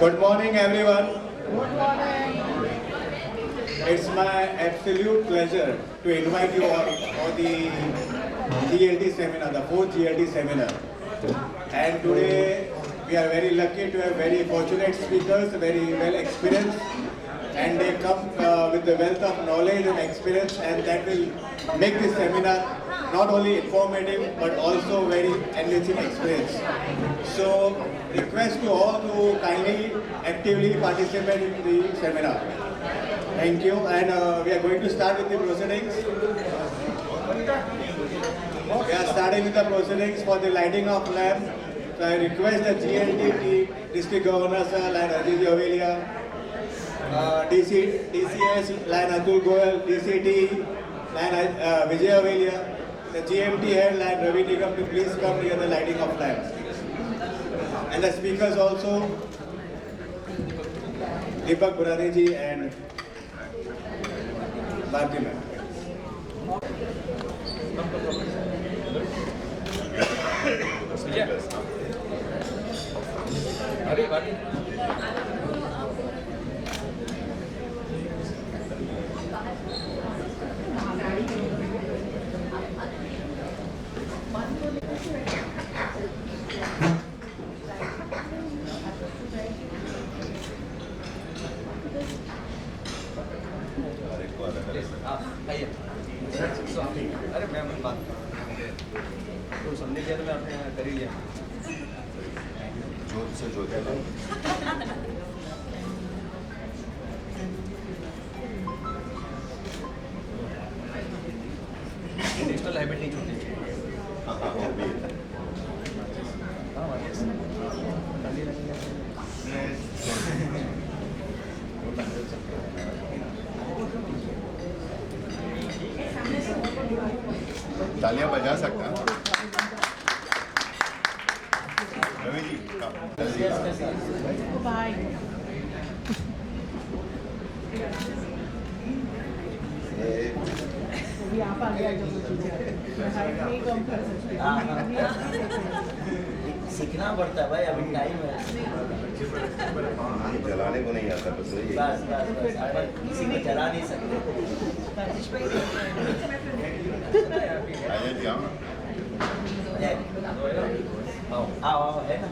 Good morning, everyone. Good morning. It's my absolute pleasure to invite you all for the GLT seminar, the fourth GLT seminar. And today we are very lucky to have very fortunate speakers, very well experienced, and they come with the wealth of knowledge and experience, and that will make this seminar not only informative but also very enriching experience. So request to all to kindly actively participate in the seminar. Thank you, and we are going to start with the proceedings. We are starting with the proceedings for the lighting of lamp. So I request the GLT team, District Governor Sir, Line Ajit Javelia, DCS, Line Atul Goyal, DCT, Line Vijay Javelia, the GMT head, Line Ravi Nigam, to please come near the lighting of lamps. And the speakers also, Deepak Burani ji and Bharti ma'am. अरे मैं बात तो समझे क्या तो मैं आपने कर ही लिया जोत से जोत नेशनल हैबिट नहीं छूटनी चाहिए तालियां बजा सकता है रवि जी Bye. अभी आप आ गया जो नहीं कम कर सकते। सीखना पड़ता है भाई, अभी टाइम है। जलाने को नहीं आता बस वही बस बस बस अपन किसी को जला नहीं सकते। आइए जी आओ आओ आओ आओ है ना।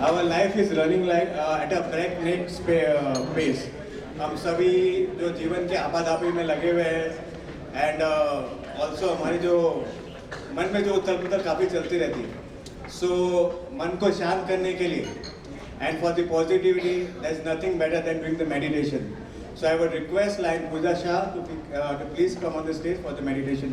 Our life is running like at a breakneck pace. हम सभी जो जीवन के आपाधापी में लगे हुए हैं, एंड ऑल्सो हमारी जो मन में जो उथल पुथल काफ़ी चलती रहती है. सो मन को शांत करने के लिए and for the positivity there is nothing better than doing the meditation. So I would request Lion Pooja Shah to please come on the stage for the meditation.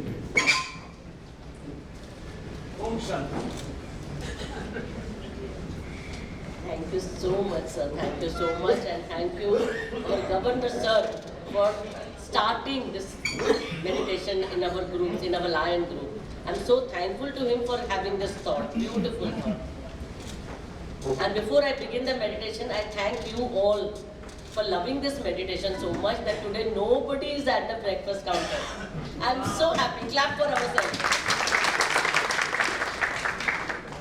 Thank you so much, sir. Thank you so much, and thank you, our Governor, sir, for starting this meditation in our groups, in our Lion group. I'm so thankful to him for having this thought, beautiful thought. And before I begin the meditation, I thank you all for loving this meditation so much that today nobody is at the breakfast counter. I'm so happy. Clap for ourselves.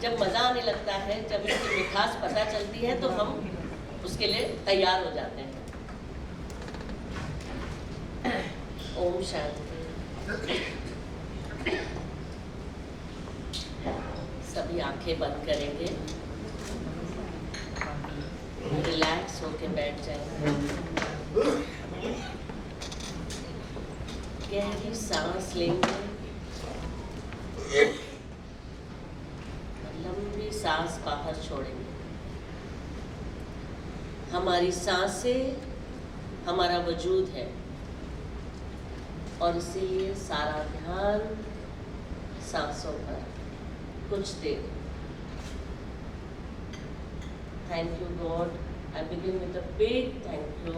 जब मज़ा आने लगता है, जब इसकी मिठास पता चलती है, तो हम उसके लिए तैयार हो जाते हैं. ओम शांति. सभी आंखें बंद करेंगे, रिलैक्स होके बैठ जाएंगे. गहरी सांस लेंगे, लंबी सांस बाहर छोड़ेंगे. हमारी सांसें हमारा वजूद है, और इसीलिए सारा ध्यान सांसों पर. कुछ देर. Thank you God. I begin with a big thank you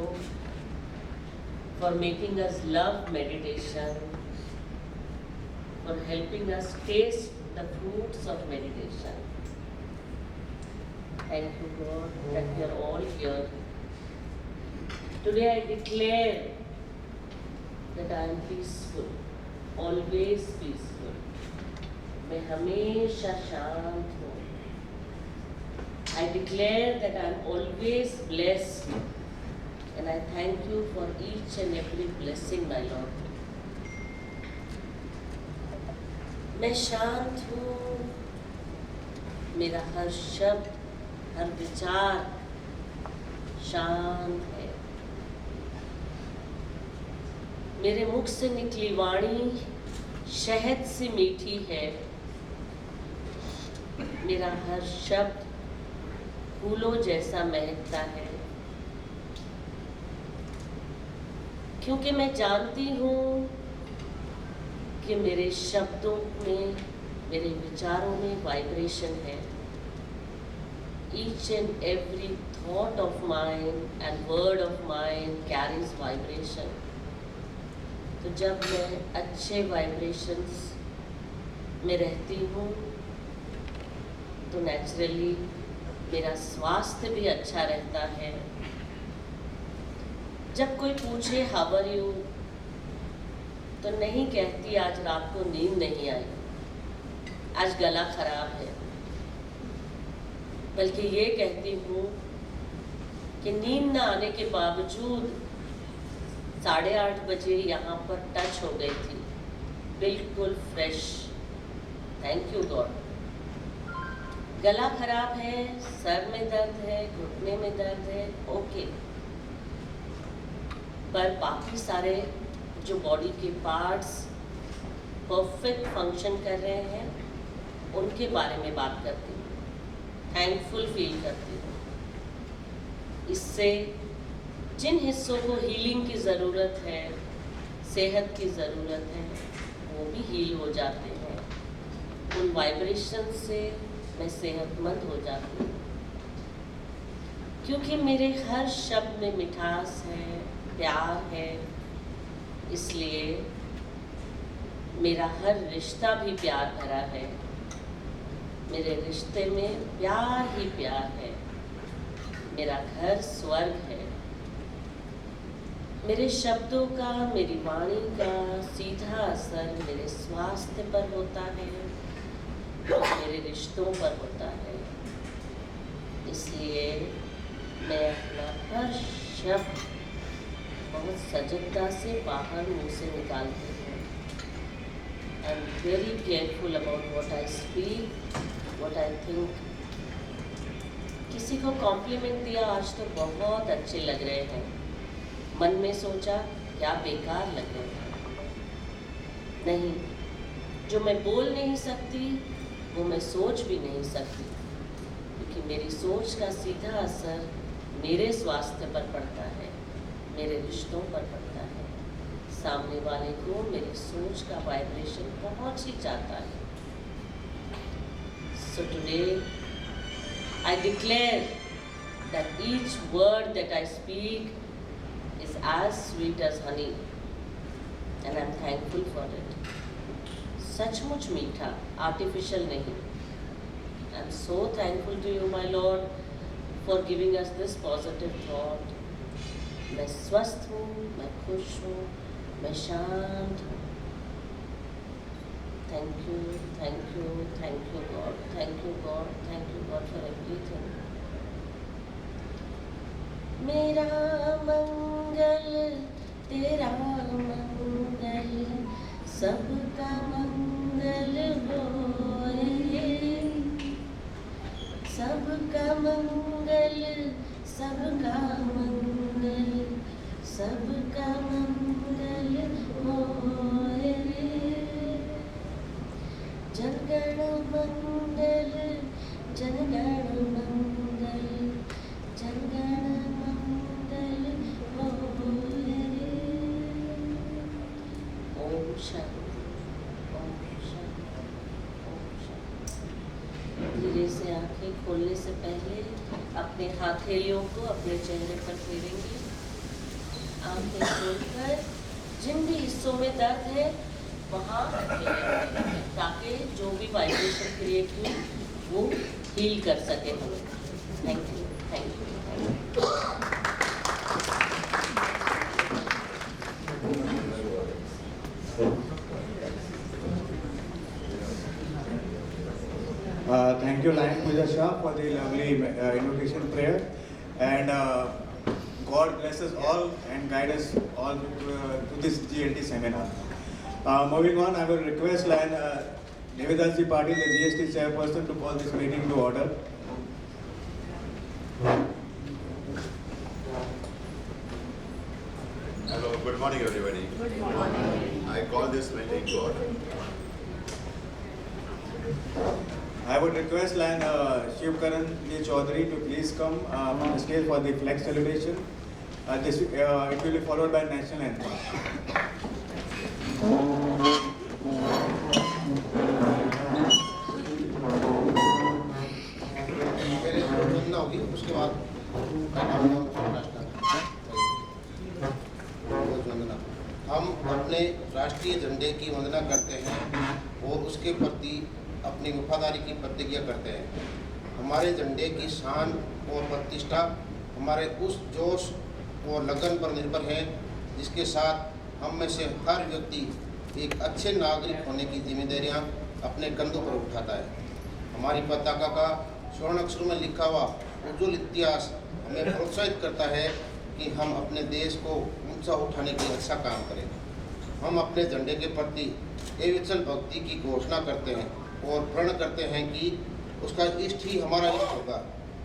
for making us love meditation, for helping us taste the fruits of meditation. Thank you, God, that we are all here Today I declare that I am peaceful, always peaceful. मैं हमेशा शांत हूँ. I declare that I am always blessed, and I thank you for each and every blessing, my Lord. मैं शांत हूँ. मेरा हर शब्द, हर विचार शांत है. मेरे मुख से निकली वाणी शहद से मीठी है. मेरा हर शब्द फूलों जैसा महकता है. क्योंकि मैं जानती हूँ कि मेरे शब्दों में, मेरे विचारों में वाइब्रेशन है. Each and every thought of mine and word of mine carries vibration. तो जब मैं अच्छे वाइब्रेशंस में रहती हूँ तो नेचुरली मेरा स्वास्थ्य भी अच्छा रहता है. जब कोई पूछे हाउ आर यू, तो नहीं कहती आज रात को नींद नहीं आई, आज गला खराब है, बल्कि ये कहती हूँ कि नींद न आने के बावजूद 8:30 बजे यहाँ पर टच हो गई थी, बिल्कुल फ्रेश. Thank you God. गला खराब है, सर में दर्द है, घुटने में दर्द है, ओके, पर बाकी सारे जो बॉडी के पार्ट्स परफेक्ट फंक्शन कर रहे हैं उनके बारे में बात करती हूँ. थैंकफुल फील करती हूँ. इससे जिन हिस्सों को हीलिंग की ज़रूरत है, सेहत की ज़रूरत है, वो भी हील हो जाते हैं. उन वाइब्रेशन से मैं सेहतमंद हो जाती हूँ. क्योंकि मेरे हर शब्द में मिठास है, प्यार है, इसलिए मेरा हर रिश्ता भी प्यार भरा है. मेरे रिश्ते में प्यार ही प्यार है. मेरा घर स्वर्ग है. मेरे शब्दों का, मेरी वाणी का सीधा असर मेरे स्वास्थ्य पर होता है, मेरे रिश्तों पर होता है. इसलिए मैं अपना हर शब्द बहुत सजगता से बाहर मुंह से निकालती हूँ. I am very careful about what I speak, what I think. किसी को कॉम्प्लीमेंट दिया, आज तो बहुत अच्छे लग रहे हैं. मन में सोचा क्या बेकार लग रहे हैं. नहीं, जो मैं बोल नहीं सकती वो मैं सोच भी नहीं सकती, क्योंकि मेरी सोच का सीधा असर मेरे स्वास्थ्य पर पड़ता है, मेरे रिश्तों पर पड़ता है. सामने वाले को मेरी सोच का वाइब्रेशन पहुंच ही जाता है. So today I declare that each word that I speak is as sweet as honey, and I'm thankful for it. सचमुच मीठा, आर्टिफिशियल नहीं. I'm so thankful to you, my Lord, for giving us this positive thought. मैं स्वस्थ हूँ, मैं खुश हूँ, मैं शांत हूँ. Thank you, thank you, thank you God, thank you God, thank you God for everything. मेरा मंगल तेरा मंगल, सबका मंगल होए. सबका मंगल, सबका मंगल, सबका मंगल होए. जनगण मंगल, जनगण मंगल, जनगण मंगल होए. ओम शांति, ओम शांति, ओम शांति. धीरे से आंखें खोलने से पहले अपने हथेलियों को अपने चेहरे पर फेरेंगे. आंखें खोलकर जिन भी हिस्सों में दर्द है वहाँ रखेंगे, ताकि जो भी वाइब्रेशन क्रिएट हुई वो हील कर सके हमें. Thank you, thank you, thank you. you, Lion Puja Shah, for the lovely invocation prayer. And God bless us all and guide us all to this GLT seminar. Moving on, I will request Lion Devidasi Patil, the GST chairperson, to call this meeting to order. Hello, good morning everybody. Good morning. I call this meeting to order. I would request Lion Shivkaran Ji Chaudhary to please come on the stage for the flag salutation. It will be followed by national anthem. पहले वंदना होगी उसके बाद वंदना। हम अपने राष्ट्रीय झंडे की वंदना करते हैं और उसके प्रति अपनी वफादारी की प्रतिज्ञा करते हैं। हमारे झंडे की शान और प्रतिष्ठा हमारे उस जोश और लगन पर निर्भर है जिसके साथ हम में से हर व्यक्ति एक अच्छे नागरिक होने की जिम्मेदारियां अपने कंधों पर उठाता है। हमारी पताका का स्वर्ण अक्षर में लिखा हुआ उज्ज्वल इतिहास हमें प्रोत्साहित करता है कि हम अपने देश को ऊंचा उठाने के लिए अच्छा काम करें। हम अपने झंडे के प्रति अविचल भक्ति की घोषणा करते हैं और प्रण करते हैं कि उसका इष्ट ही हमारा इष्ट होगा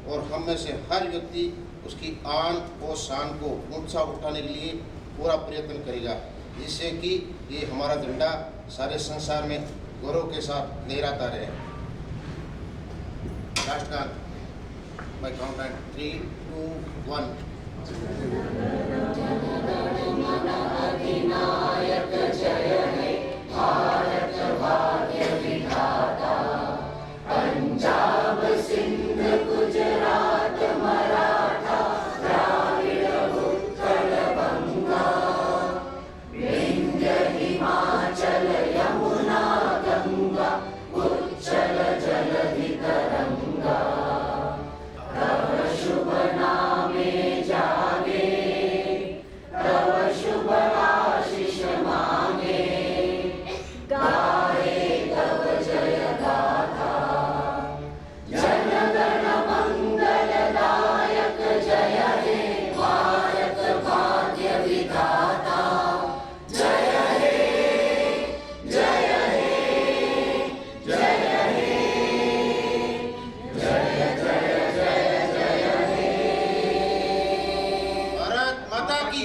और हम में से हर व्यक्ति उसकी आन और शान को ऊंचा उठाने के लिए पूरा प्रयत्न करेगा, जिससे कि ये हमारा झंडा सारे संसार में गौरव के साथ लहराता रहे। राष्ट्रगान by count at 3, 2, 1. भारत माता की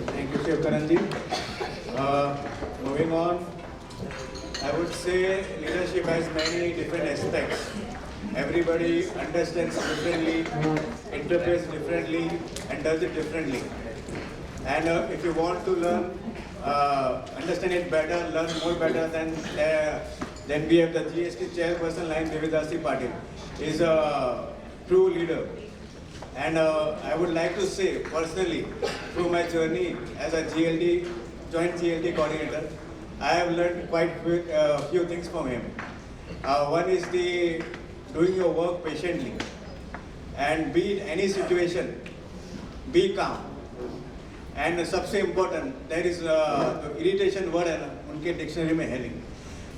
Thank you, Shivkaran Ji. Moving on, I would say leadership has many different aspects. Everybody understands differently, interprets differently, and does it differently. And if you want to learn, understand it better, learn more better, then we have the GST chairperson, Lion Devidasi Patil. He is a true leader. And I would like to say personally, through my journey as a joint GLT coordinator, I have learned quite few things from him. One is the doing your work patiently, and be in any situation, be calm. And सबसे important, there is the irritation word है ना, उनके dictionary में है नहीं.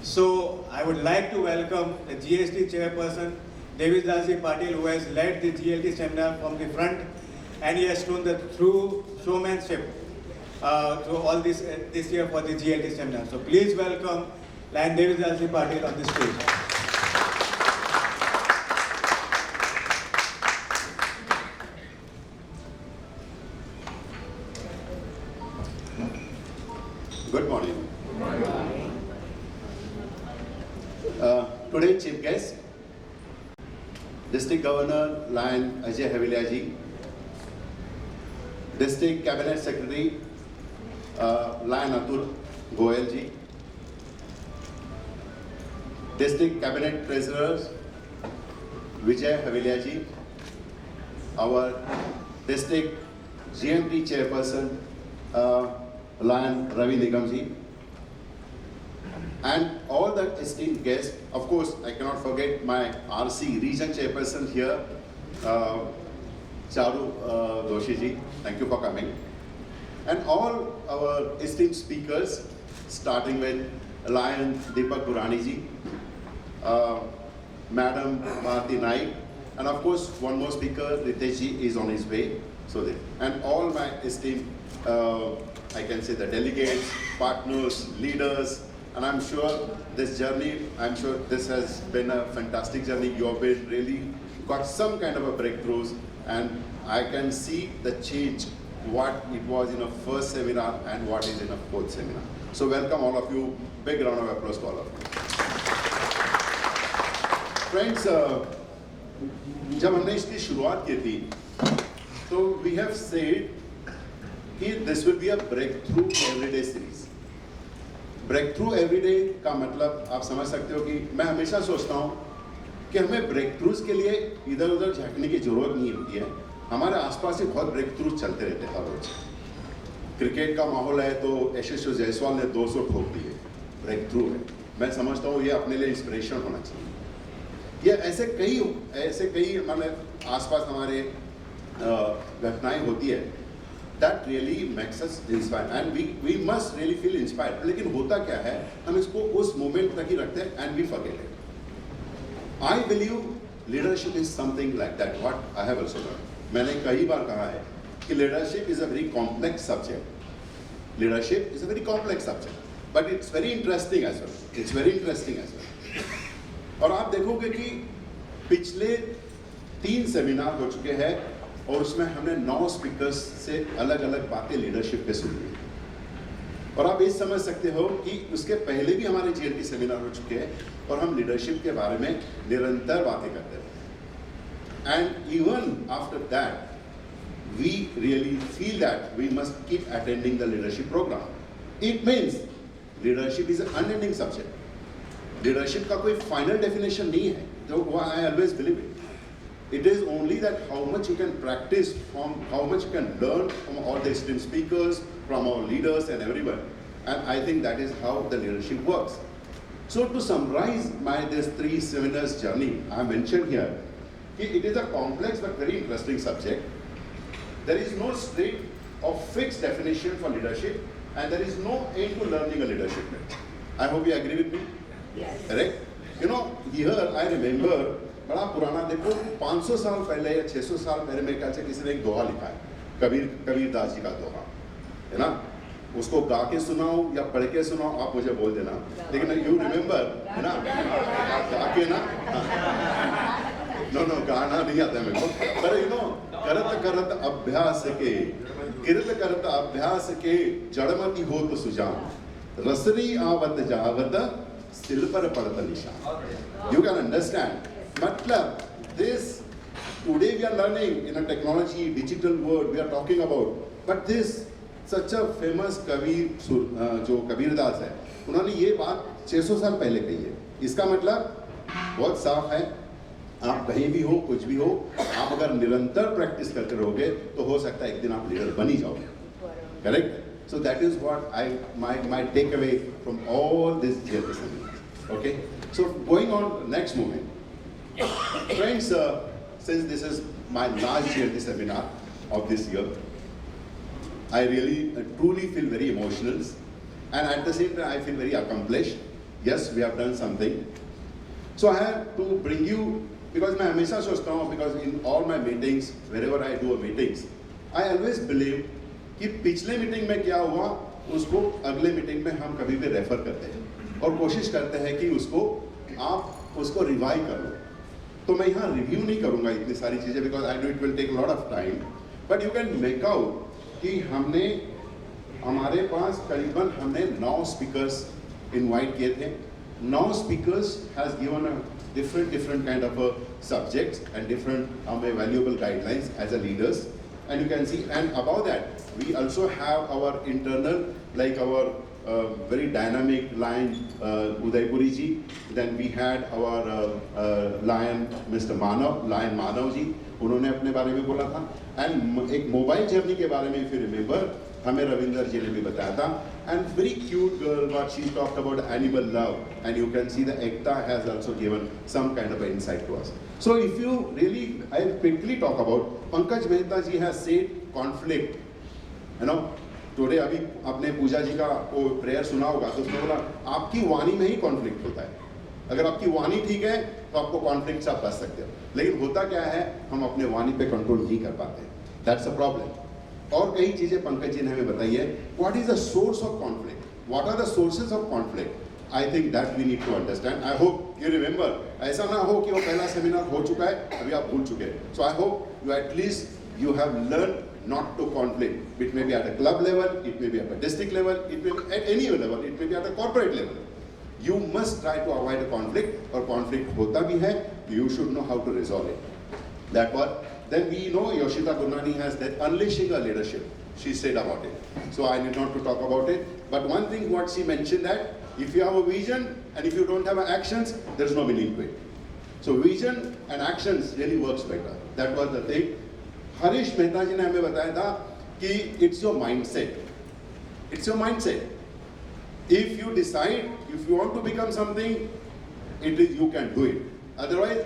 So I would like to welcome the GST chairperson, Devidasi Patil, who has led the GLT seminar from the front, and he has shown the true showmanship to all this year for the GLT seminar. So please welcome Lion Devidasi Patil on the stage. Good morning. Today chief guest, District Governor Lion Ajay Havilia ji, District Cabinet Secretary Lion Atul Goyal ji, District Cabinet Treasurer Vijay Havilia ji, our District GMT Chairperson Lion Ravi Nigam ji, and all the esteemed guests. Of course, I cannot forget my RC region chairperson here, Charu Doshi ji. Thank you for coming. And all our esteemed speakers starting with Lion Deepak Purani ji, Madam Bharti Naik, and of course one more speaker, Ritesh ji, is on his way. So and all my esteemed, I can say the delegates, partners, leaders, and I'm sure this journey, I'm sure this has been a fantastic journey. You have been really got some kind of a breakthroughs, and I can see the change, what it was in a first seminar and what is in a fourth seminar. So welcome all of you. Big round of applause to all of you. Friends, जब हमने इसकी शुरुआत की थी, तो we have said कि this will be a breakthrough everyday series. Breakthrough everyday का मतलब आप समझ सकते हो कि मैं हमेशा सोचता हूँ कि हमें ब्रेकथ्रूज के लिए इधर उधर झांकने की जरूरत नहीं होती है. हमारे आसपास ही बहुत ब्रेकथ्रूज चलते रहते हैं हर रोज. क्रिकेट का माहौल है तो यशस्वी जायसवाल ने 200 ठोक दिए, ब्रेकथ्रू है. मैं समझता हूँ ये अपने लिए इंस्पिरेशन होना चाहिए. ये ऐसे कई मतलब आसपास हमारे घटनाएं होती है that really makes us inspired and we must really feel inspired. लेकिन होता क्या है, हम इसको उस मोमेंट तक ही रखते हैं and we forget it. I believe leadership is something like that. What I have also learned. मैंने कई बार कहा है कि leadership is a very complex subject. Leadership is a very complex subject, but it's very interesting as well. It's very interesting as well. और आप देखोगे कि पिछले 3 सेमिनार हो चुके हैं और उसमें हमने 9 स्पीकर्स से अलग अलग बातें लीडरशिप पे सुनी. और आप ये समझ सकते हो कि उसके पहले भी हमारे GLT सेमिनार हो चुके हैं और हम लीडरशिप के बारे में निरंतर बातें करते हैं. And even after that we really feel that we must keep attending the leadership programme. It means leadership is unending subject. Leadership का कोई फाइनल डेफिनेशन नहीं है, जो I always believe it. It is only that how much you can practice, from how much you can learn from all the esteemed speakers, from our leaders and everyone. And I think that is how the leadership works. So to summarize this 3 seminars journey, I have mentioned here, it is a complex but very interesting subject. There is no straight or fixed definition for leadership, and there is no end to learning a leadership. I hope you agree with me. Yes. Correct? You know, here I remember, बड़ा पुराना, देखो 500 साल पहले या 600 साल पहले मेरे ख्याल से किसी ने एक दोहा लिखा है, कबीर दास जी का दोहा है ना. उसको गा के सुनाओ या पढ़ के सुनाओ, आप मुझे बोल देना, लेकिन यू रिमेम्बर है ना, गा के ना. नो गाना नहीं आता है मेरे को, पर यू नो, करत करत अभ्यास के, किरत करत अभ्यास के, जड़मती हो तो सुजान, रसरी आवत जावत, सिल पर पड़त निशान. You can understand. मतलब this today we are learning in a technology digital world we are talking about, but this such a famous कवि जो कबीरदास है, उन्होंने ये बात 600 साल पहले कही है. इसका मतलब बहुत साफ है, आप कहीं भी हो, कुछ भी हो, आप अगर निरंतर प्रैक्टिस करते रहोगे तो हो सकता है एक दिन आप लीडर बन ही जाओगे. Correct? So that is what my takeaway from all this GLT seminars. Okay? So going on next moment. Friends, since this is my last GLT seminar of this year, I really truly feel very emotional, and at the same time I feel very accomplished. Yes, we have done something. So I have to bring you, because मैं हमेशा सोचता हूँ, because in all my meetings, wherever I do meetings, I always believe कि पिछले meeting में क्या हुआ उसको अगले मीटिंग में हम कभी भी रेफर करते हैं और कोशिश करते हैं कि आप उसको रिवाइव कर लो. तो मैं यहाँ रिव्यू नहीं करूँगा इतनी सारी चीज़ें, because I know it will take lot of time, but you can make out कि हमारे पास करीबन हमने 9 स्पीकर्स इनवाइट किए थे. 9 speakers has given a different kind of subjects and different valuable guidelines as a leaders, and you can see, and above that we also have our internal, like our very dynamic Lion Udaipuri ji. Then we had our Lion Mr. Lion Manav ji, उन्होंने अपने बारे में बोला था. And एक mobile journey के बारे में if you remember, हमें रविंदर जी ने भी बताया था. And very cute girl, what she talked about animal love, and you can see the Ekta has also given some kind of insight to us. So if you really, I'll quickly talk about, Pankaj Mehta ji has said conflict, you know, today अभी आपने पूजा जी का वो prayer सुना होगा, तो उसमें बोला आपकी वाणी में ही कॉन्फ्लिक्ट होता है। अगर आपकी वाणी ठीक है तो आपको कॉन्फ्लिक्ट से आप बच सकते हो, लेकिन होता क्या है, हम अपने वाणी पे कंट्रोल नहीं कर पाते, दैट्स अ प्रॉब्लम। और कई चीजें पंकज जी ने हमें बताई है, what is the source of conflict, what are the sources of conflict, I think that we need to understand. I hope you remember, ऐसा ना हो कि वो पहला सेमिनार हो चुका है अभी आप भूल चुके हैं। So I hope you at least you have learn not to conflict. It may be at a club level, it may be at a district level, it may be at any level, it may be at a corporate level. You must try to avoid a conflict, और conflict होता भी है, you should know how to resolve it. That what? Then we know Yoshita Gurnani has that unleashing her leadership. She said about it. So I need not to talk about it. But one thing what she mentioned, that if you have a vision and if you don't have actions, there is no meaning to it. So vision and actions really works better. That was the thing. Harish Mehta जी ने हमें बताया था कि it's your mindset, it's your mindset. If you decide, if you want to become something, it is you can do it, otherwise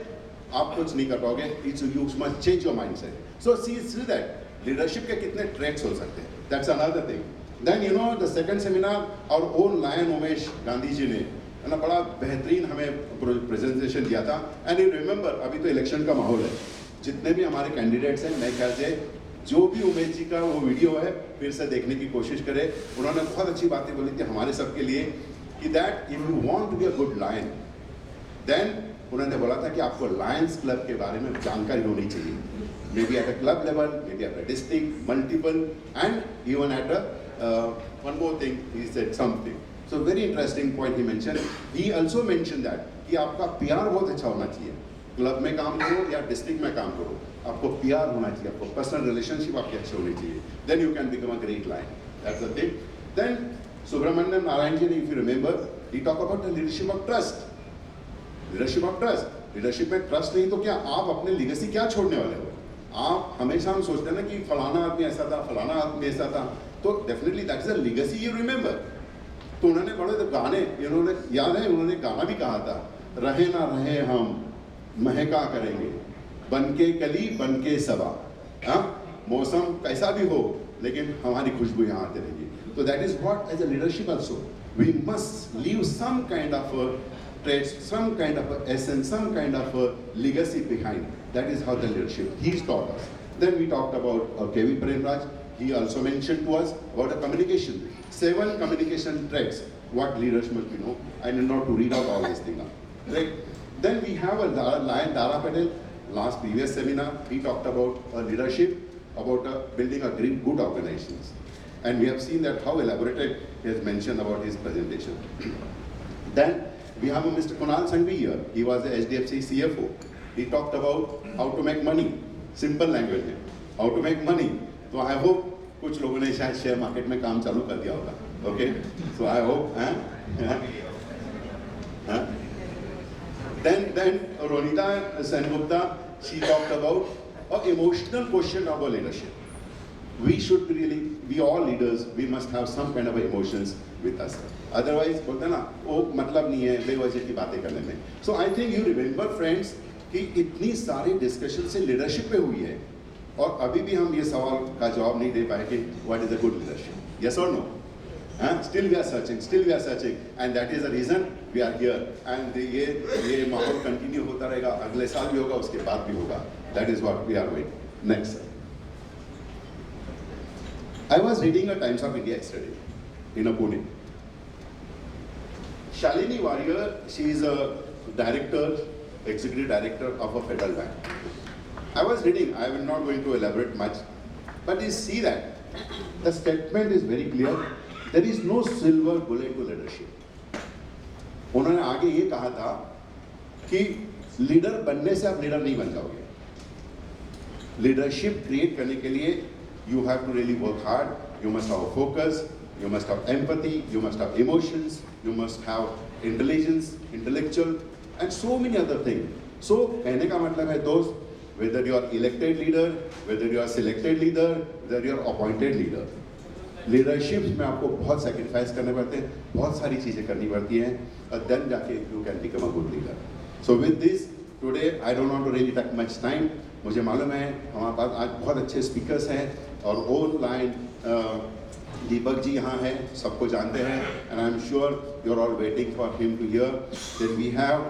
आप कुछ नहीं कर पाओगे। It's you must change your mindset. So see that leadership के कितने tracks हो सकते हैं, that's another thing. Then you know the second seminar our own Lion Umesh Gandhi ji ने है ना बड़ा बेहतरीन हमें प्रेजेंटेशन दिया था। एंड यू रिमेंबर, अभी तो इलेक्शन का माहौल है, जितने भी हमारे कैंडिडेट्स हैं, मैं ख्याल से जो भी उमेश जी का वो वीडियो है फिर से देखने की कोशिश करें। उन्होंने बहुत अच्छी बातें बोली थी हमारे सबके लिए कि that if you want to be a good lion, then उन्होंने बोला था कि आपको लायंस क्लब के बारे में जानकारी होनी चाहिए, may be at a club level, may be at a district, multiple, and even at a one more thing he said something, so very interesting point he mention. He also mention that कि आपका PR बहुत अच्छा होना चाहिए, club में काम करो या डिस्ट्रिक्ट में काम करो, आपको पीआर होना चाहिए, आपको पर्सनल रिलेशनशिप आपके अच्छे होने चाहिए, then you can become a great line, that's the thing. Then Subramaniam Narayan ji ने, if you remember, he talk about the leadership of trust, leadership of trust. Leadership में ट्रस्ट नहीं तो क्या आप अपने लीगेसी क्या छोड़ने वाले हो? आप हमेशा हम सोचते हैं ना कि फलाना आदमी ऐसा था, फलाना आदमी ऐसा था, तो definitely that is a legacy you remember. तो उन्होंने बड़े गाने, उन्होंने याद है, उन्होंने गाना भी कहा था, रहे ना रहे हम महका करेंगे, बनके कली बनके सबा, हाँ, मौसम कैसा भी हो लेकिन हमारी खुशबू यहाँ आते रहेगी। तो that is what as a leadership also we must leave some kind of traits, some kind of essence, some kind of legacy behind. That is how the leadership he's taught us. Then we talked about K.V. Premraj. He also mentioned to us about the communication, 7 communication traits what leaders must know. I need not to read out all these things now. Right? Then we have a Lion Dara Patel. Last previous seminar, he talked about leadership, about building a great good organizations, and we have seen that how elaborated he has mentioned about his presentation. Then we have a Mr. Kunal Sanghvi here. He was the HDFC CFO. He talked about how to make money. Simple language में, how to make money. So I hope कुछ लोगों ने शायद share market में काम चालू कर दिया होगा. Okay? So I hope. Then Ronita Sengupta, she talked about an emotional question of our leadership. We should really, we all leaders, we must have some kind of emotions with us. Otherwise, बोलते हैं ना, वो मतलब नहीं है बेवजह की बातें करने में. So I think you remember friends कि इतनी सारी डिस्कशन से लीडरशिप पे हुई है, और अभी भी हम ये सवाल का जवाब नहीं दे पाए कि what is a good leadership? Yes or no? Still we are searching, and that is the reason we are here. And ये माहौल कंटिन्यू होता रहेगा, अगले साल भी होगा, उसके बाद भी होगा. That is what we are doing. Next. I was reading a Times of India yesterday in Pune. Shalini Warrior, she is a director, executive director of a federal bank. I was reading, I will not going to elaborate much, but you see that the statement is very clear. There is no silver bullet to leadership. उन्होंने आगे ये कहा था कि leader बनने से आप leader नहीं बन जाओगे. लीडरशिप क्रिएट करने के लिए you have to really work hard. You must have a focus. You must have empathy. You must have emotions. You must have intelligence, intellectual, and so many other things. So कहने का मतलब है दोस्त, whether you are elected leader, whether you are selected leader, whether you are appointed leader, leadership में आपको बहुत sacrifice करने पड़ते हैं, बहुत सारी चीजें करनी पड़ती हैं, और then जाके you can become a good leader. So with this, today I don't want to really take much time. मुझे मालूम है हमारे पास आज बहुत अच्छे स्पीकर्स हैं, और ऑनलाइन दीपक जी यहाँ हैं, सबको जानते हैं, and I'm sure you're all waiting for him to hear. Then we have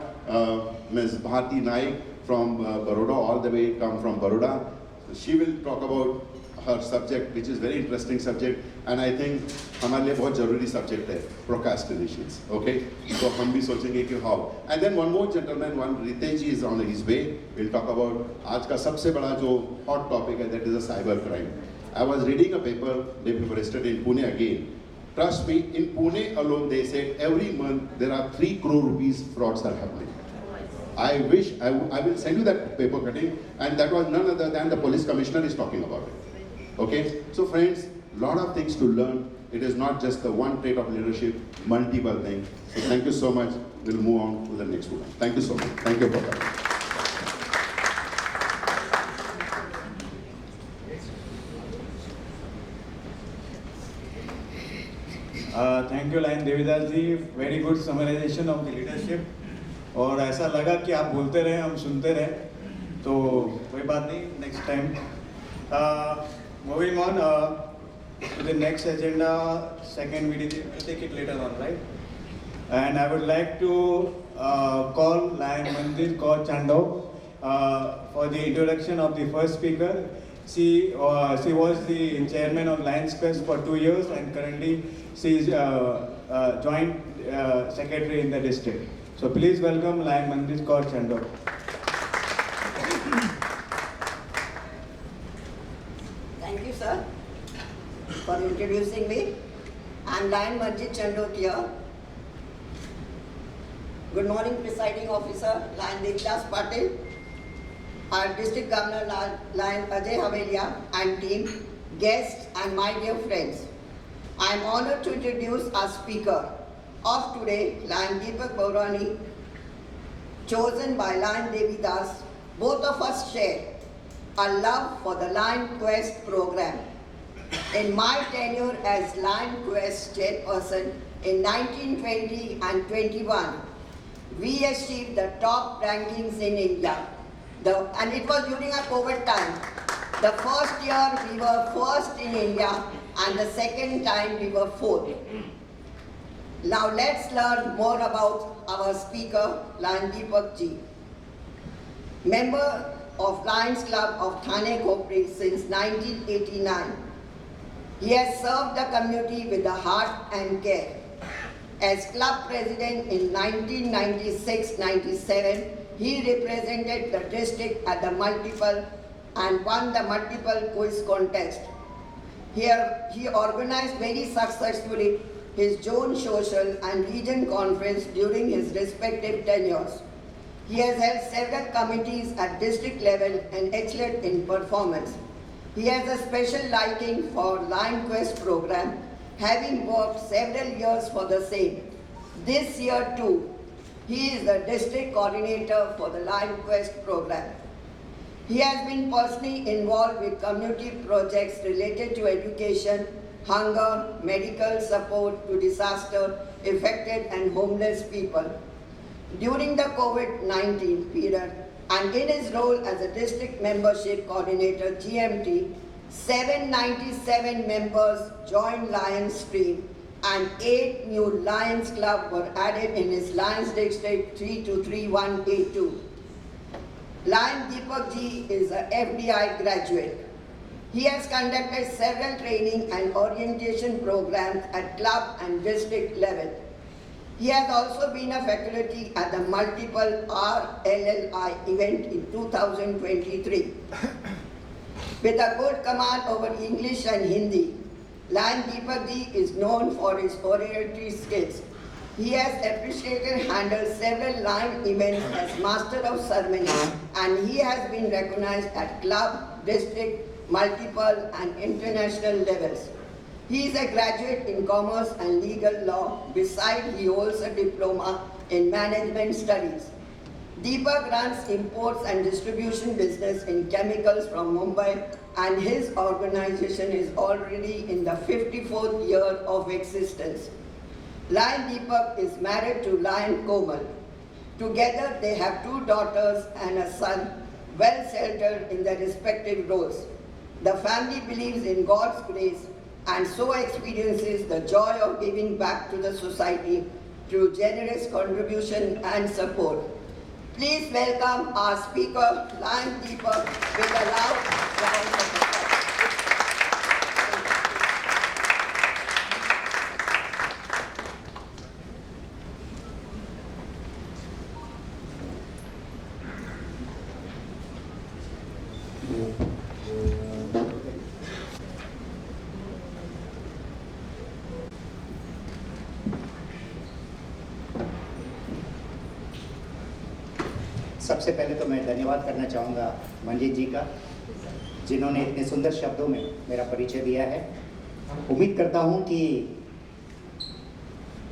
Ms. Bharti Naik from Baroda, all the way come from Baroda. So she will talk about her subject, which is very interesting subject, and I think हमारे लिए बहुत ज़रूरी subject है, procrastinations. Okay, so हम भी सोचेंगे कि how. And then one more gentleman, one Ritesh ji is on his way. We'll talk about आज का सबसे बड़ा जो hot topic है, that is a cyber crime. I was reading a paper, day before yesterday in Pune again. Trust me, in Pune alone, they said every month there are 3 crore rupees frauds are happening. I wish I will send you that paper cutting, and that was none other than the police commissioner is talking about it. Okay, so friends, lot of things to learn. It is not just the one trait of leadership, multiple things. So thank you so much. We'll move on to the next one. Thank you so much. Thank you for coming. Thank you Lion Devidas ji, very good summarisation of the leadership. और ऐसा लगा कि आप बोलते रहे, हम सुनते रहे, तो कोई बात नहीं, next time. Moving on to the next agenda, second we take it later on, right? And I would like to call Lion Mandir Kaur Chando for the introduction of the first speaker. She was the chairman of Lions Quest for 2 years, and currently she is joint secretary in the district. So please welcome Lion Mandir Kaur Chando. Thank you, sir, for introducing me. I'm Lion Manjit Chandok here. Good morning, presiding officer, Lion Devdas Patil, our district governor, Lion Ajay Havelia, and team, guests, and my dear friends. I am honored to introduce our speaker of today, Lion Deepak Baurani, chosen by Lion Devidas. Both of us share a love for the Lion Quest program. In my tenure as Lion Quest chairperson in 1920 and 21, we achieved the top rankings in India. And it was during our COVID time. The first year we were first in India, and the second time we were fourth. Now let's learn more about our speaker, Lion Deepak Ji. Member of Lions Club of Thane Khopri since 1989. He has served the community with a heart and care. As club president in 1996-97, he represented the district at the multiple and won the multiple quiz contest. Here, he organized very successfully his zone social and region conference during his respective tenures. He has held several committees at district level and excelled in performance. He has a special liking for Lion Quest program, having worked several years for the same. This year too, he is the district coordinator for the Lion Quest program. He has been personally involved with community projects related to education, hunger, medical support to disaster-affected and homeless people. During the COVID-19 period, and in his role as a district membership coordinator, GMT, 797 members joined Lions Stream, and 8 new Lions Club were added in his Lions District 323182. Lion Deepak Ji is a FDI graduate. He has conducted several training and orientation programs at club and district level. He has also been a faculty at the multiple RLLI event in 2023. With a good command over English and Hindi, Lion Deepak Ji is known for his oratory skills. He has appreciated handled several Lion events as Master of Ceremony, and he has been recognized at club, district, multiple and international levels. He is a graduate in commerce and legal law. Besides, he holds a diploma in management studies. Deepak runs imports and distribution business in chemicals from Mumbai, and his organization is already in the 54th year of existence. Lion Deepak is married to Lion Komal. Together they have 2 daughters and a son, well settled in their respective roles. The family believes in God's grace and so experiences the joy of giving back to the society through generous contribution and support. Please welcome our speaker, Lion Deepak, with a loud round of applause. सबसे पहले तो मैं धन्यवाद करना चाहूँगा मंजीत जी का, जिन्होंने इतने सुंदर शब्दों में मेरा परिचय दिया है। उम्मीद करता हूँ कि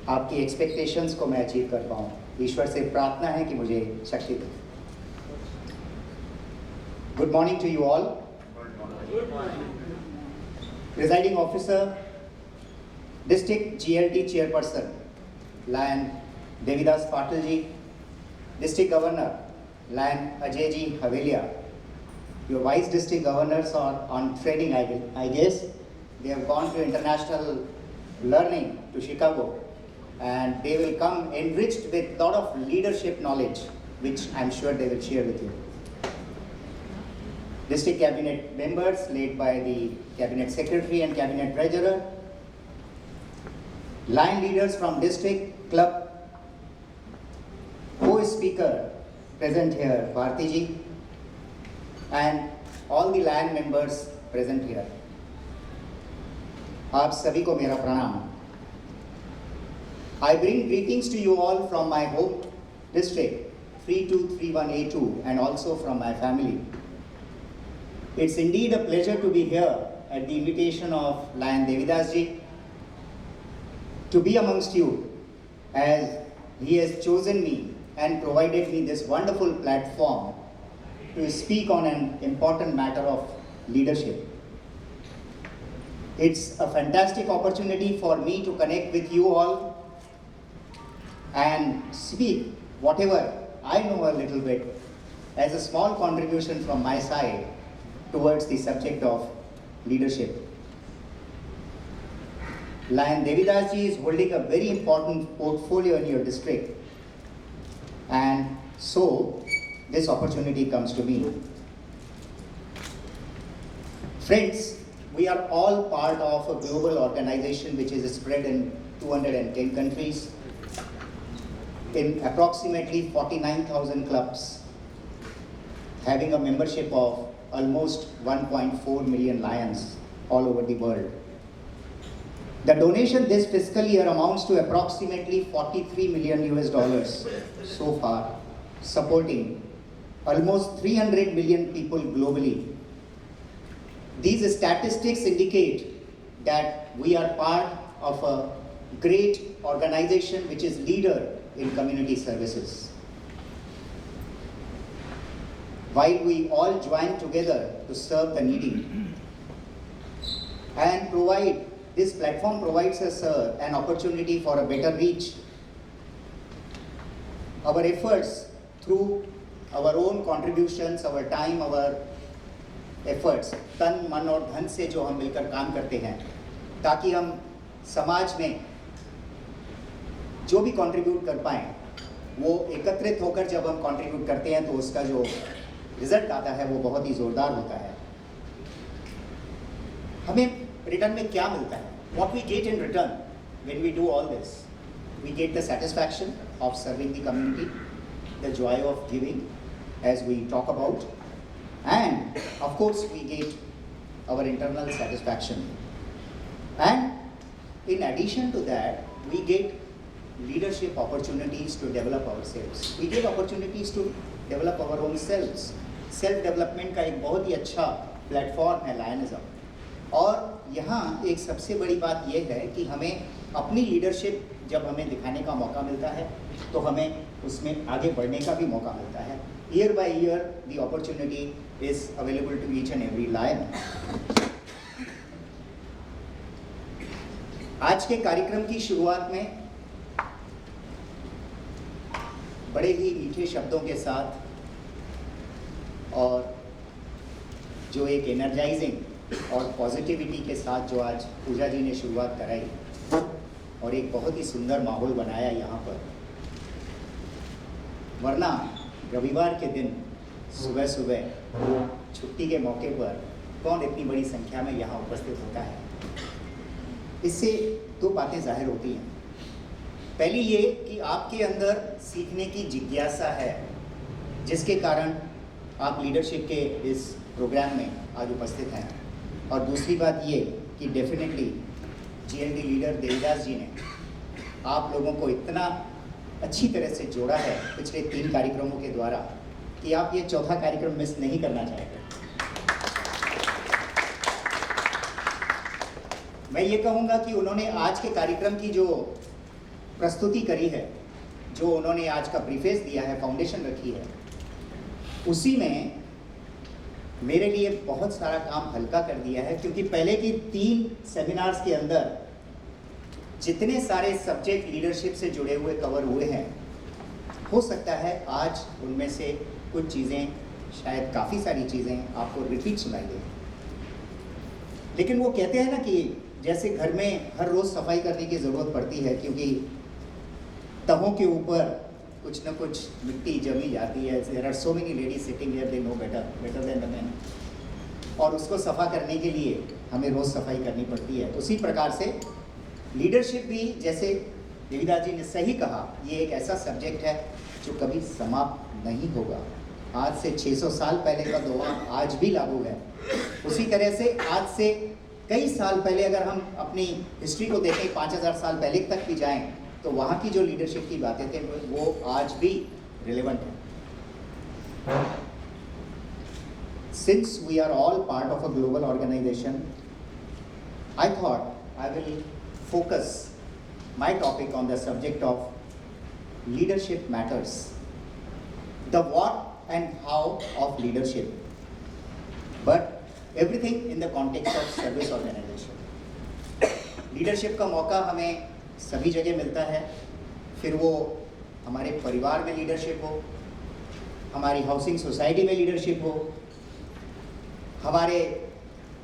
आपकी एक्सपेक्टेशंस को मैं अचीव कर पाऊँ। ईश्वर से प्रार्थना है कि मुझे शक्ति दे। Good morning to you all. Presiding officer, district GLT chairperson Lion Devidas Patil ji, district governor Lion Ajay ji Havelia, your vice district governors are on training, I guess. They have gone to international learning to Chicago, and they will come enriched with lot of leadership knowledge, which I'm sure they will share with you. District cabinet members led by the cabinet secretary and cabinet treasurer, Lion leaders from district club, co-speaker present here, Bharti ji, and all the Lion members present here. आप सभी को मेरा प्रणाम। I bring greetings to you all from my home district 3231A2 and also from my family. It's indeed a pleasure to be here at the invitation of Lion Devidas ji to be amongst you, as he has chosen me and provided me this wonderful platform to speak on an important matter of leadership. It's a fantastic opportunity for me to connect with you all and speak whatever I know a little bit as a small contribution from my side towards the subject of leadership. Lion Devidas ji is holding a very important portfolio in your district, and so this opportunity comes to me. Friends, we are all part of a global organization which is spread in 210 countries, in approximately 49,000 clubs, having a membership of almost 1.4 million lions all over the world. The donation this fiscal year amounts to approximately $43 million so far, supporting almost 300 million people globally. These statistics indicate that we are part of a great organization which is leader in community services. While we all join together to serve the needy and provide, this platform provides us an opportunity for a better reach. Our efforts through our own contributions, our time, our efforts, तन मन और धन से जो हम मिलकर काम करते हैं, ताकि हम समाज में जो भी कंट्रीब्यूट कर पाएं, वो एकत्रित होकर जब हम कंट्रीब्यूट करते हैं तो उसका जो रिजल्ट आता है वो बहुत ही जोरदार होता है। हमें रिटर्न में क्या मिलता है? What we get in return when we do all this? We get the satisfaction of serving the community, the joy of giving, as we talk about, and of course we get our internal satisfaction. And in addition to that, we get leadership opportunities to develop ourselves. We get opportunities to develop our own selves. Self development का एक बहुत ही अच्छा platform है लायनिज्म। और यहाँ एक सबसे बड़ी बात यह है कि हमें अपनी लीडरशिप जब हमें दिखाने का मौका मिलता है तो हमें उसमें आगे बढ़ने का भी मौका मिलता है। Year by year the opportunity is available to each and every lion. आज के कार्यक्रम की शुरुआत में बड़े ही मीठे शब्दों के साथ और जो एक एनर्जाइजिंग और पॉजिटिविटी के साथ जो आज पूजा जी ने शुरुआत कराई और एक बहुत ही सुंदर माहौल बनाया यहाँ पर, वरना रविवार के दिन सुबह सुबह छुट्टी के मौके पर कौन इतनी बड़ी संख्या में यहाँ उपस्थित होता है। इससे दो बातें जाहिर होती हैं। पहली ये कि आपके अंदर सीखने की जिज्ञासा है, जिसके कारण आप लीडरशिप के इस प्रोग्राम में आज उपस्थित हैं। और दूसरी बात ये कि डेफिनेटली GLT लीडर देवीदास जी ने आप लोगों को इतना अच्छी तरह से जोड़ा है पिछले 3 कार्यक्रमों के द्वारा कि आप ये चौथा कार्यक्रम मिस नहीं करना चाहेंगे। मैं ये कहूँगा कि उन्होंने आज के कार्यक्रम की जो प्रस्तुति करी है, जो उन्होंने आज का प्रीफेस दिया है, फाउंडेशन रखी है, उसी में मेरे लिए बहुत सारा काम हल्का कर दिया है। क्योंकि पहले की 3 सेमिनार्स के अंदर जितने सारे सब्जेक्ट लीडरशिप से जुड़े हुए कवर हुए हैं, हो सकता है आज उनमें से कुछ चीज़ें, शायद काफ़ी सारी चीज़ें आपको रिपीट सुनाई दें। लेकिन वो कहते हैं ना कि जैसे घर में हर रोज़ सफाई करने की ज़रूरत पड़ती है, क्योंकि तहों के ऊपर कुछ ना कुछ मिट्टी जमी जाती है। There are so many ladies sitting here, they know better than the man, और उसको सफ़ा करने के लिए हमें रोज़ सफाई करनी पड़ती है। उसी प्रकार से लीडरशिप भी, जैसे देवीदास जी ने सही कहा, ये एक ऐसा सब्जेक्ट है जो कभी समाप्त नहीं होगा। आज से 600 साल पहले का दोहा आज भी लागू है। उसी तरह से आज से कई साल पहले अगर हम अपनी हिस्ट्री को देखें, 5000 साल पहले तक भी जाएं, तो वहाँ की जो लीडरशिप की बातें थे वो आज भी रिलेवेंट है। Since we are all part of a global organization, I thought I will focus my topic on the subject of leadership matters, the what and how of leadership, but everything in the context of service organization. Leadership का मौका हमें सभी जगह मिलता है, फिर वो हमारे परिवार में लीडरशिप हो, हमारी हाउसिंग सोसाइटी में लीडरशिप हो, हमारे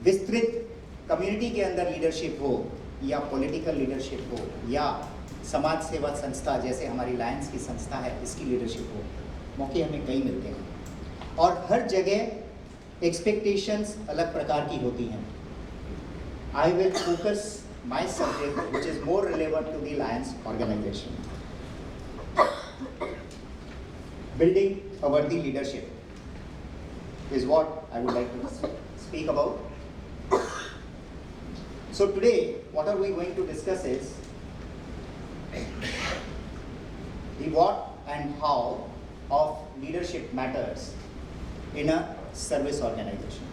विस्तृत कम्युनिटी के अंदर लीडरशिप हो, या पॉलिटिकल लीडरशिप हो, या समाज सेवा संस्था जैसे हमारी लायंस की संस्था है इसकी लीडरशिप हो। मौके हमें कई मिलते हैं और हर जगह एक्सपेक्टेशंस अलग प्रकार की होती हैं। I will focus my subject, which is more relevant to the Lions organization. Building a worthy leadership is what I would like to speak about. So today, what are we going to discuss is the what and how of leadership matters in a service organization.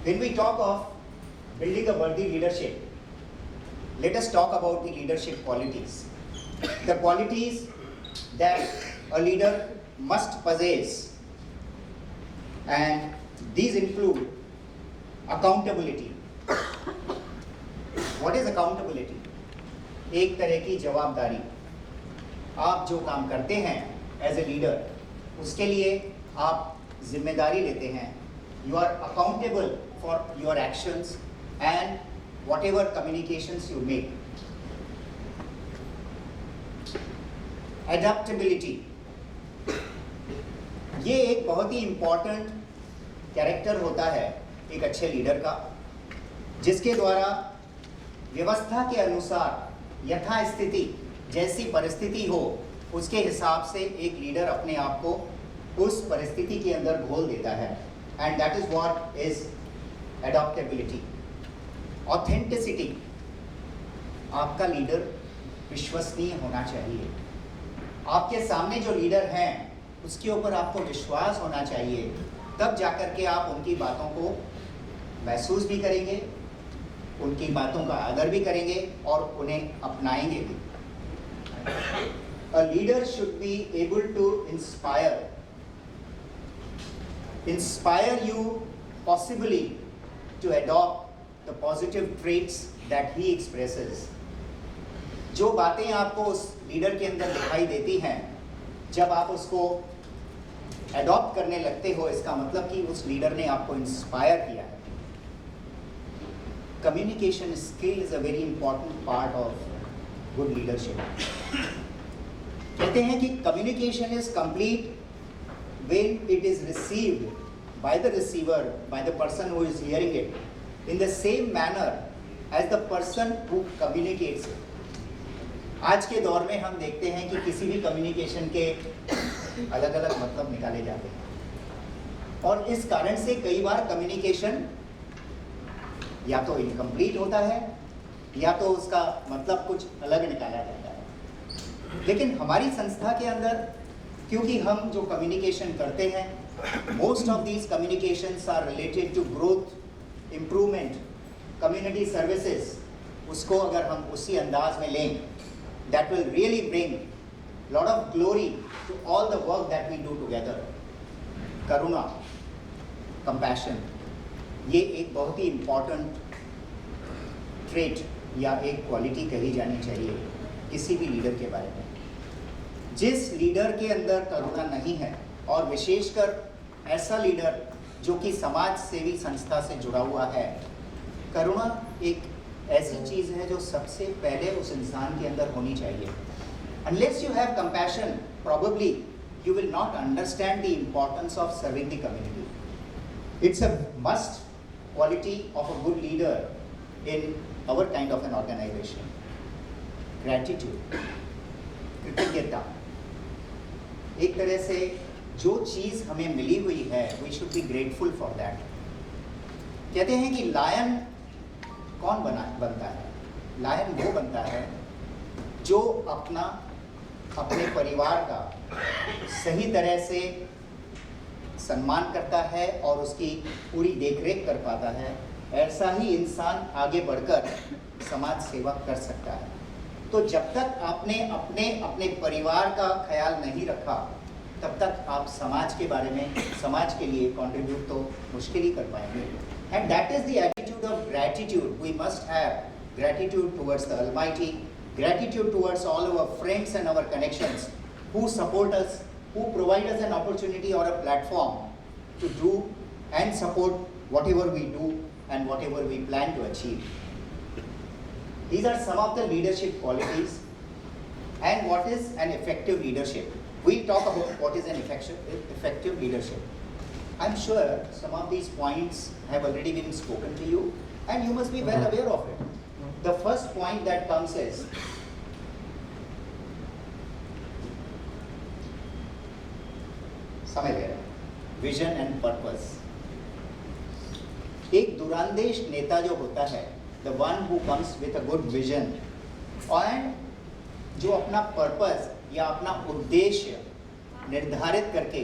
When we talk of building a worthy leadership, let us talk about the leadership qualities. The qualities that a leader must possess, and these include accountability. What is accountability? एक तरह की जवाबदारी। आप जो काम करते हैं as a leader, उसके लिए आप जिम्मेदारी लेते हैं। You are accountable for your actions and whatever communications you make. Adaptability, ये एक बहुत ही इम्पॉर्टेंट कैरेक्टर होता है एक अच्छे लीडर का, जिसके द्वारा व्यवस्था के अनुसार यथास्थिति जैसी परिस्थिति हो उसके हिसाब से एक लीडर अपने आप को उस परिस्थिति के अंदर घोल देता है। And that is what is adaptability. Authenticity, आपका लीडर विश्वसनीय होना चाहिए। आपके सामने जो लीडर हैं उसके ऊपर आपको विश्वास होना चाहिए, तब जाकर के आप उनकी बातों को महसूस भी करेंगे, उनकी बातों का आदर भी करेंगे और उन्हें अपनाएंगे भी। A leader should be able to inspire you possibly to adopt the positive traits that he expresses. जो बातें आपको उस लीडर के अंदर दिखाई देती हैं जब आप उसको अडॉप्ट करने लगते हो, इसका मतलब कि उस लीडर ने आपको इंस्पायर किया है। Communication skill is a very important part of good leadership. कहते हैं कि communication is complete when it is received by the receiver, by the person who is hearing it, in the same manner as the person who communicates it. आज के दौर में हम देखते हैं कि किसी भी कम्युनिकेशन के अलग अलग मतलब निकाले जाते हैं, और इस कारण से कई बार कम्युनिकेशन या तो इनकम्प्लीट होता है या तो उसका मतलब कुछ अलग निकाला जाता है। लेकिन हमारी संस्था के अंदर, क्योंकि हम जो कम्युनिकेशन करते हैं, most of these communications are related to growth, improvement, community services, उसको अगर हम उसी अंदाज में लें, that will really bring lot of glory to all the work that we do together. करुणा, कंपैशन, ये एक बहुत ही इम्पॉर्टेंट ट्रेट या एक क्वालिटी कही जानी चाहिए किसी भी लीडर के बारे में। जिस लीडर के अंदर करुणा नहीं है, और विशेषकर ऐसा लीडर जो कि समाज सेवी संस्था से जुड़ा हुआ है, करुणा एक ऐसी चीज़ है जो सबसे पहले उस इंसान के अंदर होनी चाहिए। Unless you have compassion, probably you will not understand the importance of serving the community. It's a must quality of a good leader in our kind of an organization. Gratitude, कृतज्ञता, एक तरह से जो चीज़ हमें मिली हुई है, we should be grateful for that. कहते हैं कि लायन कौन बनता है? लायन वो बनता है जो अपने परिवार का सही तरह से सम्मान करता है और उसकी पूरी देखरेख कर पाता है। ऐसा ही इंसान आगे बढ़कर समाज सेवा कर सकता है। तो जब तक आपने अपने परिवार का ख्याल नहीं रखा, तब तक आप समाज के बारे में, समाज के लिए कंट्रीब्यूट तो मुश्किल ही कर पाएंगे। And that is the attitude of gratitude we must have. Gratitude towards the almighty, gratitude towards all our friends and our connections who support us, who provide us an opportunity or a platform to do and support whatever we do and whatever we plan to achieve. These are some of the leadership qualities. And what is an effective leadership? We'll talk about what is an effective leadership. I'm sure some of these points have already been spoken to you and you must be well aware of it. The first point that comes is समझ गए, vision and purpose. एक दूरांदेश नेता जो होता है, the one who comes with a good vision and जो अपना purpose या अपना उद्देश्य निर्धारित करके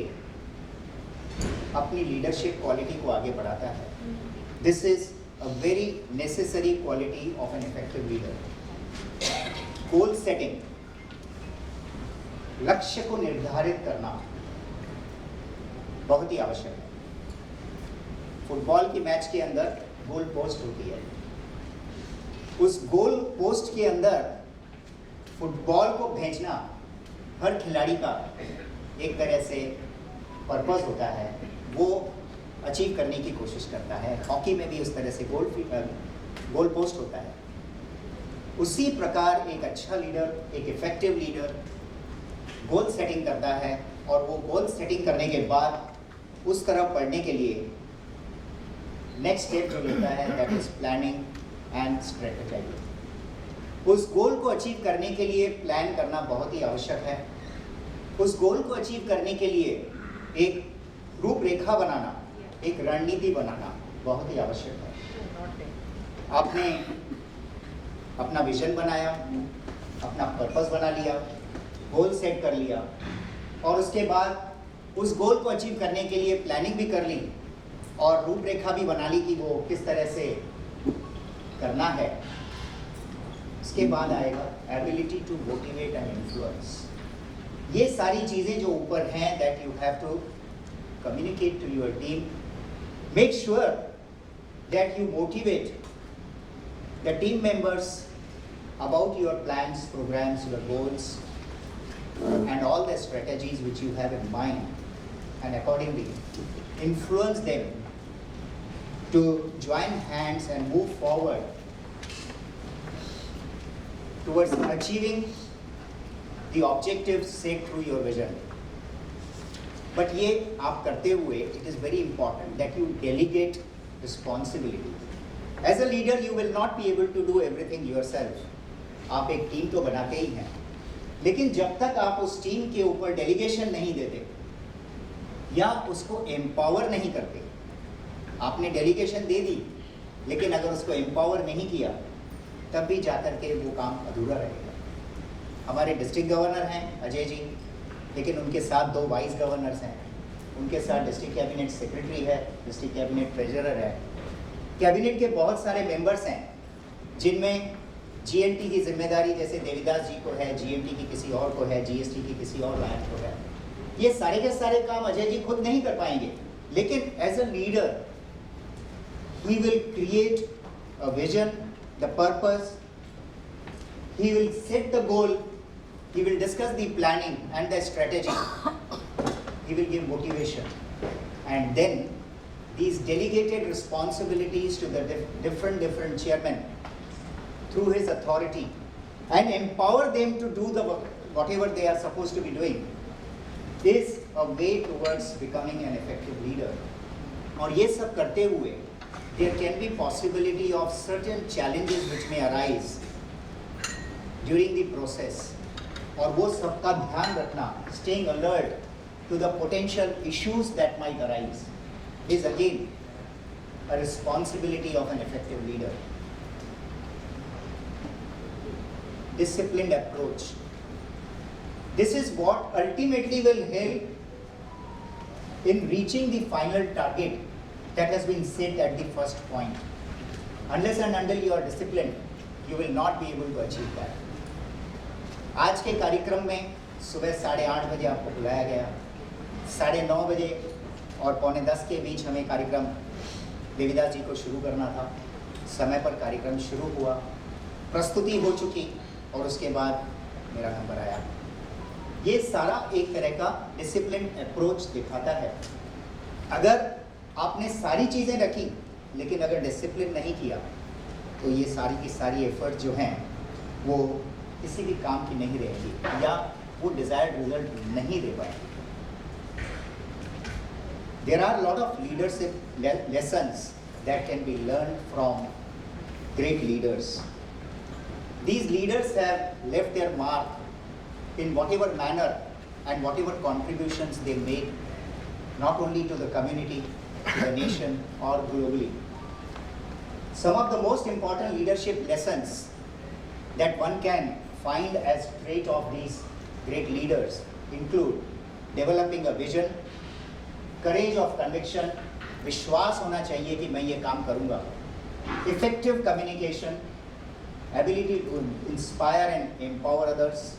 अपनी लीडरशिप क्वालिटी को आगे बढ़ाता है, this is a very necessary quality of an effective leader. Goal setting, लक्ष्य को निर्धारित करना बहुत ही आवश्यक है। फुटबॉल की मैच के अंदर गोल पोस्ट होती है, उस गोल पोस्ट के अंदर फुटबॉल को भेजना हर खिलाड़ी का एक तरह से पर्पस होता है, वो अचीव करने की कोशिश करता है। हॉकी में भी उस तरह से गोल पोस्ट होता है। उसी प्रकार एक अच्छा लीडर, एक इफेक्टिव लीडर गोल सेटिंग करता है, और वो गोल सेटिंग करने के बाद उस तरफ बढ़ने के लिए नेक्स्ट स्टेप जो लेता है, that is planning and strategising. उस गोल को अचीव करने के लिए प्लान करना बहुत ही आवश्यक है। उस गोल को अचीव करने के लिए एक रूपरेखा बनाना, एक रणनीति बनाना बहुत ही आवश्यक है। आपने अपना विजन बनाया, अपना पर्पस बना लिया, गोल सेट कर लिया, और उसके बाद उस गोल को अचीव करने के लिए प्लानिंग भी कर ली और रूपरेखा भी बना ली कि वो किस तरह से करना है। इसके बाद आएगा ability to motivate and influence. ये सारी चीज़ें जो ऊपर हैं, that you have to communicate to your team. Make sure that you motivate the team members about your plans, programs, your goals, and all the strategies which you have in mind, and accordingly influence them to join hands and move forward towards achieving the objectives set through your vision. But ये आप करते हुए, it is very important that you delegate responsibility. As a leader, you will not be able to do everything yourself. आप एक team तो बनाते ही हैं, लेकिन जब तक आप उस टीम के ऊपर डेलीगेशन नहीं देते या उसको एम्पावर नहीं करते, आपने डेलीगेशन दे दी लेकिन अगर उसको एम्पावर नहीं किया तब भी जाकर के वो काम अधूरा रहेगा। हमारे डिस्ट्रिक्ट गवर्नर हैं अजय जी, लेकिन उनके साथ 2 वाइस गवर्नर्स हैं, उनके साथ डिस्ट्रिक्ट कैबिनेट सेक्रेटरी है, डिस्ट्रिक्ट कैबिनेट ट्रेजरर है, कैबिनेट के बहुत सारे मेंबर्स हैं जिनमें GLT की जिम्मेदारी जैसे देवीदास जी को है, GMT की किसी और को है, GST की किसी और लायन को है। ये सारे के सारे काम अजय जी खुद नहीं कर पाएंगे, लेकिन as a leader he will create a vision, the purpose, he will set the goal, he will discuss the planning and the strategy, he will give motivation, and then these delegated responsibilities to the different chairmen through his authority and empower them to do whatever they are supposed to be doing is a way towards becoming an effective leader. और ये सब करते हुए there can be possibility of certain challenges which may arise during the process, और वो सबका ध्यान रखना, staying alert to the potential issues that might arise is again a responsibility of an effective leader. Disciplined approach. This is what ultimately will help in reaching the final target that has been set at the first point. Unless and until you are disciplined, you will not be able to achieve that. आज के कार्यक्रम में सुबह 8:30 बजे आपको बुलाया गया, 9:30 बजे और 9:45 के बीच हमें कार्यक्रम देवीदास जी को शुरू करना था। समय पर कार्यक्रम शुरू हुआ, प्रस्तुति हो चुकी और उसके बाद मेरा नंबर आया। ये सारा एक तरह का डिसिप्लिन अप्रोच दिखाता है। अगर आपने सारी चीज़ें रखी लेकिन अगर डिसिप्लिन नहीं किया तो ये सारी की सारी एफर्ट जो हैं वो किसी भी काम की नहीं रहेगी या वो डिजायर्ड रिजल्ट नहीं दे पाएंगे। There are a lot of leadership lessons that can be learned from great leaders. These leaders have left their mark in whatever manner and whatever contributions they make, not only to the community, to the nation, or globally. Some of the most important leadership lessons that one can find as trait of these great leaders include developing a vision, courage of conviction, विश्वास होना चाहिए कि मैं ये काम करूँगा, effective communication, ability to inspire and empower others,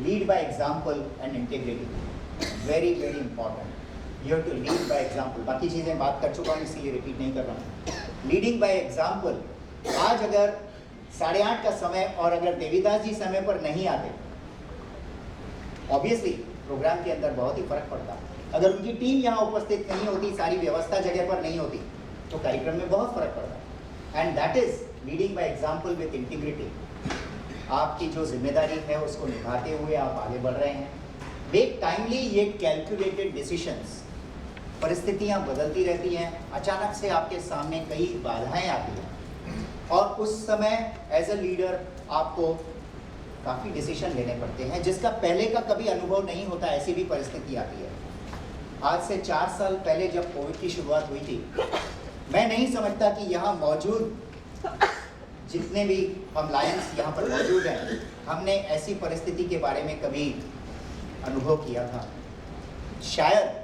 lead by example and integrity. Very, very important. You have to lead by example. बाकी चीज़ें बात कर चुका हूँ इसलिए रिपीट नहीं कर रहा हूँ। Leading by example. आज अगर 8:30 का समय और अगर देवीदास जी समय पर नहीं आते, ऑब्वियसली प्रोग्राम के अंदर बहुत ही फर्क पड़ता। अगर उनकी टीम यहाँ उपस्थित नहीं होती, सारी व्यवस्था जगह पर नहीं होती, तो कार्यक्रम में बहुत फर्क पड़ता। And that is leading by example with integrity. आपकी जो जिम्मेदारी है उसको निभाते हुए आप आगे बढ़ रहे हैं। मेक टाइमली ये कैलकुलेटेड डिसीशंस। परिस्थितियाँ बदलती रहती हैं, अचानक से आपके सामने कई बाधाएं आती हैं और उस समय एज अ लीडर आपको काफ़ी डिसीजन लेने पड़ते हैं जिसका पहले का कभी अनुभव नहीं होता, ऐसी भी परिस्थिति आती है। आज से 4 साल पहले जब कोविड की शुरुआत हुई थी, मैं नहीं समझता कि यहाँ मौजूद जितने भी हम लायंस यहाँ पर मौजूद हैं, हमने ऐसी परिस्थिति के बारे में कभी अनुभव किया था। शायद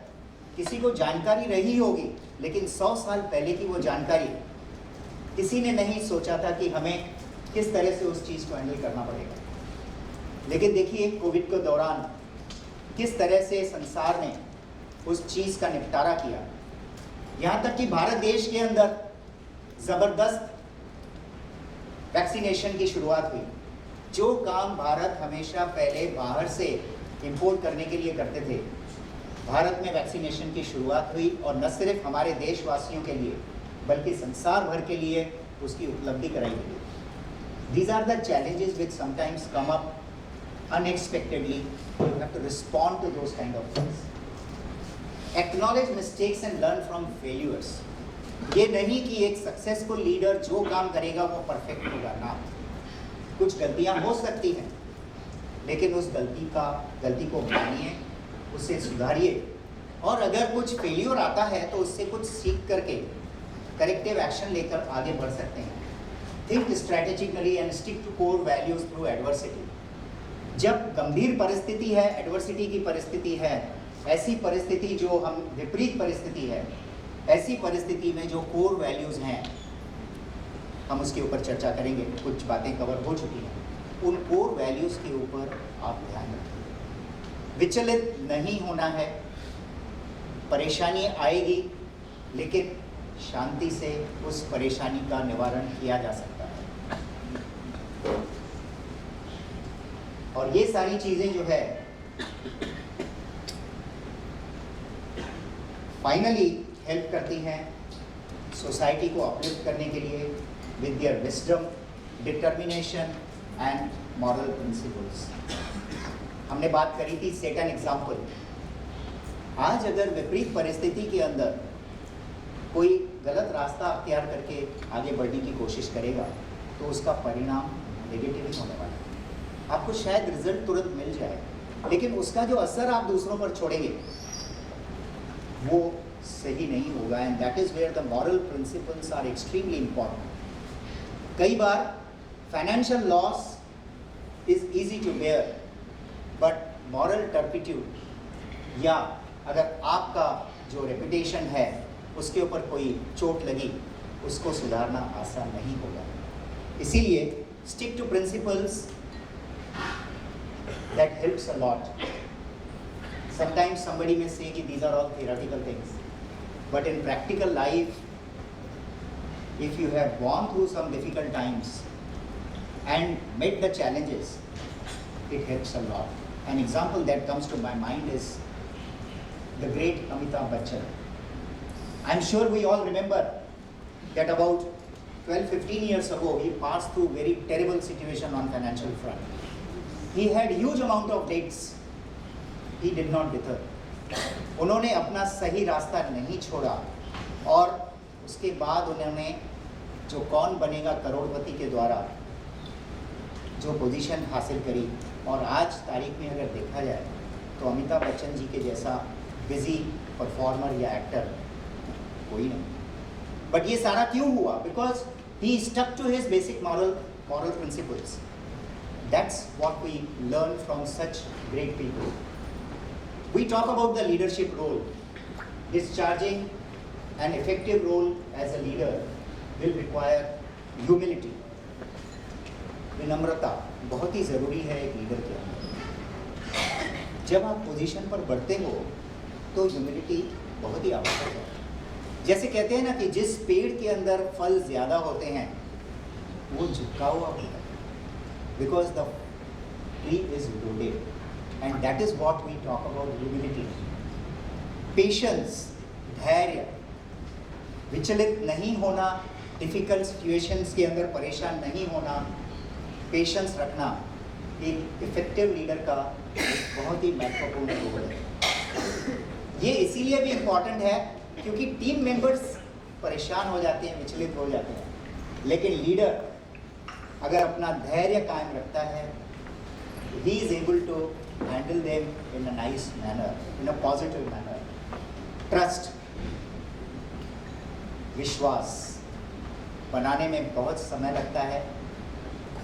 किसी को जानकारी रही होगी, लेकिन 100 साल पहले की वो जानकारी किसी ने नहीं सोचा था कि हमें किस तरह से उस चीज़ को हैंडल करना पड़ेगा। लेकिन देखिए कोविड के दौरान किस तरह से संसार ने उस चीज़ का निपटारा किया। यहाँ तक कि भारत देश के अंदर ज़बरदस्त वैक्सीनेशन की शुरुआत हुई। जो काम भारत हमेशा पहले बाहर से इंपोर्ट करने के लिए करते थे, भारत में वैक्सीनेशन की शुरुआत हुई और न सिर्फ हमारे देशवासियों के लिए बल्कि संसार भर के लिए उसकी उपलब्धि कराई गई। These are the challenges which sometimes come up unexpectedly. You have to respond to those kind of things. Acknowledge mistakes and learn from failures. ये नहीं कि एक सक्सेसफुल लीडर जो काम करेगा वो परफेक्ट होगा ना, कुछ गलतियां हो सकती हैं, लेकिन उस गलती को मानिए, उससे सुधारिए, और अगर कुछ फेल्योर आता है तो उससे कुछ सीख करके करेक्टिव एक्शन लेकर आगे बढ़ सकते हैं। Think strategically and stick to core values through adversity. जब गंभीर परिस्थिति है, एडवर्सिटी की परिस्थिति है, ऐसी परिस्थिति जो हम विपरीत परिस्थिति है, ऐसी परिस्थिति में जो कोर वैल्यूज हैं, हम उसके ऊपर चर्चा करेंगे, कुछ बातें कवर हो चुकी हैं। उन कोर वैल्यूज के ऊपर आप ध्यान रखें। विचलित नहीं होना है, परेशानी आएगी लेकिन शांति से उस परेशानी का निवारण किया जा सकता है। और ये सारी चीजें जो है फाइनली हेल्प करती हैं सोसाइटी को अपलिफ्ट करने के लिए with their wisdom, determination and moral principles. हमने बात करी थी सेट एन एग्जाम्पल। आज अगर विपरीत परिस्थिति के अंदर कोई गलत रास्ता अख्तियार करके आगे बढ़ने की कोशिश करेगा तो उसका परिणाम नेगेटिव ही होने वाला है। आपको शायद रिजल्ट तुरंत मिल जाए, लेकिन उसका जो असर आप दूसरों पर छोड़ेंगे वो सही नहीं होगा। And that is where the moral principles are extremely important. कई बार financial loss is easy to bear, but moral turpitude या अगर आपका जो रेपुटेशन है उसके ऊपर कोई चोट लगी, उसको सुधारना आसान नहीं होगा। इसीलिए stick to principles, that helps a lot. Sometimes somebody may say that these are all theoretical things, but in practical life, if you have gone through some difficult times and met the challenges, it helps a lot. An example that comes to my mind is the great Amitabh Bachchan. I'm sure we all remember that about 12-15 years ago, he passed through very terrible situation on financial front. He had huge amount of debts. He did not deter. उन्होंने अपना सही रास्ता नहीं छोड़ा और उसके बाद उन्होंने जो कौन बनेगा करोड़पति के द्वारा जो पोजीशन हासिल करी, और आज तारीख में अगर देखा जाए तो अमिताभ बच्चन जी के जैसा बिजी परफॉर्मर या एक्टर कोई नहीं। बट ये सारा क्यों हुआ? Because he stuck to his basic moral principles. That's what we learn from such great people. We talk about the leadership role. Discharging an effective role as a leader will require humility. विनम्रता बहुत ही ज़रूरी है एक leader के अंदर। जब आप position पर बढ़ते हो तो ह्यूमिलिटी बहुत ही आवश्यक है। जैसे कहते हैं ना कि जिस पेड़ के अंदर फल ज़्यादा होते हैं वो झुका हुआ होता है, because the tree is rooted. And that is what we talk about humility. Patience, धैर्य, विचलित नहीं होना, डिफिकल्ट सिचुएशंस के अंदर परेशान नहीं होना, पेशेंस रखना एक इफेक्टिव लीडर का बहुत ही महत्वपूर्ण रोल है। ये इसीलिए भी इम्पॉर्टेंट है क्योंकि टीम मेंबर्स परेशान हो जाते हैं, विचलित हो जाते हैं, लेकिन लीडर अगर अपना धैर्य कायम रखता है, he is able to handle them in a nice manner, in a positive manner. Trust, विश्वास बनाने में बहुत समय लगता है,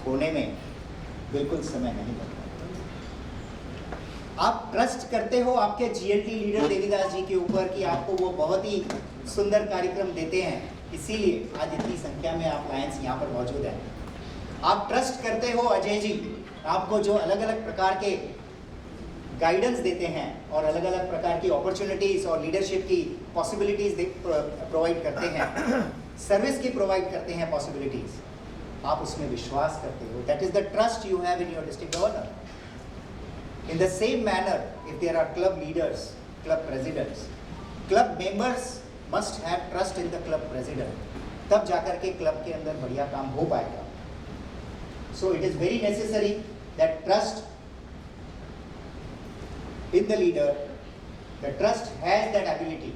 खोने में बिल्कुल समय नहीं लगता। आप ट्रस्ट करते हो आपके GLT लीडर देवीदास जी के ऊपर कि आपको वो बहुत ही सुंदर कार्यक्रम देते हैं, इसीलिए आज इतनी संख्या में आप लायंस यहाँ पर मौजूद हैं। आप ट्रस्ट करते हो अजय जी आपको जो अलग अलग प्रकार के गाइडेंस देते हैं और अलग अलग प्रकार की अपॉर्चुनिटीज़ और लीडरशिप की पॉसिबिलिटीज़ प्रोवाइड करते हैं, सर्विस की प्रोवाइड करते हैं पॉसिबिलिटीज़। आप उसमें विश्वास करते हो, that is the trust you have in your district governor. In the same manner, if there are club leaders, club presidents, club members must have trust in the club president. तब जाकर के club के अंदर बढ़िया काम हो पाएगा. So it is very necessary that trust in the leader, the trust has that ability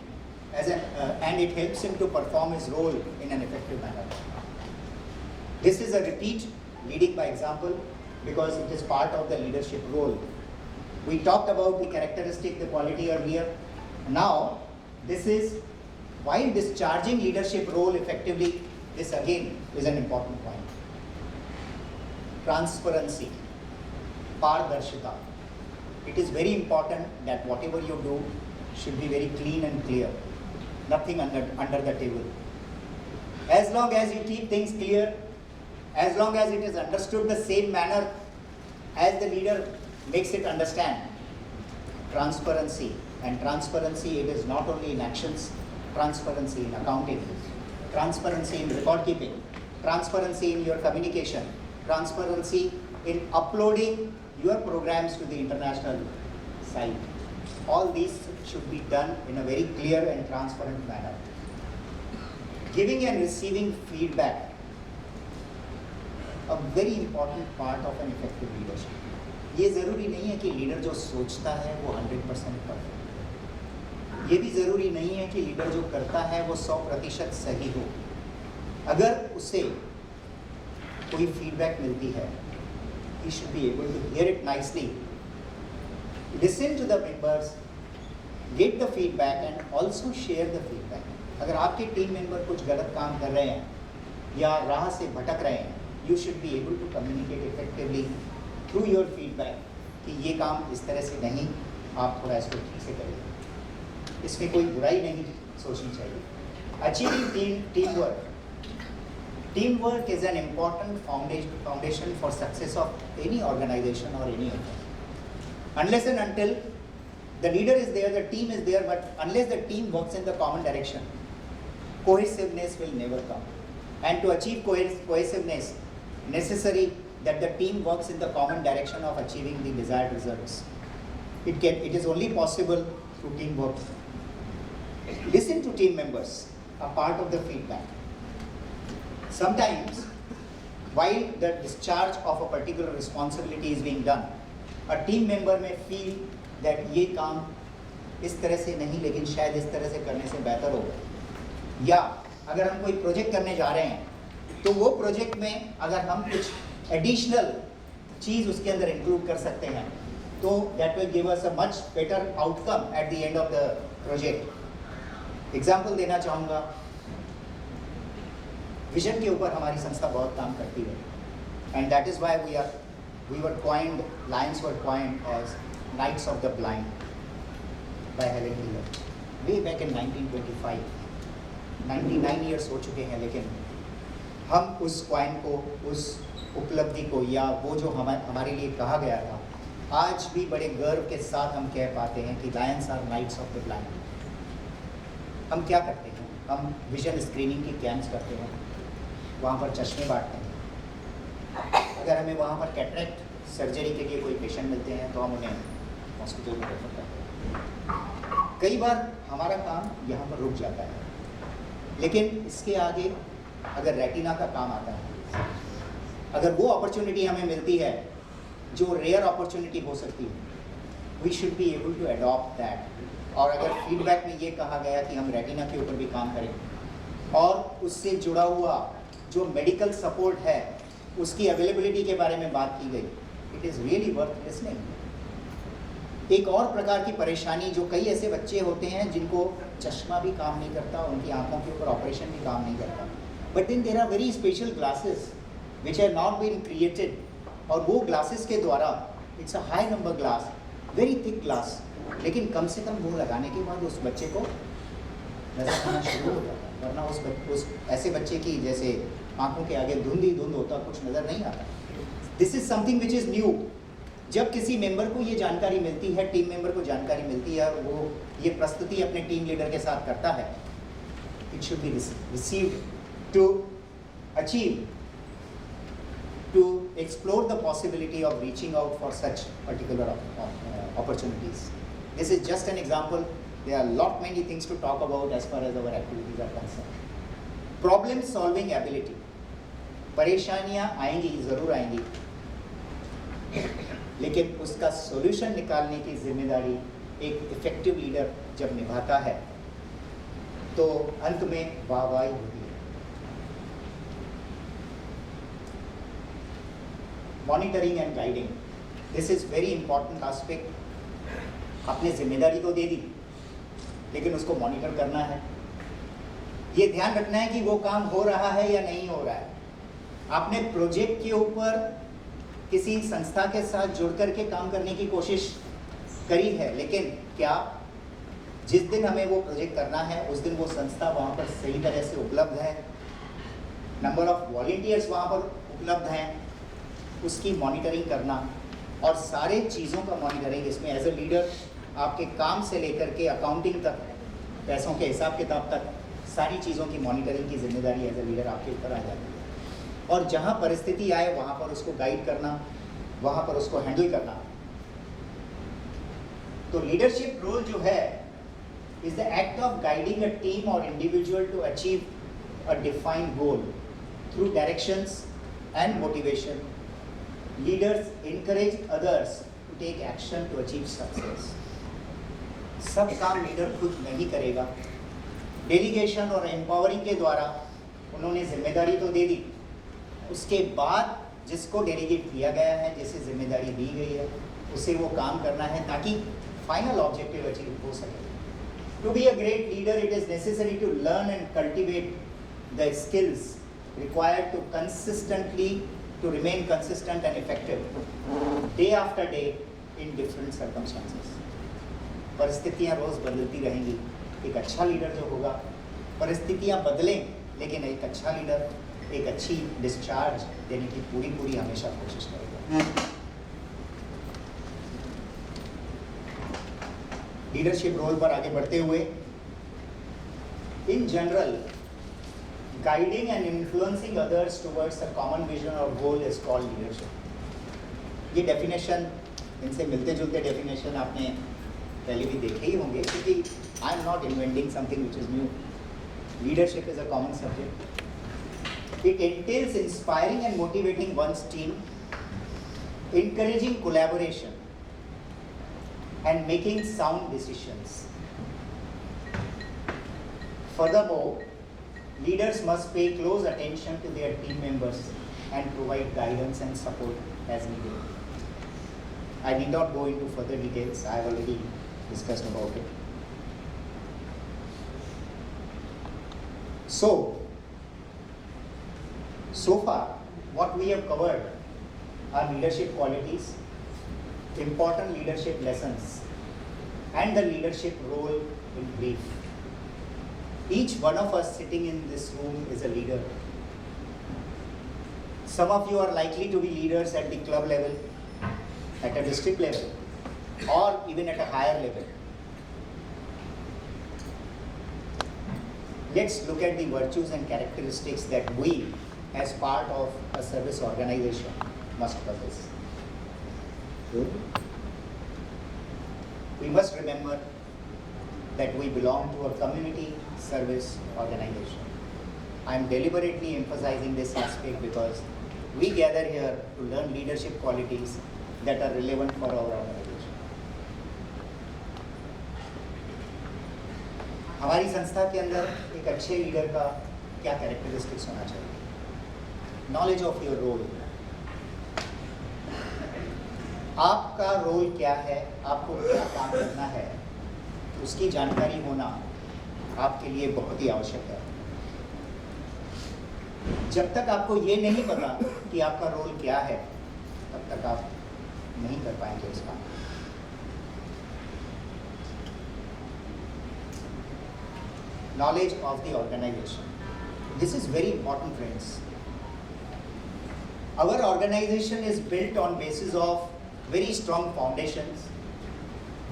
and it helps him to perform his role in an effective manner. This is a repeat, leading by example, because it is part of the leadership role. We talked about the characteristic, the quality earlier. Now, this is while discharging leadership role effectively, this again is an important point. Transparency, pardarshita. It is very important that whatever you do should be very clean and clear. Nothing under the table. As long as you keep things clear, as long as it is understood the same manner as the leader makes it understand. Transparency. And transparency, it is not only in actions, transparency in accounting, transparency in record keeping, transparency in your communication, transparency in uploading your programs to the international site. All these should be done in a very clear and transparent manner. Giving and receiving feedback, a very important part of an effective leadership. ये ज़रूरी नहीं है कि leader जो सोचता है वो 100% perfect. ये भी ज़रूरी नहीं है कि लीडर जो करता है वो 100% सही हो. अगर उसे कोई फीडबैक मिलती है, he should be able to hear it nicely, listen to the members, get the feedback and also share the feedback. अगर आपके टीम मेंबर कुछ गलत काम कर रहे हैं या राह से भटक रहे हैं, you should be able to communicate effectively through your feedback कि ये काम इस तरह से नहीं, आप थोड़ा इसको ठीक से करिए. इसमें कोई बुराई नहीं सोचनी चाहिए. Achieving teamwork. Teamwork is an important foundation for success of any organization or any effort. Unless and until the leader is there, the team is there, but unless the team works in the common direction, cohesiveness will never come. And to achieve cohesiveness, necessary that the team works in the common direction of achieving the desired results. It is only possible through teamwork. Listen to team members, a part of the feedback. Sometimes, while the discharge of a particular responsibility is being done, a team member may feel that ये काम इस तरह से नहीं, लेकिन शायद इस तरह से करने से बेहतर होगा. या अगर हम कोई प्रोजेक्ट करने जा रहे हैं, तो वो प्रोजेक्ट में अगर हम कुछ एडिशनल चीज़ उसके अंदर इंक्लूड कर सकते हैं, तो that will give us a much better outcome at the end of the project. Example देना चाहूँगा, विजन के ऊपर हमारी संस्था बहुत काम करती है, and that is why Lions were coined as Knights of the Blind by Helen Keller way back in 1925. 99 years हो चुके हैं, लेकिन हम उस कॉइन को, उस उपलब्धि को, या वो जो हमारे लिए कहा गया था, आज भी बड़े गर्व के साथ हम कह पाते हैं कि lions are knights of the blind. हम क्या करते हैं? हम विजन स्क्रीनिंग के कैंप्स करते हैं, वहाँ पर चश्मे बांटते हैं. अगर हमें वहाँ पर कैटरेक्ट सर्जरी के लिए कोई पेशेंट मिलते हैं तो हम उन्हें हॉस्पिटल में रेफर करते हैं. कई बार हमारा काम यहाँ पर रुक जाता है, लेकिन इसके आगे अगर रेटिना का काम आता है, अगर वो अपॉर्चुनिटी हमें मिलती है जो रेयर अपॉर्चुनिटी हो सकती है, we should be able to adopt that. और अगर फीडबैक में ये कहा गया कि हम रेटिना के ऊपर भी काम करें और उससे जुड़ा हुआ जो मेडिकल सपोर्ट है उसकी अवेलेबिलिटी के बारे में बात की गई, it is really worth listening. एक और प्रकार की परेशानी, जो कई ऐसे बच्चे होते हैं जिनको चश्मा भी काम नहीं करता, उनकी आंखों के ऊपर ऑपरेशन भी काम नहीं करता, but then there are very special glasses which have not been created, और वो ग्लासेस के द्वारा, it's a high number glass, very thick glass, लेकिन कम से कम वो लगाने के बाद उस बच्चे को नजर आना शुरू हो जाता है. वरना उस ऐसे बच्चे की जैसे आंखों के आगे धुंध ही धुंध होता, कुछ नज़र नहीं आता. This is something which is new. जब किसी मेंबर को ये जानकारी मिलती है, टीम मेंबर को जानकारी मिलती है, वो ये प्रस्तुति अपने टीम लीडर के साथ करता है, it should be received to achieve to explore the possibility of reaching out for such particular opportunities. This is just an example. There are lot many things to talk about as far as our activities are concerned. Problem solving ability. परेशानियां आएंगी, जरूर आएंगी, लेकिन उसका solution निकालने की जिम्मेदारी एक इफेक्टिव लीडर जब निभाता है तो अंत में वाहवाही होती है। Monitoring and guiding, this is very important aspect. आपने जिम्मेदारी तो दे दी, लेकिन उसको मॉनिटर करना है। ये ध्यान रखना है कि वो काम हो रहा है या नहीं हो रहा है। आपने प्रोजेक्ट के ऊपर किसी संस्था के साथ जुड़ करके काम करने की कोशिश करी है, लेकिन क्या जिस दिन हमें वो प्रोजेक्ट करना है उस दिन वो संस्था वहाँ पर सही तरह से उपलब्ध है, नंबर ऑफ वॉलंटियर्स वहाँ पर उपलब्ध हैं, उसकी मॉनिटरिंग करना और सारे चीज़ों का मॉनिटरिंग। इसमें एज ए लीडर आपके काम से लेकर के अकाउंटिंग तक, पैसों के हिसाब किताब तक, सारी चीज़ों की मॉनिटरिंग की जिम्मेदारी एज ए लीडर आपके ऊपर आ जाती है। और जहाँ परिस्थिति आए वहाँ पर उसको गाइड करना, वहाँ पर उसको हैंडल करना। तो लीडरशिप रोल जो है is the act of guiding a team or individual to achieve a defined goal through directions and motivation. Leaders encourage others to take action to achieve success. सब काम लीडर खुद नहीं करेगा। Delegation और empowering के द्वारा उन्होंने जिम्मेदारी तो दे दी, उसके बाद जिसको डेलीगेट किया गया है, जिसे जिम्मेदारी दी गई है, उसे वो काम करना है ताकि फाइनल ऑब्जेक्टिव अचीव हो सके। To be a great leader, it is necessary to learn and cultivate the skills required to remain consistent and effective day after day in different circumstances. परिस्थितियाँ रोज बदलती रहेंगी। एक अच्छा लीडर जो होगा, परिस्थितियाँ बदलें, लेकिन एक अच्छा लीडर एक अच्छी डिस्चार्ज देने की पूरी हमेशा कोशिश करेगा। लीडरशिप रोल पर आगे बढ़ते हुए, in general guiding and influencing others towards a common vision और गोल इज कॉल्ड लीडरशिप। ये डेफिनेशन, इनसे मिलते जुलते डेफिनेशन आपने पहले भी देखे ही होंगे, क्योंकि I am not inventing something which is new. Leadership is a common subject. It entails inspiring and motivating one's team, encouraging collaboration and making sound decisions. Furthermore, leaders must pay close attention to their team members and provide guidance and support as needed. I need not go into further details, I have already discussed about it. So far, what we have covered are leadership qualities, important leadership lessons, and the leadership role in brief. Each one of us sitting in this room is a leader. Some of you are likely to be leaders at the club level, at a district level, or even at a higher level. Let's look at the virtues and characteristics that we, as part of a service organization, must possess. We must remember that we belong to a community service organization. I am deliberately emphasizing this aspect because we gather here to learn leadership qualities that are relevant for our organization. हमारी संस्था के अंदर एक अच्छे leader का क्या characteristics होना चाहिए? Knowledge of your role. आपका रोल क्या है, आपको क्या काम करना है, उसकी जानकारी होना आपके लिए बहुत ही आवश्यक है। जब तक आपको ये नहीं पता कि आपका रोल क्या है, तब तक आप नहीं कर पाएंगे उस काम। Knowledge of the organization. This is very important, friends. Our organization is built on basis of very strong foundations.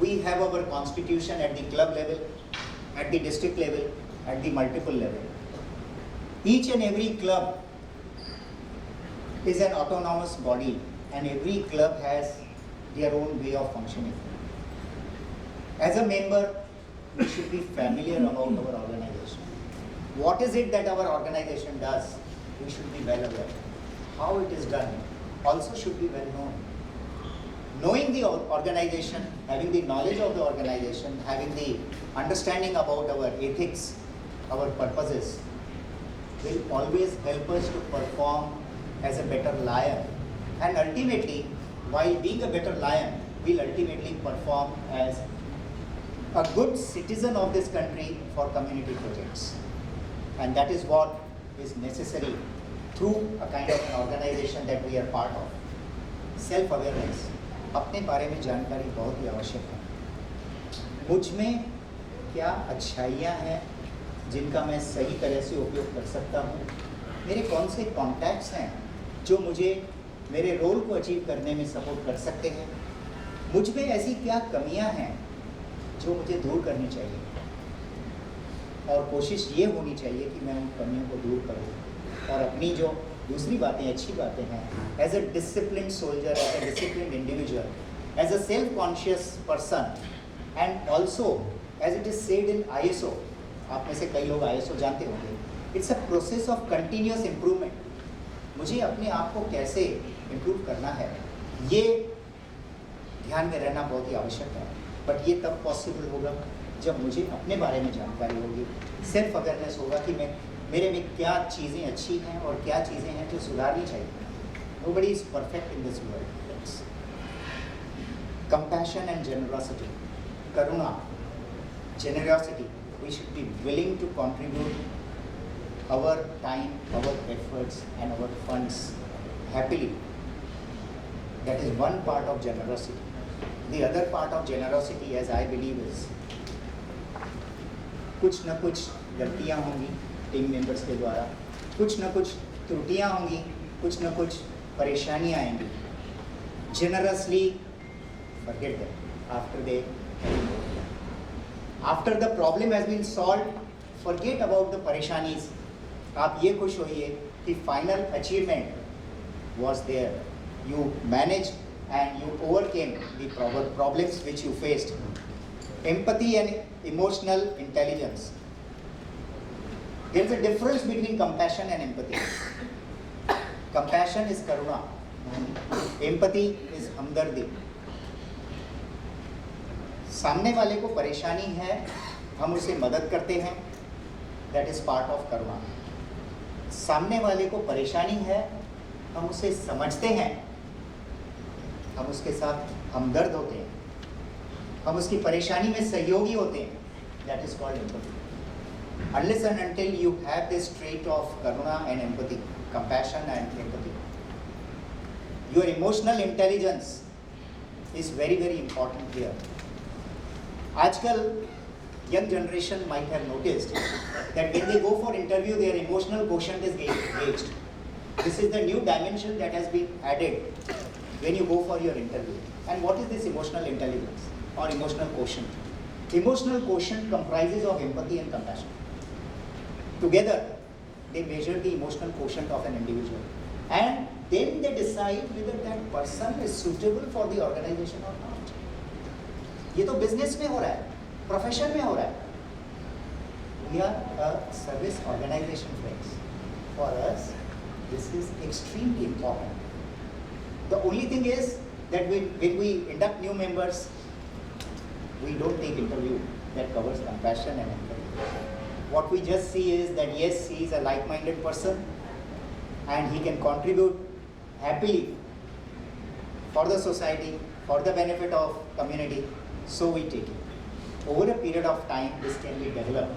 We have our constitution at the club level, at the district level, at the multiple level. Each and every club is an autonomous body and every club has their own way of functioning. As a member, we should be familiar about our organization. What is it that our organization does? We should be well aware. How it is done also should be well known. Knowing the organization, having the knowledge of the organization, having the understanding about our ethics, our purposes, will always help us to perform as a better lion. And ultimately, while being a better lion, we'll ultimately perform as a good citizen of this country for community projects. And that is what is necessary through a kind of an organization that we are part of. Self-awareness. अपने बारे में जानकारी बहुत ही आवश्यक है। मुझ में क्या अच्छाइयाँ हैं जिनका मैं सही तरह से उपयोग कर सकता हूँ? मेरे कौन से कॉन्टैक्ट्स हैं जो मुझे मेरे रोल को अचीव करने में सपोर्ट कर सकते हैं? मुझ में ऐसी क्या कमियाँ हैं जो मुझे दूर करनी चाहिए? और कोशिश ये होनी चाहिए कि मैं उन कमियों को दूर करूँ और अपनी जो दूसरी बातें, अच्छी बातें हैं, as a discipline soldier, as a discipline individual, as a self conscious person, and also as it is said in ISO, आप में से कई लोग ISO जानते होंगे, it's a process of continuous improvement. मुझे अपने आप को कैसे इम्प्रूव करना है, ये ध्यान में रहना बहुत ही आवश्यक है। बट ये तब पॉसिबल होगा जब मुझे अपने बारे में जानकारी होगी, सेल्फ अवेयरनेस होगा कि मेरे में क्या चीज़ें अच्छी हैं और क्या चीज़ें हैं जो सुधारनी चाहिए। Nobody is perfect in this world. Compassion and generosity, karuna, generosity. We should be willing to contribute our time, our efforts, and our funds happily. That is one part of generosity. The other part of generosity, as I believe, is कुछ न कुछ गलतियाँ होंगी team members के द्वारा, कुछ न कुछ त्रुटियाँ होंगी, कुछ न कुछ परेशानियाँ आएंगी। Generously forget them after the problem has been solved, forget about the परेशानीज। आप ये खुश होइए कि final achievement was there. You managed and you overcame the problems which you faced. Empathy and emotional intelligence. There is a difference between compassion and empathy. Compassion is karuna. Empathy is हमदर्दी। सामने वाले को परेशानी है, हम उसे मदद करते हैं, that is part of karuna. सामने वाले को परेशानी है, हम उसे समझते हैं, हम उसके साथ हमदर्द होते हैं, हम उसकी परेशानी में सहयोगी होते हैं, that is called empathy. Unless and until you have this trait of karuna and empathy, compassion and empathy, your emotional intelligence is very, very important here. आजकल young generation might have noticed that when they go for interview, their emotional quotient is gauged. This is the new dimension that has been added when you go for your interview. And what is this emotional intelligence or emotional quotient? Emotional quotient comprises of empathy and compassion. Together, they measure the emotional quotient of an individual. And then they decide whether that person is suitable for the organization or not. ये तो business में हो रहा है, profession में हो रहा है. We are a service organization, friends. For us, this is extremely important. The only thing is that when we induct new members, we don't take interview that covers compassion and empathy. What we just see is that yes, he is a like-minded person and he can contribute happily for the society, for the benefit of community, so we take it. Over a period of time, this can be developed.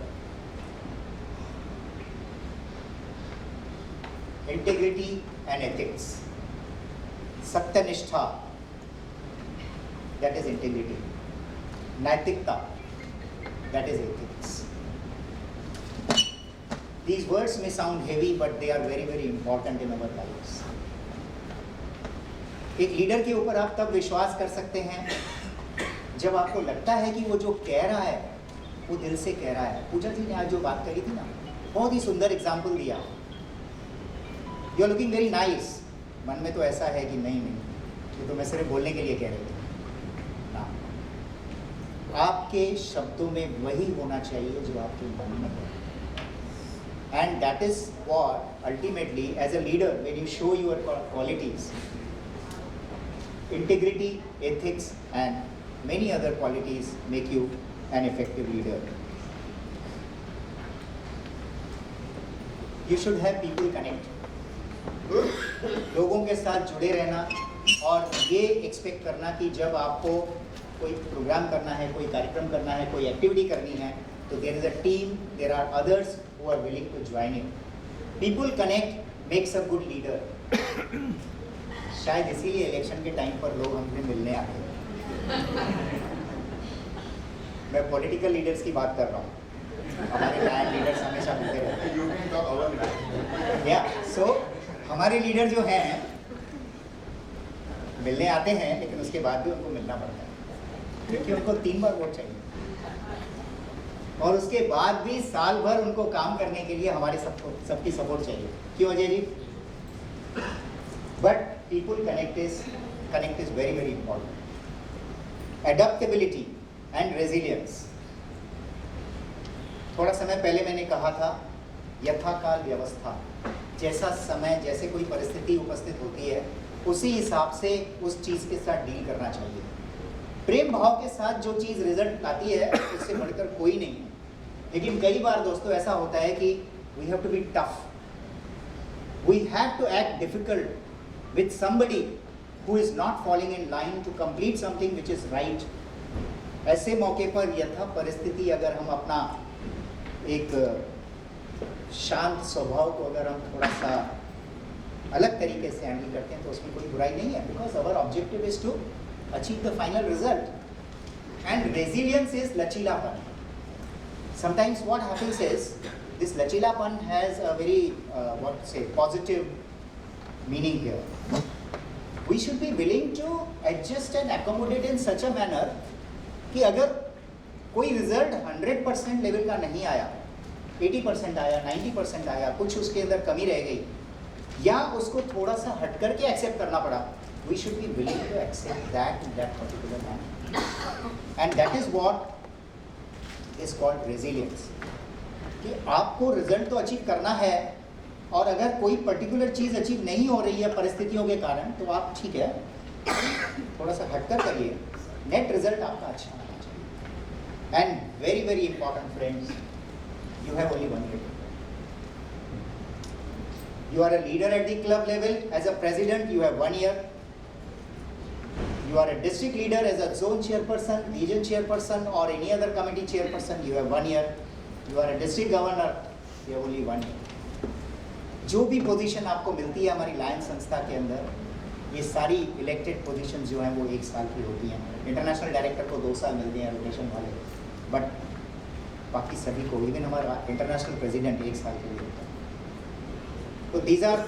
Integrity and ethics. Satyanishtha, that is integrity. Naitikta, that is ethics. These words may sound heavy, but they are very, very important in our lives. एक leader के ऊपर आप तब विश्वास कर सकते हैं जब आपको लगता है कि वो जो कह रहा है वो दिल से कह रहा है। पूजा जी ने आज जो बात करी थी ना, बहुत ही सुंदर एग्जाम्पल दिया। You are looking very nice, मन में तो ऐसा है कि नहीं नहीं, ये तो मैं सिर्फ बोलने के लिए कह रही हूँ ना। आपके शब्दों में वही होना चाहिए जो आपके मन में है। And that is what ultimately, as a leader, when you show your qualities, integrity, ethics, and many other qualities make you an effective leader. You should have people connect. लोगों के साथ जुड़े रहना और ये एक्सपेक्ट करना कि जब आपको कोई प्रोग्राम करना है, कोई कार्यक्रम करना है, कोई एक्टिविटी करनी है, तो there is a team, there are others who are willing to join in. People connect makes a good leader. शायद इसीलिए इलेक्शन के टाइम पर लोग हमसे मिलने आते हैं। मैं पॉलिटिकल लीडर्स की बात कर रहा हूँ, हमारे लायन लीडर्स हमेशा मिलते रहते हैं। या सो हमारे लीडर जो हैं मिलने आते हैं, लेकिन उसके बाद भी उनको मिलना पड़ता है क्योंकि उनको 3 बार वोट चाहिए और उसके बाद भी साल भर उनको काम करने के लिए हमारे सबकी सपोर्ट चाहिए। क्यों Ajay ji? But people connect is very very important. Adaptability and resilience. थोड़ा समय पहले मैंने कहा था यथाकाल व्यवस्था, जैसा समय जैसे कोई परिस्थिति उपस्थित होती है उसी हिसाब से उस चीज़ के साथ डील करना चाहिए। प्रेम भाव के साथ जो चीज़ रिजल्ट आती है उससे बढ़कर कोई नहीं है। लेकिन कई बार दोस्तों ऐसा होता है कि we have to be tough, we have to act difficult with somebody who is not following in line to complete something which is right. ऐसे मौके पर यथा परिस्थिति अगर हम अपना एक शांत स्वभाव को अगर हम थोड़ा सा अलग तरीके से हैंडल करते हैं तो उसमें कोई बुराई नहीं है, because our objective is to achieve the final result. And resilience is lachilapan. Sometimes what happens is this lachilapan has a very positive meaning here. We should be willing to adjust and accommodate in such a manner कि अगर कोई result 100% level का नहीं आया, 80% आया, 90% आया, कुछ उसके अंदर कमी रह गई या उसको थोड़ा सा हट करके एक्सेप्ट करना पड़ा, we should be willing to accept that in that particular manner. And that is what is called resilience. कि आपको रिजल्ट तो अचीव करना है और अगर कोई पर्टिकुलर चीज़ अचीव नहीं हो रही है परिस्थितियों के कारण तो आप ठीक है थोड़ा सा हटकर करिए, नेट रिजल्ट आपका अच्छा होना चाहिए। And very very important friends, you have only 1 year. You are a leader at the club level. As a president, you have 1 year. You are a district leader as a zone chairperson, region chairperson or any other committee chairperson, you have 1 year. You are a district governor, you have only 1 year. जो भी position आपको मिलती है हमारी lion संस्था के अंदर, ये सारी इलेक्टेड पोजीशन जो हैं वो 1 साल की होती हैं। इंटरनेशनल डायरेक्टर को 2 साल मिलते हैं रोटेशन वाले, बट बाकी सभी को, इवन हमारा इंटरनेशनल प्रेसिडेंट 1 साल के लिए होता है। तो these are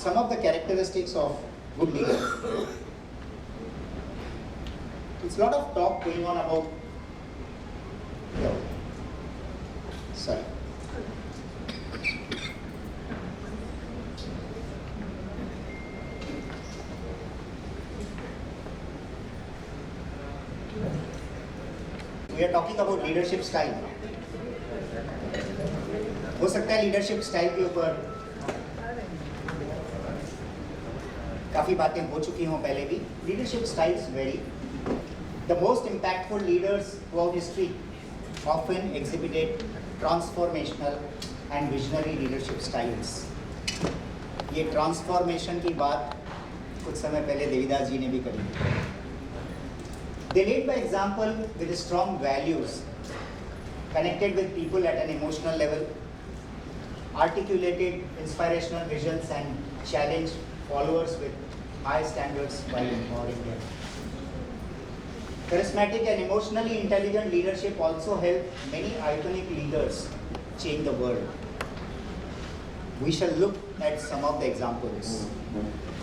some of the characteristics of good leader. It's a lot of talk going on about, sorry. We are talking about leadership style. हो सकता है leadership style के ऊपर काफी बातें हो चुकी हों पहले भी। Leadership styles vary. The most impactful leaders throughout history often exhibited transformational and visionary leadership styles. ये ट्रांसफॉर्मेशन की बात कुछ समय पहले देवीदास जी ने भी करी। They led by example with strong values, connected with people at an emotional level, articulated inspirational visions and challenged followers with high standards while empowering them. Charismatic and emotionally intelligent leadership also helped many iconic leaders change the world. We shall look at some of the examples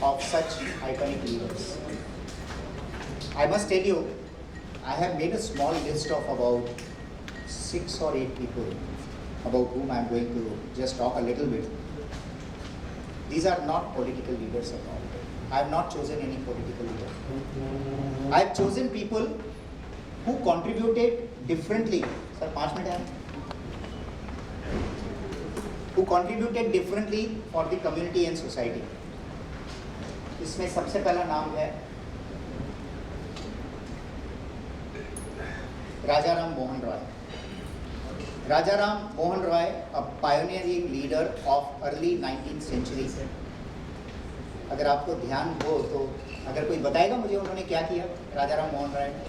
of such iconic leaders. I must tell you, I have made a small list of about 6 or 8 people about whom I am going to just talk a little bit. These are not political leaders at all. I have not chosen any political leader. I have chosen people who contributed differently. Sir, 5 minutes. Who contributed differently for the community and society. इसमें सबसे पहला नाम है Rajaram Mohan Roy. Rajaram Mohan Roy, a pioneering leader of early 19th century. अगर आपको ध्यान हो तो अगर कोई बताएगा मुझे उन्होंने क्या किया राजाराम मोहन राय ने?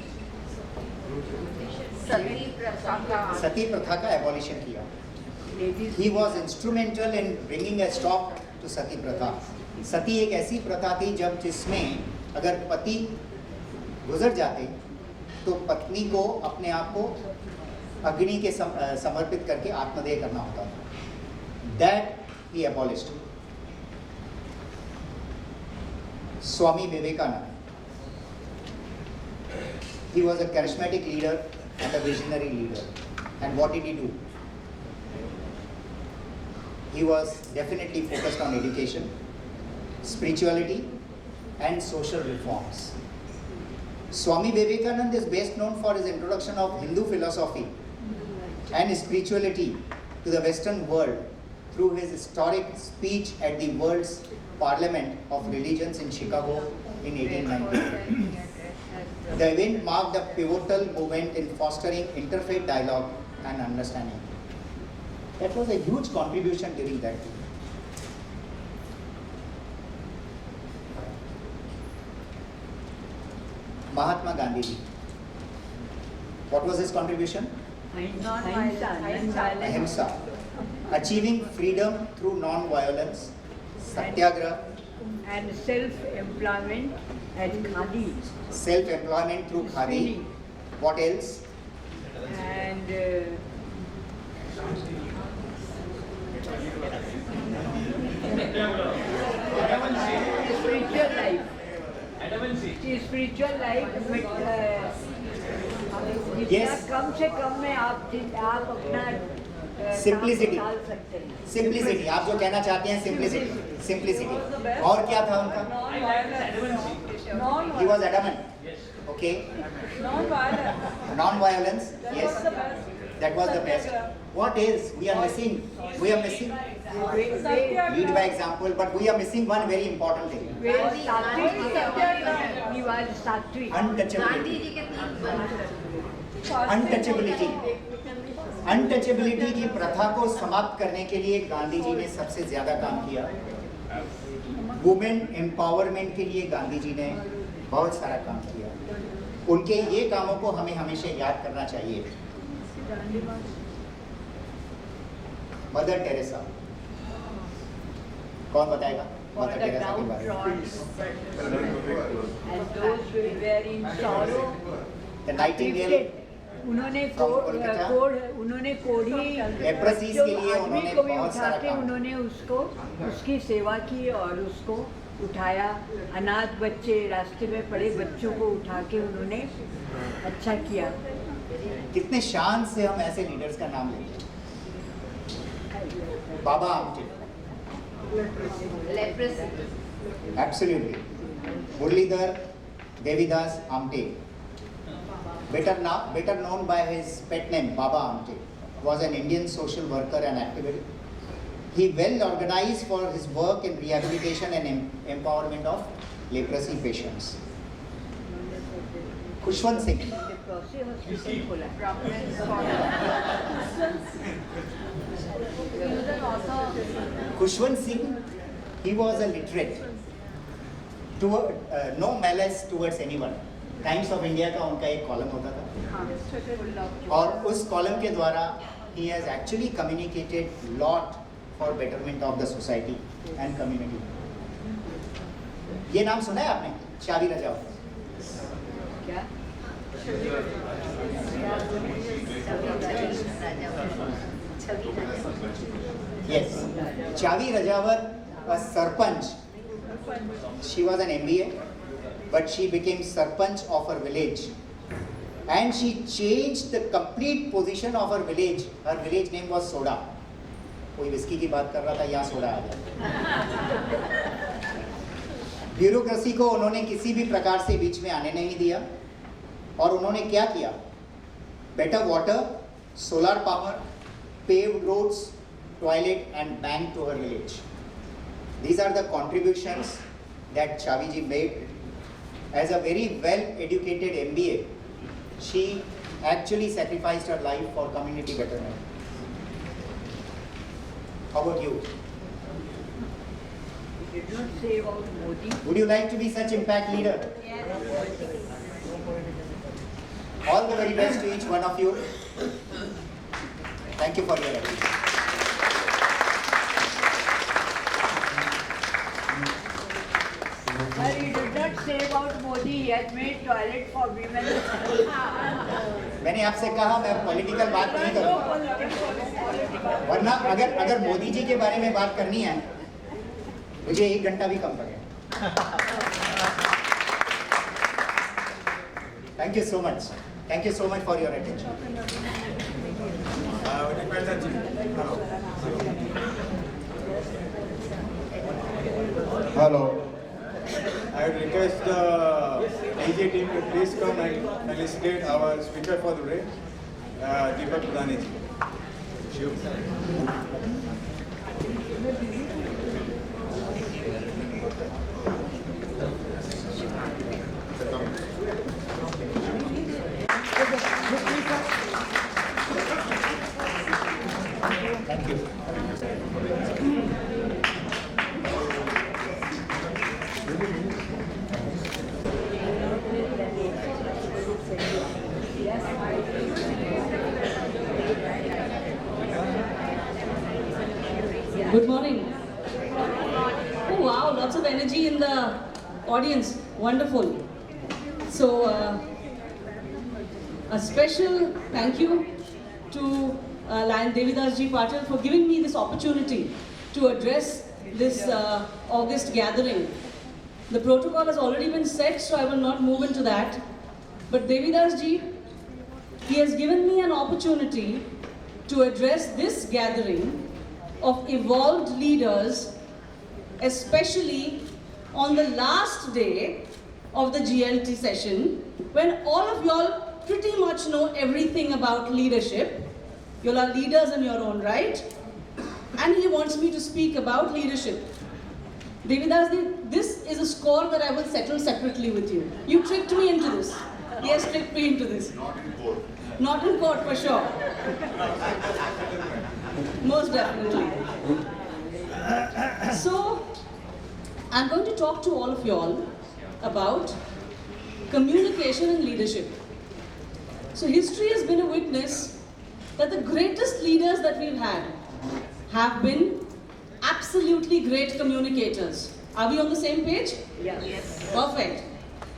सती प्रथा का एबॉलिशन किया. He was instrumental in bringing a stop to सती प्रथा. सती एक ऐसी प्रथा थी जब जिसमें अगर पति गुजर जाते तो पत्नी को अपने आप को अग्नि के समर्पित करके आत्मदेह करना होता था. That he abolished. Swami Vivekananda. He was a charismatic leader and a visionary leader. And what did he do? He was definitely focused on education, spirituality, and social reforms. Swami Vivekananda is best known for his introduction of Hindu philosophy and spirituality to the Western world through his historic speech at the World's Parliament of Religions in Chicago in 1890. The event marked a pivotal moment in fostering interfaith dialogue and understanding. That was a huge contribution during that time. Mahatma Gandhi ji. What was his contribution? Ahimsa. Achieving freedom through non-violence, satyagraha, and self-employment as khadi. Self-employment through khadi. What else? And spiritual life. Spiritual life, but जितना कम से कम में आप अपना simplicity. डाल सकते हैं. Simplicity आप जो कहना चाहते हैं सिंप्लिसिटी. सिंप्लिसिटी. और क्या था उनका? He was adamant. Okay. Non-violence. Yes. That was the best. What else? We are missing. Lead by example, but we are missing one very important thing. He was Sattvic. Untouchability की प्रथा को समाप्त करने के लिए गांधी जी ने सबसे ज्यादा काम किया. वुमेन एम्पावरमेंट के लिए गांधी जी ने बहुत सारा काम किया. उनके ये कामों को हमें हमेशा याद करना चाहिए. Mother Teresa. कौन बताएगा मदर टेरेसा के बारे में? The Nightingale. उन्होंने कोढ़ी लेप्रोसीज के लिए उन्होंने को भी बहुत उठा सारा के काम. उन्होंने उसकी सेवा की और उसको उठाया. अनाथ बच्चे रास्ते में पड़े बच्चों को उठा के उन्होंने अच्छा किया. कितने शान से हम ऐसे लीडर्स का नाम लेते हैं. Baba Amte. Absolutely. Muralidhar Devidas Amte, better known by his pet name Baba Amte, was an Indian social worker and activist. He well organized for his work in rehabilitation and empowerment of leprosy patients. Khushwant Singh. Khushwant Singh, he was a literate, no malice towards anyone. Times of India का उनका एक column होता था और उस column के द्वारा he has actually communicated lot for betterment of the society and community. ये नाम सुना है आपने? चावी रजावत. क्या? Yes, Chavi Rajawat was Sarpanch. She was an MBA, but she became Sarpanch of her village. And she changed the complete position of her village. Her village name was Soda. कोई whisky की बात कर रहा था, यहाँ soda आ गया. Bureaucracy को उन्होंने किसी भी प्रकार से बीच में आने नहीं दिया और उन्होंने क्या किया? Better water, solar power, paved roads, toilet and bank to her village. These are the contributions that Chavi ji made. As a very well educated MBA, she actually sacrificed her life for community betterment. How about you? You did not say about Modi. Would you like to be such impact leader? All the very best to each one of you. Thank you for your attention. Sir, you did not say about Modi. He has made toilet for women. मैंने आपसे कहा मैं political बात नहीं करूँगा, वरना अगर मोदी जी के बारे में बात करनी है मुझे 1 घंटा भी कम पड़ेगा. Thank you so much. Thank you so much for your attention. Hello. I would request the AJ team to please come and felicitate our speaker for the day, Deepak Pradhan ji. Thank you. Good morning. Oh wow, lots of energy in the audience. Wonderful. So, a special thank you to Lion Devidas Ji Patil for giving me this opportunity to address this August gathering. The protocol has already been set, so I will not move into that. But Devidas Ji, he has given me an opportunity to address this gathering of evolved leaders, especially on the last day of the GLT session, when all of y'all pretty much know everything about leadership. You all are leaders in your own right, and he wants me to speak about leadership. Devidas ji, this is a score that I will settle separately with you. You tricked me into this. Yes, tricked me into this. Not in court. Not in court for sure. Most definitely. So, I'm going to talk to all of you all about communication and leadership. So, history has been a witness that the greatest leaders that we've had have been absolutely great communicators. Are we on the same page? Yes. Perfect.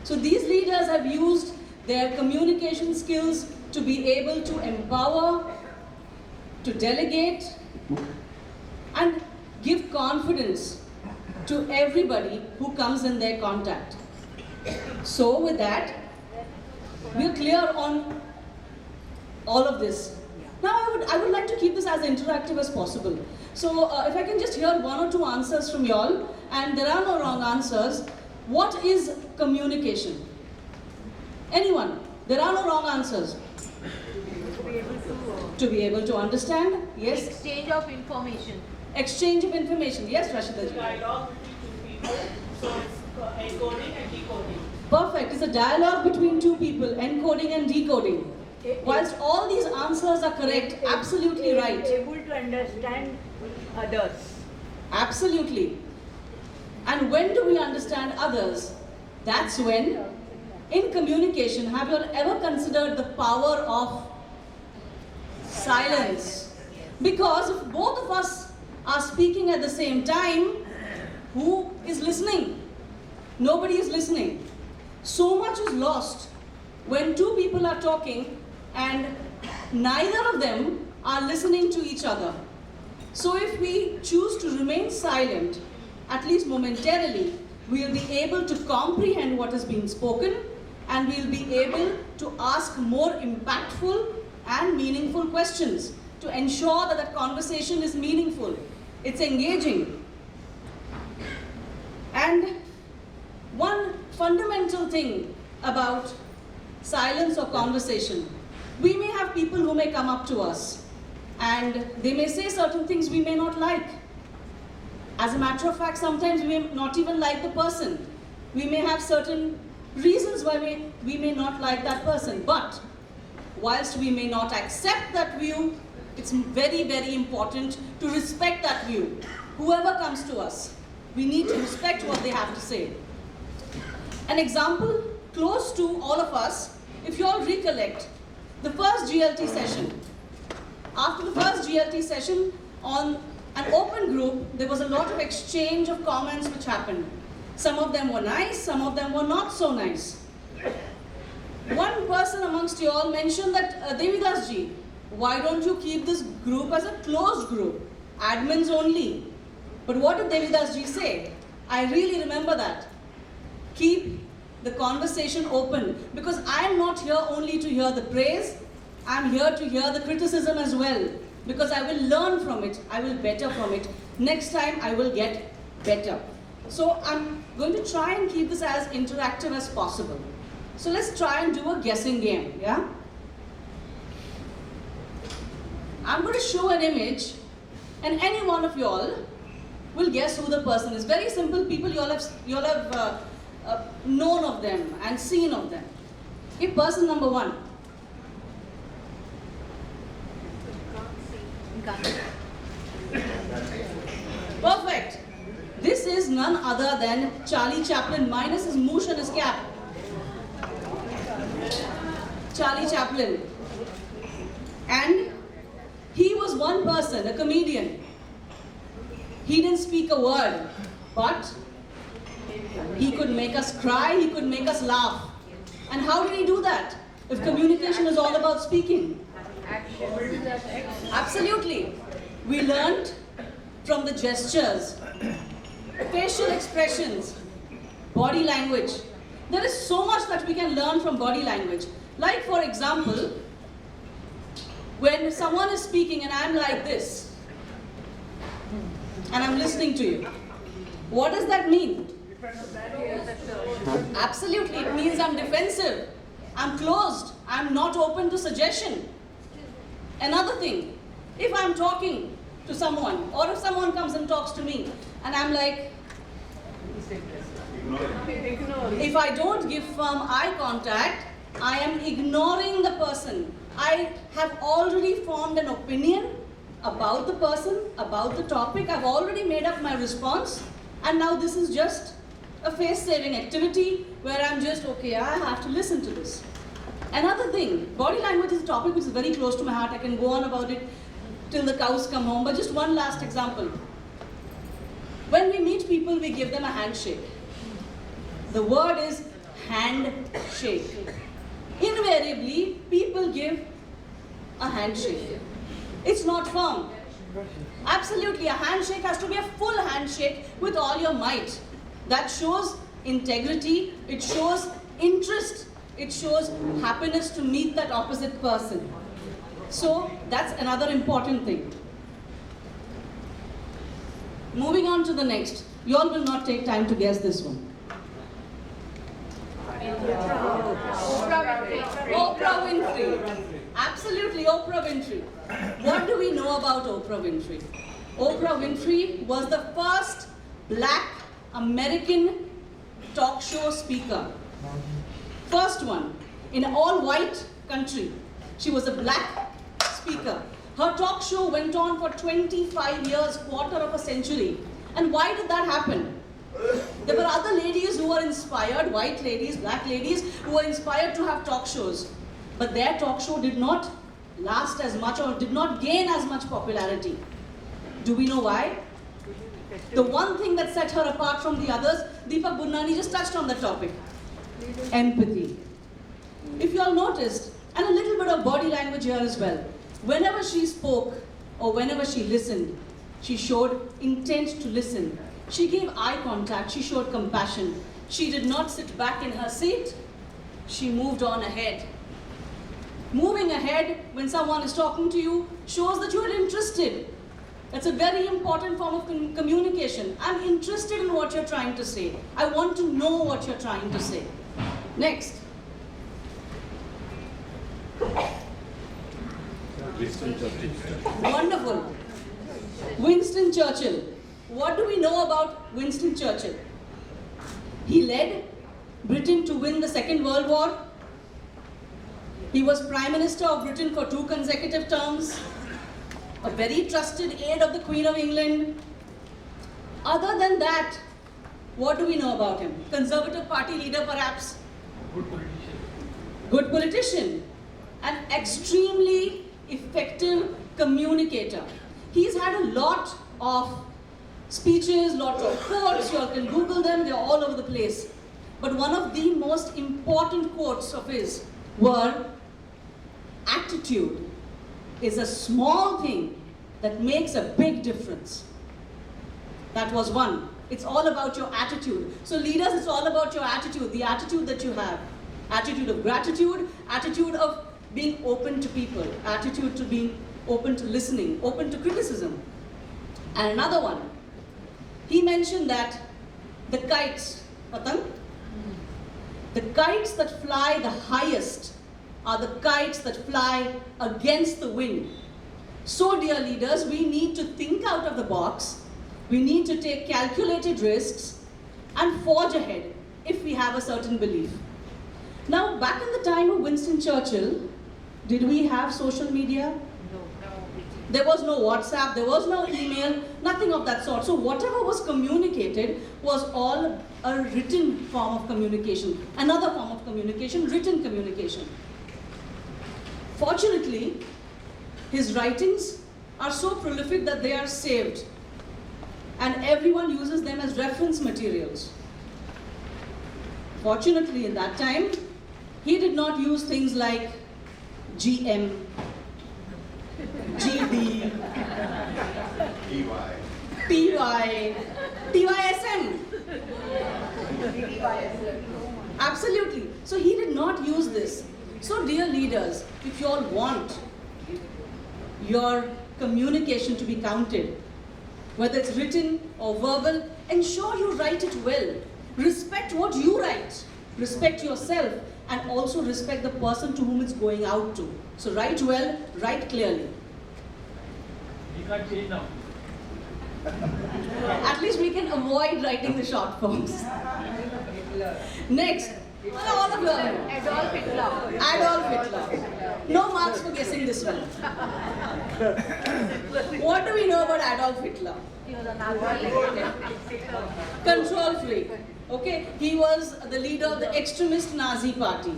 So these leaders have used their communication skills to be able to empower, to delegate, and give confidence to everybody who comes in their contact. So with that, we're clear on all of this. Now I would like to keep this as interactive as possible. So if I can just hear 1 or 2 answers from y'all, and there are no wrong answers. What is communication? Anyone? There are no wrong answers. To be able to understand? Yes. Exchange of information. Exchange of information. Yes, Rashida ji. Dialogue between 2 people. So it's encoding and decoding. Perfect. It's a dialogue between 2 people, encoding and decoding. Whilst all these answers are correct, absolutely right. Able to understand others. Absolutely. And when do we understand others? That's when, in communication, have you all ever considered the power of silence? Because if both of us are speaking at the same time, who is listening? Nobody is listening. So much is lost when 2 people are talking and neither of them are listening to each other. So if we choose to remain silent, at least momentarily, we'll be able to comprehend what is being spoken, and we'll be able to ask more impactful and meaningful questions to ensure that that conversation is meaningful, it's engaging. And fundamental thing about silence or conversation. We may have people who may come up to us and they may say certain things we may not like. As a matter of fact, sometimes we may not even like the person. We may have certain reasons why we may not like that person. But whilst we may not accept that view, it's very, very important to respect that view. Whoever comes to us, we need to respect what they have to say. An example close to all of us, if you all recollect, the first GLT session. After the first GLT session, on an open group, there was a lot of exchange of comments which happened. Some of them were nice, some of them were not so nice. One person amongst you all mentioned that, Devidas ji, why don't you keep this group as a closed group, admins only? But what did Devidas ji say? I really remember that. Keep the conversation open, because I am not here only to hear the praise, I am here to hear the criticism as well, because I will learn from it, I will better from it. Next time I will get better. So I'm going to try and keep this as interactive as possible. So let's try and do a guessing game, yeah? I'm going to show an image and any one of you all will guess who the person is. Very simple people, you all have known of them and seen of them. Okay, person number one. Perfect. This is none other than Charlie Chaplin, minus his moosh and his cap. Charlie Chaplin. And he was one person, a comedian. He didn't speak a word, but he could make us cry, he could make us laugh. And how did he do that? If communication is all about speaking. Absolutely. We learned from the gestures, facial expressions, body language. There is so much that we can learn from body language. Like for example, when someone is speaking and I'm like this, and I'm listening to you, what does that mean? Absolutely, it means I'm defensive, I'm closed, I'm not open to suggestion. Another thing, if I'm talking to someone, or if someone comes and talks to me, and I'm like, if I don't give firm eye contact, I am ignoring the person. I have already formed an opinion about the person, about the topic. I've already made up my response, and now this is just a face-saving activity where I'm just, okay, I have to listen to this. Another thing, body language is a topic which is very close to my heart. I can go on about it till the cows come home, but just one last example. When we meet people, we give them a handshake. The word is handshake. Invariably, people give a handshake. It's not firm. Absolutely, a handshake has to be a full handshake with all your might. That shows integrity, it shows interest, it shows happiness to meet that opposite person. So that's another important thing. Moving on to the next. You all will not take time to guess this one. Oprah Winfrey. Absolutely, Oprah Winfrey. What do we know about Oprah Winfrey? Oprah Winfrey was the first black American talk show speaker. First one in an all-white country. She was a black speaker. Her talk show went on for 25 years, quarter of a century. And why did that happen? There were other ladies who were inspired, white ladies, black ladies, who were inspired to have talk shows. But their talk show did not last as much or did not gain as much popularity. Do we know why? The one thing that set her apart from the others, Deepak Burnani just touched on the topic. Empathy. If you all noticed, and a little bit of body language here as well, whenever she spoke or whenever she listened, she showed intent to listen. She gave eye contact, she showed compassion. She did not sit back in her seat, she moved on ahead. Moving ahead when someone is talking to you shows that you are interested. That's a very important form of communication. I'm interested in what you're trying to say. I want to know what you're trying to say. Next. Wonderful. Winston Churchill. What do we know about Winston Churchill? He led Britain to win the Second World War. He was Prime Minister of Britain for 2 consecutive terms. A very trusted aide of the Queen of England. Other than that, what do we know about him? Conservative Party leader perhaps? Good politician. Good politician. An extremely effective communicator. He's had a lot of speeches, lot of quotes. You all can Google them, they're all over the place. But one of the most important quotes of his were, attitude is a small thing that makes a big difference. That was one. It's all about your attitude. So leaders, it's all about your attitude, the attitude that you have. Attitude of gratitude, attitude of being open to people, attitude to being open to listening, open to criticism. And another one, he mentioned that the kites, Patang, the kites that fly the highest are the kites that fly against the wind. So, dear leaders, we need to think out of the box. We need to take calculated risks and forge ahead if we have a certain belief. Now, back in the time of Winston Churchill, did we have social media? There was no WhatsApp, there was no email, nothing of that sort. So whatever was communicated was all a written form of communication. Another form of communication, written communication. Fortunately, his writings are so prolific that they are saved. And everyone uses them as reference materials. Fortunately, in that time, he did not use things like GM, GB, PY, TYSM. Absolutely. So he did not use this. So dear leaders, if you all want your communication to be counted, whether it's written or verbal, ensure you write it well. Respect what you write. Respect yourself and also respect the person to whom it's going out to. So write well, write clearly. You can't change now. At least we can avoid writing the short forms. Next, all of you all know. Adolf Hitler. Adolf Hitler. No marks for guessing this one. What do we know about Adolf Hitler? He was an alcoholic. Control freak. Okay, he was the leader of the extremist Nazi party.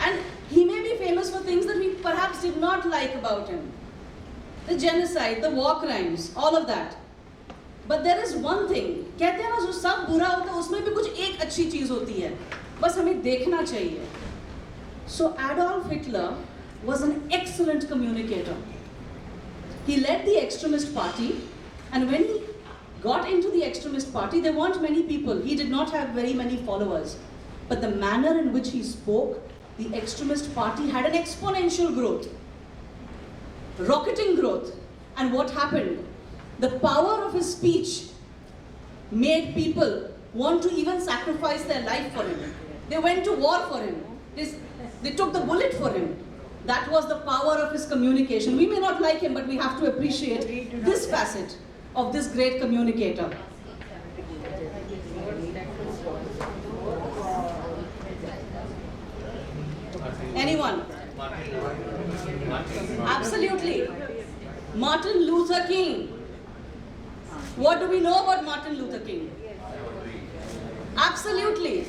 And he may be famous for things that we perhaps did not like about him. The genocide, the war crimes, all of that. But there is one thing, कहते हैं ना जो सब बुरा होता है उसमें भी कुछ एक अच्छी चीज होती है, बस हमें देखना चाहिए. So Adolf Hitler was an excellent communicator. He led the extremist party, and when he got into the extremist party, there weren't many people. He did not have very many followers. But the manner in which he spoke, the extremist party had an exponential growth. Rocketing growth. And what happened? The power of his speech made people want to even sacrifice their life for him. They went to war for him. They took the bullet for him. That was the power of his communication. We may not like him, but we have to appreciate this facet of this great communicator. Anyone? Absolutely. Martin Luther King. What do we know about Martin Luther King? Absolutely.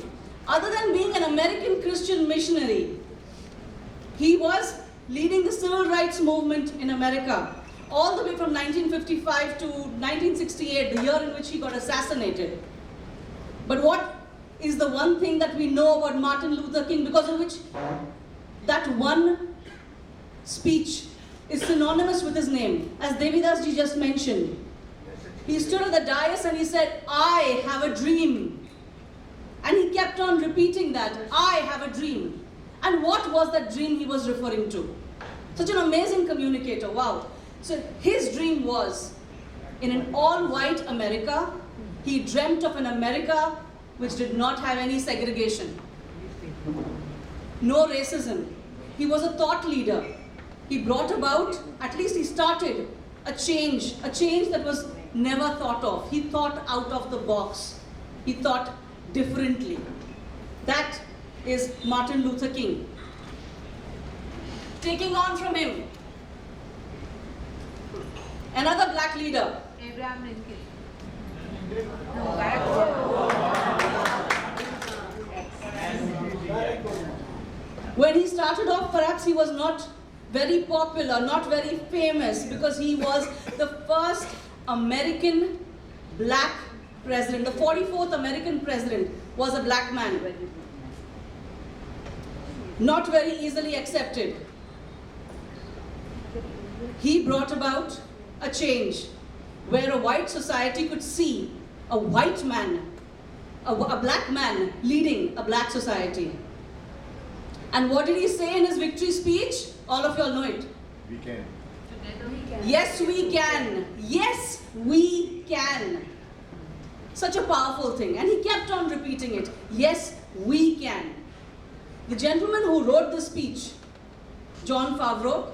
Other than being an American Christian missionary, he was leading the civil rights movement in America all the way from 1955 to 1968, the year in which he got assassinated. But what is the one thing that we know about Martin Luther King, because of which that one speech is synonymous with his name? As Devidas ji just mentioned, he stood at the dais and he said, "I have a dream." And he kept on repeating that, "I have a dream." And what was that dream he was referring to? Such an amazing communicator, wow. So his dream was, in an all-white America, he dreamt of an America which did not have any segregation, no racism. He was a thought leader. He brought about, at least he started, a change that was never thought of. He thought out of the box. He thought differently. That is Martin Luther King. Taking on from him, another black leader, Abraham Lincoln. when he started off, perhaps he was not very popular, not very famous, because he was the first American black president. The 44th American president was a black man. Not very easily accepted. He brought about a change where a white society could see a white man, a black man leading a black society. And what did he say in his victory speech? All of you all know it. We can. Yes, we can. Yes, we can. Such a powerful thing. And he kept on repeating it. Yes, we can. The gentleman who wrote the speech, John Favreau,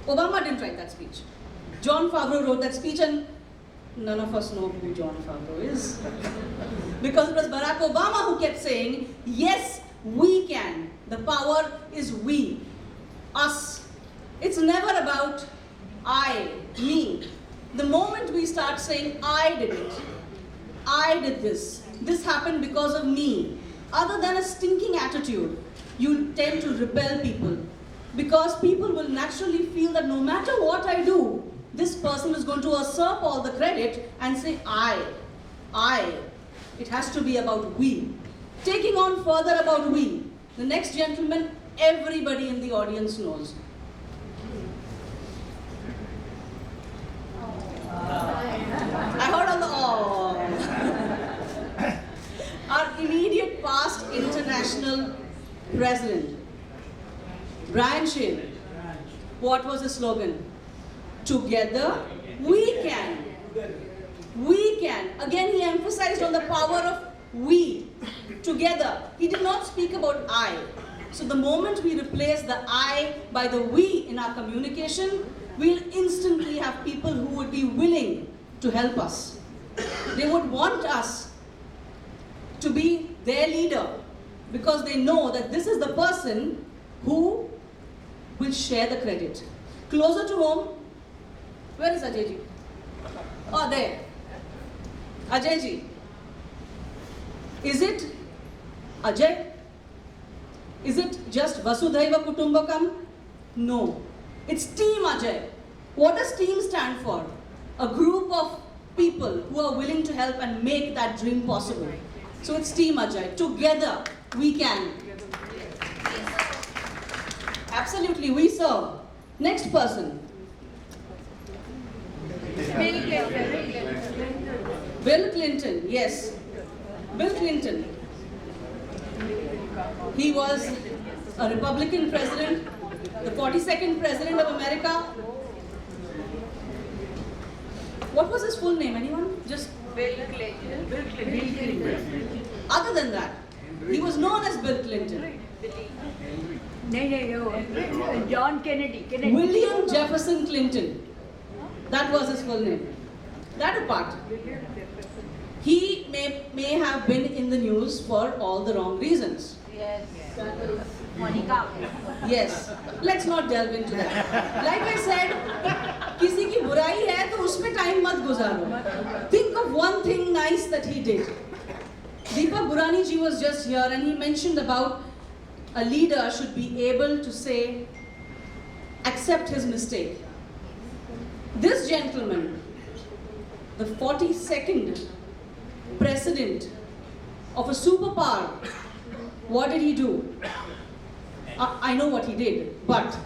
Obama didn't write that speech. John Favreau wrote that speech, and none of us know who John Favreau is. Because it was Barack Obama who kept saying, yes, we can. The power is we, us. It's never about I, me. The moment we start saying, I did it, I did this happened because of me, other than a stinking attitude, you tend to repel people. Because people will naturally feel that no matter what I do, this person is going to usurp all the credit and say, I. It has to be about we. Taking on further about we, the next gentleman, everybody in the audience knows. I heard on the our immediate past international president, Brian Shane. What was his slogan? Together we can. We can. Again, he emphasized on the power of we. Together. He did not speak about I. So the moment we replace the I by the we in our communication, we'll instantly have people who would be willing to help us. They would want us to be their leader because they know that this is the person who will share the credit. Closer to home, where is Ajay ji? Oh, there. Ajay ji. Is it Ajay? Is it just Vasudhaiva Kutumbakam? No. It's Team Ajay. What does team stand for? A group of people who are willing to help and make that dream possible. So it's Team Ajay. Together we can. Absolutely, we serve. Next person. Bill Clinton, yes. Bill Clinton. He was a Republican president, the 42nd president of America. What was his full name? Anyone? Just Bill Clinton. Bill Clinton. other than that, he was known as Bill Clinton. No, John Kennedy. William Jefferson Clinton. That was his full name. That apart, he may have been in the news for all the wrong reasons. Yes. Monica. Yes. Let's not delve into that. Like I said, किसी की बुराई है तो उसमें time मत गुजारो. Think of one thing nice that he did. Deepak Burani ji was just here and he mentioned about a leader should be able to say, accept his mistake. This gentleman, the 42nd president of a superpower, what did he do? I know what he did, but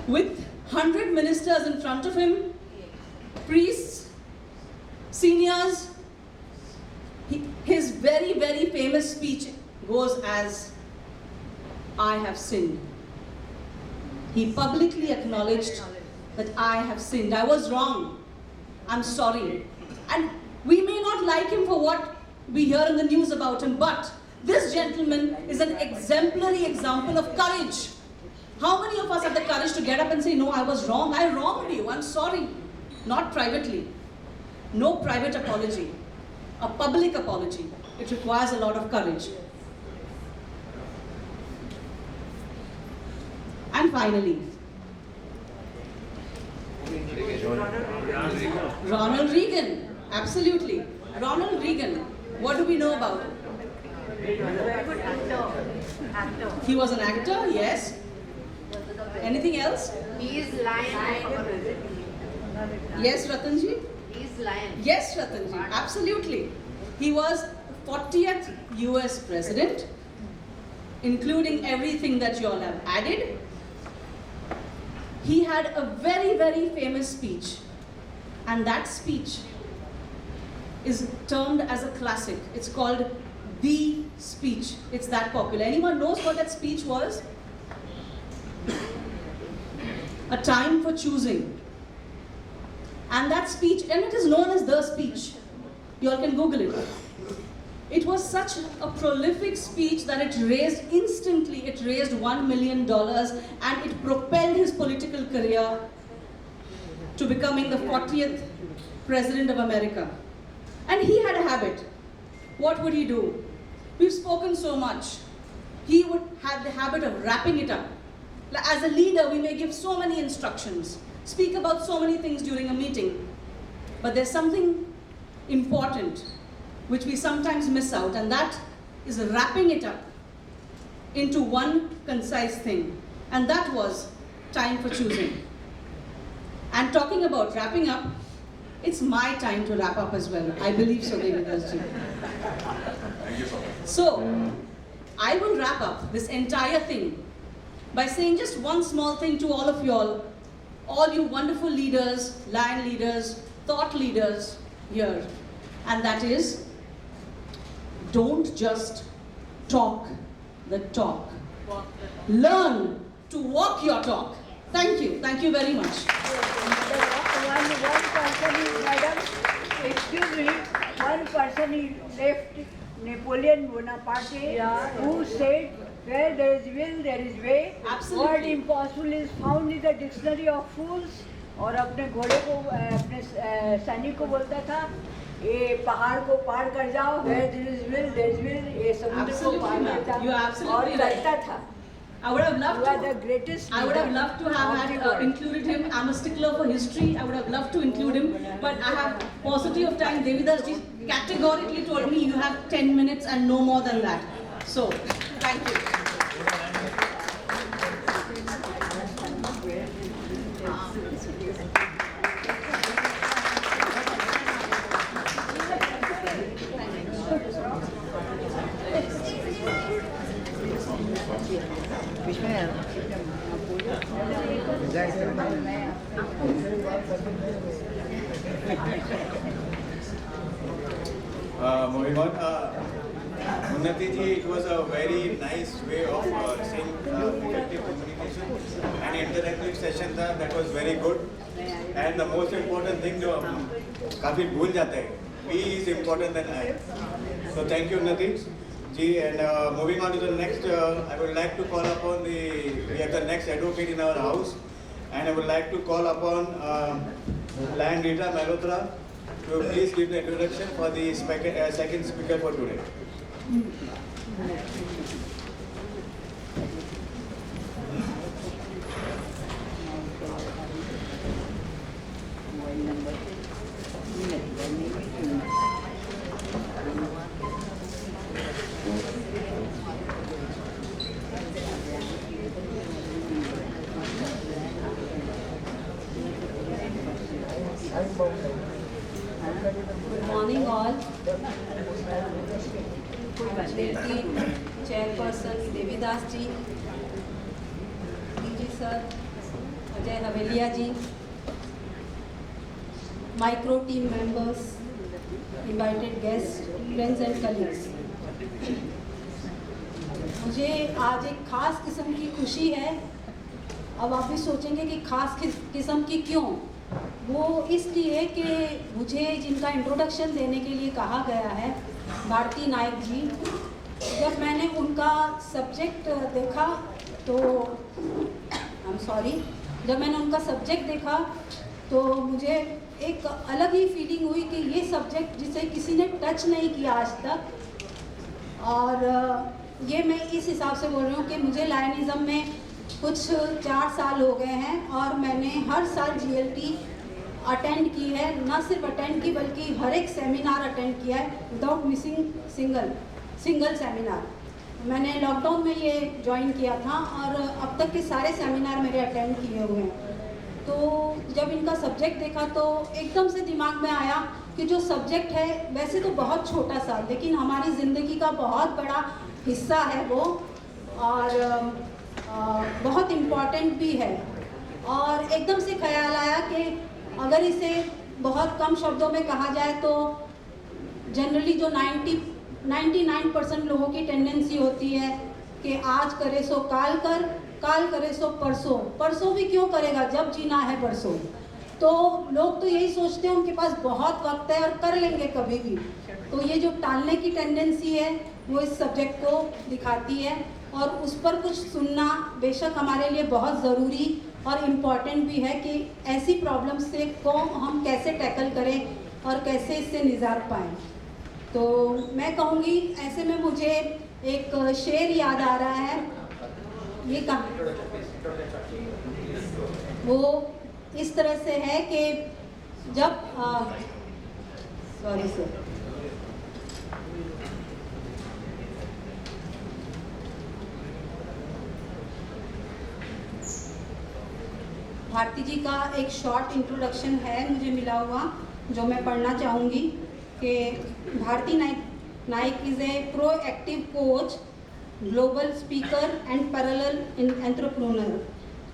with 100 ministers in front of him, priests, seniors, his very, very famous speech goes as, I have sinned. he publicly acknowledged that I have sinned. I was wrong. I'm sorry. And we may not like him for what we hear in the news about him, but this gentleman is an exemplary example of courage. How many of us have the courage to get up and say, no, I was wrong. I wronged you. I'm sorry. Not privately. No private apology. A public apology. It requires a lot of courage. And finally, Ronald Reagan. Absolutely. Ronald Reagan. What do we know about him? He was an actor, yes. Anything else? He is lion. Yes, Ratanji? He is lion. Yes, Ratanji, absolutely. He was 40th US President, including everything that you all have added. He had a very, very famous speech, and that speech is termed as a classic. It's called the speech. It's that popular. Anyone knows what that speech was? A time for choosing. And that speech, and it is known as the speech. You all can Google it. It was such a prolific speech that it raised instantly, it raised $1 million, and it propelled his political career to becoming the 40th President of America. And he had a habit. What would he do? We've spoken so much. He would have the habit of wrapping it up. As a leader, we may give so many instructions, speak about so many things during a meeting, but there's something important which we sometimes miss out, and that is wrapping it up into one concise thing. And that was time for choosing. And talking about wrapping up, it's my time to wrap up as well. I believe so, Devidasji. Thank you so much. So, I will wrap up this entire thing by saying just one small thing to all of all you wonderful leaders, lion leaders, thought leaders here. And that is, don't just talk the talk. Learn to walk your talk. Thank you. Thank you very much. One person is, madam, excuse me, one person is left, Napoleon Bonaparte, who said, where there is will, there is way. Absolutely. Word impossible is found in the dictionary of fools. और अपने घोड़े को अपने सैनिक को बोलता था ये पहाड़ को पार कर जाओ, where there is will, there is will, ये समुद्र को पार कर जाओ और करता था. I would have loved You are the greatest I would have loved to have had, included him. I'm a stickler for history. I would have loved to include him, but I have paucity of time. Devidas ji categorically told me you have 10 minutes and no more than that. So, thank you. Moving on, Unnati ji, it was a very nice way of saying effective communication and interactive session that was very good. And the most important thing जो काफी भूल जाते हैं, we is important than I. So thank you Unnati ji, and moving on to the next, I would like to call upon we have the next advocate in our house, and I would like to call upon Lion Rita Malhotra to please give the introduction for the second speaker for today. Good morning all. GLT Chairperson Devidas ji, DG sir, Ajay Havelia ji, micro team members, invited guests, friends and colleagues. मुझे आज एक खास किस्म की खुशी है अब आप भी सोचेंगे कि खास किस्म की क्यों? वो इसलिए कि मुझे जिनका इंट्रोडक्शन देने के लिए कहा गया है, भारती नाइक जी, जब मैंने उनका सब्जेक्ट देखा तो जब मैंने उनका सब्जेक्ट देखा तो मुझे एक अलग ही फीलिंग हुई कि ये सब्जेक्ट जिसे किसी ने टच नहीं किया आज तक, और ये मैं इस हिसाब से बोल रही हूँ कि मुझे लायनिज़्म में कुछ 4 साल हो गए हैं और मैंने हर साल GLT अटेंड की है, ना सिर्फ अटेंड की बल्कि हर एक सेमिनार अटेंड किया है विदाउट मिसिंग सिंगल सेमिनार। मैंने लॉकडाउन में ये ज्वाइन किया था और अब तक के सारे सेमिनार मेरे अटेंड किए हुए हैं। तो जब इनका सब्जेक्ट देखा तो एकदम से दिमाग में आया कि जो सब्जेक्ट है वैसे तो बहुत छोटा सा, लेकिन हमारी ज़िंदगी का बहुत बड़ा हिस्सा है वो, और बहुत इम्पॉर्टेंट भी है। और एकदम से ख्याल आया कि अगर इसे बहुत कम शब्दों में कहा जाए तो जनरली जो 99% लोगों की टेंडेंसी होती है कि आज करे सो काल कर, काल करे सो परसों, परसों भी क्यों करेगा जब जीना है परसों। तो लोग तो यही सोचते हैं उनके पास बहुत वक्त है और कर लेंगे कभी भी। तो ये जो टालने की टेंडेंसी है वो इस सब्जेक्ट को दिखाती है, और उस पर कुछ सुनना बेशक हमारे लिए बहुत ज़रूरी और इम्पॉर्टेंट भी है कि ऐसी प्रॉब्लम से को हम कैसे टैकल करें और कैसे इससे निजात पाएँ। तो मैं कहूँगी, ऐसे में मुझे एक शेर याद आ रहा है, ये कहाँ वो इस तरह से है कि जब सॉरी सर, भारती जी का एक शॉर्ट इंट्रोडक्शन है मुझे मिला हुआ जो मैं पढ़ना चाहूँगी कि Bharti Naik is a proactive coach, global speaker and parallel entrepreneur.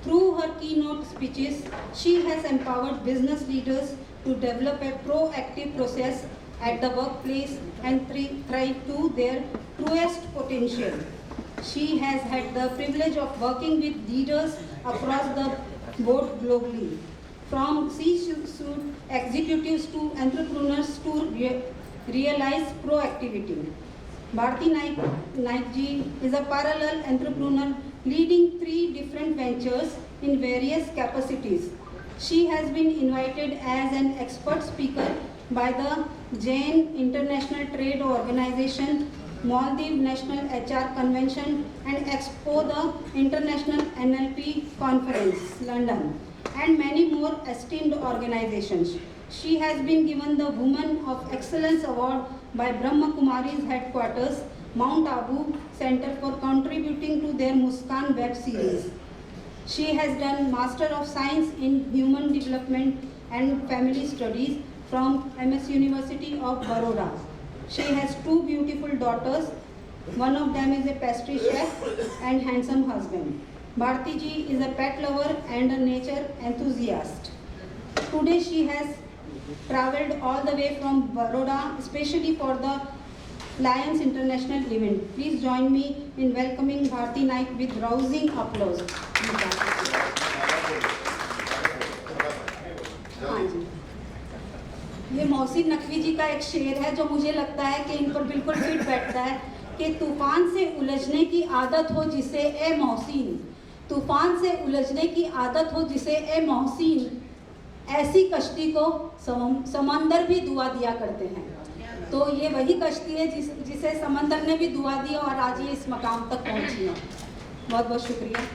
Through her keynote speeches, she has empowered business leaders to develop a proactive process at the workplace and thrive to their truest potential. She has had the privilege of working with leaders across the board globally, from C-suite executives to entrepreneurs to realize proactivity. Bharti Naik ji is a parallel entrepreneur leading 3 different ventures in various capacities. She has been invited as an expert speaker by the Jain International Trade Organization, Maldives National HR Convention and Expo the International NLP Conference, London, and many more esteemed organizations. She has been given the Woman of Excellence Award by Brahma Kumari's headquarters, Mount Abu Center, for contributing to their Muskan web series. She has done Master of Science in Human Development and Family Studies from MS University of Baroda. She has 2 beautiful daughters. One of them is a pastry chef and handsome husband. Bharti ji is a pet lover and a nature enthusiast. Today she has travelled all the way from Baroda, especially for the Lions International event. Please join me in welcoming Bharti Naik with rousing applause. हाँ जी, ये मोहसिन नकवी जी का एक शेर है जो मुझे लगता है कि इन पर बिल्कुल फिट बैठता है कि तूफान से उलझने की आदत हो जिसे ए मोहसिन, तूफान से उलझने की आदत हो जिसे ए मोहसिन, ऐसी कश्ती को समंदर भी दुआ दिया करते हैं। तो ये वही कश्ती है जिसे समंदर ने भी दुआ दी और आज ये इस मकाम तक पहुंची है। बहुत बहुत शुक्रिया।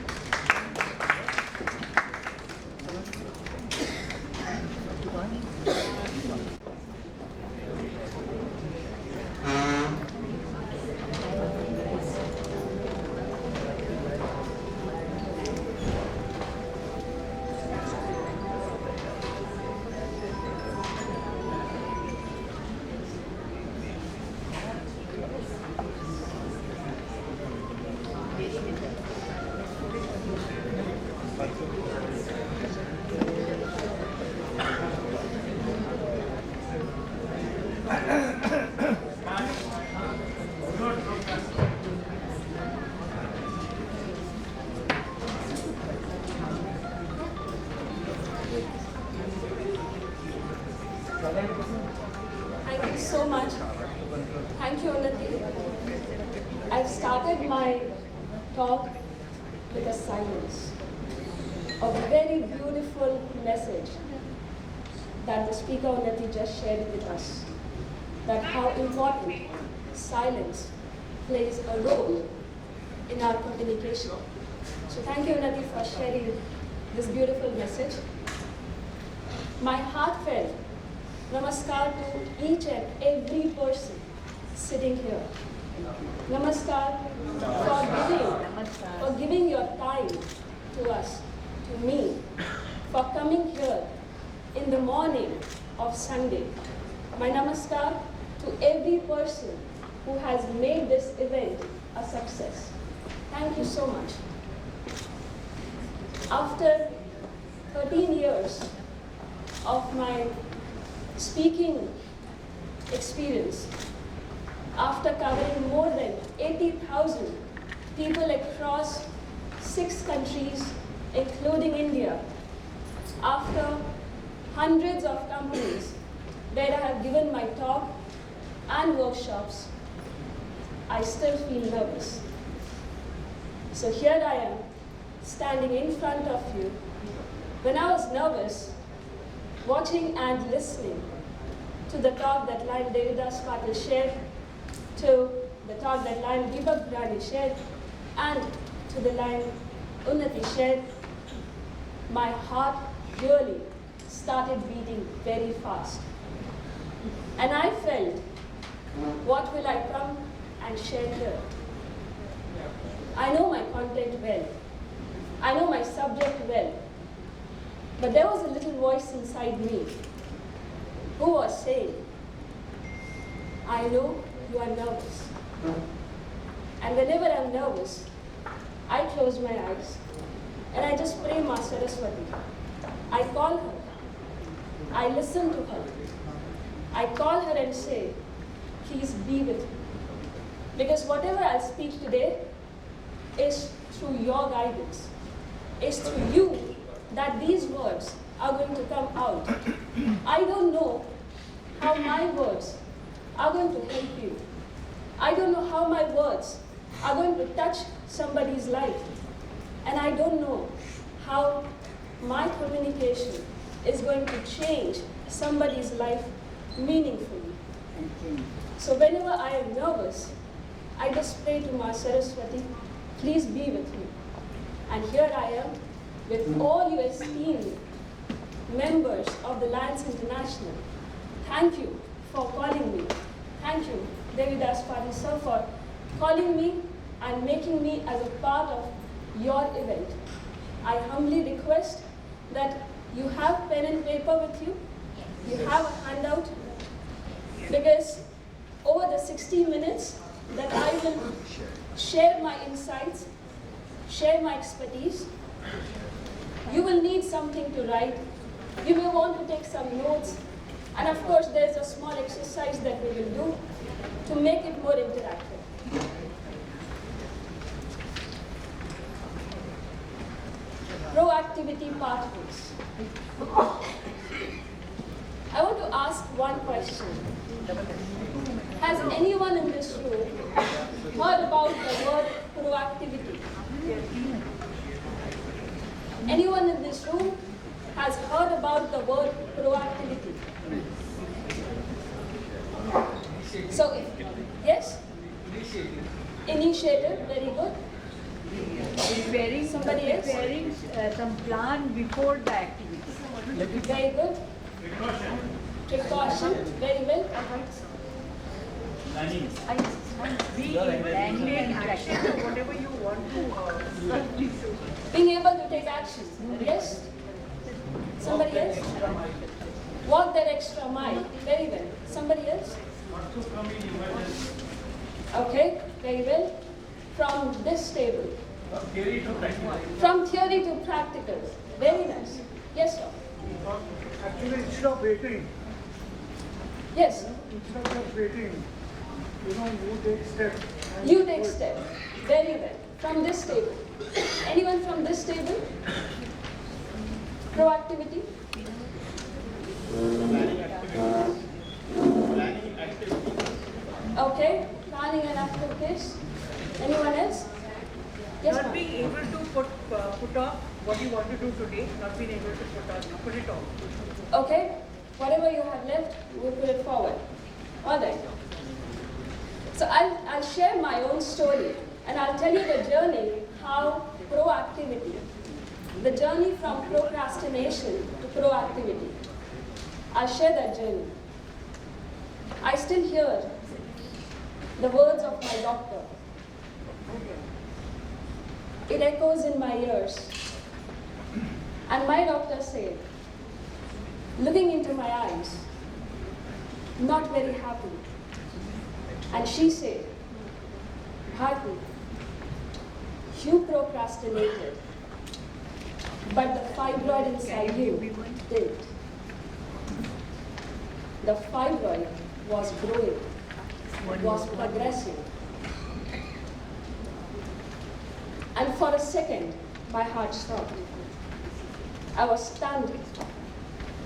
I've started my talk with a silence, a very beautiful message that the speaker Unnati just shared with us, that how important silence plays a role in our communication. So thank you, Unnati, for sharing this beautiful message. My heartfelt namaskar to each and every person sitting here. Namaskar for giving your time to us, to me, for coming here in the morning of Sunday. My namaskar to every person who has made this event a success. Thank you so much. After 13 years of my speaking experience, after covering more than 80,000 people across 6 countries, including India, after hundreds of companies where I have given my talk and workshops, I still feel nervous. So here I am, standing in front of you. When I was nervous, watching and listening to the talk that Lion Devidas Patil shared, to the talk that Lion Deepak Bhurani shared, and to the Lion Unnati shared, my heart really started beating very fast. And I felt, what will I come and share here? I know my content well. I know my subject well. But there was a little voice inside me who was saying, I know you are nervous. And whenever I'm nervous, I close my eyes and I just pray Ma Saraswati. I call her. I listen to her. I call her and say, please be with me. Because whatever I speak today is through your guidance. It's through you that these words are going to come out. I don't know how my words are going to help you. I don't know how my words are going to touch somebody's life. And I don't know how my communication is going to change somebody's life meaningfully. So whenever I am nervous, I just pray to Ma Saraswati, please be with me. And here I am with all you esteemed members of the Lions International. Thank you for calling me. Thank you, Devidas Patil sir, for calling me and making me as a part of your event. I humbly request that you have pen and paper with you. You have a handout, because over the 60 minutes that I will share my insights, share my expertise, you will need something to write. You may want to take some notes. And of course, there's a small exercise that we will do to make it more interactive. Proactivity pathways. I want to ask one question. Has anyone in this room heard about the word proactivity? Anyone in this room has heard about the word proactivity? So, yes? Initiative, very good. Somebody else? Preparing some plan before the activity. Very good. Precaution, very well. Planning action or whatever you want to Being able to take action, yes? Somebody else? Walk that extra mile, very well. Somebody else? Okay, very well. From this table. From theory to practical. Very nice. Yes, sir. Actually, instead of waiting. Yes. Instead of just waiting, you take steps. You take steps. Very well. From this table. Anyone from this table? Proactivity? Okay. Planning and activities. being able to put off what you want to do today, not being able to put it off. Okay, whatever you have left, we'll put it forward. All right. So I'll share my own story and I'll tell you the journey, how proactivity, the journey from procrastination to proactivity. I'll share that journey. I still hear the words of my doctor. It echoes in my ears. And my doctor said, looking into my eyes, not very happy. And she said, Bharti, you procrastinated, but the fibroid inside you didn't. The fibroid was growing, was progressing. And for a second, my heart stopped. I was stunned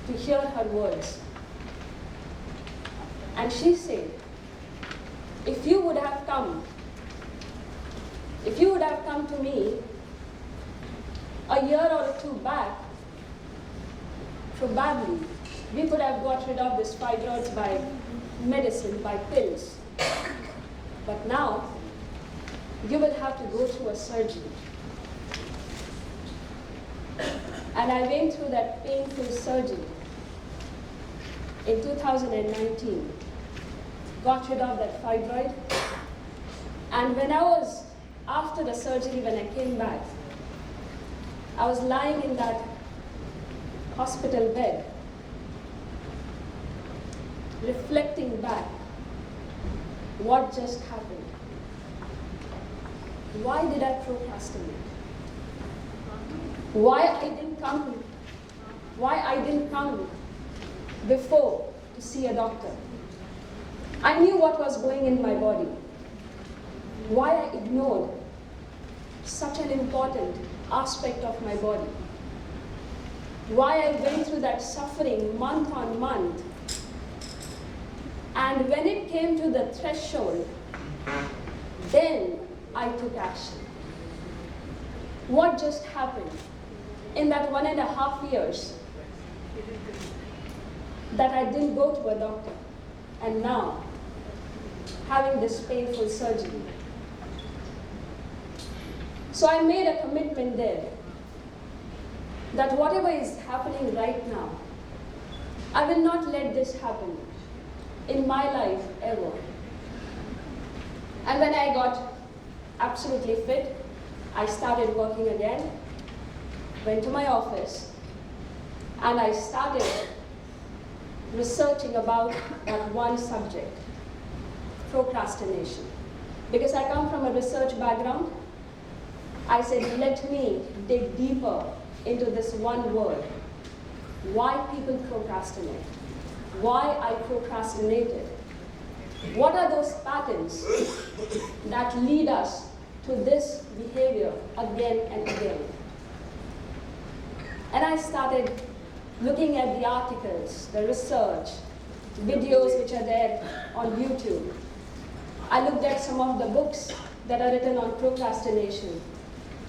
to hear her words. And she said, if you would have come to me a year or two back, probably we could have got rid of this fibroids by medicine, by pills. But now, you will have to go through a surgery. And I went through that painful surgery in 2019, got rid of that fibroid. And when I was, after the surgery, when I came back, I was lying in that hospital bed, reflecting back, what just happened? Why did I procrastinate? Why I didn't come before to see a doctor? I knew what was going in my body. Why I ignored such an important aspect of my body. Why I went through that suffering month on month. And when it came to the threshold, then I took action. What just happened in that 1.5 years that I didn't go to a doctor, and now having this painful surgery? So I made a commitment there that whatever is happening right now, I will not let this happen in my life ever. And when I got absolutely fit, I started working again, went to my office, and I started researching about that one subject, procrastination. Because I come from a research background, I said, let me dig deeper into this one word. Why people procrastinate? Why I procrastinated? What are those patterns that lead us to this behavior again and again? And I started looking at the articles, the research, videos which are there on YouTube. I looked at some of the books that are written on procrastination.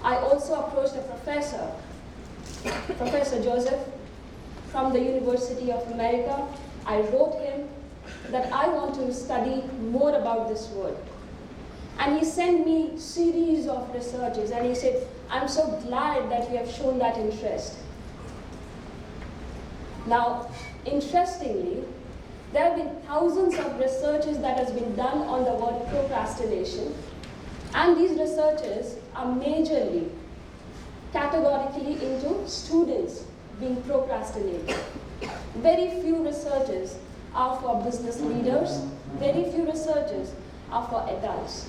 I also approached a professor, Professor Joseph, from the University of America. I wrote him that I want to study more about this word. And he sent me series of researches, and he said, I'm so glad that you have shown that interest. Now, interestingly, there have been thousands of researches that has been done on the word procrastination, and these researches are majorly categorically into students being procrastinated. Very few researches are for business leaders, very few researches are for adults.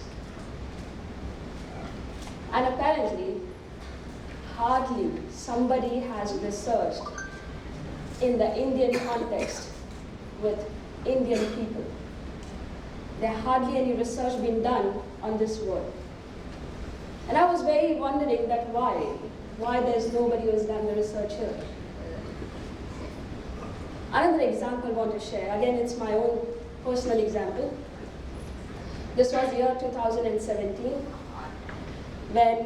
And apparently, hardly somebody has researched in the Indian context with Indian people. There hardly any research been done on this word. And I was very wondering that why there's nobody who has done the research here. Another example I want to share, again it's my own personal example. This was year 2017 when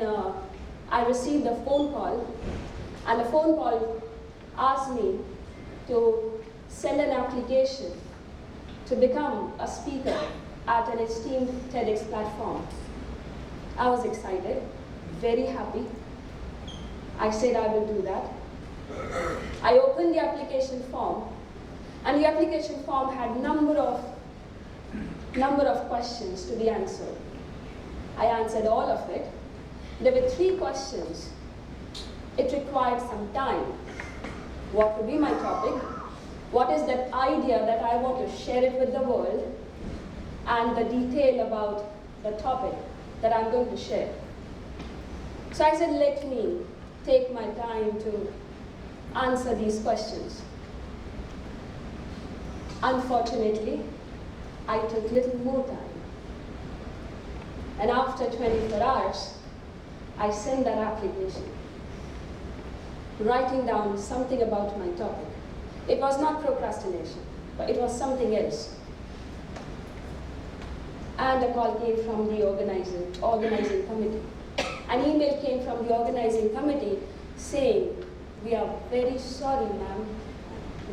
I received a phone call, and the phone call asked me to send an application to become a speaker at an esteemed TEDx platform. I was excited, very happy. I said I will do that. I opened the application form, and the application form had number of questions to be answered. I answered all of it. There were 3 questions. It required some time. What would be my topic? What is that idea that I want to share it with the world? And the detail about the topic that I'm going to share. So I said, let me take my time to answer these questions. Unfortunately, I took little more time. And after 24 hours, I sent that application, writing down something about my topic. It was not procrastination, but it was something else. And a call came from the organizing committee. An email came from the organizing committee saying, we are very sorry, ma'am.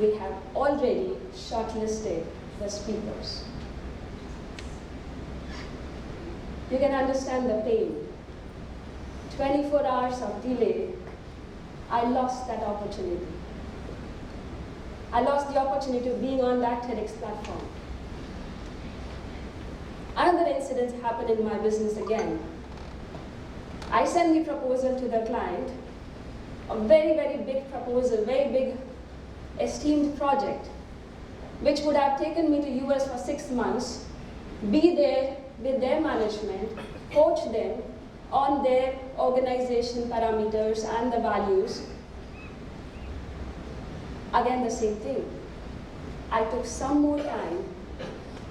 We have already shortlisted the speakers. You can understand the pain. 24 hours of delay, I lost that opportunity. I lost the opportunity of being on that TEDx platform. Another incident happened in my business again. I sent the proposal to the client, a very, very big proposal, very big esteemed project, which would have taken me to US for 6 months, be there with their management, coach them on their organization parameters and the values. Again, the same thing. I took some more time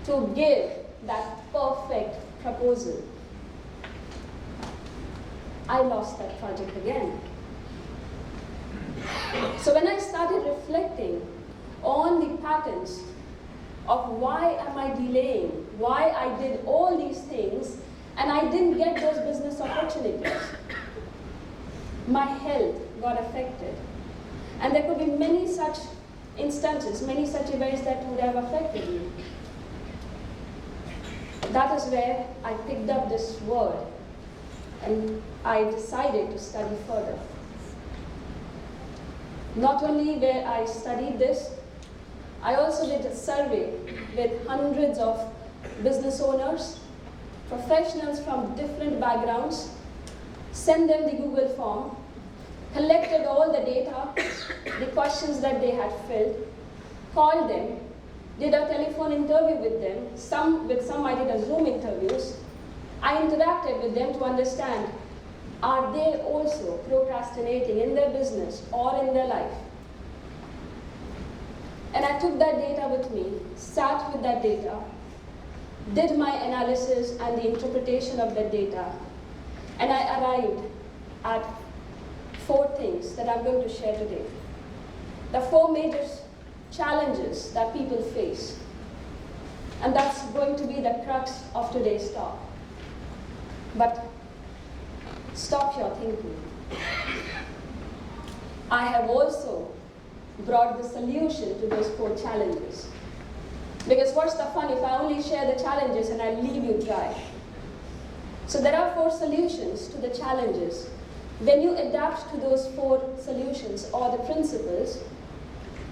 to give that perfect proposal. I lost that project again. So when I started reflecting on the patterns of why am I delaying, why I did all these things and I didn't get those business opportunities, my health got affected. And there could be many such instances, many such events that would have affected me. That is where I picked up this word and I decided to study further. Not only where I studied this, I also did a survey with hundreds of business owners, professionals from different backgrounds, sent them the Google form, collected all the data, the questions that they had filled, called them, did a telephone interview with them, with some I did a Zoom interviews. I interacted with them to understand, are they also procrastinating in their business or in their life? And I took that data with me, sat with that data, did my analysis and the interpretation of that data, and I arrived at 4 things that I'm going to share today. The 4 major challenges that people face. And that's going to be the crux of today's talk. But stop your thinking. I have also brought the solution to those 4 challenges. Because what's the fun if I only share the challenges and I leave you dry? So there are 4 solutions to the challenges. When you adapt to those 4 solutions or the principles,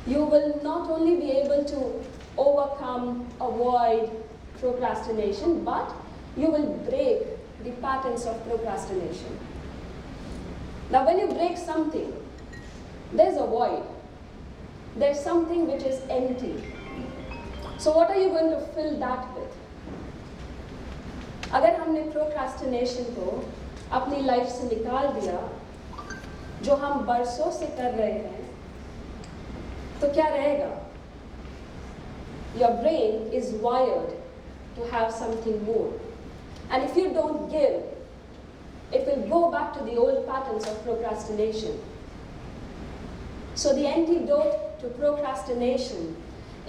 you will not only be able to overcome, avoid procrastination, but you will break the patterns of procrastination. Now when you break something, there's a void. There's something which is empty. So what are you going to fill that with? अगर हमने procrastination को अपनी life से निकाल दिया, जो हम बरसों से कर रहे हैं, तो क्या रहेगा? Your brain is wired to have something more. And if you don't give, it will go back to the old patterns of procrastination. So the antidote to procrastination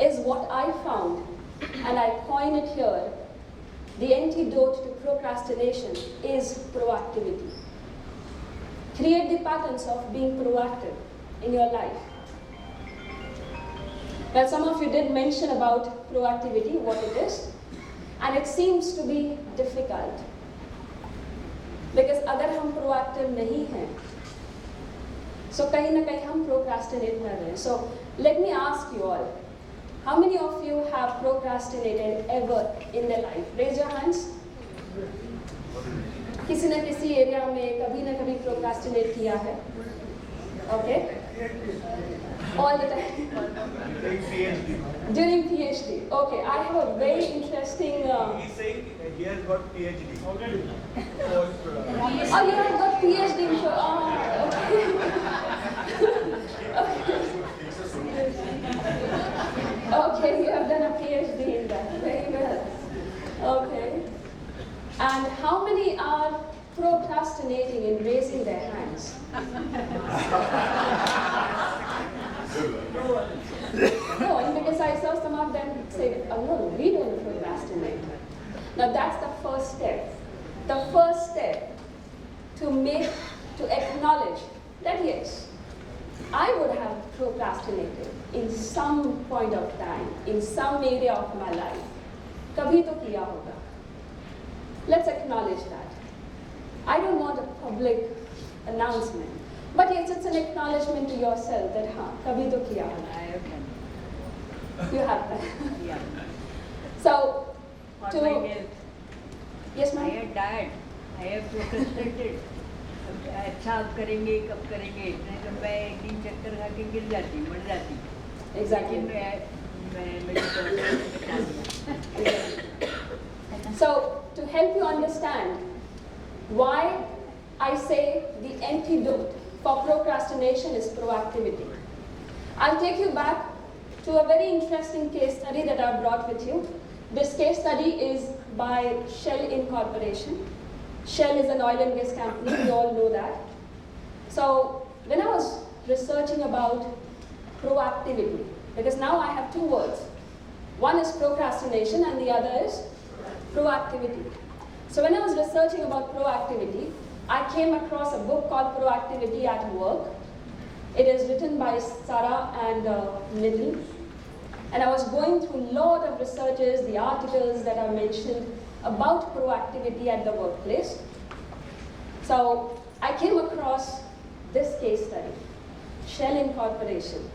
is what I found, and I coin it here. The antidote to procrastination is proactivity. Create the patterns of being proactive in your life. Well, some of you did mention about proactivity, what it is, and it seems to be difficult. Because अगर हम proactive नहीं हैं, so कहीं ना कहीं हम procrastinate कर रहे हैं. So let me ask you all, how many of you have procrastinated ever in their life? Raise your hands. किसी न किसी एरिया में कभी ना कभी procrastinate किया है. Okay? All the time. During PhD. Okay, I have a very interesting. He's saying he has got PhD. Already. Oh, you have got PhD in okay. Okay, you have done a PhD in that. Very well. Okay. And how many are procrastinating in raising their hands? No, because I saw some of them say, oh no, we don't procrastinate. Now that's the first step. The first step to acknowledge that yes, I would have procrastinated in some point of time, in some area of my life. Kabhi to kiya hoga. Let's acknowledge that. I don't want a public announcement. But yes, it's an acknowledgement to yourself that, kabhi to kiya hai. I have done. You have done. Yeah. So, For my health. Yes, ma'am. I had died. I have procrastinated. अच्छा अब करेंगे कब करेंगे नहीं तो मैं एक दिन चक्कर खा के गिर जाती मर जाती. Exactly. लेकिन So, to help you understand why I say the antidote for procrastination is proactivity, I'll take you back to a very interesting case study that I brought with you. This case study is by Shell Incorporation. Shell is an oil and gas company, we all know that. So when I was researching about proactivity, because now I have two words. One is procrastination and the other is proactivity. So when I was researching about proactivity, I came across a book called Proactivity at Work. It is written by Sarah and Niddle. And I was going through a lot of researches, the articles that are mentioned about proactivity at the workplace. So I came across this case study, Shell Incorporation.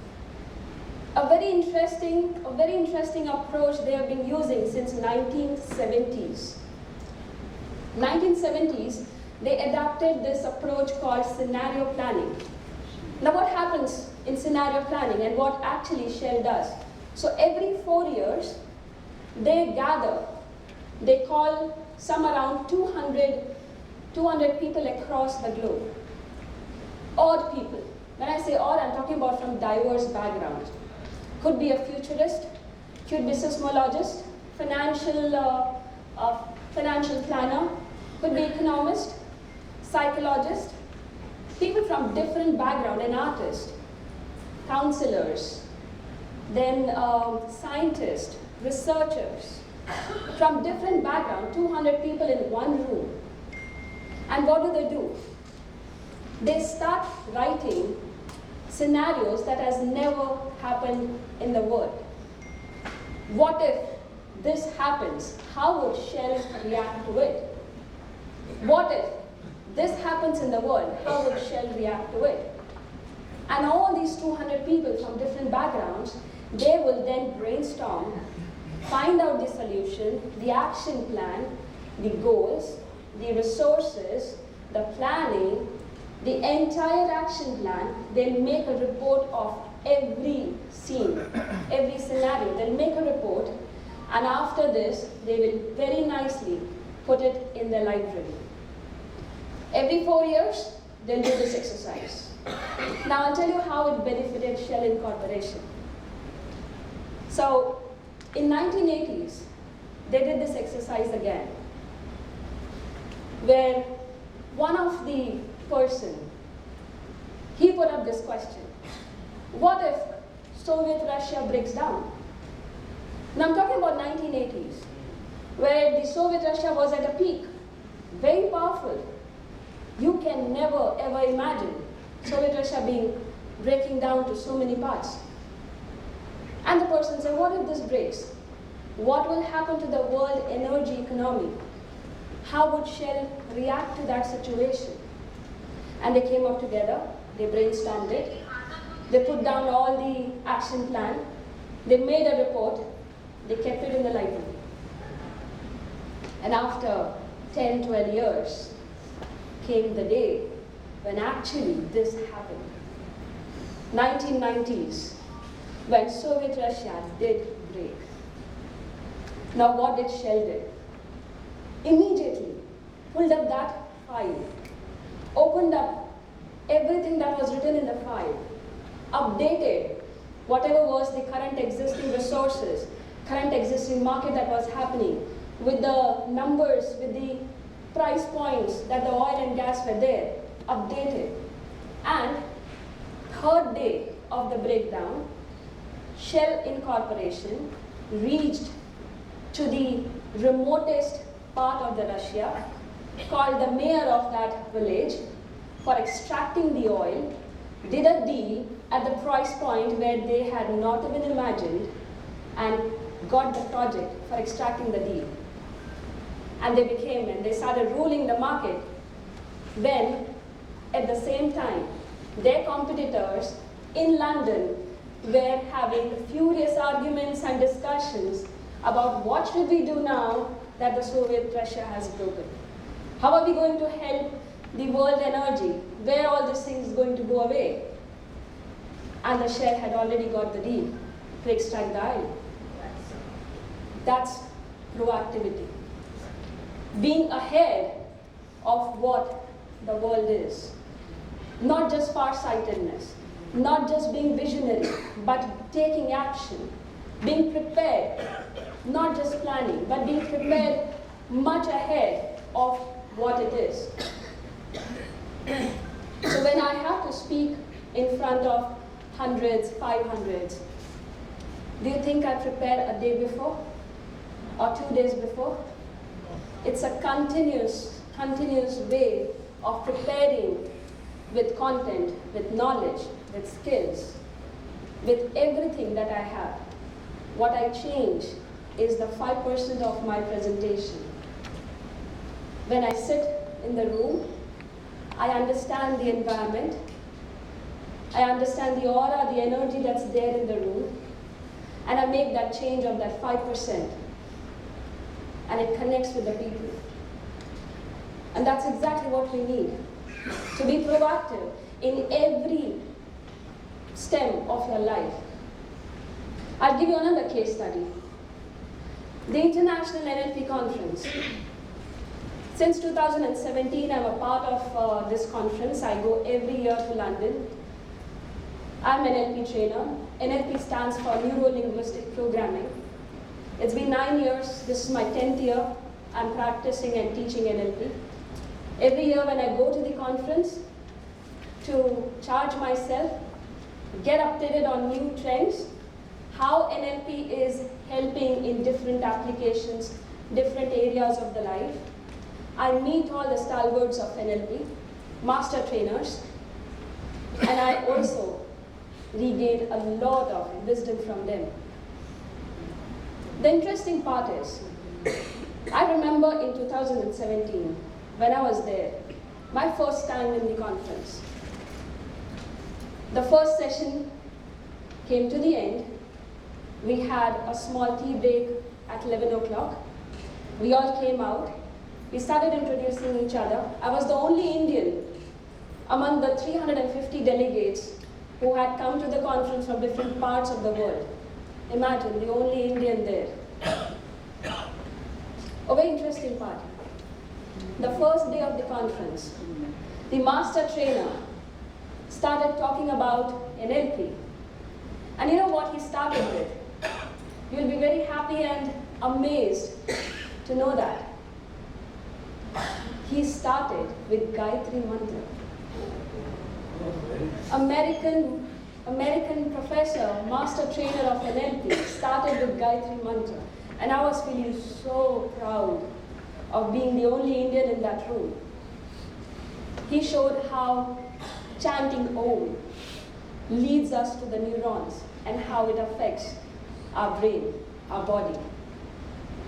A very interesting approach they have been using since 1970s. 1970s, they adapted this approach called scenario planning. Now what happens in scenario planning and what actually Shell does? So every 4 years, they gather, they call some around 200 people across the globe. Odd people. When I say odd, I'm talking about from diverse backgrounds. Could be a futurist, could be seismologist, financial planner, could be economist, psychologist, people from different background, and artists, counselors, then scientists, researchers, from different background, 200 people in one room. And what do? They start writing scenarios that has never happened in the world. What if this happens? How would Shell react to it? What if this happens in the world? How would Shell react to it? And all these 200 people from different backgrounds, they will then brainstorm, find out the solution, the action plan, the goals, the resources, the planning, the entire action plan. They'll make a report of every scene, every scenario. They'll make a report, and after this, they will very nicely put it in their library. Every 4 years, they'll do this exercise. Now I'll tell you how it benefited Shell Incorporation. So, in 1980s, they did this exercise again, where one of the person, he put up this question: what if Soviet Russia breaks down? Now I'm talking about 1980s, where the Soviet Russia was at a peak, very powerful. You can never never ever imagined Soviet Russia breaking down to so many parts. And the person said, what if this breaks? What will happen to the world energy economy? How would Shell react to that situation? And they came up together, they brainstormed it, they put down all the action plan, they made a report, they kept it in the library. And after 10, 12 years came the day when actually this happened. 1990s, when Soviet Russia did break. Now what did Shell do? Immediately pulled up that file, opened up everything that was written in the file, updated whatever was the current existing resources, current existing market that was happening, with the numbers, with the price points that the oil and gas were there, updated. And third day of the breakdown, Shell Incorporation reached to the remotest part of the Russia, called the mayor of that village, for extracting the oil, did a deal at the price point where they had not even imagined, and got the project for extracting the deal. And they started ruling the market, when at the same time, their competitors in London were having furious arguments and discussions about what should we do now that the Soviet Russia has broken. How are we going to help the world energy? Where all these things going to go away? And the Shell had already got the deal to extract the oil. That's proactivity. Being ahead of what the world is. Not just far-sightedness, not just being visionary, but taking action. Being prepared, not just planning, but being prepared much ahead of what it is. So when I have to speak in front of hundreds, 500s, do you think I prepare a day before or 2 days before? It's a continuous way of preparing with content, with knowledge, with skills, with everything that I have. What I change is the 5% of my presentation. When I sit in the room, I understand the environment, I understand the aura, the energy that's there in the room, and I make that change of that 5%. And it connects with the people. And that's exactly what we need. To be proactive in every stem of your life. I'll give you another case study. The International NLP Conference. Since 2017, I'm a part of this conference. I go every year to London. I'm an NLP trainer. NLP stands for Neuro-Linguistic Programming. It's been 9 years. This is my 10th year. I'm practicing and teaching NLP. Every year when I go to the conference to charge myself, get updated on new trends, how NLP is helping in different applications, different areas of the life. I meet all the stalwarts of NLP, master trainers, and I also regain a lot of wisdom from them. The interesting part is, I remember in 2017, when I was there, my first time in the conference. The first session came to the end. We had a small tea break at 11 o'clock. We all came out. We started introducing each other. I was the only Indian among the 350 delegates who had come to the conference from different parts of the world. Imagine, the only Indian there. A very interesting part. The first day of the conference, the master trainer started talking about NLP. And you know what he started with? You'll be very happy and amazed to know that. He started with Gayatri Mantra. American professor, master trainer of NLP, started with Gayatri Mantra. And I was feeling so proud of being the only Indian in that room. He showed how chanting Om leads us to the neurons and how it affects our brain, our body.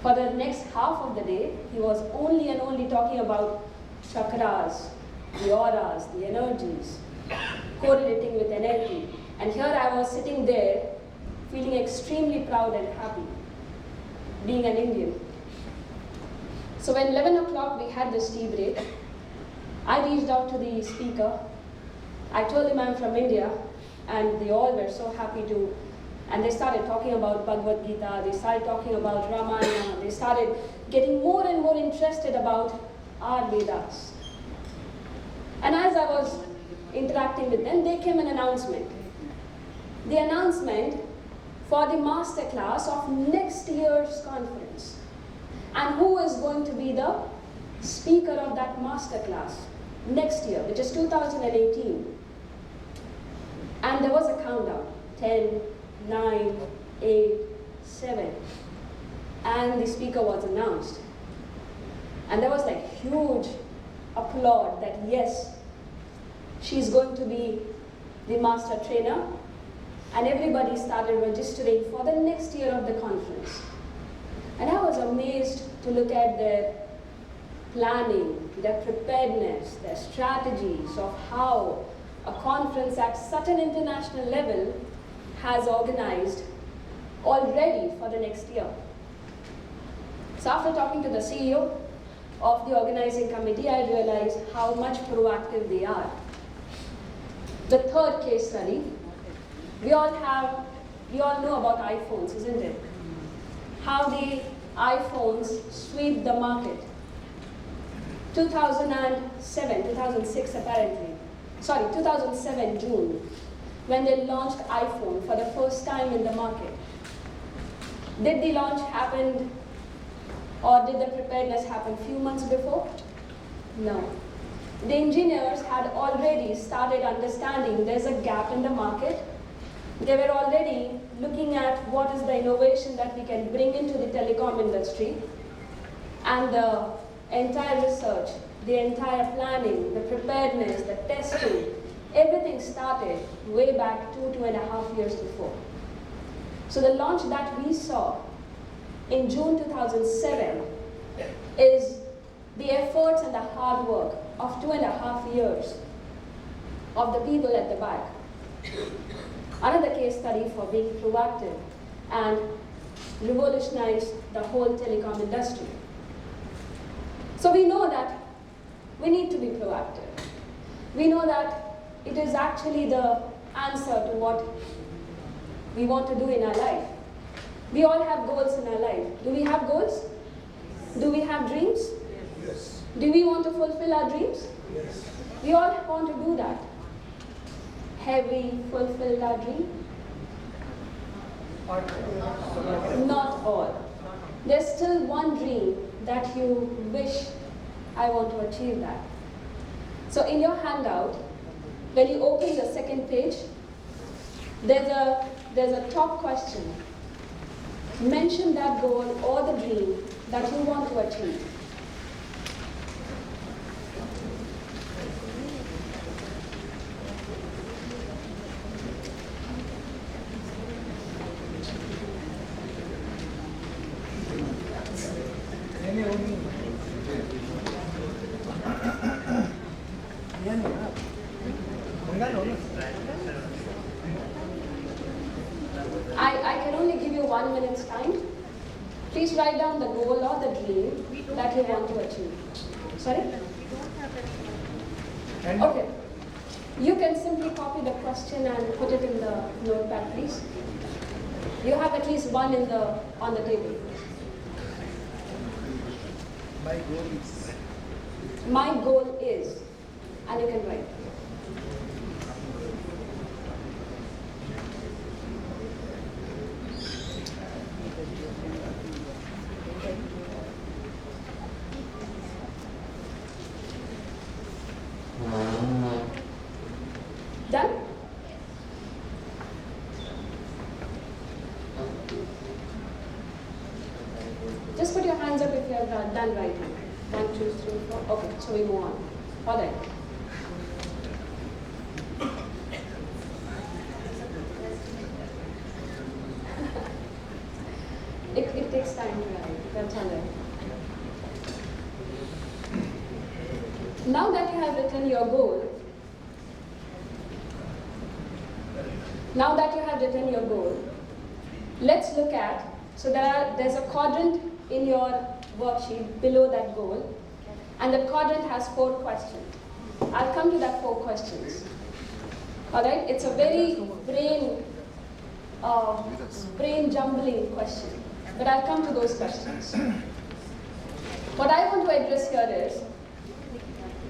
For the next half of the day, he was only and only talking about chakras, the auras, the energies, correlating with energy. And here I was sitting there, feeling extremely proud and happy, being an Indian. So when 11 o'clock we had this tea break, I reached out to the speaker. I told him I'm from India, and they all were so happy to. And they started talking about Bhagavad Gita, they started talking about Ramayana, they started getting more and more interested about our Vedas. And as I was interacting with them, there came an announcement. The announcement for the master class of next year's conference. And who is going to be the speaker of that master class next year, which is 2018. And there was a countdown, 10, 9, 8, 7. And the speaker was announced. And there was like huge applaud that yes, she's going to be the master trainer. And everybody started registering for the next year of the conference. And I was amazed to look at their planning, their preparedness, their strategies of how a conference at such an international level has organized already for the next year. So after talking to the CEO of the organizing committee, I realized how much proactive they are. The third case study, we all know about iPhones, isn't it? How the iPhones sweep the market. 2006 apparently, 2007 June, when they launched iPhone for the first time in the market. Did the launch happen, or did the preparedness happen a few months before? No. The engineers had already started understanding there's a gap in the market. They were already looking at what is the innovation that we can bring into the telecom industry, and the entire research, the entire planning, the preparedness, the testing, everything started way back 2.5 years before. So the launch that we saw in June 2007 is the efforts and the hard work of 2.5 years of the people at the back. Another case study for being proactive and revolutionize the whole telecom industry. So we know that we need to be proactive. We know that it is actually the answer to what we want to do in our life. We all have goals in our life. Do we have goals? Do we have dreams? Yes. Do we want to fulfill our dreams? Yes. We all want to do that. Have we fulfilled our dream? Not all. There's still one dream that you wish, I want to achieve that. So in your handout, when you open the second page, there's a top question. Mention that goal or the dream that you want to achieve. I can only give you 1 minute's time. Please write down the goal or the dream that you want to achieve. Sorry? Okay. You can simply copy the question and put it in the notepad, please. You have at least one on the table. My goal is, and you can write. Done? Just put your hands up if you have done writing. 1, 2, 3, 4. Okay, so we move on. All right. Now that you have written your goal, let's look at, so there's a quadrant in your worksheet below that goal, and the quadrant has 4 questions. I'll come to that 4 questions. All right, it's a very brain jumbling question, but I'll come to those questions. What I want to address here is,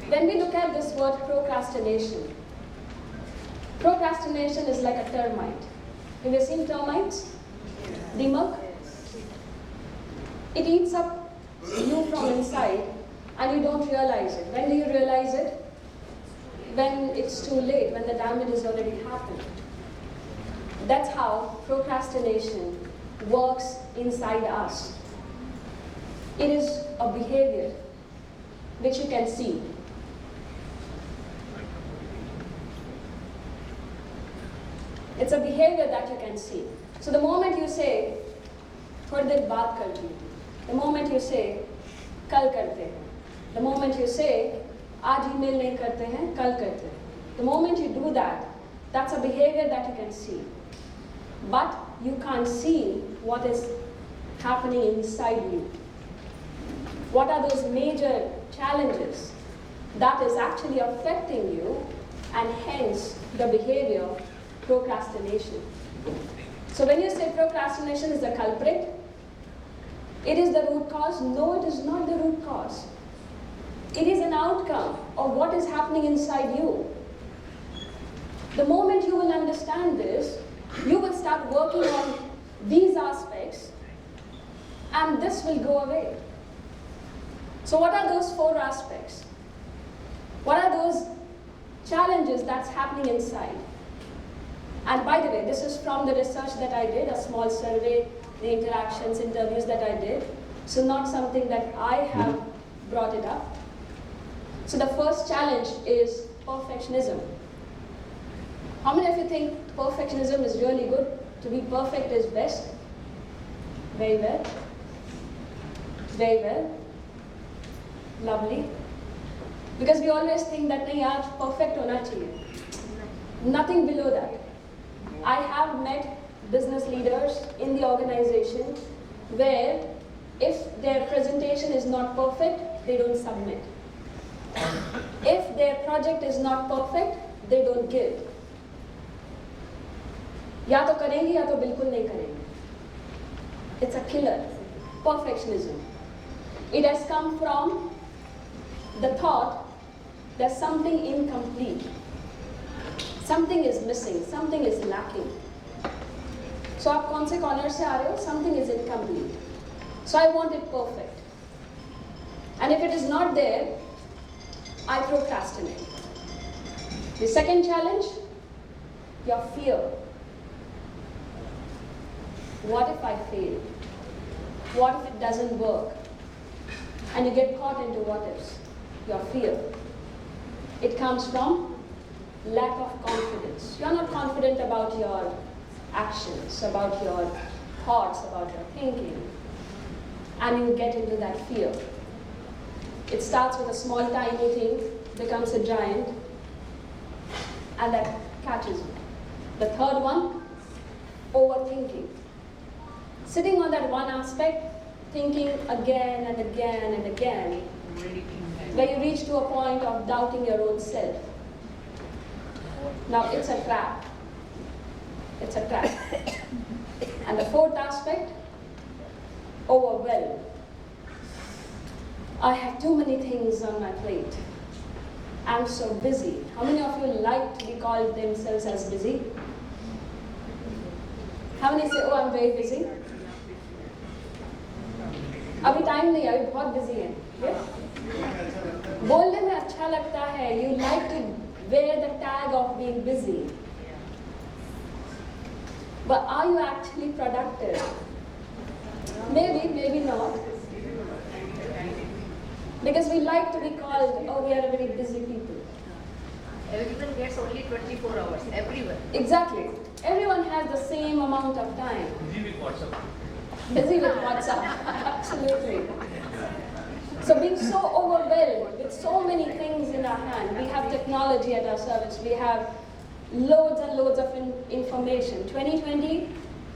when we look at this word procrastination is like a termite. Have you seen termites? Dimag? It eats up you from inside and you don't realize it. When do you realize it? When it's too late, when the damage has already happened. That's how procrastination works inside us. It is a behavior which you can see. It's a behavior that you can see. So the moment you say, थोड़ी देर बात कर ली, the moment you say, कल करते हैं, the moment you say, आज email नहीं करते हैं, कल करते हैं. The moment you do that, that's a behavior that you can see. But you can't see what is happening inside you. What are those major challenges that is actually affecting you, and hence the behavior procrastination. So when you say procrastination is the culprit, it is the root cause. No, it is not the root cause. It is an outcome of what is happening inside you. The moment you will understand this, you will start working on these aspects and this will go away. So what are those 4 aspects? What are those challenges that's happening inside? And by the way, this is from the research that I did, a small survey, the interactions, interviews that I did. So not something that I have brought it up. So the first challenge is perfectionism. How many of you think perfectionism is really good? To be perfect is best? Very well. Very well. Lovely. Because we always think that nahi yaar, perfect hona chahiye. Nothing below that. I have met business leaders in the organization where if their presentation is not perfect, they don't submit. If their project is not perfect, they don't give. या तो करेंगे या तो बिल्कुल नहीं करेंगे. It's a killer. Perfectionism. It has come from the thought there's something incomplete. Something is missing, something is lacking. So आप कौन से corner से आ रहे हो? Something is incomplete. So I want it perfect. And if it is not there, I procrastinate. The second challenge, your fear. What if I fail? What if it doesn't work? And you get caught into what ifs. Your fear. It comes from lack of confidence. You're not confident about your actions, about your thoughts, about your thinking. And you get into that fear. It starts with a small tiny thing, becomes a giant, and that catches you. The third one, overthinking. Sitting on that one aspect, thinking again and again and again, where you reach to a point of doubting your own self. Now it's a trap. It's a trap. And the fourth aspect, overwhelm. I have too many things on my plate. I'm so busy. How many of you like to be called themselves as busy? How many say, oh, I'm very busy? अभी time नहीं है, अभी बहुत busy है. Yes? बोलने में अच्छा लगता है. You like to wear the tag of being busy. But are you actually productive? Maybe, maybe not. Because we like to be called, oh, we are a very busy people. Everyone gets only 24 hours, everyone. Exactly. Everyone has the same amount of time. Busy with WhatsApp. Busy with WhatsApp, absolutely. So being so overwhelmed with so many things in our hand, we have technology at our service, we have loads and loads of information. 2020,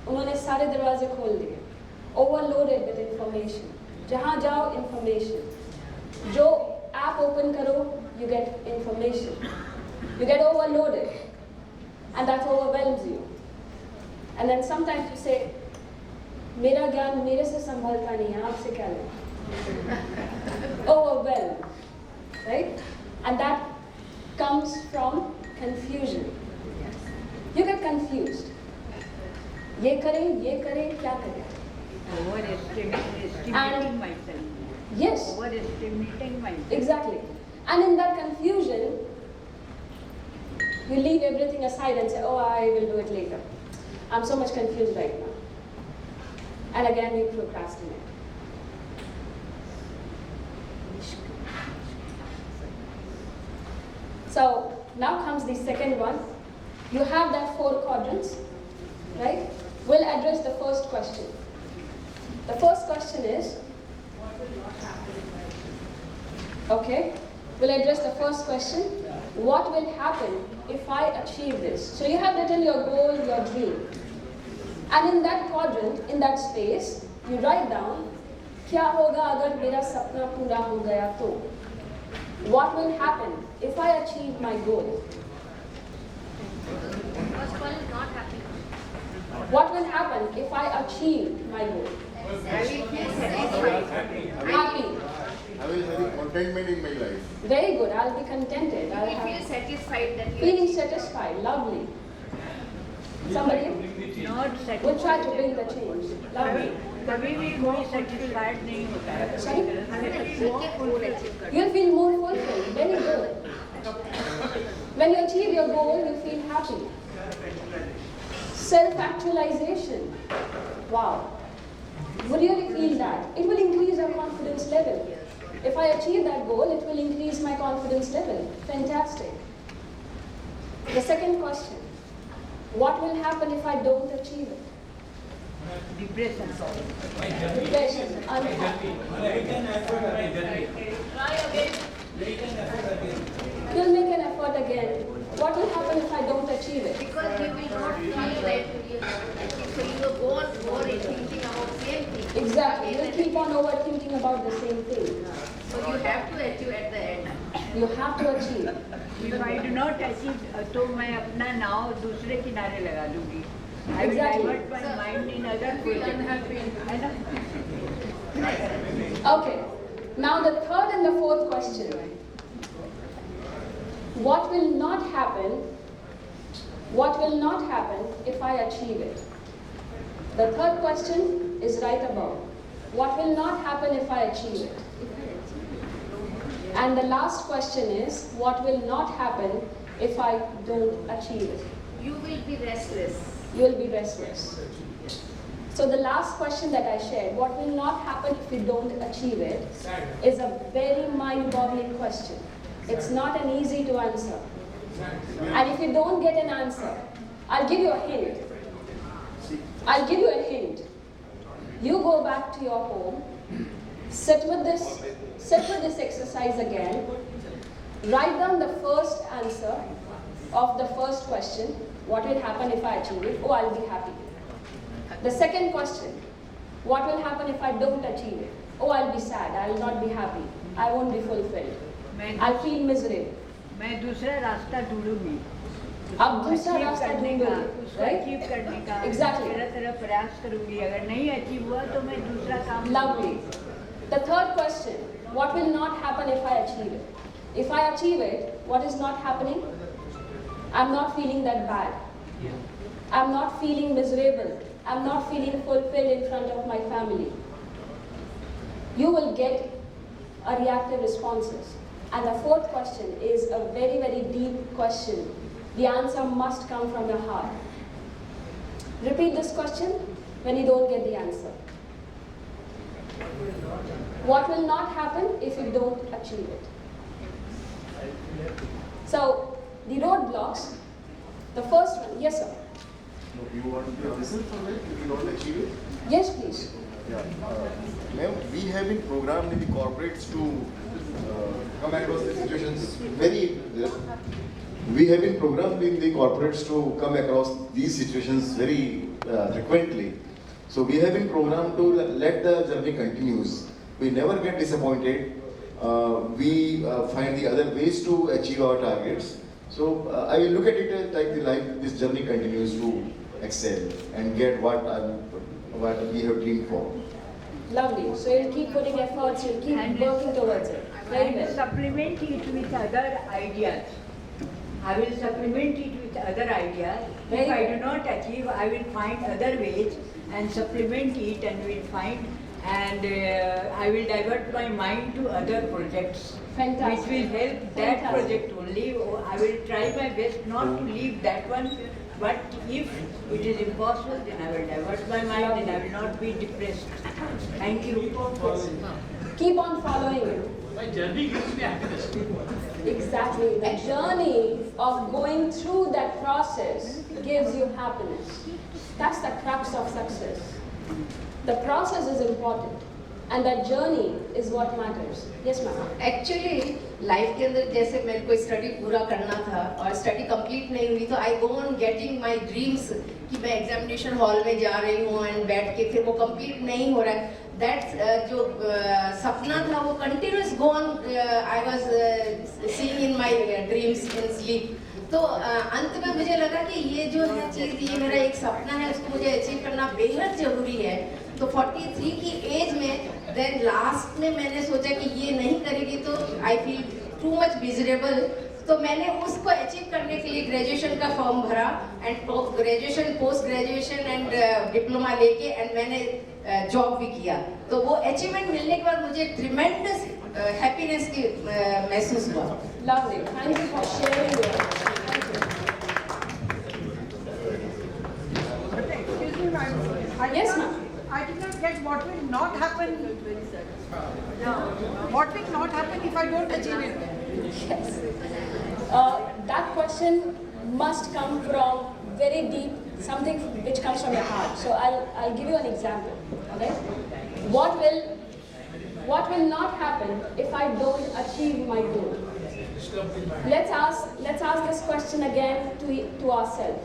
उन्होंने सारे दरवाजे खोल दिए, overloaded with information. जहाँ जाओ information. जो app open करो, you get information. You get overloaded, and that overwhelms you. And then sometimes you say, मेरा ज्ञान मेरे से संभलता नहीं है, आपसे क्या लें? Overwhelmed, right? And that comes from confusion. You get confused. ये करें, क्या करें? Overestimating myself. Yes. Overestimating myself. Exactly. And in that confusion, you leave everything aside and say, oh, I will do it later. I'm so much confused right now. And again, we procrastinate. So now comes the second one. You have that 4 quadrants, right? We'll address the first question. The first question is, okay, we'll address the first question. What will happen if I achieve this? So you have written your goal, your dream. And in that quadrant, in that space, you write down, क्या होगा अगर मेरा सपना पूरा हो गया तो? What will happen if I achieve my goal? First one is not happy. What will happen if I achieve my goal? I will feel satisfied. Happy. I will have contentment in my life. Very good. I'll be contented. You I'll will have feel satisfied that you feeling achieved. satisfied. Lovely. Somebody? Not satisfied. We'll try to bring the change. Lovely. कभी भी कोई satisfied नहीं होता है. Sorry? goal achieve कर. You'll feel more fulfilled. Very good. When you achieve your goal, you feel happy. Self-actualization. Wow. We really feel that. It will increase our confidence level. If I achieve that goal, it will increase my confidence level. Fantastic. The second question. What will happen if I don't achieve it? Depression. Depression. Unhappy. Try again. You'll make an effort again. What will happen if I don't achieve it? Because you will not feel that you have achieved. So you will go on worrying, thinking about same thing. Exactly. You'll keep on overthinking about the same thing. So you have to achieve at the end. You have to achieve. If I do not achieve, तो मैं अपना नाव दूसरे किनारे लगा दूंगी. I will Exactly. divert my mind in other projects. है ना? Okay. Now the third and the fourth question. What will not happen? What will not happen if I achieve it? The third question is right above. What will not happen if I achieve it? And the last question is, what will not happen if I don't achieve it? You will be restless. You will be restless. So the last question that I shared, what will not happen if you don't achieve it, is a very mind-boggling question. It's not an easy to answer. And if you don't get an answer, I'll give you a hint. I'll give you a hint. You go back to your home, sit with this exercise again, write down the first answer of the first question, what will happen if I achieve it? Oh, I'll be happy. The second question, what will happen if I don't achieve it? Oh, I'll be sad, I'll not be happy, I won't be fulfilled, I'll feel miserable. मैं दूसरा रास्ता ढूंढूंगी. अब दूसरा रास्ता ढूंढोगे, उसको right? Achieve करने का Exactly. तरह प्रयास करूंगी. अगर नहीं अचीव हुआ तो मैं दूसरा काम. Lovely. The third question, what will not happen if I achieve it? If I achieve it, what is not happening? I'm not feeling that bad. I'm not feeling miserable. I'm not feeling fulfilled in front of my family. You will get a reactive responses. And the fourth question is a very, very deep question. The answer must come from your heart. Repeat this question when you don't get the answer. What will not happen if you don't achieve it? So, the roadblocks, the first one, yes sir? No, you want the answer for it if you don't achieve it? Yes please. Ma'am, we have been programmed in the corporates to come across the situations very. We have been programmed in the corporates to come across these situations very frequently. So we have been programmed to let the journey continues. We never get disappointed. We find the other ways to achieve our targets. So I will look at it like the life. This journey continues to excel and get what we have dreamed for. Lovely. So you'll keep putting efforts, you'll keep working towards it. Very well. Supplement it with other ideas. I will supplement it with other ideas. If I do not achieve, I will find other ways and supplement it and will find, and I will divert my mind to other projects. Fantastic. Which will help that project only. I will try my best not to leave that one, but if it is impossible, then I will divert my mind and I will not be depressed. Thank you. Keep on following it. My journey gives me happiness. Exactly. The journey of going through that process gives you happiness. That's the crux of success. The process is important and that journey is what matters. Yes, ma'am. Actually life के अंदर जैसे मेरे को study पूरा करना था और study complete नहीं हुई तो I go on getting my dreams कि मैं एग्जामिनेशन हॉल में जा रही हूँ एंड बैठ के फिर वो कंप्लीट नहीं हो रहा है दैट जो सपना था वो continuous go on I was seeing in my dreams in sleep तो अंत में मुझे लगा कि ये जो है चीज़ ये मेरा एक सपना है उसको मुझे अचीव करना बेहद ज़रूरी है तो 43 की एज में देन लास्ट में मैंने सोचा कि ये नहीं करेगी तो I feel too much miserable तो मैंने उसको अचीव करने के लिए ग्रेजुएशन का फॉर्म भरा and graduation post graduation and diploma लेके एंड मैंने जॉब भी किया तो वो अचीवमेंट मिलने के बाद मुझे ट्रिमेंडस हैप्पीनेस की महसूस हुआ Lovely. Thank you for sharing your Excuse me, ma'am. Yes, ma'am. I did not get what will not happen. What will not happen if I don't achieve it? Yes. That question must come from very deep, something which comes from your heart. So I'll give you an example. Okay? What will not happen if I don't achieve my goal? Let's ask this question again to ourselves.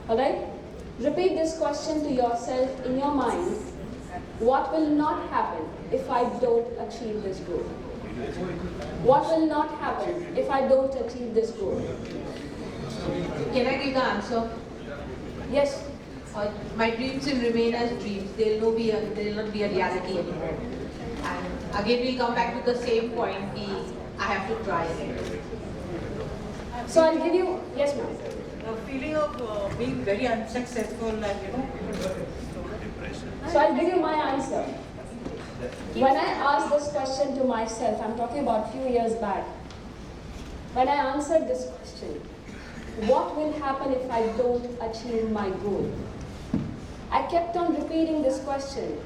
Alright? Repeat this question to yourself in your mind. What will not happen if I don't achieve this goal? What will not happen if I don't achieve this goal? Can I give the answer? Yes. My dreams will remain as dreams. They'll not be a reality anymore. And again, we'll come back to the same point. I have to try again. So I'll give you, yes ma'am. The feeling of being very unsuccessful and So I'll give you my answer. When I asked this question to myself, I'm talking about a few years back. When I answered this question, what will happen if I don't achieve my goal? I kept on repeating this question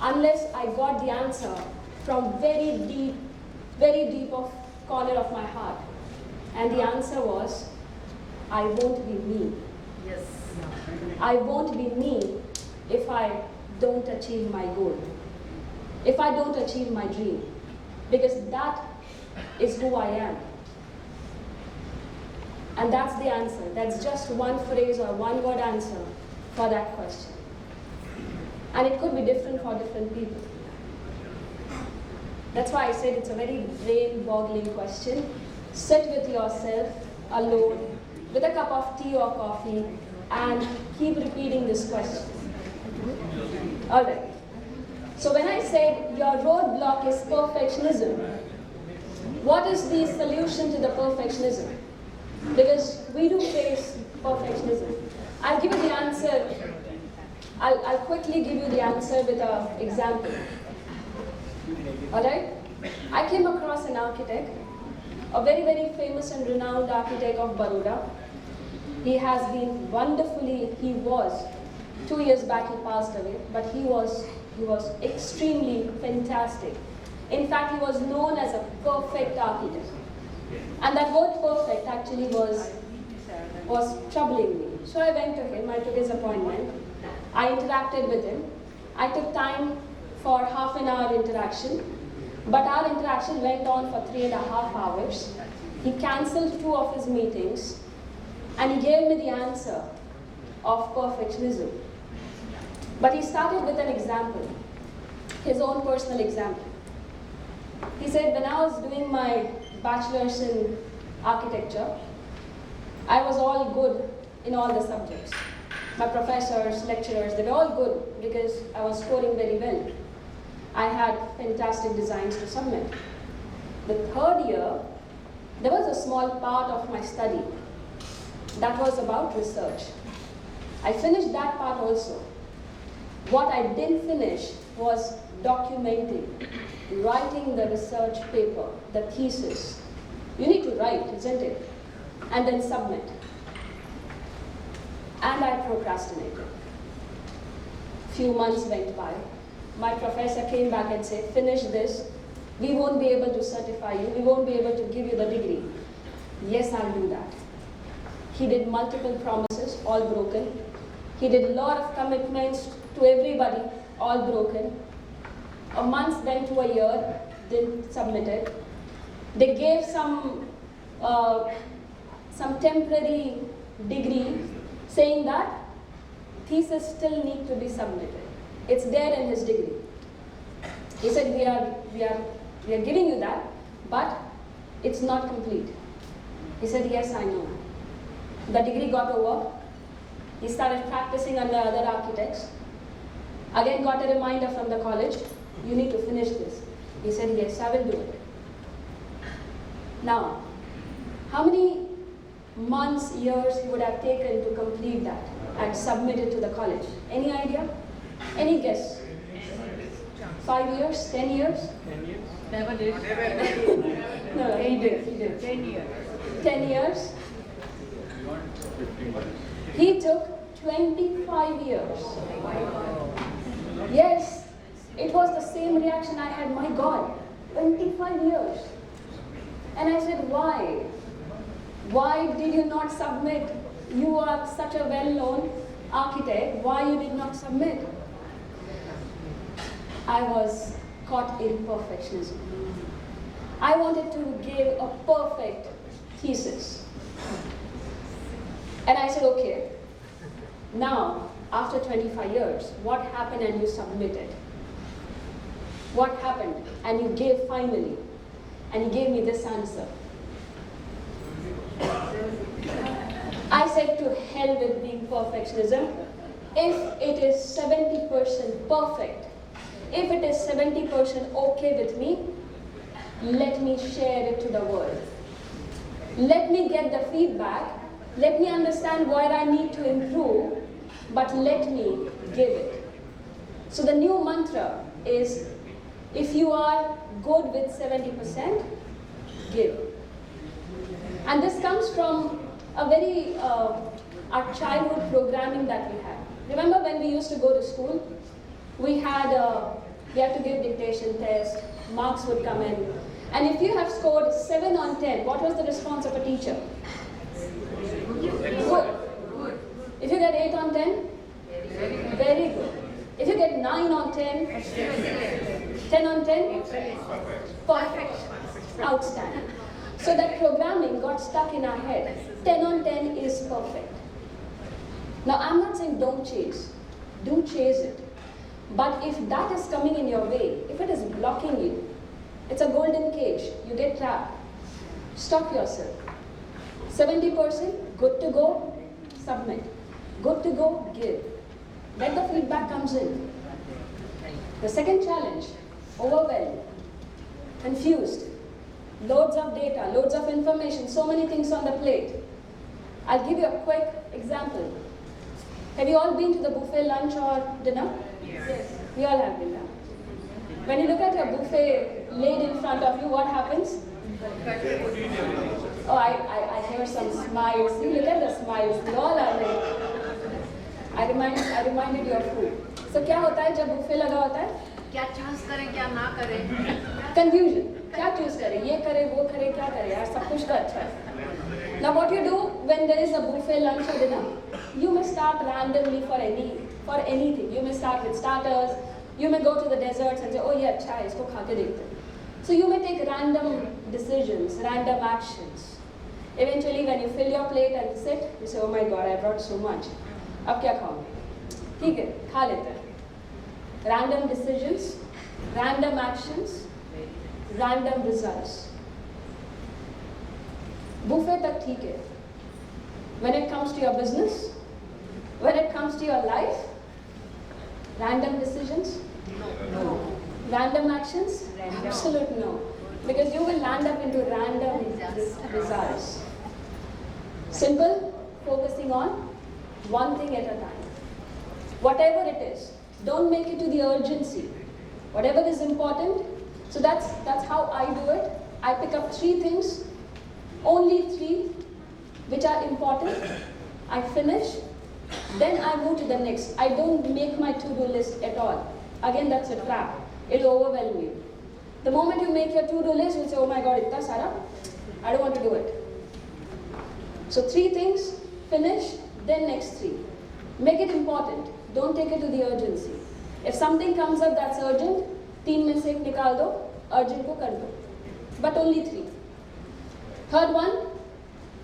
unless I got the answer from very deep of corner of my heart. And the answer was, I won't be me. Yes. I won't be me if I don't achieve my goal. If I don't achieve my dream. Because that is who I am. And that's the answer. That's just one phrase or one word answer for that question. And it could be different for different people. That's why I said it's a very brain-boggling question. Sit with yourself alone with a cup of tea or coffee and keep repeating this question. Alright. So when I said your roadblock is perfectionism, what is the solution to the perfectionism? Because we do face perfectionism. I'll give you the answer. I'll quickly give you the answer with an example. Alright? I came across an architect, a very, very famous and renowned architect of Baroda. He has been he was, 2 years back he passed away, but he was extremely fantastic. In fact, he was known as a perfect architect. And that word perfect actually was troubling me. So I went to him, I took his appointment, I interacted with him, I took time for half an hour interaction, but our interaction went on for 3.5 hours. He cancelled 2 of his meetings, and he gave me the answer of perfectionism. But he started with an example, his own personal example. He said, when I was doing my bachelor's in architecture, I was all good in all the subjects. My professors, lecturers, they were all good because I was scoring very well. I had fantastic designs to submit. The third year, there was a small part of my study that was about research. I finished that part also. What I didn't finish was documenting, writing the research paper, the thesis. You need to write, isn't it? And then submit. And I procrastinated. Few months went by. My professor came back and said, finish this. We won't be able to certify you. We won't be able to give you the degree. Yes, I'll do that. He did multiple promises, all broken. He did a lot of commitments to everybody, all broken. A month went to a year, didn't submit it. They gave some temporary degree saying that thesis still need to be submitted. It's there in his degree. He said, we are giving you that, but it's not complete. He said, yes, I know. The degree got over. He started practicing under other architects. Again got a reminder from the college, you need to finish this. He said, yes, I will do it. Now, how many months, years he would have taken to complete that and submit it to the college? Any idea? Any guess? 5 years? 10 years? 10 years. Never did. No, he did. 10 years. 10 years? He took 25 years. Yes, it was the same reaction I had. My God, 25 years. And I said, why? Why did you not submit? You are such a well-known architect. Why you did not submit? I was caught in perfectionism. I wanted to give a perfect thesis. And I said, okay, now, after 25 years, what happened and you submitted? What happened? And you gave finally. And he gave me this answer. I said, to hell with being perfectionism. If it is 70% perfect, if it is 70% okay with me, let me share it to the world. Let me get the feedback. Let me understand where I need to improve, but let me give it. So the new mantra is, if you are good with 70%, give. And this comes from a very, our childhood programming that we had. Remember when we used to go to school? We had to give dictation test, marks would come in. And if you have scored 7 on 10, what was the response of a teacher? Good. If you get 8 on 10, very good. If you get 9 on 10, 10 on 10, perfect. Outstanding. So that programming got stuck in our head. 10 on 10 is perfect. Now I'm not saying don't chase. Do chase it. But if that is coming in your way, if it is blocking you, it's a golden cage. You get trapped. Stop yourself. 70%, good to go, submit. Good to go, give. Then the feedback comes in. The second challenge, overwhelmed, confused, loads of data, loads of information, so many things on the plate. I'll give you a quick example. Have you all been to the buffet lunch or dinner? Yes. We all have been there. When you look at a buffet laid in front of you, what happens? Oh, I hear some smiles. See, look at the smiles. We all are like, I reminded you of food. So क्या होता है जब buffet लगा होता है? क्या choose करें क्या ना करें? Confusion. क्या choose करें? ये करें, वो करें, क्या करें? यार सब कुछ का अच्छा है. Now what you do when there is a buffet lunch or dinner? You may start randomly for anything. You may start with starters, You may go to the deserts and say, oh yeah, acha hai, isko kha ke dekhte hain. So you may take random decisions, random actions. Eventually when you fill your plate and sit, you say, oh my God, I brought so much. Ab kya khaungi? Theek hai, kha lete hain. Random decisions, random actions, random results. Buffet tak theek hai. When it comes to your business, when it comes to your life, random decisions? No. Random actions? Absolute no. Because you will land up into random results. Simple, focusing on one thing at a time. Whatever it is, don't make it to the urgency. Whatever is important, so that's how I do it. I pick up 3 things, only 3 which are important. I finish, then I move to the next. I don't make my to-do list at all. Again, that's a trap. It'll overwhelm you. The moment you make your to-do list, you'll say, oh my God, itna sara, I don't want to do it. So 3 things, finish, then next 3. Make it important. Don't take it to the urgency. If something comes up that's urgent, 3 mein se ek nikal do, urgent ko kar do. But only 3. Third one,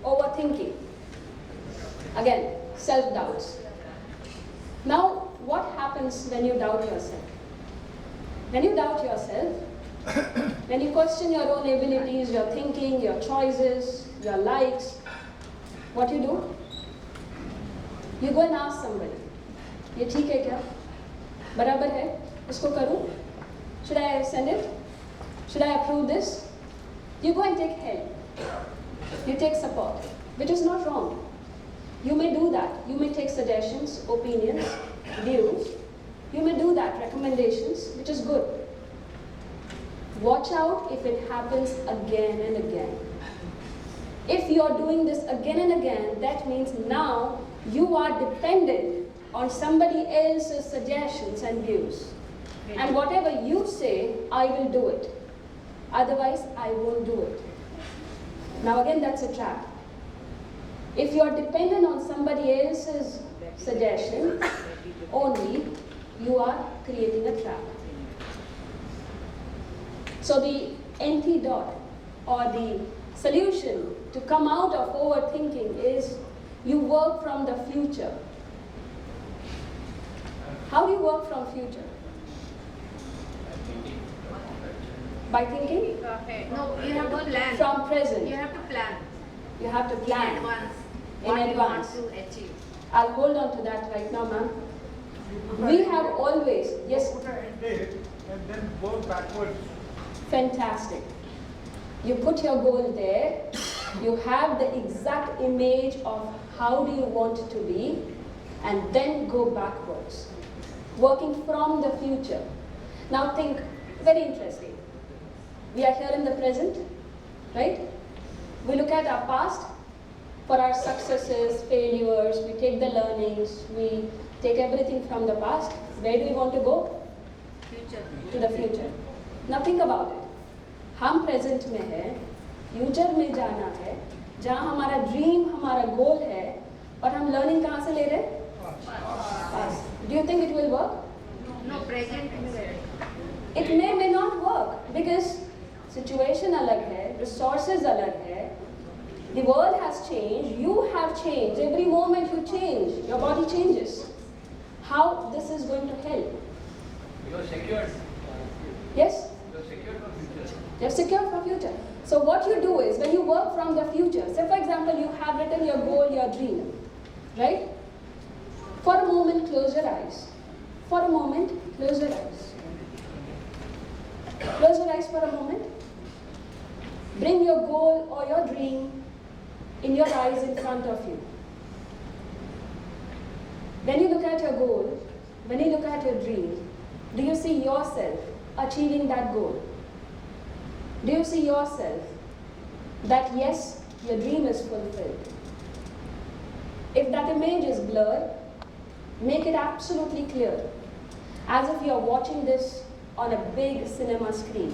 overthinking. Again, self-doubts. Now, what happens when you doubt yourself? When you doubt yourself, when you question your own abilities, your thinking, your choices, your likes, what you do? You go and ask somebody, ये ठीक है क्या? बराबर है? इसको करूँ? Should I send it? Should I approve this? You go and take help. You take support, which is not wrong. You may do that. You may take suggestions, opinions, views. You may do that, recommendations, which is good. Watch out if it happens again and again. If you're doing this again and again, that means now you are dependent on somebody else's suggestions and views. And whatever you say, I will do it. Otherwise, I won't do it. Now again, that's a trap. If you're dependent on somebody else's suggestion only, you are creating a trap. So the antidote or the solution to come out of overthinking is you work from the future. How do you work from future? By thinking? No, you have to plan. From present. You have to plan. You have to plan. In advance. In What advance. you want to achieve. I'll hold on to that right now, ma'am. We have always, yes. Put an end date and then work backwards. Fantastic. You put your goal there. You have the exact image of how do you want it to be, and then go backwards. Working from the future. Now think, very interesting. We are here in the present, right? We look at our past for our successes, failures, we take the learnings, we take everything from the past. Where do we want to go? Future. To the future. Now think about it. हम present में हैं, future में जाना है, जहाँ हमारा dream, हमारा goal है, और हम learning कहाँ से ले रहे हैं? Past. Do you think it will work? No, present. It may not work because situation अलग है, resources अलग है, the world has changed, you have changed, every moment you change, your body changes. How this is going to help? You are secured. Yes? You are secured for future. You're secure for future. So what you do is when you work from the future, say for example you have written your goal, your dream, right? For a moment close your eyes. For a moment close your eyes. Close your eyes for a moment. Bring your goal or your dream in your eyes in front of you. When you look at your goal, when you look at your dream, do you see yourself achieving that goal? Do you see yourself that yes, your dream is fulfilled? If that image is blurred, make it absolutely clear, as if you are watching this on a big cinema screen.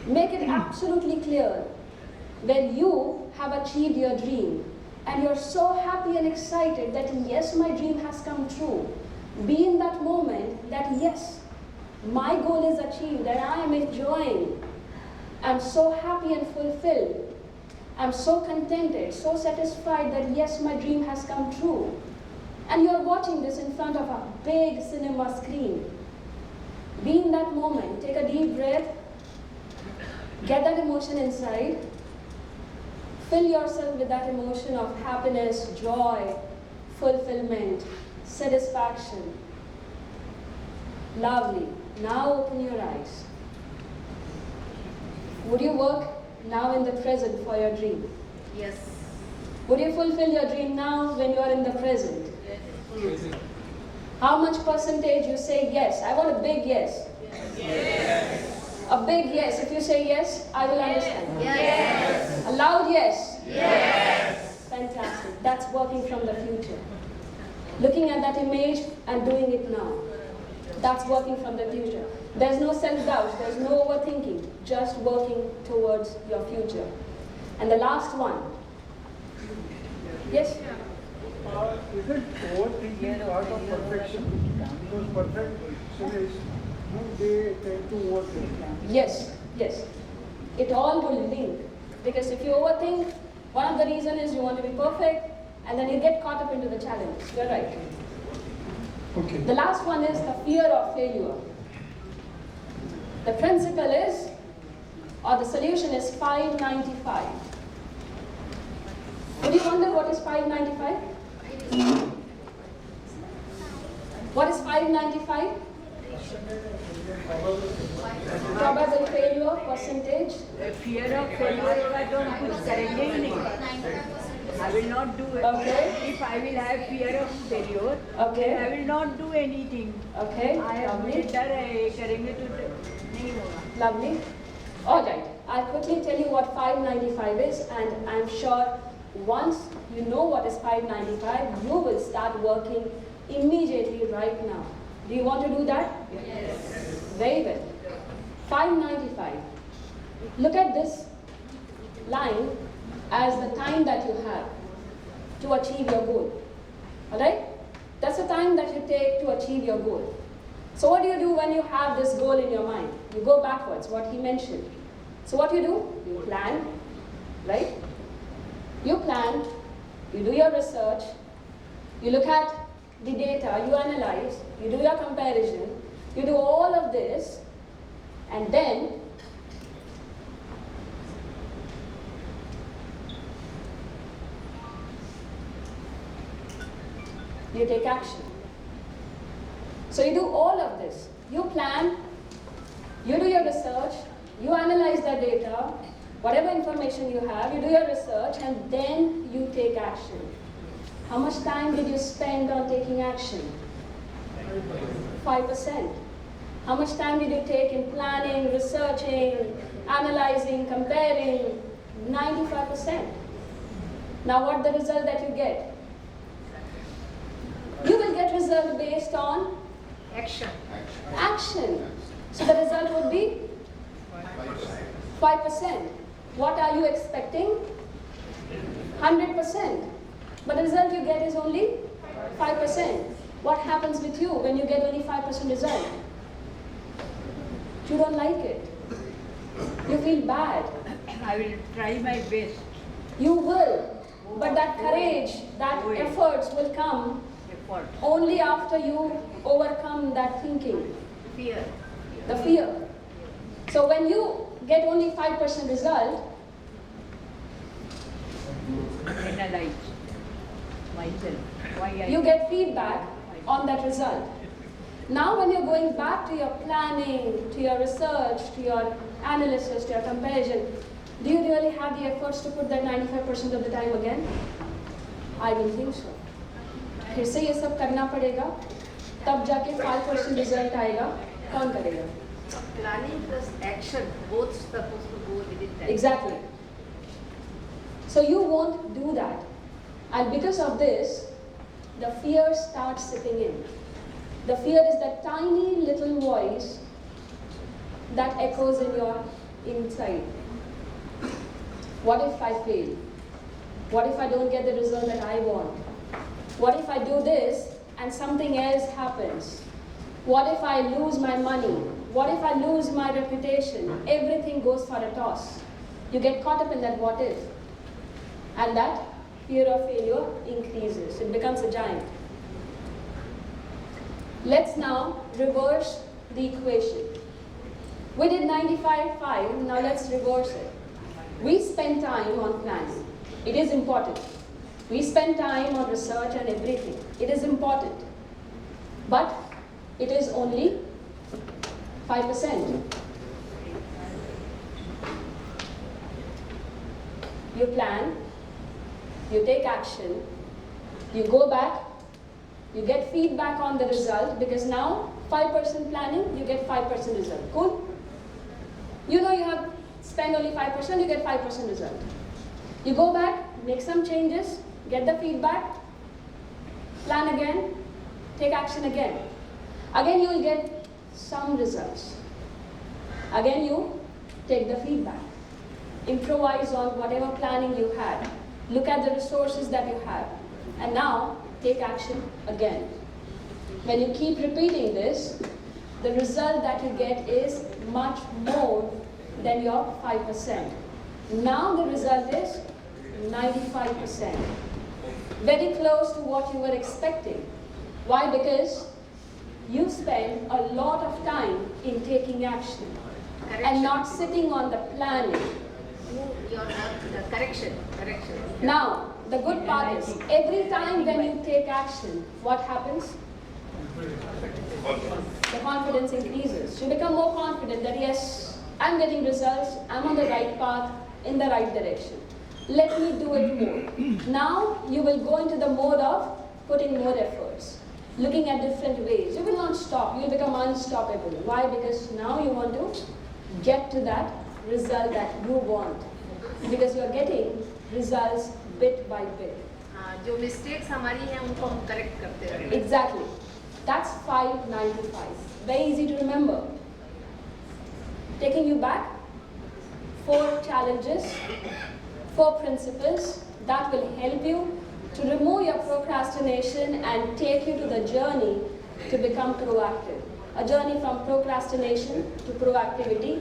Make it absolutely clear when you have achieved your dream and you're so happy and excited that yes, my dream has come true. Be in that moment that yes, my goal is achieved and I am enjoying. I'm so happy and fulfilled. I'm so contented, so satisfied that yes, my dream has come true. And you're watching this in front of a big cinema screen. Be in that moment, take a deep breath, get that emotion inside, fill yourself with that emotion of happiness, joy, fulfillment, satisfaction. Lovely. Now open your eyes. Would you work now in the present for your dream? Yes. Would you fulfill your dream now when you are in the present? How much percentage you say yes? I want a big yes. Yes. A big yes. If you say yes, I will understand. Yes. A loud yes. Yes. Fantastic. That's working from the future. Looking at that image and doing it now. That's working from the future. There's no self-doubt, there's no overthinking, just working towards your future. And the last one. Yes? Isn't overthinking part of perfection? Because perfectionists, they tend to overthink. Yes, yes. It all will link. Because if you overthink, one of the reasons is you want to be perfect, and then you get caught up into the challenge. You're right. Okay. The last one is the fear of failure. The principle is, or the solution is 595. Would you wonder what is 595? What is 595? Probable failure percentage. Fear of failure, if I don't कुछ करेंगे ही नहीं. I will not do it. Okay. If I will have fear of failure, Okay. I will not do anything. Okay. I have Lovely. डर है ये करेंगे तो नहीं होगा. Lovely. All right. I'll quickly tell you what 595 is, and I'm sure once you know what is 595, you will start working immediately right now. Do you want to do that? Yes. Very well. 595. Look at this line as the time that you have to achieve your goal. Alright? That's the time that you take to achieve your goal. So what do you do when you have this goal in your mind? You go backwards, what he mentioned. So what you do? You plan, right? You plan, you do your research, you look at the data, you analyze, you do your comparison, you do all of this, and then you take action. So you do all of this. You plan, you do your research, you analyze the data, whatever information you have, you do your research, and then you take action. How much time did you spend on taking action? 5%. How much time did you take in planning, researching, analyzing, comparing? 95%. Now what the result that you get? You will get result based on Action. action. So the result would be 5%. What are you expecting? 100%. But the result you get is only 5%. What happens with you when you get only 5% result? You don't like it. You feel bad. I will try my best. You will. But that courage, that efforts will come only after you overcome that thinking. Fear. The fear. So when you get only 5% result, Analyze myself. Why I you get feedback on that result. Now when you're going back to your planning, to your research, to your analysis, to your comparison, do you really have the efforts to put that 95% of the time again? I don't think so. फिर से ये सब करना पड़ेगा, तब जाके 5% result आएगा, कौन करेगा? Planning plus action, both supposed to go within time. Exactly. So you won't do that. And because of this, the fear starts sitting in. The fear is that tiny little voice that echoes in your inside. What if I fail? What if I don't get the result that I want? What if I do this and something else happens? What if I lose my money? What if I lose my reputation? Everything goes for a toss. You get caught up in that what if. And that fear of failure increases. It becomes a giant. Let's now reverse the equation. We did 95.5, now let's reverse it. We spend time on planning. It is important. We spend time on research and everything. It is important. But it is only 5%. You plan, you take action, you go back, you get feedback on the result, because now 5% planning, you get 5% result. Cool? You know you have spent only 5%, you get 5% result. You go back, make some changes, get the feedback, plan again, take action again. Again you will get some results. Again you take the feedback. Improvise on whatever planning you had. Look at the resources that you have. And now take action again. When you keep repeating this, the result that you get is much more than your 5%. Now the result is 95%. Very close to what you were expecting. Why? Because you spend a lot of time in taking action and not sitting on the planning. Correction. Now, the good part is, every time when you take action, what happens? The confidence increases. You become more confident that yes, I'm getting results, I'm on the right path, in the right direction. Let me do it more. Now, you will go into the mode of putting more efforts, looking at different ways. You will not stop, you will become unstoppable. Why? Because now you want to get to that result that you want. Because you are getting results bit by bit. जो mistakes हमारी हैं उनको हम correct करते रहें. Exactly. That's 595. Very easy to remember. Taking you back, 4 challenges, 4 principles that will help you to remove your procrastination and take you to the journey to become proactive. A journey from procrastination to proactivity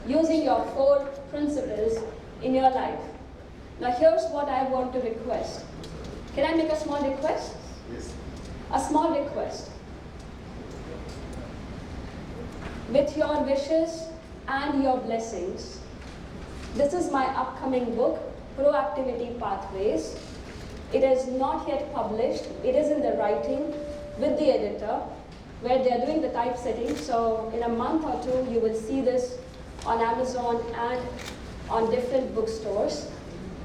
using your 4 principles in your life. Now here's what I want to request. Can I make a small request? Yes. A small request. With your wishes and your blessings, this is my upcoming book, Proactivity Pathways. It is not yet published. It is in the writing with the editor, where they are doing the typesetting. So in a month or 2, you will see this on Amazon and on different bookstores.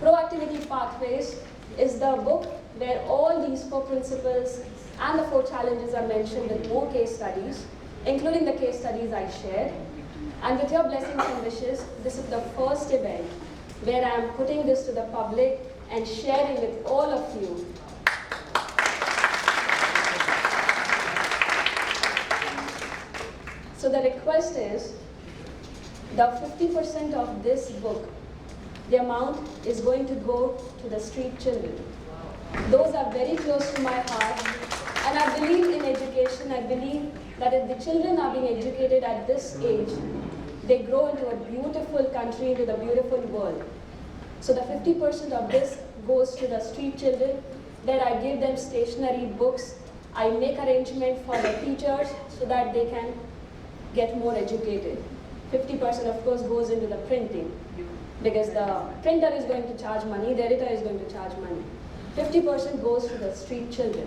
Proactivity Pathways is the book where all these 4 principles and the 4 challenges are mentioned with more case studies, including the case studies I shared. And with your blessings and wishes, this is the first event where I am putting this to the public and sharing with all of you. So the request is, the 50% of this book, the amount is going to go to the street children. Those are very close to my heart, and I believe in education. I believe that if the children are being educated at this age, they grow into a beautiful country, into the beautiful world. So the 50% of this goes to the street children, where I give them stationery, books. I make arrangement for the teachers so that they can get more educated. 50% of course goes into the printing, because the printer is going to charge money, the editor is going to charge money. 50% goes to the street children.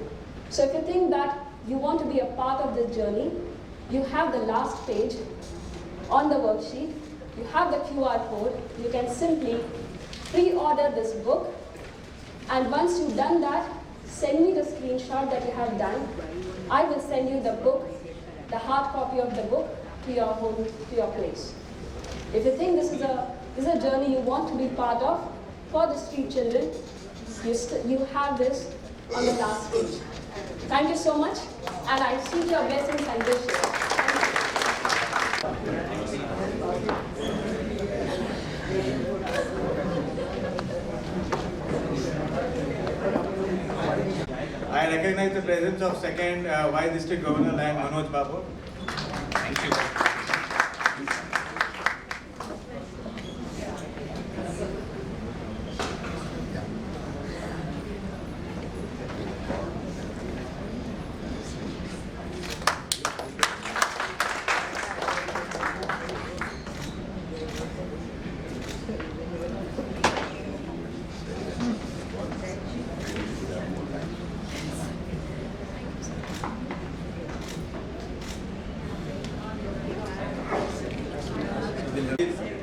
So if you think that you want to be a part of this journey, you have the last page on the worksheet, you have the QR code, you can simply pre-order this book, and once you've done that, send me the screenshot that you have done. I will send you the book, the hard copy of the book, to your home, to your place. If you think this is a journey you want to be part of for the street children, you have this on the last page. Thank you so much, and I seek your blessings and wishes. I I recognize the presence of second Vice District Governor Lion Manoj Babu. Thank you.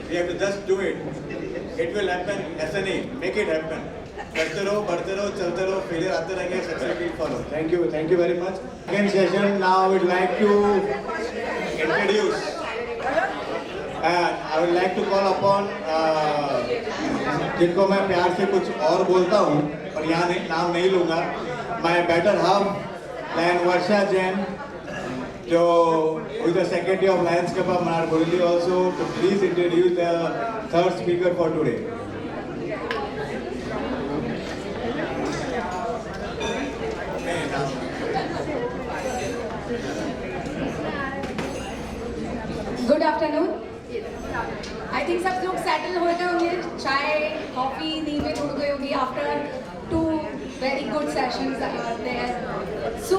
We have to just do it. It will happen. ऐसा नहीं. Make it happen. करते रहो, बढ़ते रहो, चलते रहो. Failure आते रहेंगे. Success will follow. Thank you very much. Second session. Now I would like to introduce. I would like to call upon जिनको मैं प्यार से कुछ और बोलता हूँ, और यहाँ नाम नहीं लूँगा. My better half, Lion Varsha Jain. जो with the Secretary of Lions Club of Manar Borivali also to please introduce the third speaker for today. Good afternoon. I think सब लोग settle हो गए होंगे, चाय, कॉफी, नींद में उड़ गए होंगी after 2 very good sessions there. So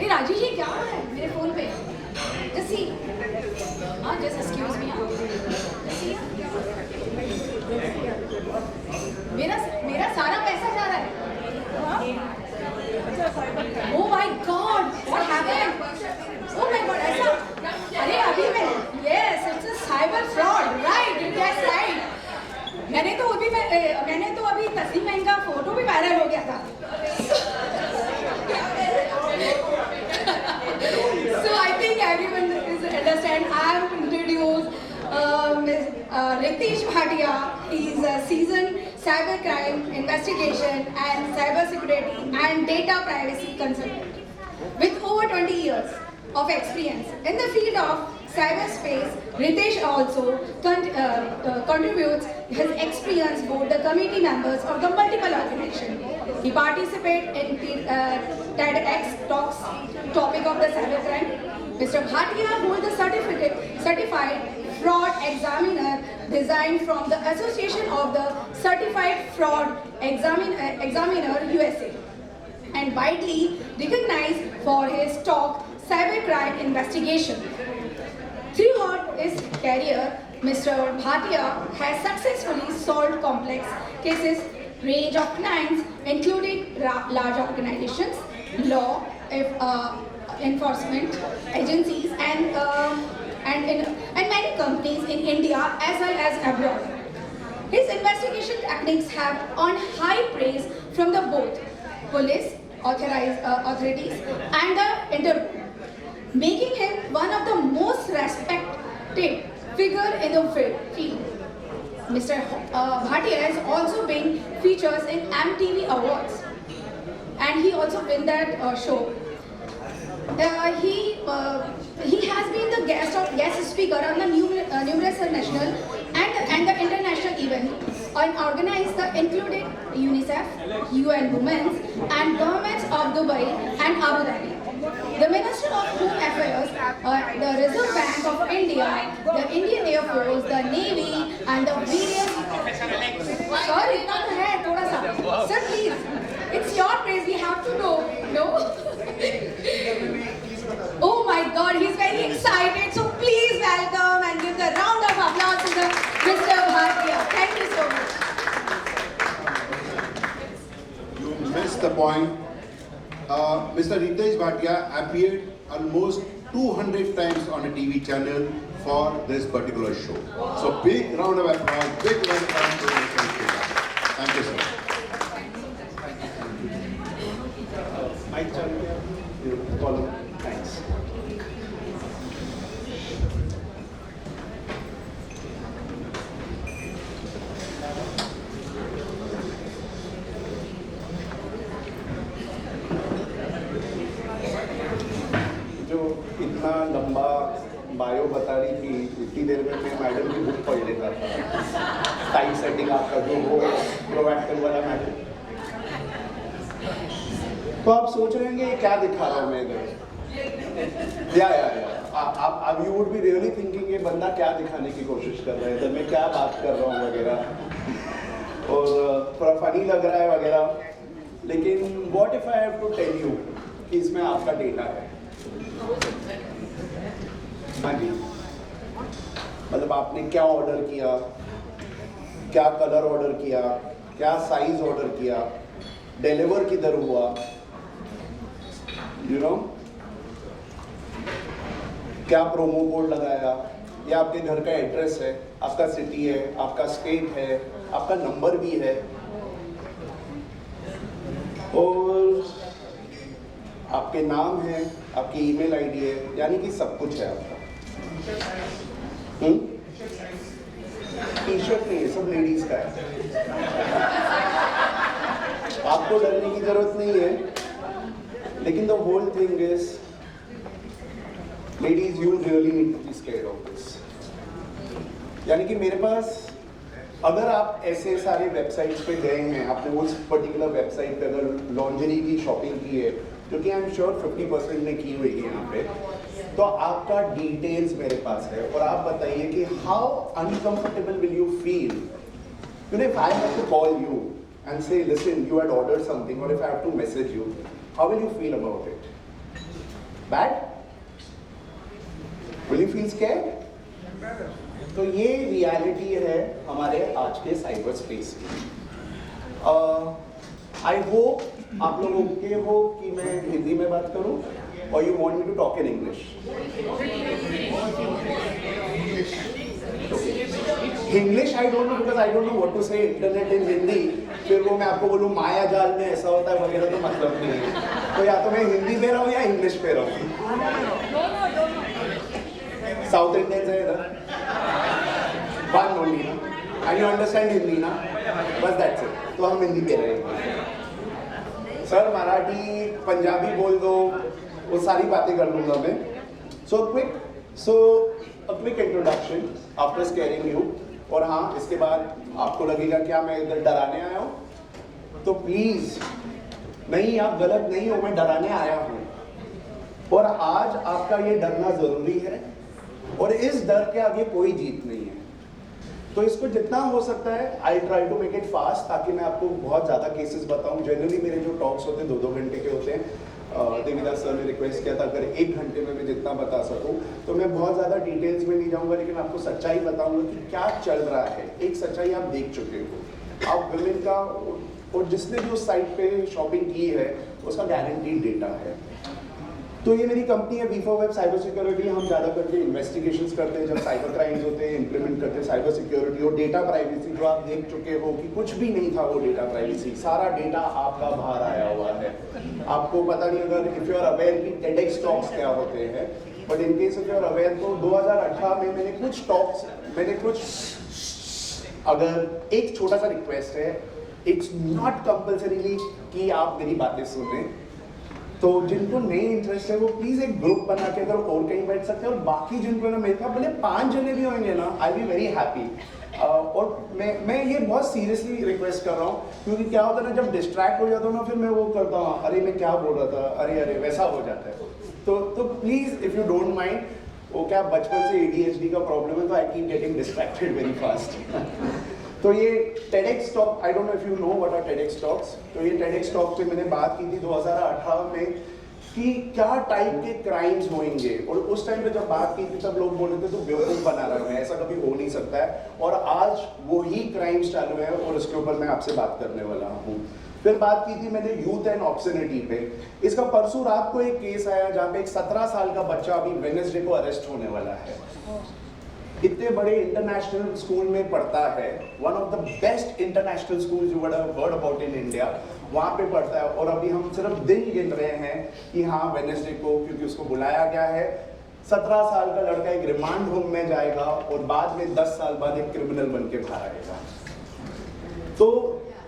अरे राजेश ये क्या हो रहा है मेरे फोन पे? Just see. हाँ, just excuse me. Just see. मेरा सारा पैसा जा रहा है. Oh my God! What happened? Oh my God! ऐसा? अरे अभी मैं yes, it's a cyber fraud, right? You guessed right. मैंने तो अभी तस्लीम बहन का फोटो भी वायरल हो गया था. So I think everyone is understand. I am introduce Ms. Ritesh Bhatia. He is a seasoned cybercrime investigation and cybersecurity and data privacy consultant with over 20 years of experience in the field of cyberspace. Ritesh also contributes his experience both the committee members of the multiple organizations. He participates in TEDx talks topic of the cybercrime. Mr. Bhatia holds the certified fraud examiner designed from the Association of the Certified Fraud Examiner USA and widely recognized for his talk cybercrime investigation. Throughout his career, Mr. Bhatia has successfully solved complex cases range of clients including large organizations, law enforcement agencies and many companies in India as well as abroad. His investigation techniques have earned high praise from the both police authorities and the Interpol, making him one of the most respected figure in the field. Mr. Bhatia has also been featured in MTV Awards, and he also won that show. He has been the guest speaker on the numerous national and the international events and organized the included UNICEF, UN Women's and governments of Dubai and Abu Dhabi. The Minister of Home Affairs, the Reserve Bank of India, the Indian Air Force, the Navy and the various... Sorry, इतना तो है थोड़ा सा. Sir, please, it's your praise. We have to know. No? Oh my God, he's very excited. So please welcome and give the round of applause to the Mr. Bhatia. Thank you so much. You missed the point. Mr. Ritesh Bhatia appeared almost 200 times on a TV channel for this particular show. So big round of applause, big welcome to Mr. Ritesh Bhatia. Thank you, sir. Mike Chandra, you follow. Thanks. इतना लंबा bio बता रही थी, इतनी देर में मैं madam की book पढ़ लेता था. टाइम सेटिंग आपका जो वो प्रोएक्टिव वाला मैडम. तो आप सोच रहे होंगे ये क्या दिखा रहा हूँ मैं इधर, आप you would be really thinking ये बंदा क्या दिखाने की कोशिश कर रहा है इधर, मैं क्या बात कर रहा हूँ वगैरह, और थोड़ा फनी लग रहा है वगैरह। लेकिन what if I have to tell you कि इसमें आपका डेटा है। हाँ जी, मतलब आपने क्या ऑर्डर किया, क्या कलर ऑर्डर किया, क्या साइज ऑर्डर किया, डिलीवर किधर हुआ, यू नो, क्या प्रोमो कोड लगाया, या आपके घर का एड्रेस है, आपका सिटी है, आपका स्टेट है, आपका नंबर भी है, और आपके नाम है, आपकी ईमेल आईडी है, यानी कि सब कुछ है आपका। टी शर्ट नहीं है, सब लेडीज का है। आपको डरने की जरूरत नहीं है, लेकिन the whole thing is ladies you really need to be scared of this. यानी कि मेरे पास, अगर आप ऐसे सारे वेबसाइट्स पे गए हैं, आपने उस पर्टिकुलर वेबसाइट पे अगर लॉन्जरी की शॉपिंग की है, जो कि आई एम श्योर 50% ने की हुई है यहाँ पे, तो आपका डिटेल्स मेरे पास है, और आप बताइए कि how uncomfortable will you feel, you know, if I have to call you and say listen you had ordered something, और if I have to message you, how will you feel about it? Bad? Will you feel scared? तो ये reality है हमारे आज के cyber space की। I hope आप लोग ओके हो कि मैं हिंदी में बात करूं, और you want me to talk in English? English I don't know, because I don't know what to say internet in Hindi, फिर वो मैं आपको बोलूं माया जाल में ऐसा होता है वगैरह, तो मतलब नहीं है। तो या तो मैं हिंदी पे रहूं या इंग्लिश पे रहूं। साउथ इंडियंस है इधर, वन ओनली ना, एंड यू अंडरस्टैंड हिंदी ना, बस दैट्स इट। तो हम हिंदी पे रहेंगे। सर मराठी पंजाबी बोल दो, वो सारी बातें कर लूंगा मैं। So quick introduction after squaring you. और हाँ, इसके बाद आपको लगेगा क्या मैं इधर डराने आया हूँ, तो प्लीज नहीं, आप गलत नहीं हो, मैं डराने आया हूँ। और आज आपका ये डरना जरूरी है, और इस डर के आगे कोई जीत नहीं है। तो इसको जितना हो सकता है I try to make it fast, ताकि मैं आपको बहुत ज़्यादा केसेस बताऊं। जनरली मेरे जो टॉक्स होते हैं 2-2 घंटे के होते हैं। देवीदास सर ने रिक्वेस्ट किया था अगर 1 घंटे में मैं जितना बता सकूं, तो मैं बहुत ज़्यादा डिटेल्स में नहीं जाऊंगा, लेकिन आपको सच्चाई बताऊंगा कि क्या चल रहा है। एक सच्चाई आप देख चुके हो, आप विमेन का, और जिसने भी उस साइट पे शॉपिंग की है उसका गारंटीड डेटा है। तो ये मेरी कंपनी है वी4 वेब साइबर सिक्योरिटी। हम ज़्यादा करके इन्वेस्टिगेशंस करते हैं, जब साइबर क्राइम्स होते हैं, इंप्लीमेंट करते हैं साइबर सिक्योरिटी। और डेटा प्राइवेसी जो आप देख चुके हो कि कुछ भी नहीं था वो डेटा प्राइवेसी, सारा डेटा आपका बाहर आया हुआ है। आपको पता नहीं अगर इफ यू आर अवेयर कि टेडेक्स टॉक्स क्या होते हैं, but in case if you are aware, तो 2018 में मैंने कुछ अगर एक छोटा सा रिक्वेस्ट है, इट्स नॉट कंपल्सरीली कि आप मेरी बातें सुन लें। तो जिनको नहीं इंटरेस्ट है वो प्लीज एक ग्रुप बना के अगर और कहीं बैठ सकते हैं, और बाकी जिनको ना मेरे पास भले 5 जने भी होंगे ना, आई बी वेरी हैप्पी। और मैं ये बहुत सीरियसली रिक्वेस्ट कर रहा हूँ, क्योंकि क्या होता है ना, जब डिस्ट्रैक्ट हो जाता हूँ ना, फिर मैं वो करता हूँ, अरे मैं क्या बोल रहा था, अरे वैसा हो जाता है। तो please if you don't mind, वो क्या बचपन से ADHD का प्रॉब्लम है, तो I keep getting distracted very fast. तो ये TEDx talk, I don't know if you know what are TEDx talks. तो ये TEDx टॉक पे मैंने बात की थी 2018 में कि क्या टाइप के क्राइम्स होंगे, और उस टाइम पे जब बात की थी तब लोग बोल रहे थे तो बेवकूफ़ बना रहा है, ऐसा कभी हो नहीं सकता है। और आज वो ही क्राइम्स चालू है, और इसके ऊपर मैं आपसे बात करने वाला हूँ। फिर बात की थी मैंने यूथ एंड ऑब्सेनिटी पे। इसका परसों रात को एक केस आया जहाँ पे एक 17 साल का बच्चा अभी वेडनेसडे को अरेस्ट होने वाला है। इतने बड़े इंटरनेशनल स्कूल में पढ़ता है, one of the best international school you would have heard about in India, वहाँ पे पढ़ता है। और अभी हम सिर्फ दिन गिन रहे हैं कि हाँ वेडनेसडे को, क्योंकि उसको बुलाया गया है, 17 साल का लड़का एक रिमांड होम में जाएगा, और बाद में 10 साल बाद एक क्रिमिनल बन के बाहर आएगा। तो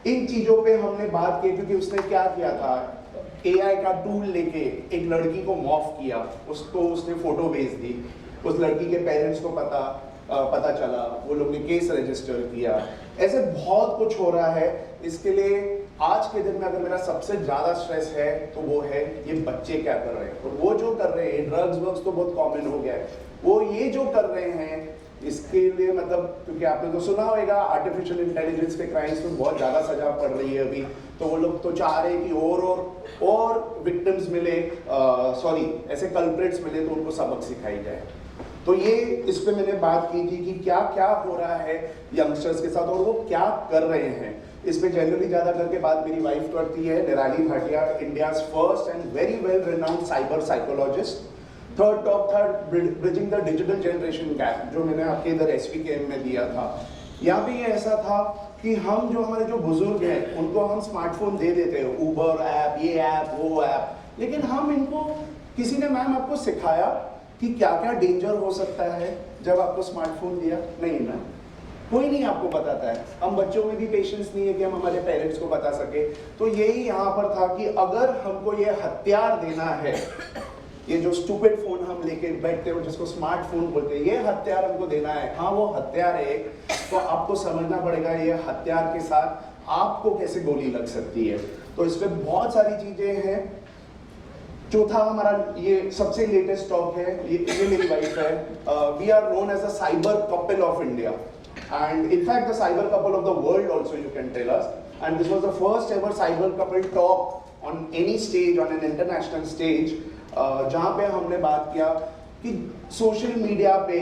इन चीज़ों पे हमने बात की, क्योंकि उसने क्या किया था, AI का टूल लेके एक लड़की को मॉफ किया, उसको उसने फोटो भेज दी, उस लड़की के पेरेंट्स को पता चला, वो लोग ने केस रजिस्टर किया, ऐसे बहुत कुछ हो रहा है। इसके लिए आज के दिन में अगर मेरा सबसे ज़्यादा स्ट्रेस है तो वो है ये बच्चे क्या कर रहे हैं, और वो जो कर रहे हैं, ड्रग्स वग्स तो बहुत कॉमन हो गया है, वो ये जो कर रहे हैं इसके लिए मतलब, क्योंकि आपने तो सुना होगा आर्टिफिशियल इंटेलिजेंस के क्राइम्स में बहुत ज़्यादा सजा पड़ रही है अभी, तो वो लोग तो चाह रहे हैं कि और विक्टिम्स मिले, सॉरी ऐसे कल्प्रिट्स मिले तो उनको सबक सिखाई जाए। तो ये इस पे मैंने बात की थी कि क्या क्या हो रहा है यंगस्टर्स के साथ और वो क्या कर रहे हैं। इस पे जनरली ज़्यादा करके बात मेरी वाइफ करती है, निराली Bhatia, India's first and very well renowned cyber psychologist, third bridging the digital generation gap, जो मैंने आपके इधर SPKM में दिया था। यहाँ पे ये ऐसा था कि हम जो हमारे जो बुजुर्ग हैं उनको हम स्मार्टफोन दे देते हैं, ऊबर ऐप, ये ऐप, वो ऐप, लेकिन हम इनको, किसी ने मैम आपको सिखाया कि क्या क्या डेंजर हो सकता है जब आपको स्मार्टफोन दिया? नहीं ना, कोई नहीं आपको बताता है। हम बच्चों में भी पेशेंस नहीं है कि हम हमारे पेरेंट्स को बता सके। तो यही यहाँ पर था कि अगर हमको ये हथियार देना है, ये जो स्टूपिड फोन हम लेके बैठते हो जिसको स्मार्टफोन बोलते हैं, ये हथियार हमको देना है, हाँ वो हथियार है, तो आपको समझना पड़ेगा ये हथियार के साथ आपको कैसे गोली लग सकती है। तो इस पे बहुत सारी चीजें हैं। चौथा हमारा ये सबसे लेटेस्ट टॉक है, ये मेरी वाइफ है, we are known as a cyber couple of India and in fact the cyber couple of the world also, you can tell us, and this was the first ever cyber couple talk on any stage, on an international stage, जहाँ पे हमने बात किया कि social media पे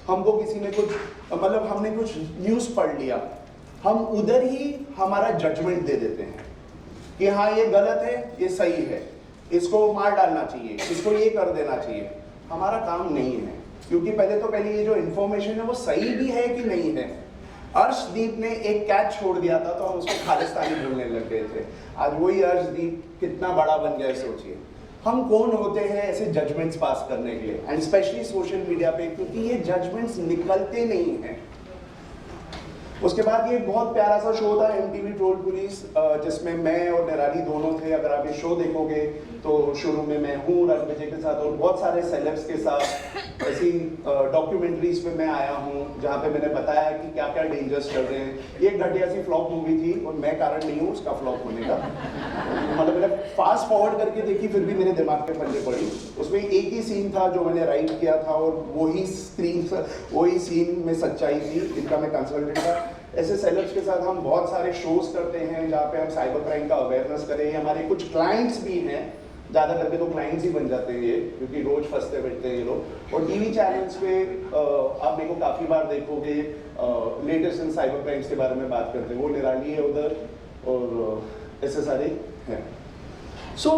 हमको किसी ने कुछ, मतलब हमने कुछ न्यूज़ पढ़ लिया, हम उधर ही हमारा जजमेंट दे देते हैं कि हाँ ये गलत है, ये सही है, इसको मार डालना चाहिए, इसको ये कर देना चाहिए। हमारा काम नहीं है, क्योंकि पहले ये जो इन्फॉर्मेशन है वो सही भी है कि नहीं है। अर्शदीप ने एक कैच छोड़ दिया था तो हम उसको खालिस्तानी बोलने लग गए थे। आज वही अर्शदीप कितना बड़ा बन गया, सोचिए। हम कौन होते हैं ऐसे जजमेंट्स पास करने के लिए, एंड स्पेशली सोशल मीडिया पे, क्योंकि ये जजमेंट्स निकलते नहीं हैं। उसके बाद ये बहुत प्यारा सा शो था MTV ट्रोल पुलिस, जिसमें मैं और निराली दोनों थे। अगर आप ये शो देखोगे तो शुरू में मैं हूँ रणविजय के साथ और बहुत सारे सेलेब्स के साथ ऐसी डॉक्यूमेंट्रीज पे मैं आया हूँ जहाँ पे मैंने बताया कि क्या क्या डेंजर्स चल रहे हैं। ये एक घटिया सी फ्लॉप मूवी थी और मैं कारण नहीं हूँ उसका फ्लॉप होने का, मतलब मैंने फास्ट फॉरवर्ड करके देखी फिर भी मेरे दिमाग पे पल्ले पड़ी। उसमें एक ही सीन था जो मैंने राइट किया था और वही सीन में सच्चाई थी, इनका मैं कंसल्टेंट था। ऐसे सेलेब्स के साथ हम बहुत सारे शोज करते हैं जहाँ पे हम साइबर क्राइम का अवेयरनेस करें। हमारे कुछ क्लाइंट्स भी हैं, ज़्यादा करके तो क्लाइंट्स ही बन जाते हैं ये, क्योंकि रोज फंसते बैठते हैं ये लोग। और टीवी चैनल्स पे आप मेरे को काफ़ी बार देखोगे लेटेस्ट इन साइबर क्राइम्स के बारे में बात करते हैं, वो निराली है उधर और ऐसे सारे हैं। So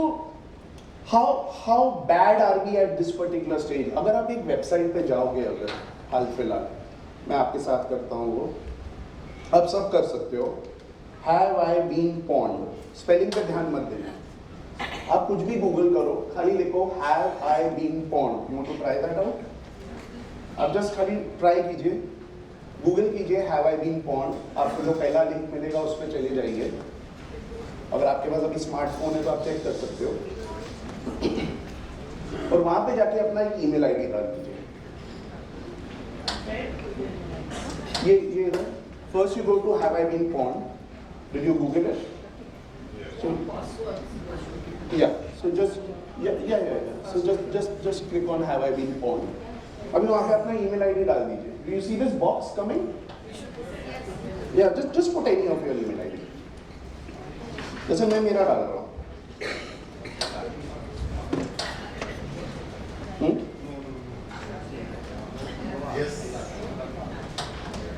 how bad are we at this particular stage? अगर आप एक वेबसाइट पे जाओगे, अगर हाल फिलहाल मैं आपके साथ करता हूँ वो, आप सब कर सकते हो, have I been pwned, spelling पे ध्यान मत देना, आप कुछ भी गूगल करो, खाली लिखो have I been pwned, you want to try that out? आप जस्ट खाली ट्राई कीजिए, गूगल कीजिए हैव आई बीन पॉन्ड, आपको जो पहला लिंक मिलेगा उस पर चले जाइए। अगर आपके पास अभी स्मार्टफोन है तो आप चेक कर सकते हो, और वहां पे जाके अपना एक ईमेल आईडी डाल दीजिए। ये first you go to have I been pawned. Did you Google it? So yeah. So just click on have I been pawned. अभी वहाँ पे अपना email ID डाल दीजिए. Do you see this box coming? Yeah, just put any of your email ID. जैसे मैं मेरा डाल रहा हूँ. Yes.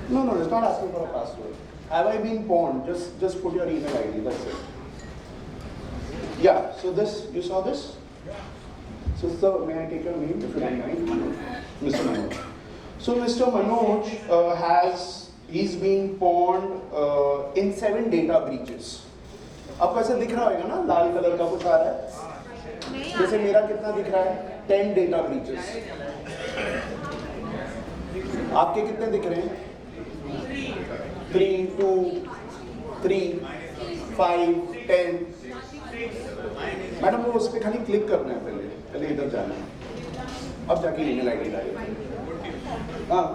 No, it's not asking for a password. Have I been pawned? Just put your email ID. That's it. Yeah. So this, you saw this? So sir, may I take your name if you don't mind? Mr. Manoj. So Mr. Manoj he's been pawned in 7 data breaches. आपको ऐसे दिख रहा होगा ना, लाल colour का कुछ आ रहा है, जैसे मेरा कितना दिख रहा है 10 डेटा ब्रीचेस। आपके कितने दिख रहे हैं? 3, 2, 3, 5, 10। मैडम वो उस पर खाली क्लिक करना है, पहले इधर जाना है, अब जाके ईमेल आईडी डालिए। हाँ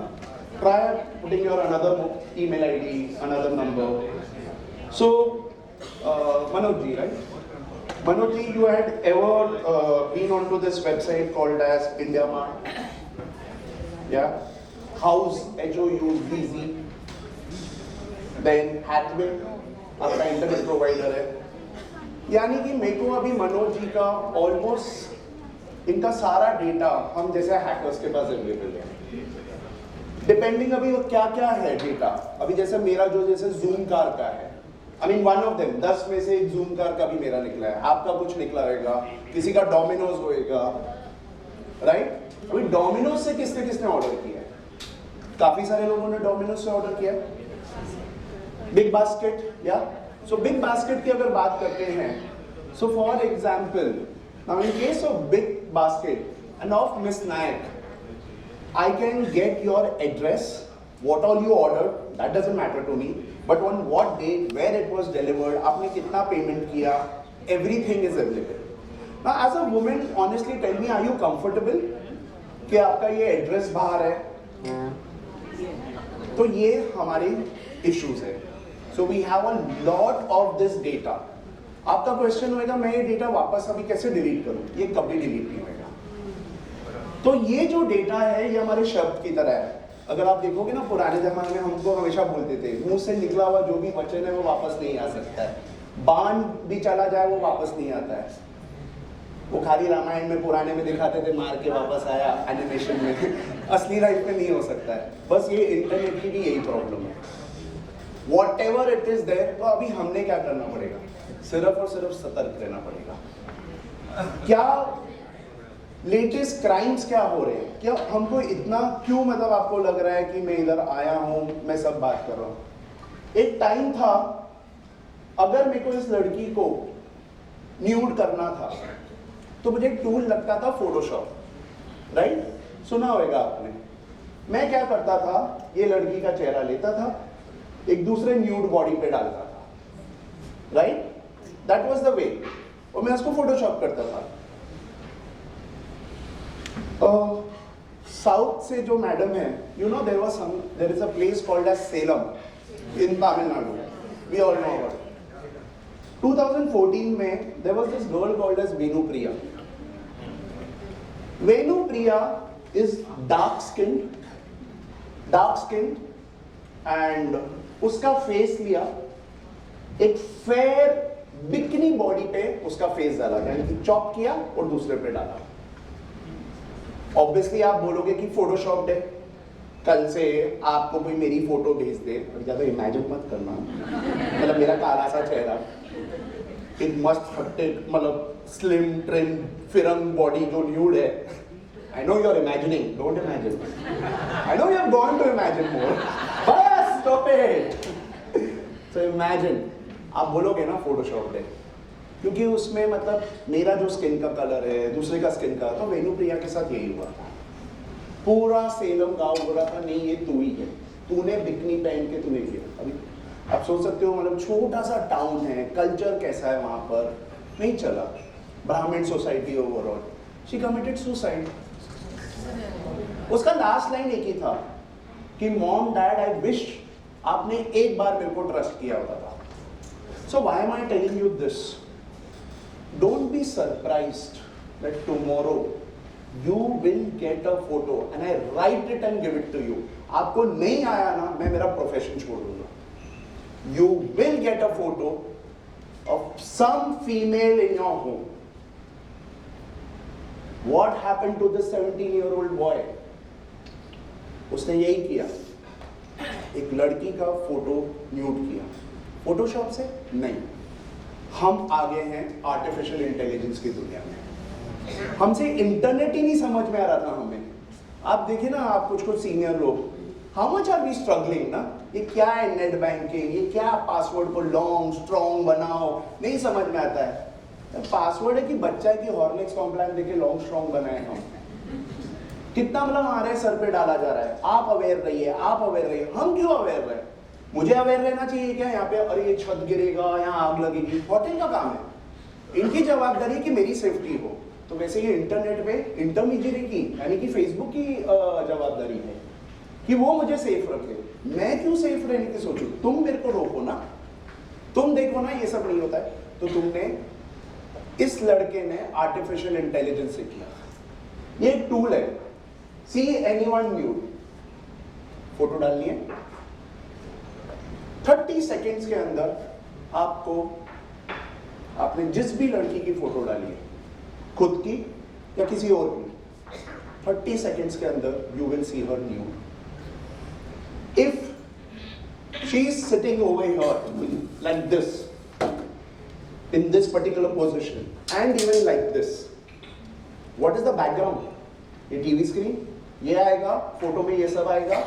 try putting your another email ID, another number. So, Manoj ji, right? Manoj ji, you had ever been onto this website called as IndiaMart? Yeah? House, HOUSE, then Hathway, आपका internet provider है. यानी कि मेरे को अभी मनोज जी का almost इनका सारा डेटा हम जैसे हैकर्स के पास अवेलेबल है. डिपेंडिंग अभी वो क्या क्या है डेटा. अभी जैसे मेरा जो जैसे जूम कार का है, I mean one of them 10 में से एक जूम कार का भी मेरा निकला है. आपका कुछ निकला होगा, किसी का डोमिनोज होएगा, राइट? अभी डोमिनोज से किसने किसने ऑर्डर किया है? काफी सारे लोगों ने डोमिनोज से ऑर्डर किया. बिग बास्केट, या सो बिग बास्केट की अगर बात करते हैं, so for example now in case of big basket and of miss Nayak, I can get your address, what all you ordered, that doesn't matter to me, but on what date, where it was delivered, आपने कितना payment किया, everything is available. Now as a woman, honestly tell me, are you comfortable कि आपका ये address बाहर है? तो ये हमारे issues है. So we have a lot of this data. आपका question होगा, मैं ये data वापस अभी कैसे delete करूँ? ये कभी delete नहीं होगा. तो ये जो डेटा है ये हमारे शब्द की तरह है. अगर आप देखोगे ना, पुराने जमाने में हमको हमेशा बोलते थे, मुंह से निकला हुआ जो भी वचन है वो वापस नहीं आ सकता है. बाण भी चला जाए वो वापस नहीं आता है. वो खाली रामायण में पुराने में दिखाते थे, मार के वापस आया एनिमेशन में. असली लाइफ में नहीं हो सकता है. बस ये इंटरनेट की भी यही प्रॉब्लम है. Whatever it is there, तो अभी हमने क्या करना पड़ेगा? सिर्फ और सिर्फ सतर्क रहना पड़ेगा. क्या लेटेस्ट क्राइम्स क्या हो रहे हैं? क्या हमको इतना क्यों, मतलब आपको लग रहा है कि मैं इधर आया हूं, मैं सब बात कर रहा हूं? एक टाइम था, अगर मेरे को इस लड़की को न्यूड करना था तो मुझे एक टूल लगता था फोटोशॉप, राइट? सुना होगा आपने. मैं क्या करता था, ये लड़की का चेहरा लेता था, एक दूसरे न्यूड बॉडी पे डालता था, right? That was the way. और मैं उसको फोटोशॉप करता था. साउथ से जो मैडम है, you know there is a place called as Salem in Tamil Nadu. We all know about. 2014 में there was this girl called as Venupriya. Venupriya is dark skin and उसका फेस लिया, एक फेयर बिकनी बॉडी पे उसका फेस डाला, यानी कि चॉप किया और दूसरे पे डाला. ऑब्वियसली आप बोलोगे कि फोटोशॉप्ड है. कल से आपको कोई मेरी फोटो भेज दे, और ज्यादा इमेजिन मत करना, मतलब मेरा काला सा चेहरा, एक मस्त हट्टे, मतलब स्लिम ट्रिम फिरंग बॉडी जो न्यूड है. I know you are imagining, don't imagine. I know you have gone to imagine more. बस स्टॉप इट. सो इमेजिन, आप बोलोगे ना फोटोशॉप्ड है, क्योंकि उसमें मतलब मेरा जो स्किन का कलर है, दूसरे का स्किन का. तो वेनुप्रिया के साथ यही हुआ था. पूरा सेलम गांव बोल रहा था, नहीं ये तू ही है, तूने बिकनी पहन के तूने किया. अभी आप सोच सकते हो, मतलब छोटा सा टाउन है, कल्चर कैसा है वहां पर, नहीं चला. ब्राह्मण society overall. She committed suicide. उसका लास्ट लाइन एक ही था कि मॉम डैड आई विश आपने एक बार मेरे को ट्रस्ट किया होता था. So why am I telling you this? Don't be surprised that tomorrow you will get a photo and I write it and give it to you. आपको नहीं आया ना, मैं मेरा प्रोफेशन छोड़ दूंगा. You will get a photo of some female in your home. What happened to this 17-year-old boy? उसने यही किया, एक लड़की का फोटो न्यूड किया. फोटोशॉप से नहीं. हम आगे हैं आर्टिफिशियल इंटेलिजेंस की दुनिया में. हमसे इंटरनेट ही नहीं समझ में आ रहा था हमें. आप देखिए ना, आप कुछ सीनियर लोग, how much are we struggling ना. ये क्या है नेट बैंकिंग, ये क्या पासवर्ड को लॉन्ग स्ट्रॉन्ग बनाओ, नहीं समझ में आता है. पासवर्ड है कि बच्चा की हॉर्लिक्स कॉम्प्लान देके लॉन्ग स्ट्रॉन्ग बनाए हम. कितना मतलब हमारे सर पे डाला जा रहा है, आप अवेयर रहिए, आप अवेयर रहिए. हम क्यों अवेयर रहे? मुझे अवेयर रहना चाहिए क्या यहाँ पे? अरे ये छत गिरेगा, यहाँ आग लगेगी. होटल का काम है, इनकी जवाबदारी कि मेरी सेफ्टी हो. तो वैसे ये इंटरनेट पे इंटरमीडिएट की, यानी कि फेसबुक की जवाबदारी है कि वो मुझे सेफ रखे। मैं क्यों सेफ रहने की सोचूं? तुम मेरे को रोको ना, तुम देखो ना ये सब नहीं होता है। तो तुमने, इस लड़के ने आर्टिफिशियल इंटेलिजेंस से किया। ये एक टूल है, सी एनीवन न्यूड, फोटो डालनी है, 30 सेकेंड्स के अंदर आपको, आपने जिस भी लड़की की फोटो डाली है, खुद की या किसी और की, 30 seconds के अंदर you will see her nude. If she is sitting over here like this, in this particular position, and even like this, what is the background? ये टीवी स्क्रीन, ये आएगा, फोटो में ये सब आएगा,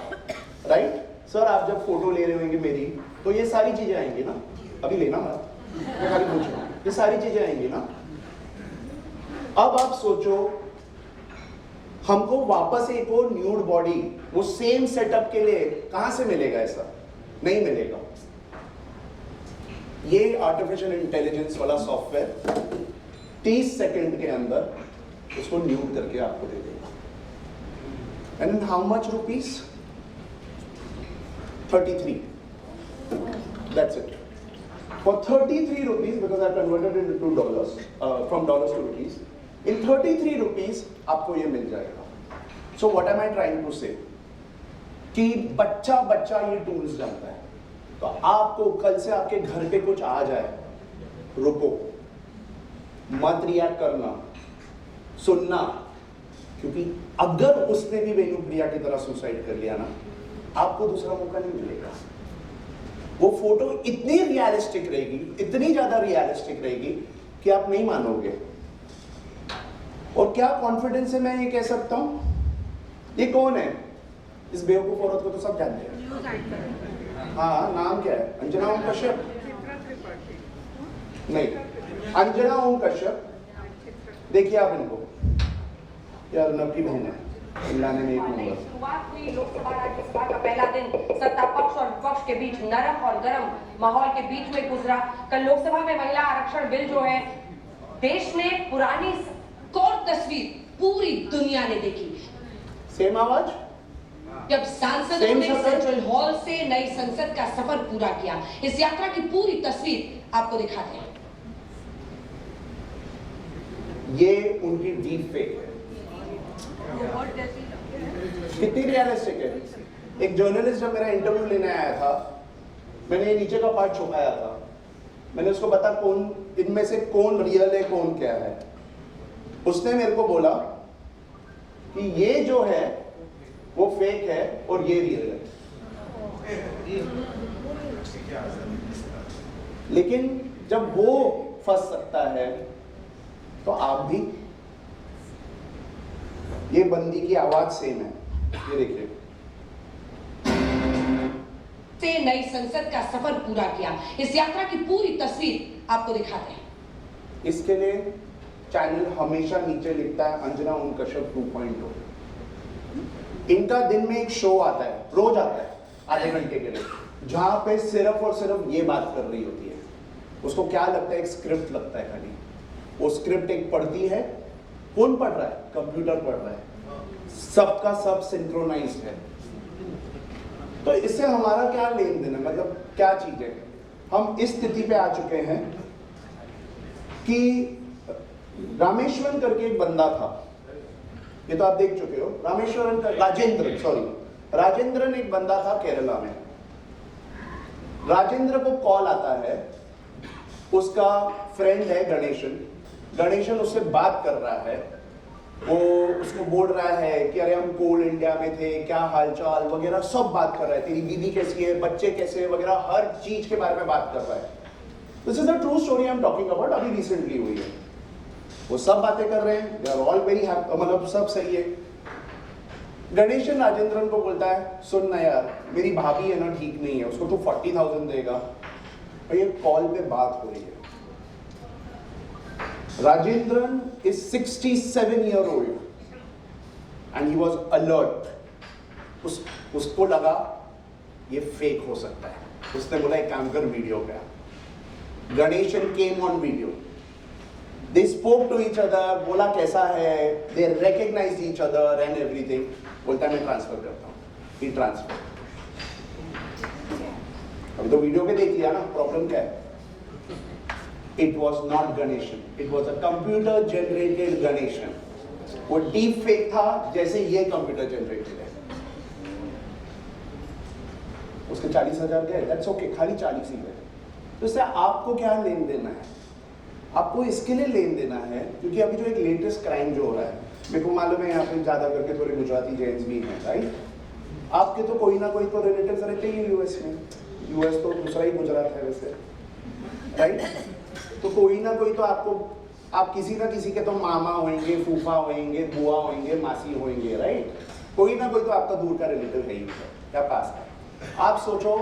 राइट? सर आप जब फोटो ले रहे होंगे मेरी, तो ये सारी चीजें आएंगी ना? अभी लेना मत, मैं खाली पूछ रहा हूँ, ये सारी चीजें आएंगी ना? अब आप सोचो, हमको वापस एक और न्यूड बॉडी वो सेम सेटअप के लिए कहां से मिलेगा? ऐसा नहीं मिलेगा। ये आर्टिफिशियल इंटेलिजेंस वाला सॉफ्टवेयर 30 सेकंड के अंदर उसको न्यूड करके आपको दे देगा। And how much rupees? 33। That's it. For 33 rupees, because I converted it into dollars, from dollars to rupees, in 33 rupees आपको ये मिल जाएगा। So what am I trying to say? कि बच्चा बच्चा ये टूल्स जानता है। तो आपको कल से आपके घर पे कुछ आ जाए, रुको, मत रिएक्ट करना, सुनना, क्योंकि अगर उसने भी वेणुप्रिया की तरह सुसाइड कर लिया ना, आपको दूसरा मौका नहीं मिलेगा। वो फोटो इतनी रियलिस्टिक रहेगी, इतनी ज्यादा रियलिस्टिक रहेगी कि आप नहीं मानोगे। और क्या कॉन्फिडेंस से मैं ये कह सकता हूं? ये कौन है? इस बेवकूफ औरत को तो सब जानते हैं। हाँ, नाम क्या है? अंजना ओम कश्यप? नहीं, अंजना ओम कश्यप। देखिए आप इनको, यार नबी बहन है, लाने में एक नंबर। शुरुआत हुई लोकसभा राज्यसभा का पहला दिन सत्ता पक्ष और विपक्ष के बीच नरम और गर्म माहौल के बीच में गुजरा। कल लोकसभा में महिला आरक्षण बिल जो है, देश ने पुरानी कौर तस्वीर पूरी दुनिया ने देखी। सेम आवाज? जब सांसदों ने सेंट्रल हॉल से नई संसद का सफर पूरा किया, इस यात्रा की पूरी तस्वीर आपको दिखाते हैं। ये उनकी डीप फेक है। कितनी रियलिस्टिक है। एक जर्नलिस्ट जब मेरा इंटरव्यू लेने आया था, मैंने नीचे का पार्ट छुपाया था। मैंने उसको बता कौन इनमें से कौन रियल है, कौन क्या है। उसने मेरे को बोला कि ये जो है वो फेक है और ये रियल है। लेकिन जब वो फंस सकता है तो आप भी। ये बंदी की आवाज सेम है, ये देखिए। से नई संसद का सफर पूरा किया, इस यात्रा की पूरी तस्वीर आपको दिखाते हैं। इसके लिए चैनल हमेशा नीचे लिखता है अंजना ओम कश्यप 2.0। इनका दिन में एक शो आता है, रोज आता है, आधे घंटे के लिए, जहां पे सिर्फ और सिर्फ ये बात कर रही होती है। उसको क्या लगता है? एक स्क्रिप्ट लगता है खाली। वो स्क्रिप्ट एक पढ़ती है। कौन पढ़ रहा है? कंप्यूटर पढ़ रहा है। सबका सब सिंक्रोनाइज्ड है। तो इससे हमारा क्या लेन देन है? मतलब क्या चीज है? हम इस स्थिति पे आ चुके हैं कि रामेश्वरन करके एक बंदा था, ये तो आप देख चुके हो। रामेश्वरन का राजेंद्रन एक बंदा था केरला में। राजेंद्र को कॉल आता है, उसका फ्रेंड है गणेशन उससे बात कर रहा है। वो उसको बोल रहा है कि अरे हम कोल इंडिया में थे, क्या हालचाल वगैरह सब बात कर रहा है। तेरी बीवी कैसी है, बच्चे कैसे है वगैरह, हर चीज के बारे में बात कर रहा है। This is the true story I am talking about, अभी रिसेंटली हुई है। वो सब बातें कर रहे हैं, they are all very happy, मतलब सब सही है। गणेशन राजेंद्रन को बोलता है, सुन ना यार, मेरी भाभी है ना, ठीक नहीं है, उसको तो 40,000 देगा। और ये कॉल पे बात हो रही है। Rajendran is 67-year-old and he was alert. उसको लगा ये फेक हो सकता है। उसने बोला एक काम कर, वीडियो पे आ। Ganeshan came on video. They spoke to each other, बोला कैसा है, they recognized each other and everything. बोलता है मैं ट्रांसफर करता हूँ। ही ट्रांसफर। अभी तो वीडियो पे देख लिया ना प्रॉब्लम क्या है। It was not Ganesan, it was a computer generated Ganesan. वो डीप फेक था जैसे ये कंप्यूटर जनरेटेड है। उसके 40,000 गए, दैट्स ओके, खाली 40 ही गए। तो इससे आपको क्या लेन देना है? आपको इसके लिए लेन देना है क्योंकि अभी जो एक लेटेस्ट क्राइम जो हो रहा है, मेरे को मालूम है यहाँ पे ज्यादा करके थोड़े गुजराती जैन्स भी हैं, राइट? आपके तो कोई ना कोई तो रिलेटिव्स रहते ही यूएस में। यूएस तो दूसरा ही गुजरात है वैसे, राइट? तो कोई ना कोई तो आपको, आप किसी ना किसी के तो मामा होंगे, फूफा होंगे, बुआ होंगे, मासी होंगे, राइट? कोई ना कोई तो आपका दूर का रिलेटिव है ही या पास का। आप सोचो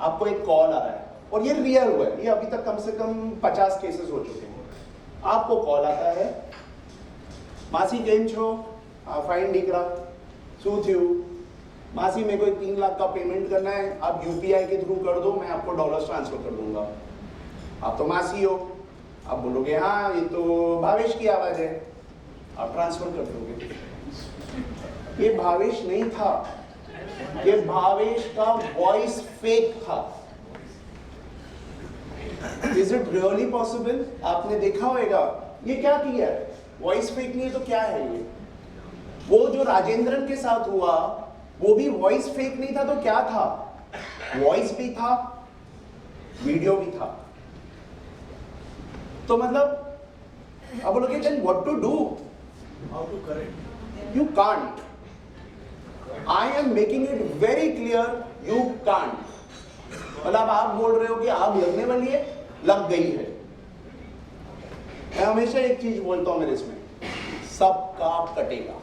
आपको एक कॉल आ रहा है और ये रियल हुआ है, ये अभी तक कम से कम 50 केसेस हो चुके हैं। आपको कॉल आता है, मासी केम छो, फाइन दिख रहा, शू थयु, मासी मेरे को 3 लाख का पेमेंट करना है, आप यूपीआई के थ्रू कर दो, मैं आपको डॉलर्स ट्रांसफर कर दूंगा। आप तो मासी हो, आप बोलोगे हाँ ये तो भावेश की आवाज है, आप ट्रांसफर कर दोगे। ये भावेश नहीं था, ये भावेश का वॉइस फेक था। Is it really possible? आपने देखा होगा ये क्या किया है, वॉइस फेक नहीं है तो क्या है ये? वो जो राजेंद्रन के साथ हुआ वो भी वॉइस फेक नहीं था तो क्या था? वॉइस भी था, वीडियो भी था। तो मतलब अब बोलोगे then what to do, how to correct? You can't. I am making it very clear, you can't. मतलब आप बोल रहे हो कि आग लगने वाली है, लग गई है। मैं हमेशा एक चीज बोलता हूं मेरे इसमें, सबका कटेगा।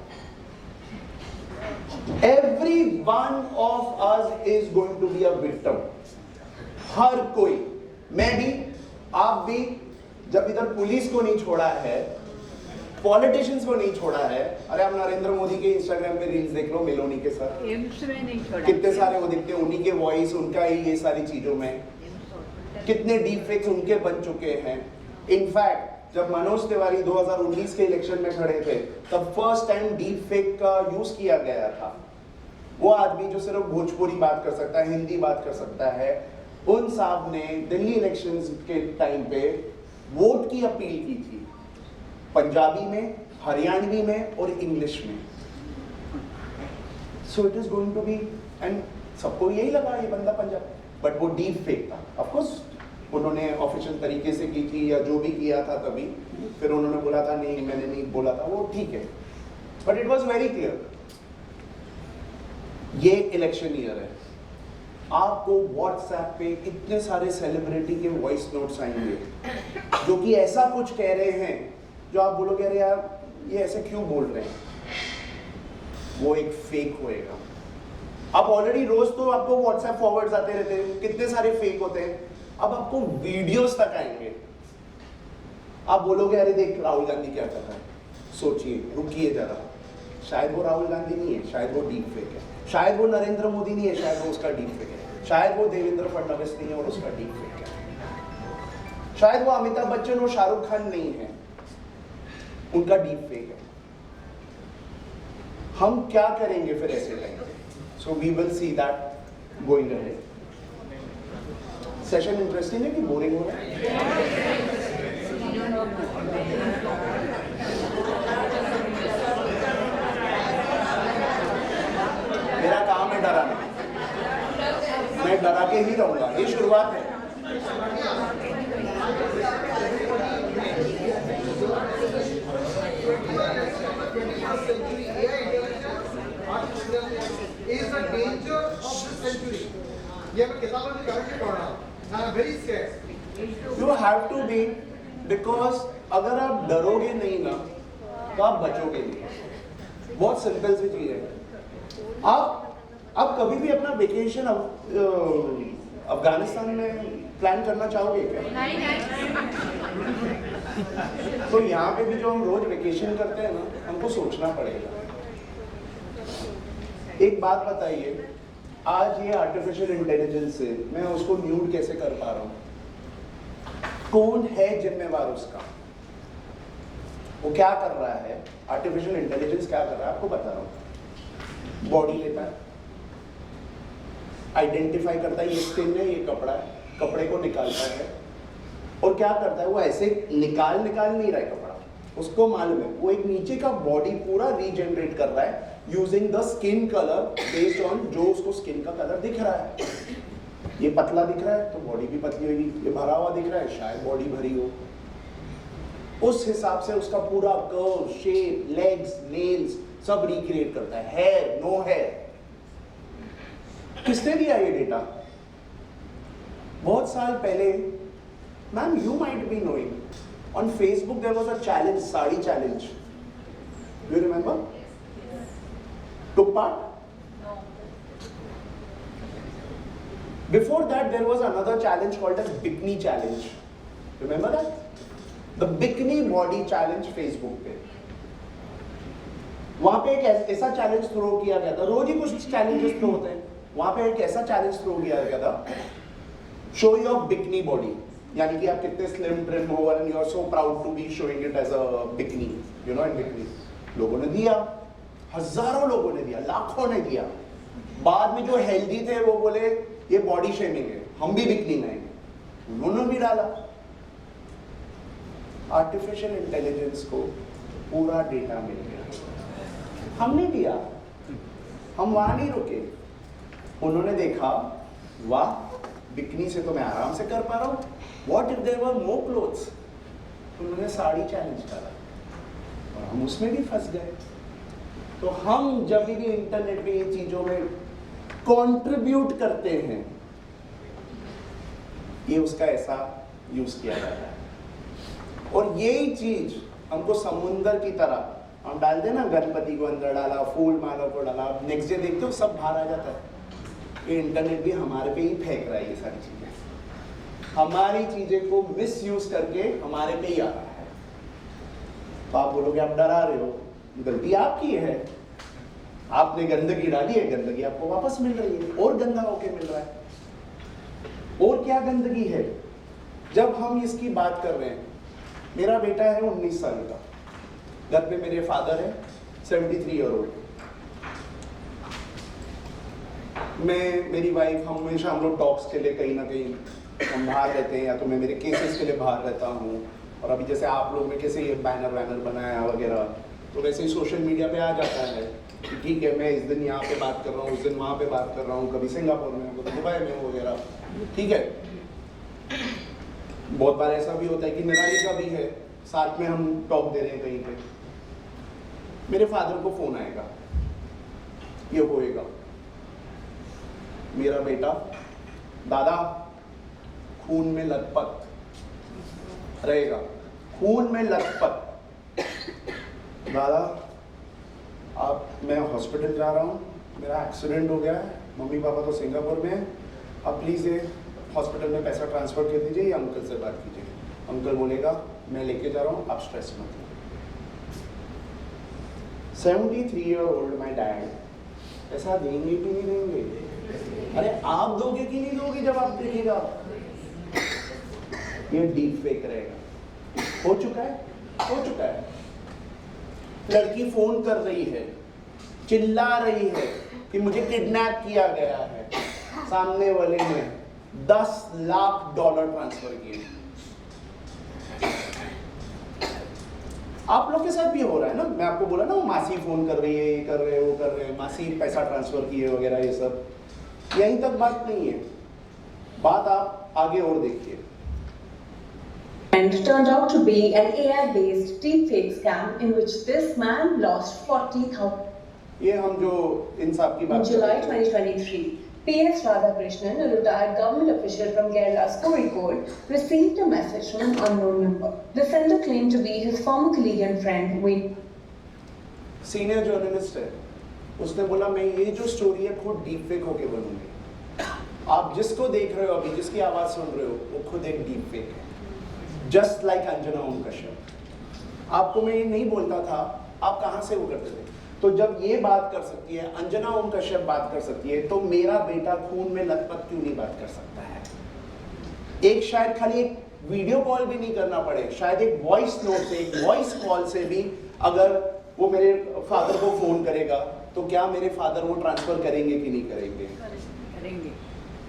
Every one of us is going to be a victim. हर कोई, मैं भी, आप भी। जब इधर पुलिस को नहीं छोड़ा है, पॉलिटिशियंस को नहीं छोड़ा है, अरे आप नरेंद्र मोदी के इंस्टाग्राम पे रील्स देख लो मेलोनी के साथ, एम्स में नहीं छोड़ा, कितने सारे वो दिखते हैं, उन्हीं के वॉइस, उनका ही ये सारी चीजों में कितने डीप फेक्स उनके बन चुके हैं। इनफैक्ट जब मनोज तिवारी 2019 के इलेक्शन में खड़े थे तब फर्स्ट टाइम डीप फेक का यूज किया गया था। वो आदमी जो सिर्फ भोजपुरी बात कर सकता है, हिंदी बात कर सकता है, उन साहब ने दिल्ली इलेक्शंस के टाइम पे वोट की अपील की थी, पंजाबी में, हरियाणवी में और इंग्लिश में। So it is going to be, and सबको यही लगा ये बंदा पंजाबी, बट वो डीप फेक था। ऑफ कोर्स उन्होंने ऑफिशियल तरीके से की थी या जो भी किया था तभी, फिर उन्होंने बोला था नहीं मैंने नहीं बोला था, वो ठीक है, but it was very clear. ये इलेक्शन ईयर है, आपको व्हाट्सएप पे इतने सारे सेलिब्रिटी के वॉइस नोट्स आएंगे जो कि ऐसा कुछ कह रहे हैं जो आप बोलोगे अरे यार ये ऐसे क्यों बोल रहे हैं। वो एक फेक होएगा। आप ऑलरेडी रोज तो आपको व्हाट्सएप फॉरवर्ड्स आते रहते हैं, कितने सारे फेक होते हैं। अब आपको वीडियोस तक आएंगे, आप बोलोगे अरे देख राहुल गांधी क्या कर रहा है, सोचिए, रुकिए जरा, शायद वो राहुल गांधी नहीं है, शायद वो डीप फेक है, शायद वो नरेंद्र मोदी नहीं है, शायद वो उसका डीप फेक है, शायद वो देवेंद्र फडणवीस नहीं है और उसका डीप फेक है, शायद वो अमिताभ बच्चन और शाहरुख खान नहीं है, उनका डीप फेक है। हम क्या करेंगे फिर ऐसे टाइम पे? So we will see that going ahead. Session interesting है कि बोरिंग हो रहा है? मेरा काम है डराना, मैं डरा के ही रहूंगा, ये शुरुआत है। is the danger of this century. ये मैं किताबों में करके पढ़ रहा हूँ। I'm very scared. You have to be, because अगर आप डरोगे नहीं ना तो आप बचोगे नहीं। बहुत सिंपल सी चीज है। आप कभी भी अपना वेकेशन अफगानिस्तान में प्लान करना चाहोगे क्या? नहीं। तो यहाँ पे भी जो हम रोज वेकेशन करते हैं ना, हमको सोचना पड़ेगा। एक बात बताइए, आज ये आर्टिफिशियल इंटेलिजेंस से मैं उसको म्यूट कैसे कर पा रहा हूँ? कौन है जिम्मेवार उसका? वो क्या कर रहा है? आर्टिफिशियल इंटेलिजेंस क्या कर रहा है? आपको बता रहा हूँ। बॉडी लेता है, आइडेंटिफाई करता है ये स्किन है, ये कपड़ा है, कपड़े को निकालता है और क्या करता है वो ऐसे निकाल नहीं रहा है कपड़ा, उसको मालूम है वो एक नीचे का बॉडी पूरा रीजनरेट कर रहा है using the skin colour based on जो उसको स्किन का कलर दिख रहा है। ये पतला दिख रहा है तो बॉडी भी पतली होगी, ये भरा हुआ दिख रहा है शायद बॉडी भरी हो, उस हिसाब से उसका पूरा कर्व, शेप, लेग्स, नेल्स सब रिक्रिएट करता है। हेयर, नो हेयर, किसने दिया ये डेटा? बहुत साल पहले, ma'am you might be knowing, on Facebook there was a challenge, sari challenge, do you remember? Took part? Before that, there was another challenge called as Bikini Challenge. Remember that? The Bikini Body Challenge Facebook पे। वहाँ पे एक ऐसा challenge throw किया गया था, रोज ही कुछ challenges throw होते हैं, वहाँ पे एक ऐसा चैलेंज थ्रो किया गया था, शो योर बिकनी बॉडी, यानी कि आप कितने स्लिम ट्रिम हो and you are so proud to be showing it as a bikini, you know, in bikini. लोगों ने दिया, हजारों लोगों ने दिया, लाखों ने दिया। बाद में जो हेल्दी थे वो बोले ये बॉडी शेमिंग है, हम भी बिकनी में आएंगे, उन्होंने भी डाला। आर्टिफिशियल इंटेलिजेंस को पूरा डेटा मिल गया, हमने दिया, हम वहां नहीं रुके, उन्होंने देखा वाह बिकनी से तो मैं आराम से कर पा रहा हूं, what if there were more clothes, उन्होंने साड़ी चैलेंज करा और हम उसमें भी फंस गए। तो हम जब भी इंटरनेट पे ये चीजों में कंट्रीब्यूट करते हैं, ये उसका ऐसा यूज किया जाता है। और यही चीज हमको समुंदर की तरह हम डाल देना, गणपति को अंदर डाला, फूल माला को डाला, नेक्स्ट डे देखते हो सब बाहर आ जाता है। ये इंटरनेट भी हमारे पे ही फेंक रहा है ये सारी चीजें, हमारी चीजें को मिस यूज करके हमारे पे ही आ रहा है। तो आप बोलोगे आप डरा रहे हो, गलती आपकी है, आपने गंदगी डाली है, गंदगी आपको वापस मिल रही है और गंदा होके मिल रहा है। और क्या गंदगी है? जब हम इसकी बात कर रहे हैं, मेरा बेटा है 19 साल का, घर पे मेरे फादर है 73 ईयर ओल्ड, मैं, मेरी वाइफ, हमेशा हम लोग टॉक्स के लिए कहीं ना कहीं हम बाहर रहते हैं, या तो मैं मेरे केसेस के लिए बाहर रहता हूँ, और अभी जैसे आप लोग में कैसे ये बैनर वैनर बनाया वगैरह, तो वैसे ही सोशल मीडिया पे आ जाता है कि ठीक है मैं इस दिन यहाँ पे बात कर रहा हूँ, उस दिन वहाँ पे बात कर रहा हूँ, कभी सिंगापुर में, कभी दुबई में वगैरह, ठीक है। बहुत बार ऐसा भी होता है कि निराली का भी है, साथ में हम टॉक दे रहे हैं कहीं पे, मेरे फादर को फोन आएगा, ये होएगा, मेरा बेटा दादा खून में लथपथ रहेगा, खून में लथपथ, दादा आप, मैं हॉस्पिटल जा रहा हूँ, मेरा एक्सीडेंट हो गया है, मम्मी पापा तो सिंगापुर में है, आप प्लीज़ ये हॉस्पिटल में पैसा ट्रांसफ़र कर दीजिए या अंकल से बात कीजिए। अंकल बोलेगा मैं लेके जा रहा हूँ, आप स्ट्रेस मत लो। 73 ईयर ओल्ड माई डैड, पैसा देंगे कि नहीं देंगे? अरे आप दोगे कि नहीं दोगे जब आप देखिएगा? ये डीप फेक रहेगा, हो चुका है, हो चुका है। लड़की फोन कर रही है, चिल्ला रही है कि मुझे किडनैप किया गया है, सामने वाले ने $10 लाख ट्रांसफर किए। आप लोग के साथ भी हो रहा है ना, मैं आपको बोला ना, वो मासी फोन कर रही है, ये कर रहे हैं, वो कर रहे हैं, मासी पैसा ट्रांसफर किए वगैरह, ये सब यहीं तक बात नहीं है, बात आप आगे और देखिए। And turned out to be an AI-based deepfake scam in which this man lost 40,000. ये हम जो इंसाफ की बात In July 2023, P.S. Radhakrishnan, a retired government official from Kerala's Kozhikode, received a message from an unknown number. The sender claimed to be his former colleague and friend, senior journalist है, उसने बोला मैं ये जो स्टोरी है खुद deepfake होके बनूंगी। आप जिसको देख रहे हो अभी, जिसकी आवाज सुन रहे हो, वो खुद एक डीपफेक है, जस्ट लाइक अंजना ओम कश्यप। आपको मैं ये नहीं बोलता था, आप कहाँ से वो करते थे? तो जब ये बात कर सकती है, अंजना ओम कश्यप बात कर सकती है, तो मेरा बेटा खून में लथपथ क्यों नहीं बात कर सकता है? एक शायद खाली एक वीडियो कॉल भी नहीं करना पड़े, शायद एक वॉइस नोट से, एक वॉइस कॉल से भी अगर वो मेरे फादर को फोन करेगा, तो क्या मेरे फादर वो ट्रांसफर करेंगे कि नहीं करेंगे? करेंगे।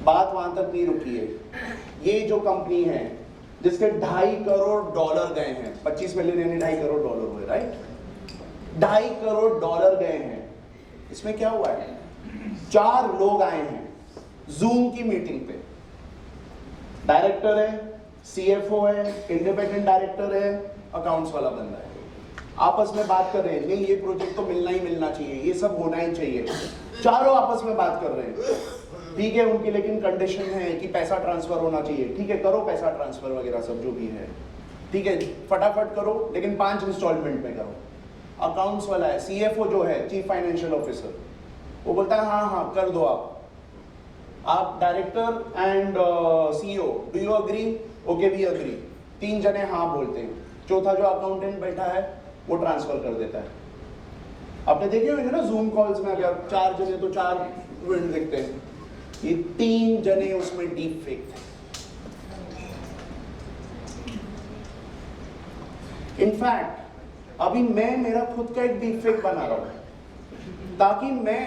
बात वहां तक नहीं रुकी है। ये जो कंपनी है जिसके $2.5 करोड़ गए हैं, 25 मिलियन यानी $2.5 करोड़ हुए, राइट? $2.5 करोड़ गए हैं। इसमें क्या हुआ है? 4 लोग आए हैं जूम की मीटिंग पे। डायरेक्टर है, CFO है, इंडिपेंडेंट डायरेक्टर है, अकाउंट्स वाला बंदा है। आपस में बात कर रहे हैं, नहीं ये प्रोजेक्ट तो मिलना ही मिलना चाहिए, ये सब होना ही चाहिए। चारों आपस में बात कर रहे हैं, ठीक है। उनकी लेकिन कंडीशन है कि पैसा ट्रांसफर होना चाहिए। ठीक है, करो पैसा ट्रांसफर वगैरह सब जो भी है, ठीक है, फटाफट करो, लेकिन 5 इंस्टॉलमेंट में करो। अकाउंट्स वाला है, CFO जो है, चीफ फाइनेंशियल ऑफिसर, वो बोलता है हाँ हाँ कर दो आप director and CEO, do you agree? Okay we agree. 3 जने हाँ बोलते हैं, चौथा जो अकाउंटेंट बैठा है वो ट्रांसफर कर देता है। आपने देखे होंगे ना जूम कॉल्स में, अगर 4 जने तो 4 विंड देखते हैं, ये 3 जने उसमें डीप फेक थे। इनफैक्ट अभी मैं मेरा खुद का एक डीप फेक बना रहा हूं, ताकि मैं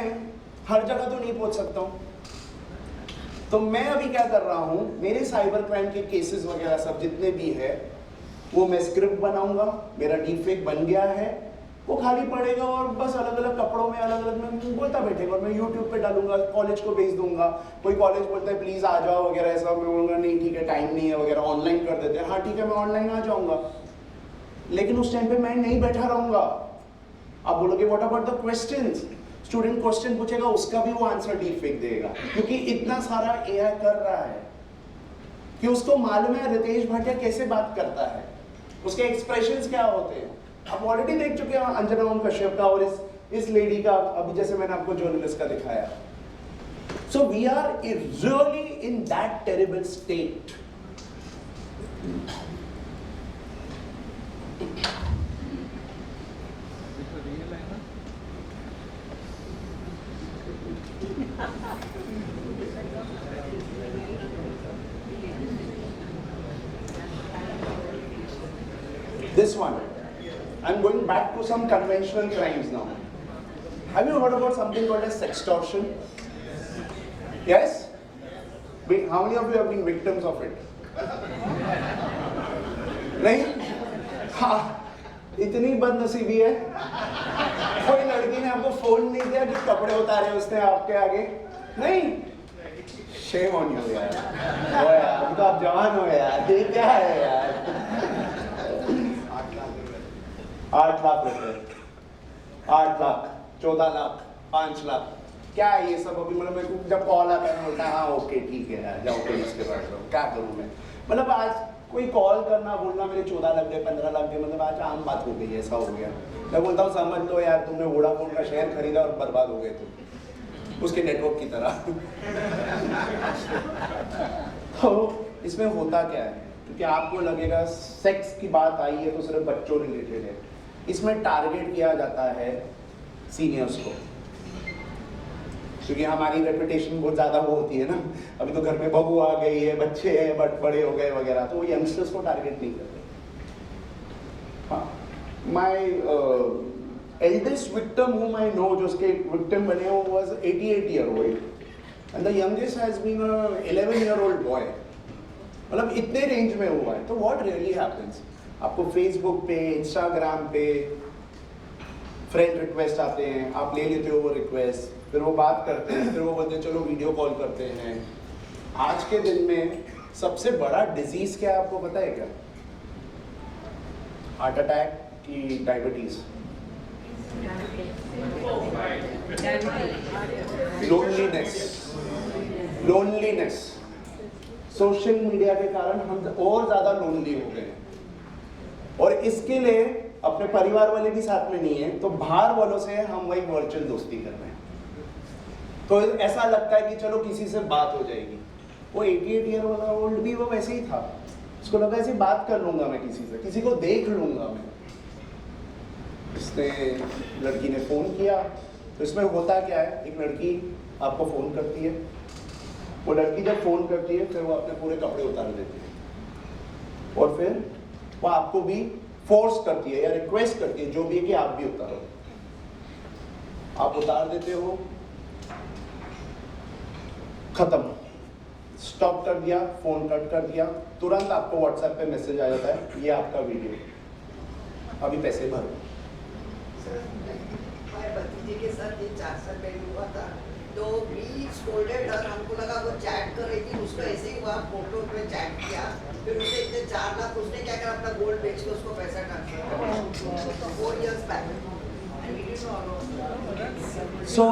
हर जगह तो नहीं पहुंच सकता हूं। तो मैं अभी क्या कर रहा हूं, मेरे साइबर क्राइम के केसेस वगैरह सब जितने भी है वो मैं स्क्रिप्ट बनाऊंगा। मेरा डीप फेक बन गया है, वो खाली पड़ेगा और बस अलग अलग कपड़ों में अलग अलग में बोलता बैठेगा और मैं यूट्यूब पे डालूंगा, कॉलेज को भेज दूंगा। कोई कॉलेज बोलता है प्लीज आ जाओ वगैरह, ऐसा मैं बोलूंगा नहीं ठीक है टाइम नहीं है वगैरह, ऑनलाइन कर देते हैं। हाँ ठीक है मैं ऑनलाइन आ जाऊंगा, लेकिन उस टाइम पे मैं नहीं बैठा रहूंगा। आप बोलोगे what about the questions? Student question पूछेगा, उसका भी वो आंसर डीप फेक देगा, क्योंकि इतना सारा AI कर रहा है कि उसको मालूम है रितेश भाटिया कैसे बात करता है, उसके एक्सप्रेशंस क्या होते हैं। आप ऑलरेडी देख चुके हैं अंजना ओम कश्यप का और इस लेडी का, अभी जैसे मैंने आपको जर्नलिस्ट का दिखाया। So we are really in that terrible state. This one, I'm going back to some conventional crimes now. Have you heard about something called as sextortion? Yes? How many of you have been victims of it? नहीं? हाँ, इतनी बदनसीबी है, कोई लड़की ने आपको phone नहीं दिया कि कपड़े उतारे उसने आपके आगे? नहीं? Shame on you यार। ओ यार, अभी तो आप जवान हो यार, ये क्या है यार? 8 लाख रुपए, 8 लाख, 14 लाख, 5 लाख, क्या है ये सब? अभी मतलब मेरे को जब कॉल आता है बोलता है हाँ ओके ठीक है यार, जाओ पुलिस के पास जाओ, क्या करूँ मैं? मतलब आज कोई कॉल करना बोलना मेरे 14 लाख गए, 15 लाख गए, मतलब आज आम बात हो गई, ऐसा हो गया। मैं बोलता हूँ समझ लो यार, तुमने वोडाफोन का शेयर खरीदा और बर्बाद हो गए तुम उसके नेटवर्क की तरह। तो इसमें होता क्या है, क्योंकि आपको लगेगा सेक्स की बात आई है तो सिर्फ बच्चों रिलेटेड है, इसमें टारगेट किया जाता है सीनियर्स को, क्योंकि हमारी रेपुटेशन बहुत ज़्यादा वो होती है ना, अभी तो घर में बहू आ गई है, बच्चे हैं, बट बड़े हो गए वगैरह, तो वो यंगस्टर्स को टारगेट नहीं करते। हाँ, my eldest victim whom I know, जो उसके विक्टिम बने वो was 88 year old and the youngest has been a 11-year-old boy। मतलब इतने रेंज में हुआ है। तो व्हाट रियली हैपेंस, आपको फेसबुक पे, इंस्टाग्राम पे फ्रेंड रिक्वेस्ट आते हैं, आप ले लेते हो वो रिक्वेस्ट, फिर वो बात करते हैं, फिर वो बोलते हैं चलो वीडियो कॉल करते हैं। आज के दिन में सबसे बड़ा डिजीज क्या है आपको पता है क्या? हार्ट अटैक की डायबिटीज, लोनलीनेस। सोशल मीडिया के कारण हम और ज्यादा लोनली हो गए हैं, और इसके लिए अपने परिवार वाले भी साथ में नहीं है, तो बाहर वालों से हम वही वर्चुअल दोस्ती कर रहे हैं। तो ऐसा लगता है कि चलो किसी से बात हो जाएगी। वो 88 ईयर वाला ओल्ड भी वो वैसे ही था, उसको लगा ऐसे बात कर लूंगा मैं किसी से, किसी को देख लूंगा मैं। इसने लड़की ने फोन किया, तो इसमें होता क्या है, एक लड़की आपको फोन करती है, वो लड़की जब फोन करती है फिर वो अपने पूरे कपड़े उतार देती है, और फिर वो आपको भी फोर्स करती है या रिक्वेस्ट करती है, जो भी है कि आप भी उतारो। आप उतार देते हो, खत्म। स्टॉप कर दिया, फोन कट कर दिया, तुरंत आपको व्हाट्सएप पे मैसेज आ जाता है, ये आपका वीडियो, अभी पैसे भरो। हमारे भतीजे के साथ ये 4 साल पहले हुआ था, तो वी स्कोल्डेड हर, हमको लगा वो चैट कर रही थी, उसको ऐसे ही हुआ, फोटो पे चैट किया, फिर उसे इतने 4 लाख, उसने क्या करा, अपना गोल्ड बेच के उसको पैसा ट्रांसफर 4 years back। सो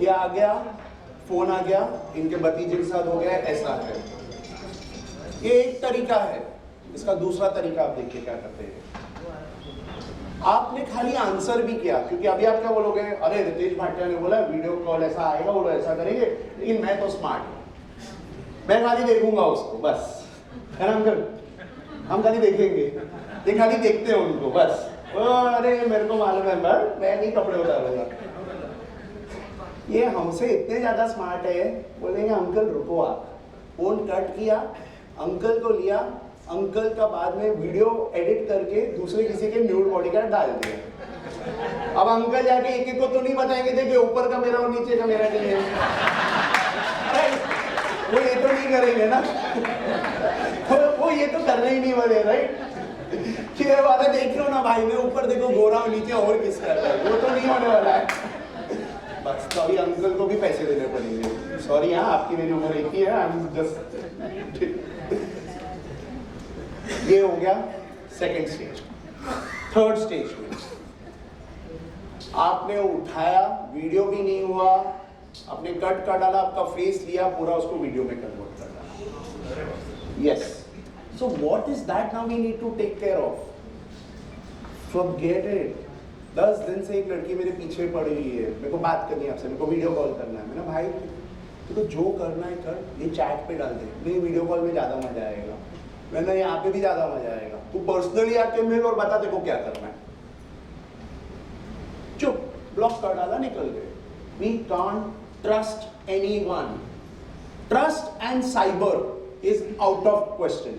ये आ गया, फोन आ गया, इनके भतीजे के साथ हो गया, ऐसा है। ये एक तरीका है, इसका दूसरा तरीका आप देखिए क्या करते हैं। आपने खाली आंसर भी किया, क्योंकि अभी आप क्या बोलोगे, अरे रितेश भाटिया ने बोला वीडियो कॉल ऐसा आएगा, वो ऐसा करेंगे, लेकिन मैं तो स्मार्ट हूं, मैं खाली देखूंगा उसको बस, है ना अंकल, हम खाली देखेंगे, ये खाली देखते हैं उनको बस, अरे मेरे को मालूम है बट मैं नहीं कपड़े उतारूंगा। ये हमसे इतने ज्यादा स्मार्ट है, बोलेंगे अंकल रुको आप, फोन कट किया, अंकल को लिया, अंकल का बाद में वीडियो एडिट करके दूसरे किसी के न्यूड बॉडी का डाल दिया। अब अंकल जाके एक एक को तो नहीं बताएंगे देखिए ऊपर का मेरा और नीचे का मेरा नहीं है, वो ये तो नहीं करेंगे ना, वो ये तो करने ही नहीं वाले, राइट, कि ये वाला देख लो ना भाई, मैं ऊपर देखो गोरा और नीचे और किस कर रहा है, वो तो नहीं होने वाला है। बस तो अभी अंकल को भी पैसे देने पड़ेंगे, सॉरी हाँ आपकी मेरी उम्र एक ही है, आई एम जस्ट। ये हो गया सेकंड स्टेज। थर्ड स्टेज में आपने उठाया, वीडियो भी नहीं हुआ, आपने कट कर डाला, आपका फेस लिया, पूरा उसको वीडियो में कन्वर्ट कर डाला। Yes, so what is that now we need to take care of? Forget it. 10 दिन से एक लड़की मेरे पीछे पड़ी हुई है, मेरे को बात करनी है आपसे, मेरे को वीडियो कॉल करना है। मैंने भाई तो जो करना है कर, ये चैट पे डाल दे, नहीं वीडियो कॉल में ज्यादा मजा आएगा, मैंने यहाँ पे भी ज्यादा मजा आएगा, तू पर्सनली आके मिल और बता देखो क्या करना है। चुप, ब्लॉक कर डाला, निकल गए। We can't trust anyone. Trust and cyber is out of question.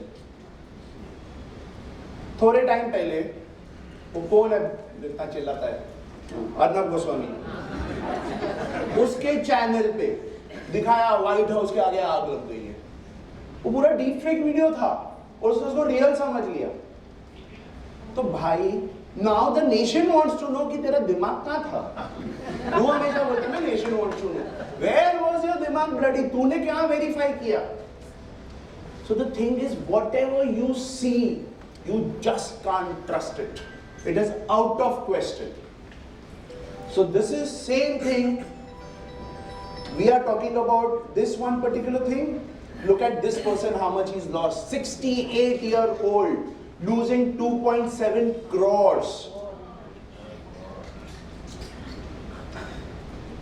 थोड़े टाइम पहले वो कौन है जितना चिल्लाता है, अर्नब गोस्वामी, उसके चैनल पे दिखाया व्हाइट हाउस के आगे आग लग गई है, वो पूरा डीप फेक वीडियो था और उसने उसको रियल समझ लिया। तो भाई now the nation wants to know कि तेरा दिमाग कहाँ था। वो हमेशा बोलते हैं ना nation wants to know, where was your दिमाग ब्लडी, तूने क्या वेरीफाई किया? So the thing is whatever you see you just can't trust it. It is out of question. So this is same thing. We are talking about this one particular thing. Look at this person, how much he's lost. 68-year-old, losing 2.7 crores.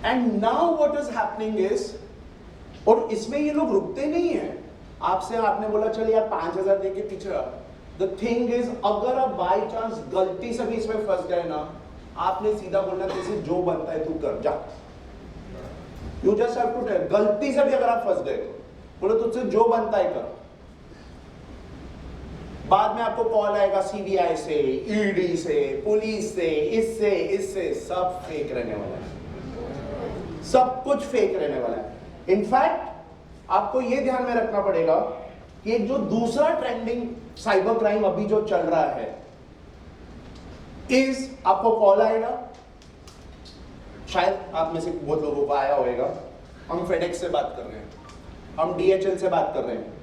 And now what is happening is, और इसमें ये लोग रुकते नहीं हैं। आपसे आपने बोला चल यार 5,000 दे के पीछे। The thing is, अगर आप बाई चांस गलती से भी इसमें फंस गए ना, आपने सीधा बोलना जैसे जो बनता है तू कर जा। You just have to tell, गलती से भी अगर आप फंस गए तो बोलो तुझसे जो बनता है कर। बाद में आपको कॉल आएगा सीबीआई से, ईडी से, पुलिस से, इससे सब फेक रहने वाला है, सब कुछ फेक रहने वाला है। इनफैक्ट आपको ये ध्यान में रखना पड़ेगा कि एक जो दूसरा ट्रेंडिंग साइबर क्राइम अभी जो चल रहा है इज, आपको कॉल आएगा, शायद आप में से बहुत लोगों को आया होगा, हम फेडेक्स से बात कर रहे हैं, हम डीएचएल से बात कर रहे हैं,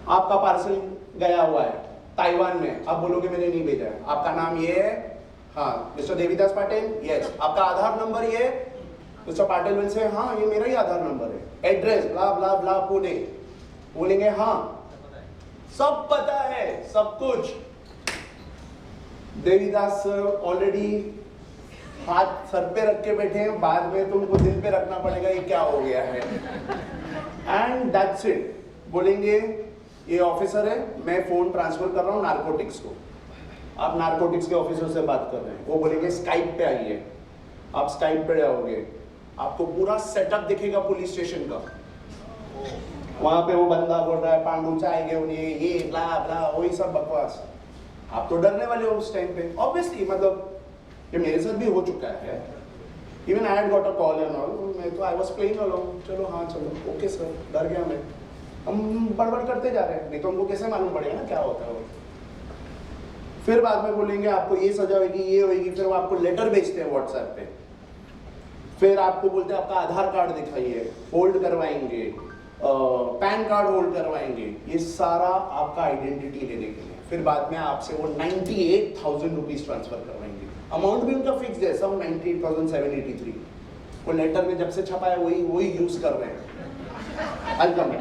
आपका पार्सल गया हुआ है ताइवान में, आप बोलोगे मैंने नहीं भेजा है, आपका नाम ये है, हाँ मिस्टर देवीदास पाटिल, यस, आपका आधार नंबर ये है, मिस्टर पाटिल विल से हाँ ये मेरा ही आधार नंबर है, एड्रेस ब्ला ब्ला ब्ला पुणे, बोलेंगे हाँ सब पता है सब कुछ। देवीदास सर ऑलरेडी हाथ सर पे रख के बैठे हैं, बाद में तुमको दिल पे रखना पड़ेगा ये क्या हो गया है, एंड दैट्स इट। बोलेंगे ये ऑफिसर है, मैं फोन ट्रांसफर कर रहा हूँ नारकोटिक्स को, आप नारकोटिक्स के ऑफिसर से बात कर रहे हैं, वो बोलेंगे स्काइप पे आइए, आप स्काइप पे जाओगे, आपको पूरा सेटअप दिखेगा पुलिस स्टेशन का, वहां पे वो बंदा बोल रहा है पांडू चाहेंगे उन्हें ये ब्ला ब्ला वही सब बकवास। आप तो डरने वाले हो उस टाइम पे, ऑब्वियसली, मतलब ये मेरे साथ भी हो चुका है। Even I had got a call and all, मैं तो आई वाज प्लेइंग अलोंग, चलो हाँ चलो ओके सर, डर गया मैं। हम बड़बड़ करते जा रहे हैं, नहीं तो हमको कैसे मालूम पड़ेगा ना क्या होता है वो। फिर बाद में बोलेंगे आपको ये सजा होगी, ये होगी, फिर वो आपको लेटर भेजते हैं व्हाट्सएप पे, फिर आपको बोलते हैं आपका आधार कार्ड दिखाइए, होल्ड करवाएंगे, पैन कार्ड होल्ड करवाएंगे, ये सारा आपका आइडेंटिटी लेने के लिए। फिर बाद में आपसे वो 98,000 रुपीज ट्रांसफर करवाएंगे। अमाउंट भी उनका फिक्स है, सब 98,783। वो लेटर में जब से छपा है वही यूज कर रहे हैं। अलकम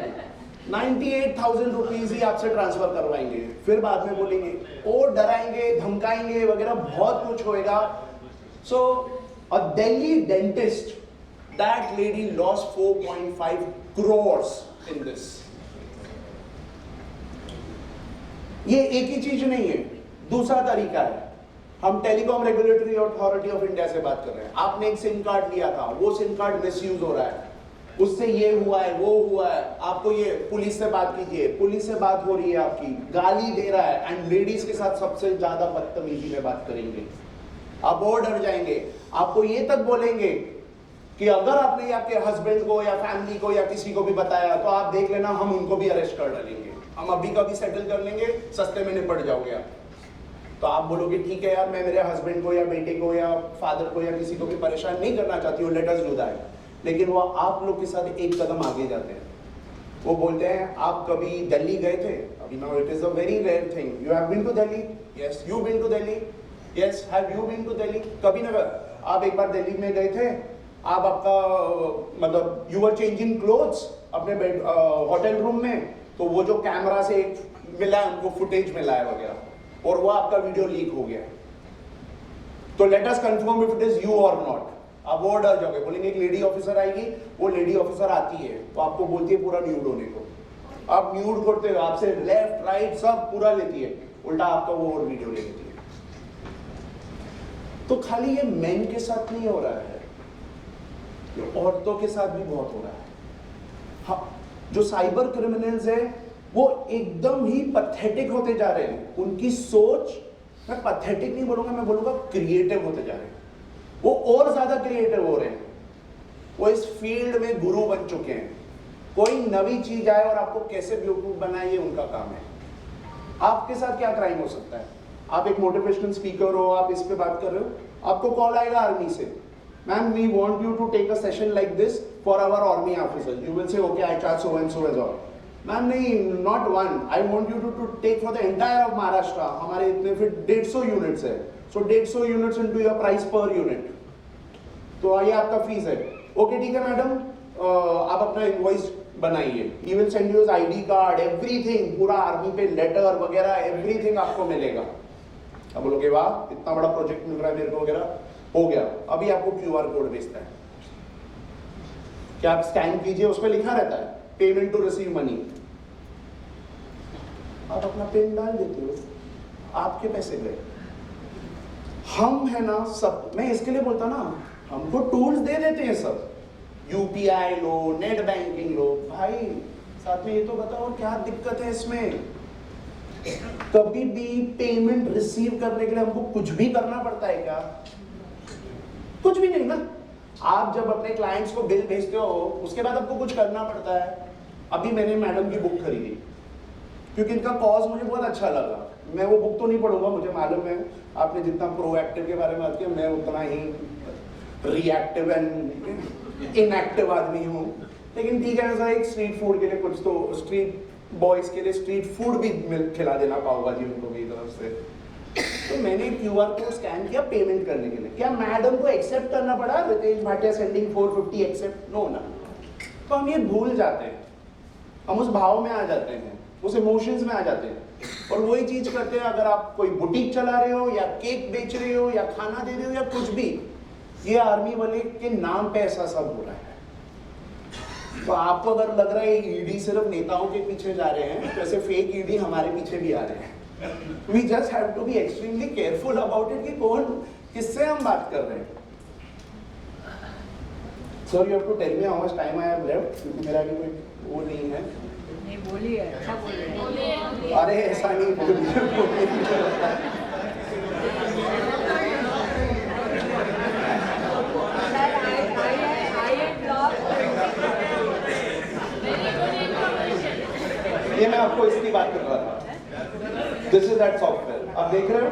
98,000 रुपीज ही आपसे ट्रांसफर करवाएंगे। फिर बाद में बोलेंगे और डराएंगे, धमकाएंगे वगैरह, बहुत कुछ होएगा। So a Delhi dentist, that lady lost 4.5 crores in this. ये एक ही चीज नहीं है, दूसरा तरीका है। हम telecom regulatory authority of India से बात कर रहे हैं। आपने एक सिम कार्ड लिया था, वो सिम कार्ड मिसयूज हो रहा है, उससे ये हुआ है, वो हुआ है, आपको ये पुलिस से बात कीजिए, पुलिस से बात हो रही है, आपकी गाली दे रहा है, एंड लेडीज के साथ सबसे ज्यादा बदतमीजी में बात करेंगे। आप और डर जाएंगे, आपको ये तक बोलेंगे कि अगर आपने आपके हस्बैंड को या फैमिली को या किसी को भी बताया तो आप देख लेना, हम उनको भी अरेस्ट कर डालेंगे, हम अभी का भी सेटल कर लेंगे, सस्ते में निपट जाओगे आप। तो आप बोलोगे ठीक है यार, मैं मेरे हस्बैंड को या बेटे को या फादर को या किसी को भी परेशान नहीं करना चाहती हूँ, लेट अस डू दैट। लेकिन वो आप लोग के साथ एक कदम आगे जाते हैं। वो बोलते हैं आप कभी दिल्ली गए थे? अभी now it is a very rare thing. You have been to Delhi? Yes. You been to Delhi? Yes. Have you been to Delhi? कभी ना आप एक बार दिल्ली में गए थे, आप आपका मतलब यू वर चेंजिंग क्लोथ्स अपने बेड होटल रूम में, तो वो जो कैमरा से मिला है उनको फुटेज मिला है वगैरह, और वो आपका वीडियो लीक हो गया। तो let us confirm if it is you और नॉट। आप वो डर जाओगे, बोलेंगे एक लेडी ऑफिसर आएगी, वो लेडी ऑफिसर आती है तो आपको बोलती है पूरा न्यूड होने को, आप न्यूड करते हो, आपसे लेफ्ट राइट सब पूरा लेती है, उल्टा आपका वो और वीडियो ले लेती है। तो खाली ये मेन के साथ नहीं हो रहा है, औरतों के साथ भी बहुत हो रहा है। हाँ, जो साइबर क्रिमिनल्स हैं वो एकदम ही पैथेटिक होते जा रहे हैं। उनकी सोच, मैं पैथेटिक नहीं बोलूंगा, मैं बोलूंगा क्रिएटिव होते जा रहे हैं। वो और ज्यादा क्रिएटिव हो रहे हैं, वो इस फील्ड में गुरु बन चुके हैं। कोई नवी चीज आए और आपको कैसे बेवकूफ बनाए, ये उनका काम है। आपके साथ क्या क्राइम हो सकता है? आप एक मोटिवेशनल स्पीकर हो, आप इस पे बात कर रहे हो, आपको कॉल आएगा आर्मी से, ma'am we want you to take a session like this for our army officers. You will say okay I charge so and so as all. Ma'am नहीं, not one, I want you to take for the entire of Maharashtra. हमारे इतने फिर 150 units है, so 150 units into your price per unit, तो ये आपका fees है। Okay ठीक है मैडम, आप अपना इनवॉइस बनाइए, he will send you ID card, everything, पूरा आर्मी पे लेटर वगैरह एवरीथिंग आपको मिलेगा। अब बोलोगे वाह इतना बड़ा प्रोजेक्ट मिल रहा है मेरे को वगैरह, हो गया। अभी आपको क्यूआर कोड भेजता है, क्या आप स्कैन कीजिए, उस पर लिखा रहता है पेमेंट टू रिसीव मनी। आप अपना पेन डाल देते हो, आपके पैसे गए। हम है ना सब, मैं इसके लिए बोलता ना, हमको टूल्स दे देते हैं सब, यूपीआई लो, नेट बैंकिंग लो, भाई साथ में ये तो बताओ क्या दिक्कत है इसमें? कभी भी पेमेंट रिसीव करने के लिए हमको कुछ भी करना पड़ता है क्या? कुछ भी नहीं ना। आप जब अपने क्लाइंट्स को बिल भेजते हो उसके बाद आपको कुछ करना पड़ता है। अभी मैंने मैडम की बुक खरीदी क्योंकि इनका कॉज मुझे बहुत अच्छा लगा। मैं वो बुक तो नहीं पढ़ूंगा, मुझे मालूम है आपने जितना प्रोएक्टिव के बारे में बात किया, मैं उतना ही रिएक्टिव एंड इनएक्टिव आदमी हूँ। लेकिन ठीक है, ऐसा एक स्ट्रीट फूड के लिए कुछ तो, स्ट्रीट बॉयज के लिए स्ट्रीट फूड भी खिला देना, पाव भाजी उनको भी तरफ से। तो मैंने क्यूआर कोड स्कैन किया पेमेंट करने के लिए। क्या मैडम को एक्सेप्ट करना पड़ा, Ritesh Bhatia sending 450 accept? No ना। तो हम ये भूल जाते हैं, हम उस भाव में आ जाते हैं, उस इमोशंस में आ जाते हैं, और वही चीज करते हैं। अगर आप कोई बुटीक चला रहे हो या केक बेच रहे हो या खाना दे रहे हो या कुछ भी, ये आर्मी वाले के नाम पे ऐसा सब हो रहा है। तो आपको अगर लग रहा है ईडी सिर्फ नेताओं के पीछे जा रहे हैं, तो ऐसे फेक ईडी हमारे पीछे भी आ रहे हैं। We just have to be extremely careful about it कि कौन किससे हम बात कर रहे हैं। Sir, you have to tell me how much time I have left, क्योंकि मेरा अभी कोई वो नहीं है। नहीं बोलिए, अच्छा बोल रहे हैं। अरे ऐसा नहीं बोलिए। सर मैं आपको इसकी बात कर रहा था। दिस इज दैट सॉफ्टवेयर, आप देख रहे हो?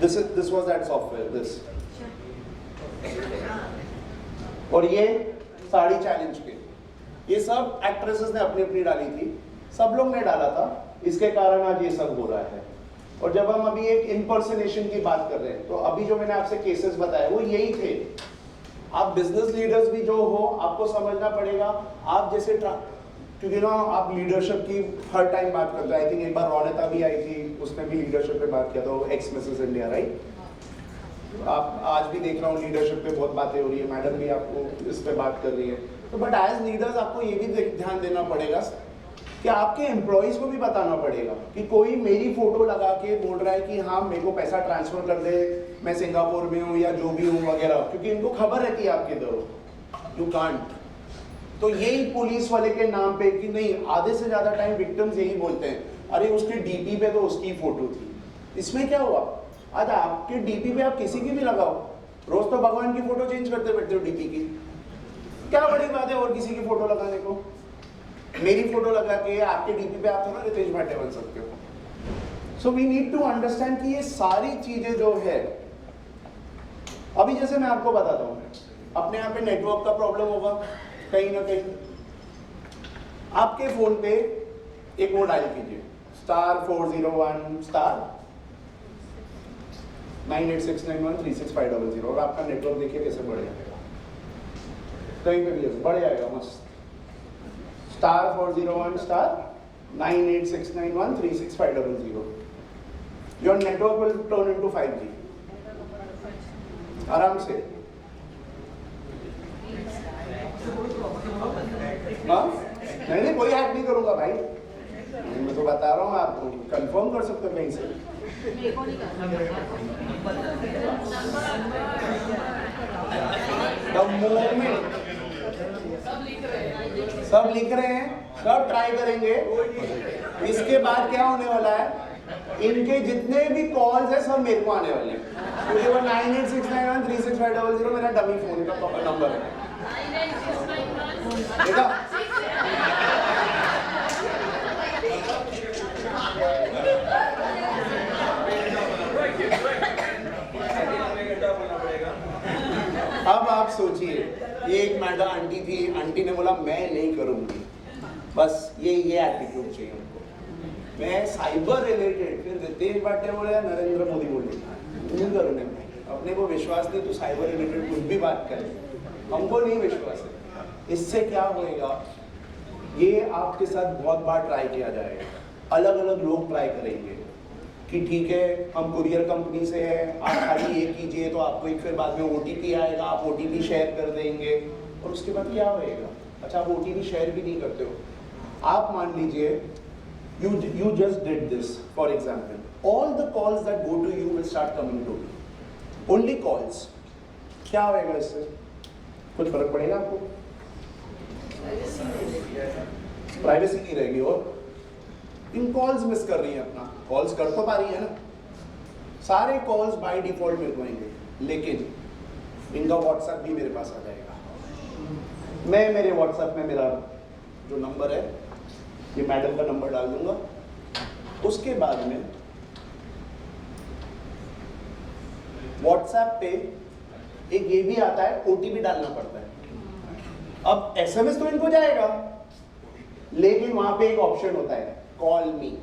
This was that software, this. और ये साड़ी चैलेंज के, ये सब एक्ट्रेसेस ने अपनी अपनी डाली थी, सब लोग ने डाला था, इसके कारण आज ये सब हो रहा है। और जब हम अभी एक इम्पर्सनेशन की बात कर रहे हैं, तो अभी जो मैंने आपसे केसेस बताए वो यही थे। आप बिजनेस लीडर्स भी जो हो, आपको समझना पड़ेगा, आप जैसे क्योंकि ना आप लीडरशिप की हर टाइम बात करते हैं। आई थिंक एक बार रौनता भी आई थी, उसने भी लीडरशिप पे बात किया था, एक्स मिसेस इंडिया, राइट? आप आज भी देख रहा हूँ लीडरशिप पे बहुत बातें हो रही है, मैडम भी आपको इस पे बात कर रही है। तो बट एज लीडर्स आपको ये भी ध्यान देना पड़ेगा कि आपके एम्प्लॉयज को भी बताना पड़ेगा कि कोई मेरी फोटो लगा के बोल रहा है कि हाँ मेरे को पैसा ट्रांसफर कर दे, मैं सिंगापुर में हूँ या जो भी हूँ वगैरह, क्योंकि इनको खबर रहती है आप किधर हो। You can't. तो यही पुलिस वाले के नाम पे कि नहीं, आधे से ज्यादा टाइम विक्टिम्स यही बोलते हैं, अरे उसके डीपी पे तो उसकी फोटो थी। इसमें क्या हुआ? आज आपके डीपी पे आप किसी की भी लगाओ, रोज तो भगवान की फोटो चेंज करते बैठते हो डीपी की, क्या बड़ी बात है और किसी की फोटो लगाने को? मेरी फोटो लगा के आपके डीपी पे आप थोड़ा रितेश भाटिया बन सकते हो। So we need to understand कि ये सारी चीजें जो है, अभी जैसे मैं आपको बताता हूँ, अपने यहाँ पे नेटवर्क का प्रॉब्लम होगा कहीं ना कहीं, आपके फोन पे एक वो डायल कीजिए *401 *986913650 और आपका नेटवर्क देखिए कैसे बढ़ जाएगा, कहीं पे भी बढ़ जाएगा मस्त। *401 *986913650 your network will turn into 5G आराम से। हाँ नहीं कोई हैक नहीं करूंगा भाई, मैं तो बता रहा हूँ, आप कंफर्म कर सकते हो कहीं से। The moment सब लिख रहे हैं, सब ट्राई करेंगे। इसके बाद क्या होने वाला है, इनके जितने भी कॉल्स हैं सब मेरे को आने वाले हैं, क्योंकि वो 9869136500 मेरा डमी फोन का नंबर है। देखा? अब आप सोचिए, ये एक मैडम आंटी थी, आंटी ने बोला मैं नहीं करूंगी, बस ये एटीट्यूड चाहिए उनको, मैं साइबर रिलेटेड। फिर रितेश भाटिया बोले या नरेंद्र मोदी बोले नहीं करूंगा, अपने को विश्वास नहीं, तो साइबर रिलेटेड कुछ भी बात करे, हमको नहीं विश्वास है। इससे क्या होएगा, ये आपके साथ बहुत बार ट्राई किया जाएगा, अलग अलग लोग ट्राई करेंगे कि ठीक है हम कुरियर कंपनी से हैं, आप खाली ये कीजिए तो आपको एक फिर बाद में OTP आएगा, आप OTP शेयर कर देंगे, और उसके बाद क्या होएगा? अच्छा आप OTP शेयर भी नहीं करते हो, आप मान लीजिए you just did this for example, all the calls that go to you will start coming to me, only calls। क्या होएगा इससे? कुछ फर्क पड़ेगा आपको? प्राइवेसी नहीं रहेगी, और इन कॉल्स मिस कर रही है अपना, कॉल्स कर तो पा रही है ना, सारे कॉल्स बाय डिफॉल्ट मेरे को आएंगे, लेकिन इनका व्हाट्सएप भी मेरे पास आ जाएगा। मैं मेरे व्हाट्सएप में मेरा जो नंबर है, ये मैडम का नंबर डाल दूंगा, उसके बाद में व्हाट्सएप पे एक ये भी आता है, OTP डालना पड़ता है। अब SMS तो इनको जाएगा, लेकिन वहां पे एक ऑप्शन होता है कॉल मी।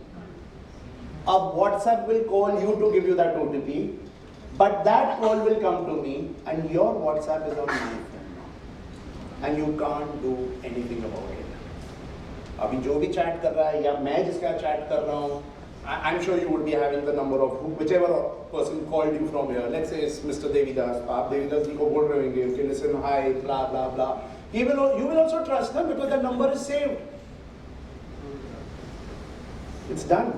अब WhatsApp will call you to give you that OTP, but that call will come to me and your WhatsApp is on my phone and you can't do anything about it। अभी जो भी chat कर रहा है या मैं जिसका chat कर रहा हूँ, I'm sure you would be having the number of whichever person called you from here. Let's say it's Mr. Devidas, आप देविदास जी को बोल रहे होंगे, okay, listen, hi, blah blah blah। You will also trust them because the number is saved। It's done।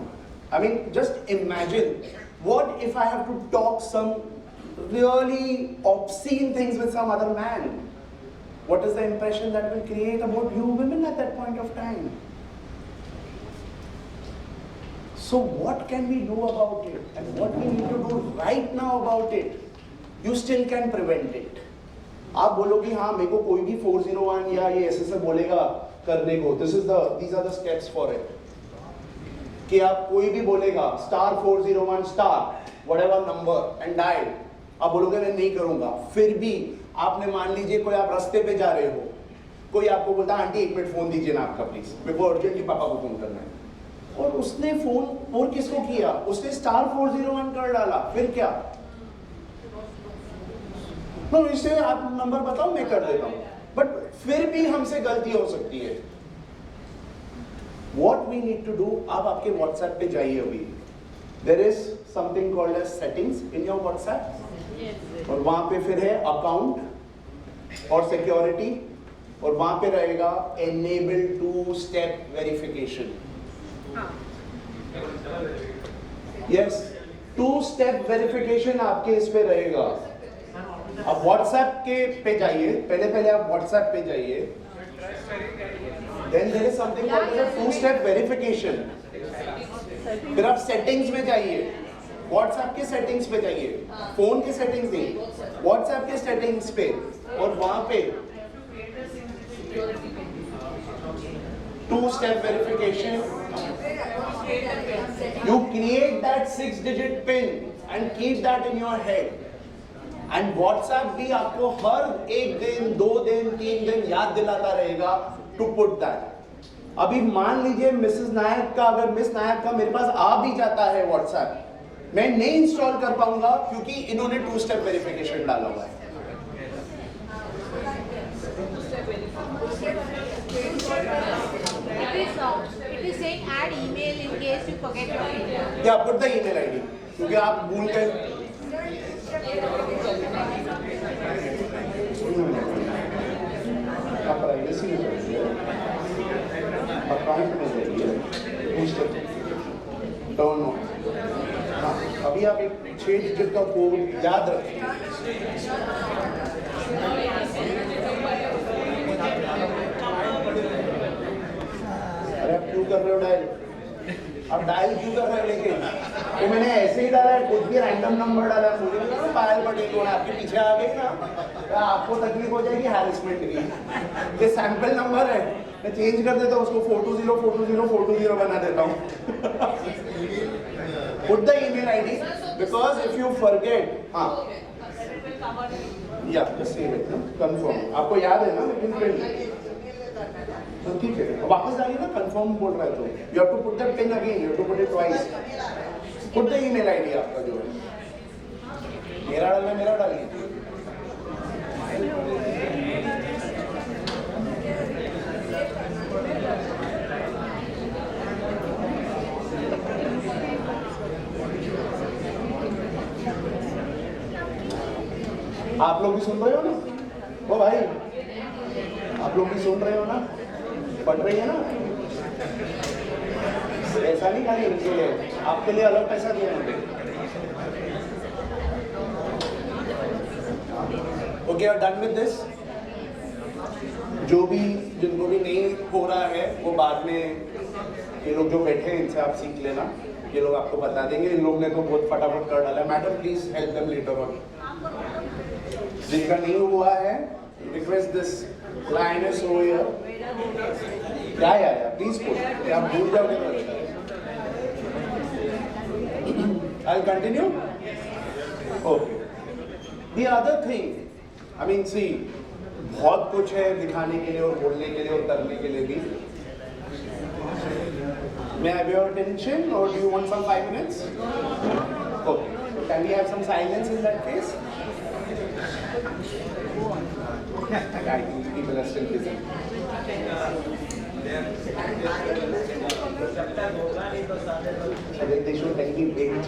I mean, just imagine, what if I have to talk some really obscene things with some other man? What is the impression that will create about you women at that point of time? So what can we do about it? And what we need to do right now about it? You still can prevent it। आप बोलोगे हाँ मेरे को कोई भी 401 या ये ऐसे बोलेगा करने को, these are the steps for it. कि आप कोई भी बोलेगा *401 whatever number and dial, आप बोलोगे मैं नहीं करूंगा, फिर भी आपने मान लीजिए कोई आप रास्ते पे जा रहे हो, कोई आपको बोलता है आंटी 1 मिनट फोन दीजिए ना आपका प्लीज, मेरे को अर्जेंटली पापा को फोन करना है, और उसने फोन और किसको किया, उसने *401 कर डाला, फिर क्या? तो इससे आप नंबर बताओ मैं कर देता हूं, बट फिर भी हमसे गलती हो सकती है. What we need to do, आप आपके WhatsApp पे जाइए अभी. There is something called as settings in your WhatsApp. और वहां पे फिर है अकाउंट और सिक्योरिटी, और वहां पे रहेगा enable 2-step verification. Yes, 2-step verification आपके इस पे रहेगा. अब WhatsApp के पे जाइए, पहले आप WhatsApp पे जाइए. Then there is something called as a 2-step verification. फिर आप सेटिंग्स में जाइए, WhatsApp के सेटिंग्स पे जाइए, फोन के सेटिंग्स नहीं, WhatsApp के सेटिंग्स पे, और वहां पे 2-step verification. You create that 6-digit PIN and keep that in your head. And WhatsApp भी आपको हर 1 दिन, 2 दिन, 3 दिन याद दिलाता रहेगा to put that. अभी मान लीजिए मिसेस नायक का, अगर मिस नायक का मेरे पास आ भी जाता है WhatsApp, मैं नहीं इंस्टॉल कर पाऊंगा क्योंकि इन्होंने 2-step वेरिफिकेशन डाला हुआ है. It is saying add email in case you forget your email. या put the email ID, क्योंकि आप भूल गए. आप प्राइवेसी में जाइए, अकाउंट में जाइए, टर्न ऑन. हाँ, अभी आप एक 6 डिजिट का कोड याद रखें. अरे आप क्यों कर रहे हो डायल? आप डायल क्यों कर रहे हो? लेकिन तो मैंने ऐसे ही डाला है, कुछ भी रैंडम नंबर डाला है, मुझे लगा ना पायल पटेल को आपके पीछे आ गई ना, तो आपको तकलीफ हो जाएगी हैरेसमेंट की. ये सैंपल नंबर है, मैं चेंज कर देता हूँ उसको, 420 बना देता हूँ. Put the email ID because if you forget, हाँ, या save it, confirm. आपको याद है ना, लेकिन फिर तो ठीक है, वापस डालिए ना, कंफर्म बोल रहा है तो you have to put that pin again, you have to put it twice. Put the email ID आपका जो है, मेरा डालना, मेरा डालिए. आप लोग भी सुन रहे हो ना? ओ भाई, आप लोग भी सुन रहे हो ना? पढ़ रही है ना? ऐसा नहीं खाली इनके लिए, आपके लिए अलग पैसा दिया मुझे. Okay, are done with this. जो भी जिनको भी नहीं हो रहा है वो बाद में, ये लोग जो बैठे हैं इनसे आप सीख लेना, ये लोग आपको बता देंगे. इन लोग ने तो बहुत फटाफट कर डाला. Madam please help them later on. जिनका नहीं हुआ है, request this lines over here. या प्लीज पुट, आप भूल जाओगे. I'll continue. Okay. The other thing, I mean, see, बहुत कुछ है दिखाने के लिए और बोलने के लिए और करने के लिए भी. May I have your attention, or do you want some 5 minutes? Okay. Can we have some silence in that case? I think people are still busy. They should tell me wait.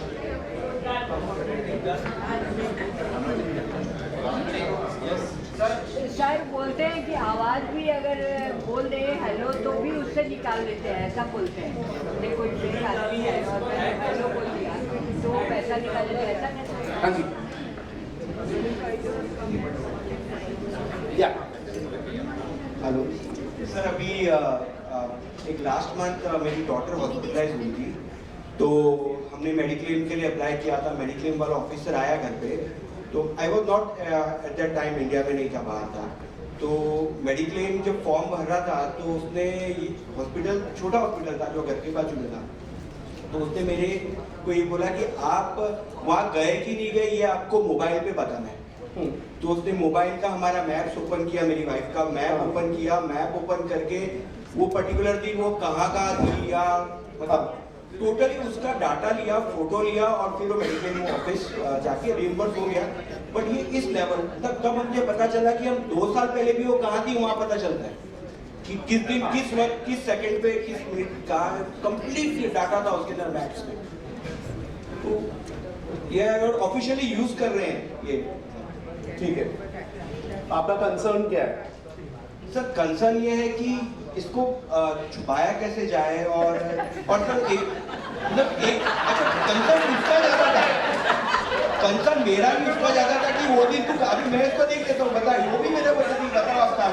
Sir बोलते हैं कि आवाज भी अगर बोल दे hello तो भी उससे निकाल देते हैं, ऐसा बोलते हैं. देखो कोई फेक आदमी है और मैंने हेलो बोल दिया तो पैसा निकाल देते हैं, ऐसा कैसे? हाँ जी. या हेलो सर, अभी एक लास्ट मंथ मेरी डॉटर हॉस्पिटलाइज हुई थी, तो हमने मेडिक्लेम के लिए अप्लाई किया था. मेडिक्लेम वाला ऑफिसर आया घर पे, तो I was not at that time India में नहीं था, बाहर था. तो मेडिक्लेम जब फॉर्म भर रहा था तो उसने हॉस्पिटल, छोटा हॉस्पिटल था जो घर के बाजू में था, तो उसने मेरे को ये बोला कि आप वहाँ गए कि नहीं गए ये आपको मोबाइल पे बताना है। तो उसने मोबाइल का हमारा मैप्स ओपन किया, मेरी वाइफ का मैप ओपन किया, मैप ओपन करके वो पर्टिकुलर दिन वो कहाँ थी या मतलब टोटली उसका डाटा लिया, फोटो लिया और फिर वो मेडिक्लेम ऑफिस जाके रिइंबर्स हो गया। बट ये इस लेवल तब मुझे पता चला कि हम 2 साल पहले भी वो कहाँ थी वहाँ पता चलता है कि किस दिन, किस वक्त, किस सेकंड पे, किस मिनट कहाँ, कंप्लीट डाटा था उसके अंदर मैप्स में। तो ये अगर ऑफिशियली यूज कर रहे हैं ये ठीक है। आपका कंसर्न क्या है? सर कंसर्न ये है कि इसको छुपाया कैसे जाए और सर एक मतलब एक अच्छा कंसर्न उसका ज्यादा था, कंसर्न मेरा भी उसका ज्यादा था कि वो दिन तू अभी मैं इसको देख लेता हूँ, बता वो भी मेरे को नहीं बताओ आप क्या।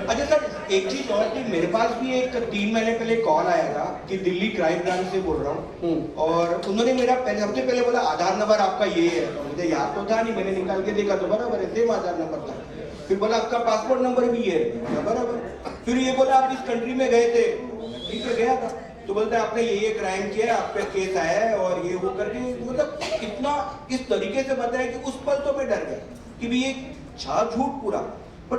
अच्छा सर एक चीज और कि मेरे पास भी एक 3 महीने पहले कॉल आया था कि दिल्ली क्राइम ब्रांच से बोल रहा हूँ और उन्होंने मेरा सबसे पहले बोला आधार नंबर आपका ये है, तो मुझे याद तो था नहीं, मैंने निकाल के देखा तो बराबर है, सेम आधार नंबर था। फिर बोला आपका पासपोर्ट नंबर भी है, बराबर। फिर ये बोला आप इस कंट्री में गए थे, ठीक है गया था, तो बोलते हैं आपने ये क्राइम किया है, आप पे केस आया है और ये वो करके मतलब इतना इस तरीके से बताया कि उस पल तो मैं डर गया कि भी ये झूठ पूरा, पर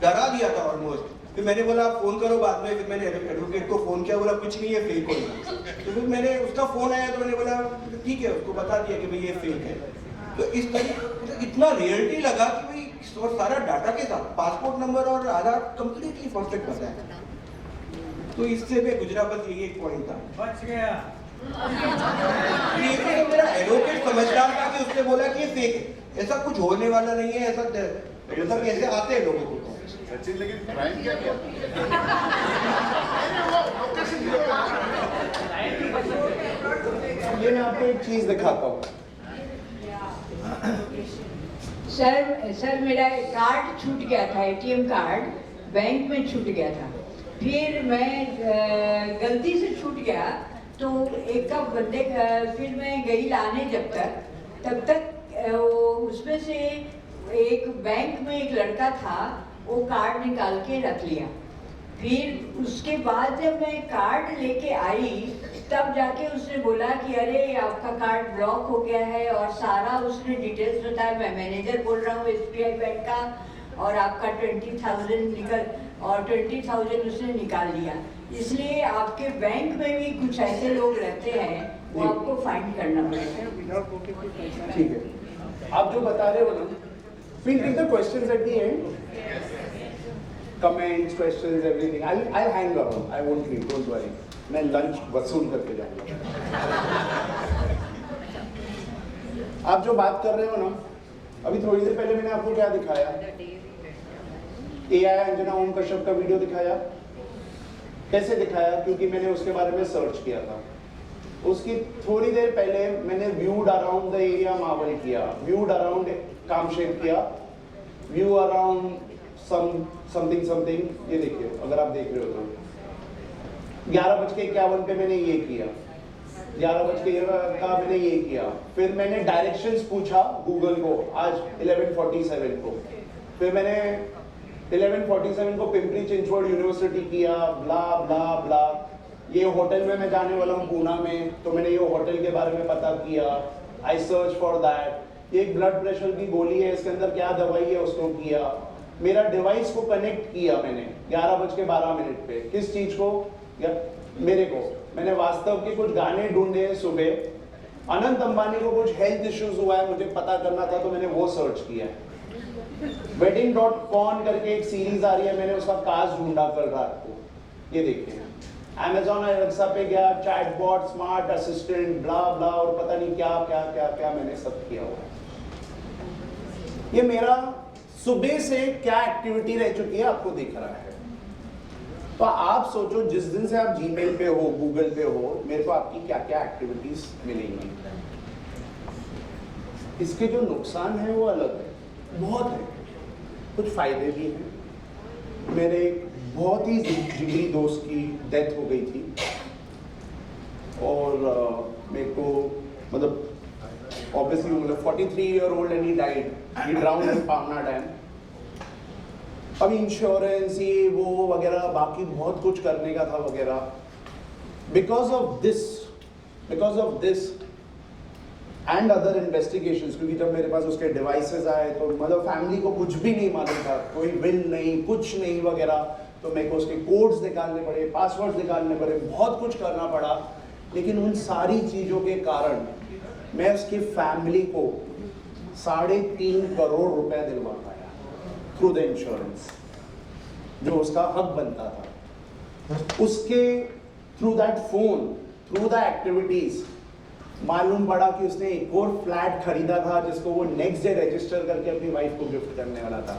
डरा दिया था ऑलमोस्ट। फिर मैंने बोला आप फोन करो बाद में, फिर मैंने एडवोकेट को फोन किया, बोला कुछ नहीं है फेक हो। तो फिर मैंने उसका फोन आया तो मैंने बोला ठीक है, उसको बता दिया कि भाई ये फेक है। तो इस तरीके इतना रियलिटी लगा कि भाई और सारा डाटा के साथ पासपोर्ट नंबर और आधार कंप्लीटली परफेक्ट बताया। तो इससे मैं गुजरा, बस यही एक पॉइंट था, बच गया। तो मेरा एडवोकेट समझदार था कि उसने बोला कि ये फेक है, ऐसा कुछ होने वाला नहीं है, ऐसा मतलब ऐसे आते हैं लोगों को। सचिन लेकिन क्राइम क्या किया? ये मैं आपको एक चीज दिखाता हूँ। सर मेरा कार्ड छूट गया था, एटीएम कार्ड बैंक में छूट गया था। फिर मैं गलती से छूट गया तो एक का बंदे फिर मैं गई लाने तब तक उसमें से एक बैंक में एक लड़का था, वो कार्ड निकाल के रख लिया। फिर उसके बाद जब मैं कार्ड लेके आई तब जाके उसने बोला कि अरे आपका कार्ड ब्लॉक हो गया है और सारा उसने डिटेल्स बताया। मैं मैनेजर बोल रहा हूँ एसबीआई बैंक का और आपका 20,000 उसने निकाल लिया। इसलिए आपके बैंक में भी कुछ ऐसे लोग रहते हैं, वो आपको फाइंड करना पड़ेगा। ठीक है, आप जो बता रहे हो ना, we'll take the questions at the end. Comments, questions, everything. I'll hang around. I won't leave. Don't worry. मैं लंच वसूल करके जाऊंगा। आप जो बात कर रहे हो ना, अभी थोड़ी देर पहले मैंने आपको क्या दिखाया? AI अंजना ओम कश्यप का वीडियो दिखाया। कैसे दिखाया? क्योंकि मैंने उसके बारे में सर्च किया था। उसकी थोड़ी देर पहले मैंने viewed around the area Marvel किया, व्यूड अराउंड कामशेप किया, व्यू अराउंड समथिंग। ये देखिए, अगर आप देख रहे हो तो 11:51 पे मैंने ये किया, 11:11 का मैंने ये किया। फिर मैंने डायरेक्शंस पूछा गूगल को आज 11:47 को। फिर मैंने 11:47 को पिंपरी चिंचवड यूनिवर्सिटी किया, ब्ला ब्ला ब्ला। ये होटल में मैं जाने वाला हूँ पूना में, तो मैंने ये होटल के बारे में पता किया। I search for that. एक ब्लड प्रेशर की गोली है, इसके अंदर क्या दवाई है उसको किया। मेरा डिवाइस को कनेक्ट किया मैंने 11:12 पे। किस चीज को? या मेरे को, मैंने वास्तव के कुछ गाने ढूंढे हैं सुबह। अनंत अंबानी को कुछ हेल्थ इश्यूज हुआ है, मुझे पता करना था, तो मैंने वो सर्च किया। wedding.com करके एक सीरीज आ रही है, मैंने उसका कास्ट ढूंढा कल रात को। ये देखिए, Amazon Alexa पे गया, चैटबॉट, स्मार्ट असिस्टेंट, ब्ला ब्ला और पता नहीं क्या क्या क्या क्या मैंने सब किया हुआ। ये मेरा सुबह से क्या एक्टिविटी रह चुकी है आपको दिख रहा है। तो आप सोचो, जिस दिन से आप जीमेल पे हो, गूगल पे हो, मेरे को आपकी क्या क्या एक्टिविटीज मिलेंगी। इसके जो नुकसान है वो अलग है, बहुत है, कुछ फायदे भी हैं। मेरे एक बहुत ही जिगरी दोस्त की डेथ हो गई थी और मेरे को मतलब obviously 43 year old and he died. He drowned in Pamna Dam. अब इंश्योरेंस ये वो वगैरह बाकी बहुत कुछ करने का था वगैरह। Because of this and other investigations, क्योंकि जब मेरे पास उसके डिवाइसेस आए तो मतलब फैमिली को कुछ भी नहीं मालूम था, कोई बिल नहीं, कुछ नहीं वगैरह, तो मेरे को उसके कोड्स निकालने पड़े, पासवर्ड्स निकालने पड़े, बहुत कुछ करना पड़ा। लेकिन उन सारी चीज़ों के कारण मैं उसकी फैमिली को 3.5 करोड़ रुपए दिलवा पाया थ्रू द इंश्योरेंस, जो उसका हक बनता था। उसके through that phone, through the activities मालूम पड़ा कि उसने एक और फ्लैट खरीदा था जिसको वो नेक्स्ट डे रजिस्टर करके अपनी वाइफ को गिफ्ट करने वाला था।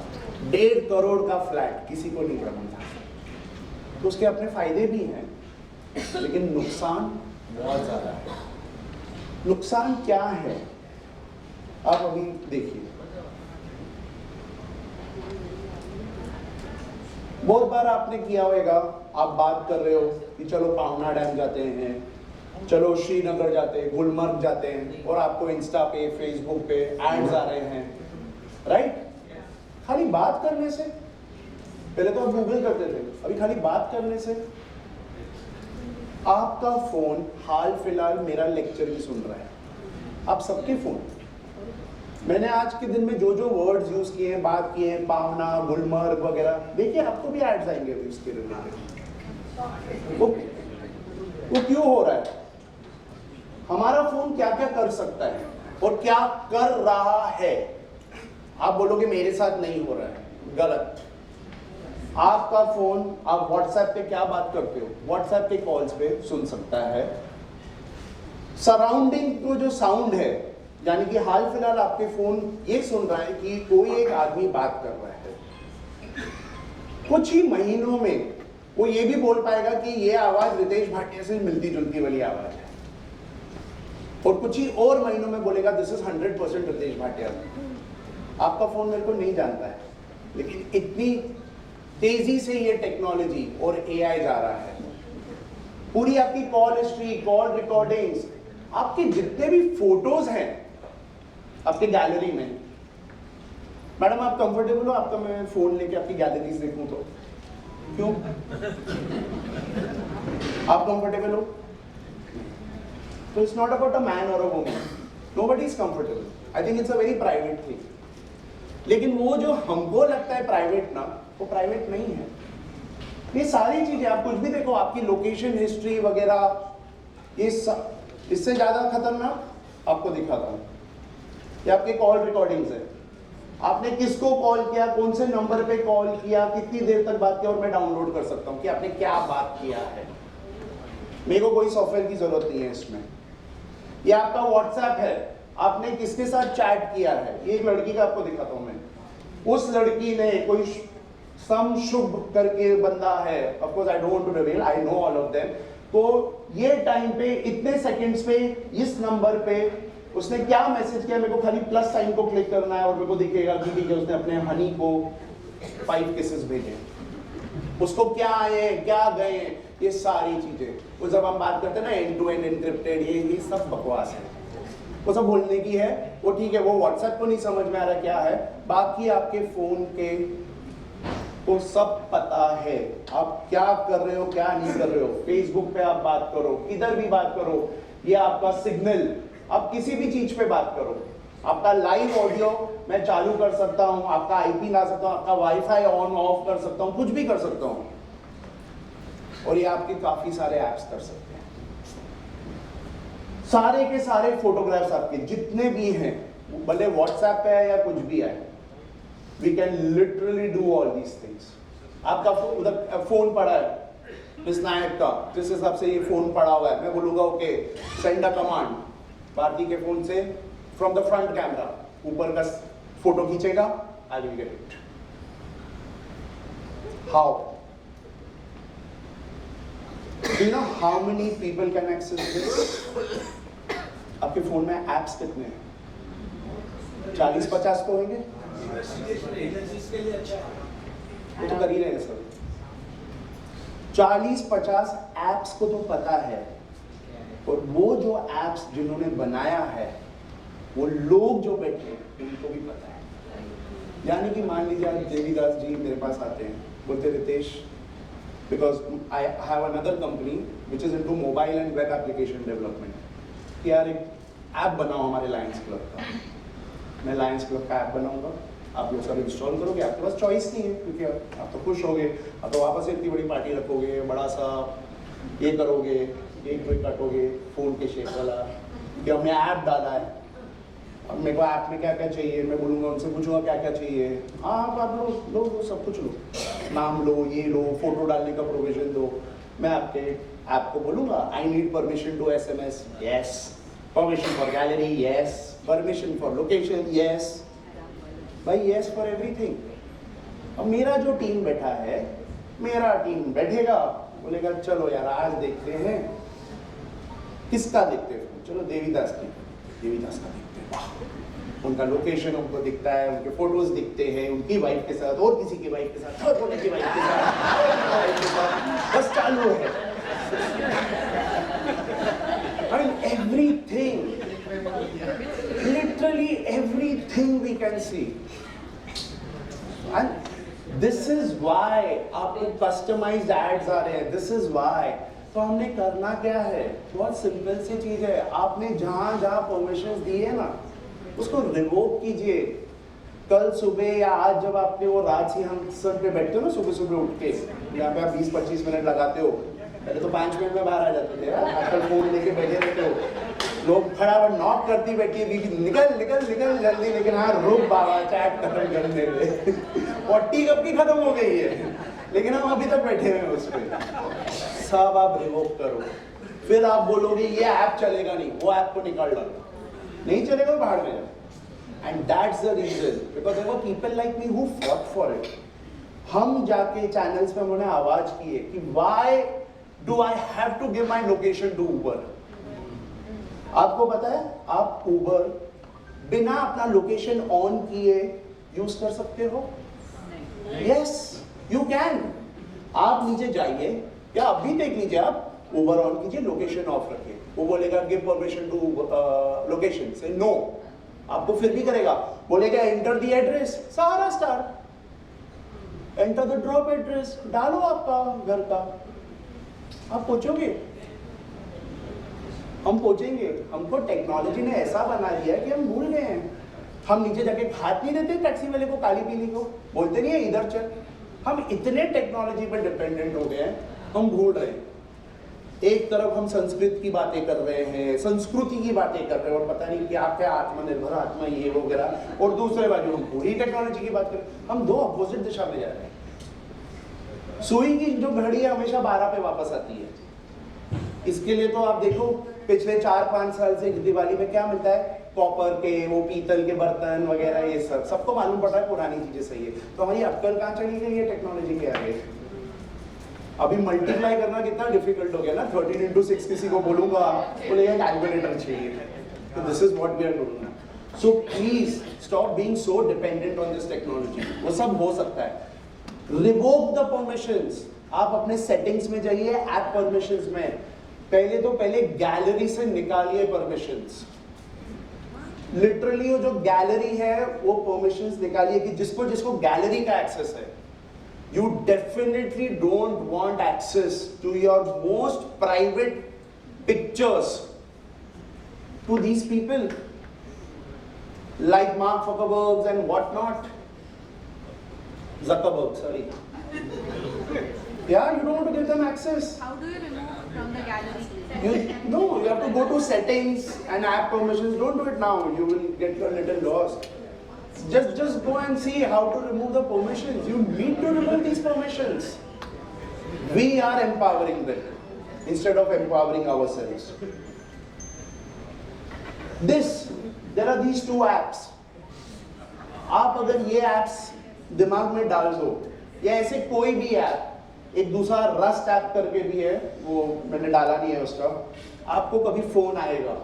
1.5 करोड़ का फ्लैट, किसी को नहीं पता था। तो उसके अपने फायदे भी हैं, लेकिन नुकसान बहुत ज्यादा है। नुकसान क्या है आप अभी देखिए। बहुत बार आपने किया होगा, आप बात कर रहे हो कि चलो पावना डैम जाते हैं, चलो श्रीनगर जाते हैं, गुलमर्ग जाते हैं, और आपको इंस्टा पे, फेसबुक पे एड्स आ रहे हैं, राइट? खाली बात करने से, पहले तो आप गूगल करते थे, अभी खाली बात करने से आपका फोन हाल फिलहाल मेरा लेक्चर भी सुन रहा है। आप सबके फोन, मैंने आज के दिन में जो जो वर्ड्स यूज किए हैं, बात किए हैं, पावना, गुलमर्ग वगैरह, देखिए आपको भी एड्स आएंगे अभी उसके रिलेटेड। वो क्यों हो रहा है? हमारा फोन क्या क्या कर सकता है और क्या कर रहा है। आप बोलोगे मेरे साथ नहीं हो रहा है, गलत। आपका फोन, आप व्हाट्सएप पे क्या बात करते हो, व्हाट्सएप के कॉल्स पे सुन सकता है। सराउंडिंग को जो साउंड है, यानी कि हाल फिलहाल आपके फोन ये सुन रहा है कि कोई एक आदमी बात कर रहा है। कुछ ही महीनों में वो ये भी बोल पाएगा कि ये आवाज रितेश भाटिया से मिलती जुलती वाली आवाज है, और कुछ ही और महीनों में बोलेगा दिस इज 100% रितेश भाटिया। आपका फोन मेरे को नहीं जानता है, लेकिन इतनी तेजी से ये टेक्नोलॉजी और एआई जा रहा है। पूरी आपकी कॉल हिस्ट्री, कॉल रिकॉर्डिंग्स, आपके जितने भी फोटोज हैं आपके गैलरी में, मैडम आप कंफर्टेबल हो आपका मैं फोन लेके आपकी गैलरीज देखूं तो? क्यों? आप कंफर्टेबल हो? तो it's not about a man और a woman, nobody is comfortable. I think it's a very private thing. लेकिन वो जो हमको लगता है प्राइवेट ना, वो प्राइवेट नहीं है। ये सारी चीजें आप कुछ भी देखो, आपकी लोकेशन हिस्ट्री वगैरह, ये इससे ज्यादा खतरनाक आपको दिखाता हूं। ये आपके कॉल रिकॉर्डिंग्स है, आपने किसको कॉल किया, कौन से नंबर पे कॉल किया, कितनी देर तक बात किया, और मैं डाउनलोड कर सकता हूं कि आपने क्या बात किया है। मेरे को कोई सॉफ्टवेयर की जरूरत नहीं है इसमें। ये आपका व्हाट्सएप है, आपने किसके साथ चैट किया है। ये एक लड़की का आपको दिखाता हूं मैं। उस लड़की ने कोई सम शुभ करके बंदा है, of course I don't want to reveal, I know all of them. तो ये टाइम पे इतने सेकंड्स पे इस नंबर पे उसने क्या मैसेज किया, मेरे को खाली प्लस साइन को क्लिक करना है और मेरे को दिखेगा कि ठीक है उसने अपने हनी को 5 किसेस भेजे। उसको क्या आए क्या गए, ये सारी चीजें। वो जब हम बात करते हैं ना एंड टू एंड एनक्रिप्टेड, ये सब बकवास है, वो सब बोलने की है। वो ठीक है, वो व्हाट्सएप को नहीं समझ में आ रहा क्या है, बाकी आपके फोन के तो सब पता है। आप क्या कर रहे हो क्या नहीं कर रहे हो, फेसबुक पे आप बात करो, किधर भी बात करो, ये आपका सिग्नल, आप किसी भी चीज पे बात करो, आपका लाइव ऑडियो मैं चालू कर सकता हूं, आपका आईपी ला सकता हूं, आपका वाईफाई ऑन ऑफ कर सकता हूं, कुछ भी कर सकता हूं, और ये आपके काफी सारे एप्स कर सकते हैं। सारे के सारे फोटोग्राफ्स आपके जितने भी हैं, भले व्हाट्सएप पे है या कुछ भी है, we can literally do all these things. आपका उधर फोन पड़ा है इस नायक का, जिस हिसाब से ये फोन पड़ा हुआ है, मैं बोलूंगा okay send a command, Bharti के फोन से फ्रॉम द फ्रंट कैमरा ऊपर का फोटो खींचेगा, I will get it. How? Do you know how many people can access this? आपके फोन में एप्स कितने हैं? 40-50 तो होंगे, वो तो कर ही रहे हैं सब। 40-50 एप्स को तो पता है, और वो जो एप्स जिन्होंने बनाया है, वो लोग जो बैठे हैं उनको भी पता है। यानी कि मान लीजिए आज देवीदास जी मेरे पास आते हैं, बोलते Ritesh, because I have another company which is into mobile and web application development, कि यार एक ऐप बनाओ हमारे लायंस क्लब का। मैं लायंस क्लब का ऐप बनाऊंगा, आप लोग सब इंस्टॉल करोगे, आपके पास चॉइस नहीं है, क्योंकि आप तो खुश होगे, आप तो वापस इतनी बड़ी पार्टी रखोगे, बड़ा सा ये करोगे, एक कोई काटोगे फ़ोन के शेप वाला, कि हमने ऐप डाला है, अब मेरे को ऐप में क्या क्या चाहिए, मैं बोलूँगा उनसे पूछूंगा क्या क्या चाहिए, हाँ आप लो सब कुछ लो, नाम लो, ये लो, फोटो डालने का प्रोविजन दो। मैं आपके ऐप को बोलूँगा I need permission to SMS, yes, permission for gallery, yes, permission for location, yes, भाई यस फॉर एवरीथिंग। अब मेरा जो टीम बैठा है, मेरा टीम बैठेगा, बोलेगा चलो यार आज देखते हैं, किसका देखते हैं, चलो देवीदास का देखते हैं, वाह, उनका लोकेशन उनको दिखता है, उनके फोटोज दिखते हैं, उनकी वाइफ के साथ और किसी की वाइफ के साथ और उनकी वाइफ के साथ, बस चालू है। I mean, everything, literally everything we can see. And this is why आपको customized ads आ रहे हैं, this is why। तो हमने करना क्या है, बहुत सिंपल सी चीज है, आपने जहाँ जहाँ परमिशंस दी है ना, उसको रिवोक कीजिए। कल सुबह या आज जब आपने वो रात ही हम सब पे बैठते हो ना, सुबह सुबह उठ के, यहाँ पे आप 20-25 मिनट लगाते हो, पहले तो 5 मिनट में बाहर आ जाते थे, आजकल फोन लेके बैठे रहते हो, लोग फटाफट नॉक करती बैठी है, निकल निकल निकल जल्दी, लेकिन हाँ रुक बाबा चैट खत्म करने में 40 कब की खत्म हो गई है, लेकिन हम अभी तक बैठे हुए हैं उस पर। सब आप रिवोक करो, फिर आप बोलोगे ये ऐप चलेगा नहीं, वो ऐप को निकाल डालो, नहीं चलेगा तो बाहर में जाओ। And that's the reason, because there were people like me who fought for it. हम जाके चैनल्स पे हमने आवाज की है कि why do I have to give my location to Uber. आपको पता है आप उबर बिना अपना लोकेशन ऑन किए यूज कर सकते हो? Yes you can. आप नीचे जाइए या अभी देख लीजिए, आप उबर ऑन कीजिए, लोकेशन ऑफ रखिए, वो बोलेगा गिव परमिशन टू लोकेशन, से नो, आपको फिर भी करेगा, बोलेगा एंटर द एड्रेस, सारा star, enter the drop address, डालो आपका घर का, आप पहुंचोगे, हम पहुंचेंगे। हमको टेक्नोलॉजी ने ऐसा बना दिया है कि हम भूल गए हैं। हम नीचे जाके हाथ नहीं देते टैक्सी वाले को, काली पीली को, बोलते नहीं है इधर चल। हम इतने टेक्नोलॉजी पर डिपेंडेंट हो गए हैं, हम भूल रहे हैं। एक तरफ हम संस्कृत की बातें कर रहे हैं, संस्कृति की बातें कर रहे हैं, और पता नहीं क्या क्या आत्मनिर्भर आत्मा ये वगैरह, और दूसरे बाजू हम पूरी टेक्नोलॉजी की बात करें। हम दो अपोजिट दिशा में जा रहे हैं। सुई की जो घड़ी है हमेशा 12 पे वापस आती है। इसके लिए तो आप देखो पिछले 4-5 साल से दिवाली में क्या मिलता है, कॉपर के, वो पीतल के बर्तन वगैरह, ये सब सबको मालूम पड़ा है पुरानी चीजें सही है। तो हमारी अक्कल कहाँ चली गई है टेक्नोलॉजी के आगे? अभी मल्टीप्लाई करना कितना डिफिकल्ट हो गया ना, 13 into 6 किसी को बोलूंगा, बोलेगा कैलकुलेटर चाहिए। तो this is what we are doing. So please stop being so dependent on this technology. वो सब हो सकता है। Revoke the permissions. आप अपने सेटिंग्स में जाइए, ऐप परमिशंस में, पहले गैलरी से निकालिए परमिशंस। लिटरली वो जो गैलरी है वो परमिशंस निकालिए कि जिसको जिसको गैलरी का एक्सेस है। You definitely don't want access to your most private pictures to these people like Mark Zuckerberg and whatnot. Zuckerberg, sorry. Yeah, you don't want to give them access. How do you remove from the gallery? No, you have to go to settings and app permissions. Don't do it now. You will get a little lost. Just go and see how to remove the permissions. You need to remove these permissions. We are empowering them instead of empowering ourselves. There are these two apps. आप अगर ये apps दिमाग में डाल दो, या ऐसे कोई भी ऐप, एक दूसरा रस्ट ऐप करके भी है, वो मैंने डाला नहीं है उसका, आपको कभी फोन आएगा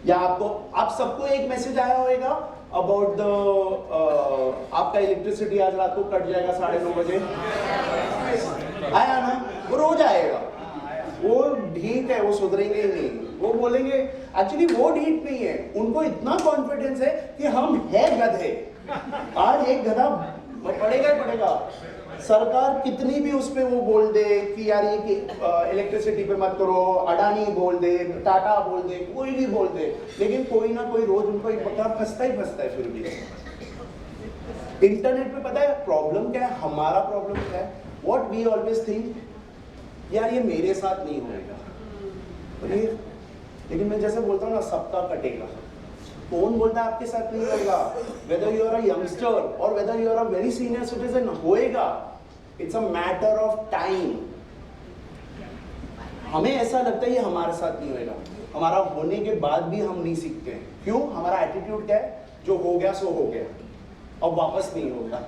या आप सबको एक मैसेज आया होगा अबाउट द आपका इलेक्ट्रिसिटी आज रात को कट जाएगा 9:30 बजे, आया ना? वो रोज आएगा। वो ढीठ है, वो सुधरेंगे ही नहीं। वो बोलेंगे, एक्चुअली वो ढीठ नहीं है, उनको इतना कॉन्फिडेंस है कि हम है गधे, आज एक गधा पड़ेगा ही पड़ेगा। सरकार कितनी भी उस पे वो बोल दे कि यार ये इलेक्ट्रिसिटी पे मत करो, अडानी बोल दे, टाटा बोल दे, कोई भी बोल दे, लेकिन कोई ना कोई रोज उनको एक बता फंसता ही फंसता है। फिर भी इंटरनेट पे पता है प्रॉब्लम क्या है, हमारा प्रॉब्लम क्या है, व्हाट वी ऑलवेज थिंक, यार ये मेरे साथ नहीं होएगा, लेकिन मैं जैसे बोलता हूँ ना, सबका कटेगा। कौन बोलता है आपके साथ नहीं होगा? Whether you are a youngster और whether you are a very senior citizen, होएगा। It's a matter of time. हमें ऐसा लगता है ये हमारे साथ नहीं होएगा, हमारा होने के बाद भी हम नहीं सीखते हैं। क्यों? हमारा एटीट्यूड क्या है, जो हो गया सो हो गया, अब वापस नहीं होगा।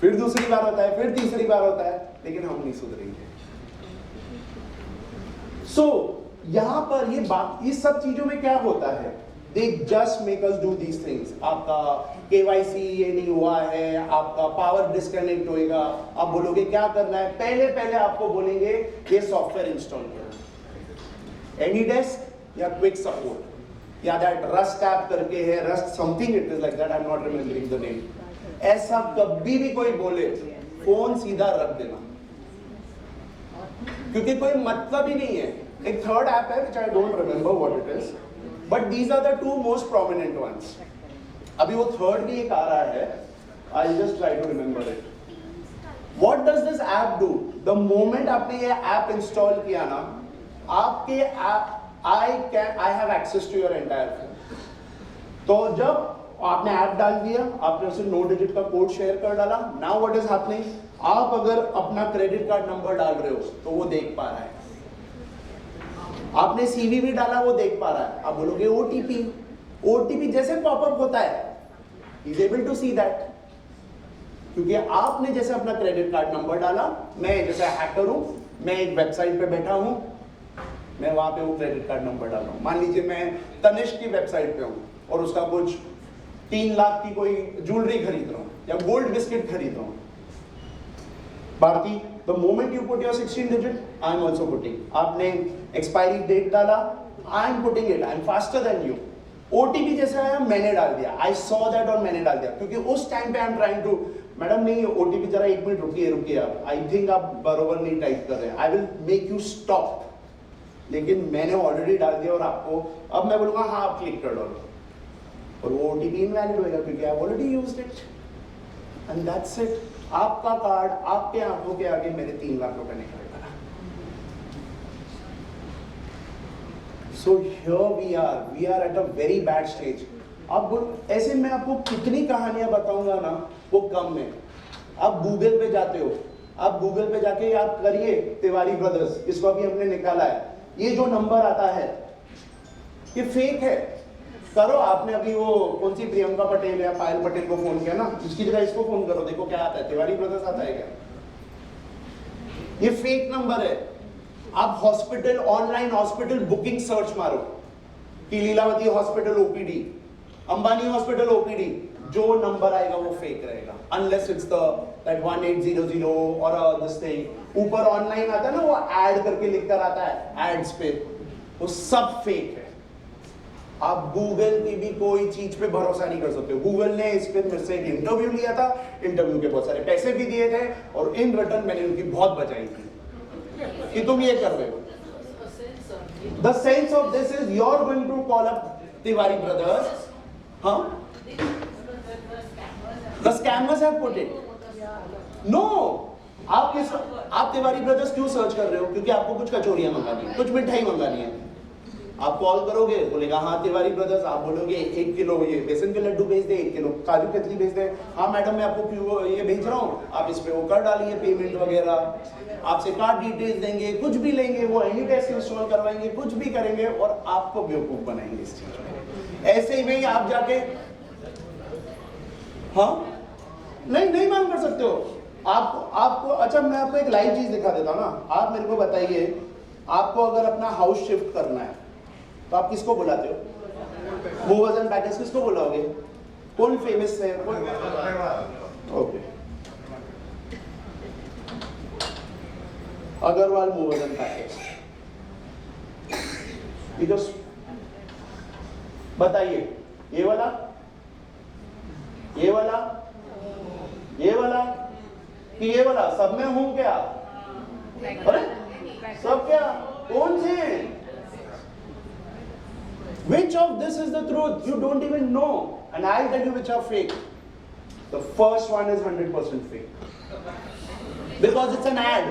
फिर दूसरी बार होता है, फिर तीसरी बार होता है, लेकिन हम नहीं सुधरेंगे। सो यहां पर ये बात, इस सब चीजों में क्या होता है, they just make us do these things। आपका KYC ये नहीं हुआ है, आपका पावर डिस्कनेक्ट होएगा, आप बोलोगे क्या करना है, पहले आपको बोलेंगे ये सॉफ्टवेयर इंस्टॉल करो, एनीडेस्क या क्विक सपोर्ट या दैट रस्ट ऐप करके है, rust something it is like that, I am not remembering the name. ऐसा कभी भी कोई बोले, फोन सीधा रख देना, क्योंकि कोई मतलब ही नहीं है। एक थर्ड ऐप है which I don't remember what it is, but these are the two most prominent ones। अभी वो थर्ड भी एक आ रहा है, I'll just try to remember it। What does this app do? The moment आपने ये app install किया ना, आपके I have access to your entire phone। तो जब आपने ऐप डाल दिया, आपने उसे 9 डिजिट का कोड शेयर कर डाला, now what is happening? आप अगर अपना क्रेडिट कार्ड नंबर डाल रहे हो तो वो देख पा रहा है, आपने CVV डाला वो देख पा रहा है। आप बोलोगे OTP जैसे पॉपअप होता है, he is able to see that, क्योंकि आपने जैसे अपना क्रेडिट कार्ड नंबर डाला, मैं जैसे हैकर हूं, मैं एक वेबसाइट पे बैठा हूं, मैं वहां पे वो क्रेडिट कार्ड नंबर डाल रहा हूं। मान लीजिए मैं तनिष्क की वेबसाइट पे हूं और उसका कुछ 3 लाख की कोई ज्वेलरी खरीद रहा हूं या गोल्ड बिस्किट खरीद रहा हूं। Bharti, the moment you put your 16 digit, I am also putting। आपने एक्सपायरी डेट डाला, I am putting it, I am faster than you। OTP जैसे आया मैंने डाल दिया, I saw that और मैंने डाल दिया, क्योंकि उस टाइम पे I am trying to, madam नहीं OTP जरा 1 मिनट रुकिए आप, I think आप बरोबर नहीं टाइप कर रहे हैं, I will make you stop। लेकिन मैंने ऑलरेडी डाल दिया और आपको, अब मैं बोलूंगा हाँ आप क्लिक कर डालो, और वो OTP इनवैलिड होएगा क्योंकि I already used it, and that's it। आपका कार्ड आपके आंखों के आगे मेरे 3 लाख रुपए निकल गया। So here we are at a very bad stage। अब ऐसे मैं आपको कितनी कहानियां बताऊंगा ना, वो कम है। आप गूगल पे जाते हो, आप गूगल पे जाके याद करिए तिवारी ब्रदर्स, इसको अभी हमने निकाला है, ये जो नंबर आता है ये फेक है। करो, आपने अभी वो कौन सी प्रियंका पटेल या पायल पटेल को फोन किया ना, इसकी जगह इसको फोन करो, देखो क्या आता है, तिवारी ब्रदर्स आता है क्या? ये फेक नंबर है। आप hospital, online hospital booking search मारो कि Lilavati hospital OPD, Ambani hospital OPD, जो नंबर आएगा वो फेक रहेगा, अनलेस इट्स द दैट 1800 और दिस थिंग। ऊपर ऑनलाइन आता है ना, वो ऐड करके लिखकर आता है एड्स पे, वो सब फेक है। आप गूगल की भी कोई चीज पे भरोसा नहीं कर सकते। गूगल ने इस पे मेरे से एक इंटरव्यू लिया था, इंटरव्यू के बहुत सारे पैसे भी दिए थे, और इन रिटर्न मैंने उनकी बहुत बचाई थी कि तुम ये कर रहे हो। The sense of this is you are going to call up Tiwari brothers, huh? The scammers have put it। No, आप तिवारी ब्रदर्स क्यों सर्च कर रहे हो? क्योंकि आपको कुछ कचौरियां मंगानी है, कुछ मिठाई मंगानी है। आप कॉल करोगे, बोलेगा हाँ तिवारी ब्रदर्स, आप बोलोगे 1 किलो ये बेसन के लड्डू भेज दे, 1 किलो काजू कतली भेज दे। हाँ मैडम मैं आपको क्यों ये भेज रहा हूँ, आप इस पे वो कर डालिए पेमेंट वगैरह, आपसे कार्ड डिटेल्स देंगे, कुछ भी लेंगे, वो एनी टेस्ट इंस्टॉल करवाएंगे, कुछ भी करेंगे और आपको बेवकूफ बनाएंगे इस चीज में। ऐसे ही में आप जाके हाँ नहीं मांग कर सकते हो। आपको अच्छा मैं आपको एक लाइव चीज दिखा देता हूँ ना। आप मेरे को बताइए, आपको अगर अपना हाउस शिफ्ट करना है तो आप किसको बुलाते हो? मूवर्स एंड पैकेज किसको बुलाओगे? कौन फेमस है? Okay, Agarwal movers and package. Because बताइए ये वाला ये वाला कि ये वाला? सब में हूं क्या? अरे सब क्या? कौन से हैं? Which of this is the truth? You don't even know, and I'll tell you which are fake. The first one is 100% fake because it's an ad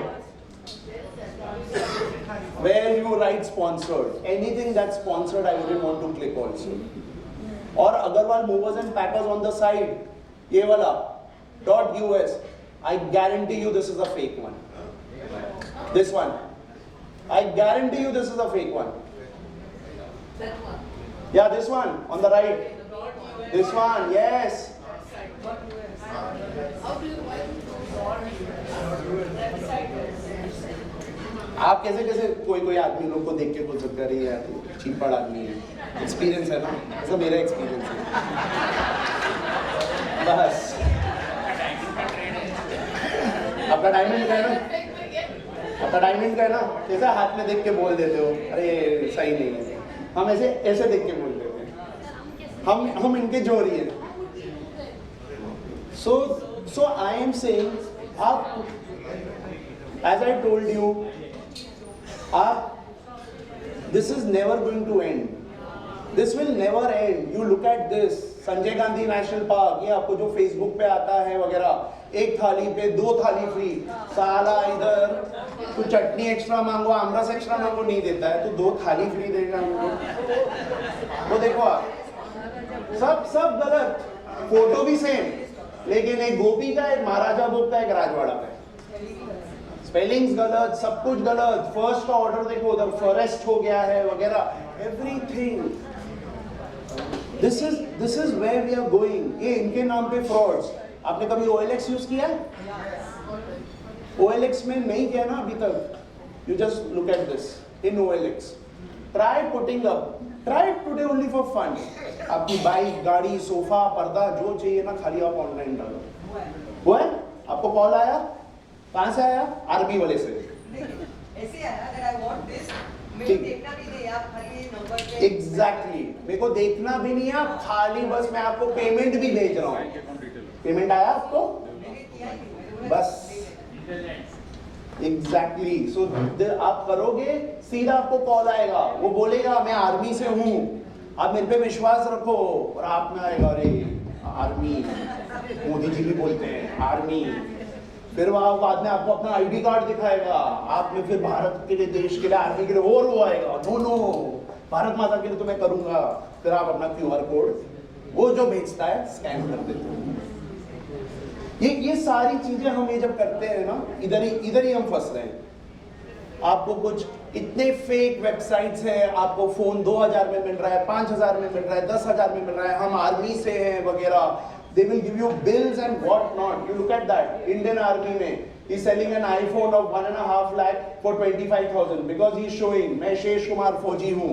where you write sponsored. Anything that's sponsored, I wouldn't want to click also. Or Agarwal Movers and Packers on the side, ye wala .us. I guarantee you this is a fake one. This one, I guarantee you this is a fake one. Yeah, this one on the right. This one, yes. आप कैसे कैसे कोई आदमी लोग को देख के बोल सकते हैं यार चीपड़ आदमी है? एक्सपीरियंस है ना, ऐसा मेरा एक्सपीरियंस है बस। आपका डायमंड का है ना, आपका डायमंड का है ना, कैसे हाथ में देख के बोल देते हो अरे सही नहीं है? हम ऐसे देख के बोल देते हैं, हम इनके जोरी हैं। So I am saying, आप, as I told you, this is never going to end. This will never end. You look at this, Sanjay Gandhi national park, ये आपको जो फेसबुक पे आता है वगैरह, एक थाली पे 2 थाली फ्री, साला इधर तो चटनी एक्स्ट्रा मांगो, आमरस एक्स्ट्रा मांगो, नहीं देता है तो 2 थाली फ्री देगा हमको। वो देखो आप, सब गलत, फोटो भी सेम, लेकिन एक गोपी का, एक महाराजा भोग का, एक राजवाड़ा का, स्पेलिंग्स गलत, सब कुछ गलत। फर्स्ट का ऑर्डर देखो उधर फॉरेस्ट हो गया है वगैरह, everything. This is where we are going. ये इनके नाम पे फ्रॉड्स। आपने कभी OLX यूज किया है? OLX में नहीं किया ना अभी तक? You just look at this in OLX, try putting up, try it today only for fun. आपकी बाइक, गाड़ी, सोफा, पर्दा जो चाहिए ना, खाली आप ऑनलाइन डालो। वो है, आपको कॉल आया, कहां से आया? आर्मी वाले से। ऐसे आया, अगर आई वांट दिस, मुझे देखना भी नहीं, आप खाली नंबर पे। एग्जैक्टली, मेरे को देखना भी नहीं है, आप खाली बस मैं आपको पेमेंट भी भेज रहा हूँ। पेमेंट आया आपको? बस एग्जैक्टली। सो आप करोगे, सीधा आपको कॉल आएगा, वो बोलेगा मैं आर्मी से हूँ, आप मेरे पे विश्वास रखो, और आप में आएगा अरे आर्मी, मोदी जी भी बोलते हैं आर्मी। फिर वहां बाद में आपको अपना ID कार्ड दिखाएगा, आप में फिर भारत के लिए, देश के लिए, आर्मी के लिए और वो आएगा, नो भारत माता के लिए तो मैं करूंगा। फिर आप अपना QR कोड, वो जो भेजता है, स्कैन कर देते हो। ये सारी चीजें हम ये जब करते हैं ना, इधर ही हम फंस रहे हैं। आपको कुछ इतने फेक वेबसाइट्स हैं, आपको फोन 2000 में मिल रहा है, 5000 में मिल रहा है, 10,000 में मिल रहा है, हम आर्मी से हैं वगैरह। They will give you bills and what not. You look at that. Indian Army में he's selling an iPhone of 1.5 lakh for 25,000 because he's showing मैं शेष कुमार फौजी हूँ।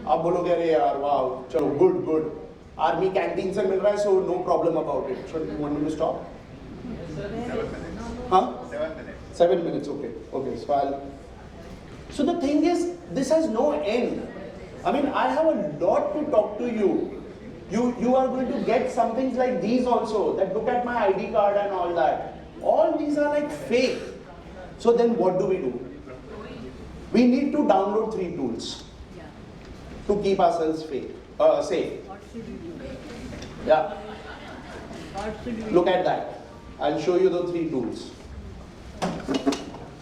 आप बोलोगे अरे यार वाह, चलो गुड। आर्मी कैंटीन से मिल रहा है, so no problem about it. So you want me to stop? 7 minutes. Okay. So the thing is, this has no end. I mean, I have a lot to talk to you. You are going to get some things like these also, that look at my ID card and all that. All these are like fake. So then what do? We need to download 3 tools to keep ourselves safe. Yeah. Look at that. I'll show you the 3 tools.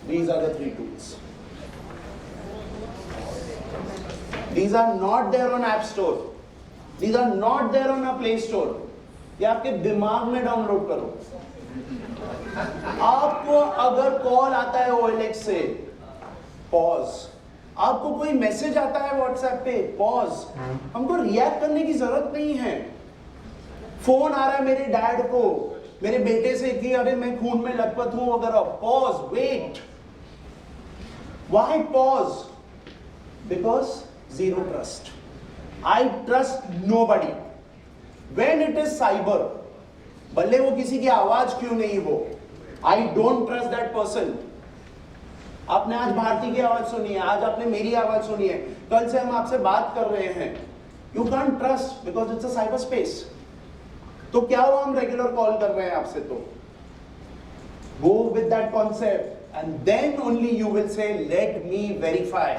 These are the 3 tools. These are not there on App Store. These are not there on a Play Store. ये आपके दिमाग में download करो। आपको अगर call आता है OLX से, पॉज। आपको कोई मैसेज आता है WhatsApp पे, पॉज। हमको रिएक्ट करने की जरूरत नहीं है। फोन आ रहा है मेरे डैड को, मेरे बेटे से कि अरे मैं खून में लथपथ हूं वगैरह, pause, wait. Why pause? Because zero trust. I trust nobody. When it is cyber, भले वो किसी की आवाज क्यों नहीं हो, I don't trust that person. आपने आज भारती की आवाज सुनी है, आज आपने मेरी आवाज सुनी है, कल से हम आपसे बात कर रहे हैं. You can't trust because it's a cyber space. तो क्या हुआ हम रेगुलर कॉल कर रहे हैं आपसे? तो go with that concept and then only you will say let me verify.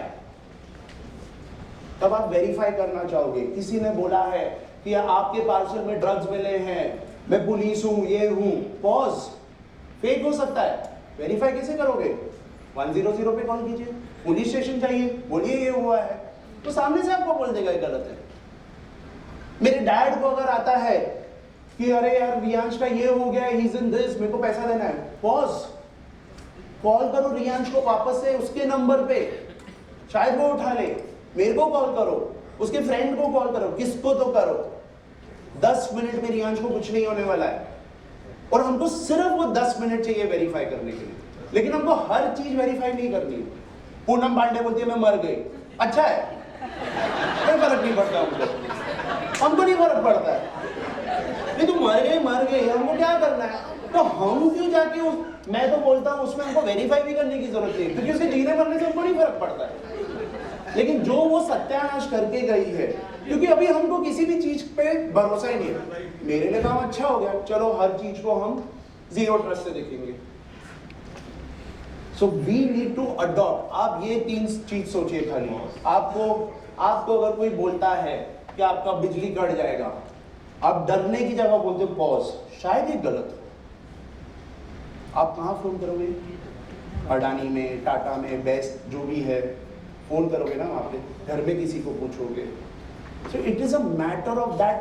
तब आप वेरीफाई करना चाहोगे। किसी ने बोला है कि आपके पार्सल में ड्रग्स मिले हैं, मैं पुलिस हूं, ये हूं, पॉज, फेक हो सकता है, वेरीफाई कैसे करोगे? 100 पे कॉल कीजिए, पुलिस स्टेशन चाहिए, बोलिए ये हुआ है, तो सामने से आपको बोल देगा ये गलत है। मेरे डैड को अगर आता है कि अरे यार रियांश का ये हो गया है, ही इज इन दिस, मेरे को पैसा देना है, पॉज, कॉल करो रियांश को वापस से उसके नंबर पे, शायद वो उठा ले, मेरे को कॉल करो, उसके फ्रेंड को कॉल करो, किसको तो करो। 10 मिनट में रियांश को कुछ नहीं होने वाला है, और हमको सिर्फ वो 10 मिनट चाहिए वेरीफाई करने के लिए। लेकिन हमको हर चीज वेरीफाई नहीं करनी है। पूनम पांडे बोलती है मैं मर गई, अच्छा है, कोई फर्क नहीं पड़ता हमको नहीं फर्क पड़ता है, नहीं तुम मर गए, हमको क्या करना है? तो हम क्यों जाके मैं तो बोलता हूँ उसमें हमको वेरीफाई भी करने की जरूरत नहीं, क्योंकि उसके जीने मरने से हमको नहीं फर्क पड़ता है। लेकिन जो वो सत्यानाश करके गई है, क्योंकि अभी हमको किसी भी चीज पे भरोसा ही नहीं है। मेरे लिए काम अच्छा हो गया, चलो हर चीज को हम जीरो ट्रस्ट से देखेंगे। So we need to adopt. आप ये 3 चीज सोचिए खाली। आपको अगर कोई बोलता है कि आपका बिजली कट जाएगा, आप डरने की जगह बोलते हो पॉज, शायद ये गलत हो। आप कहाँ फोन करोगे? अडानी में, टाटा में, बेस्ट जो भी है, फोन करोगे ना वहाँ पे, घर में किसी को पूछोगे। सो it is a matter of that,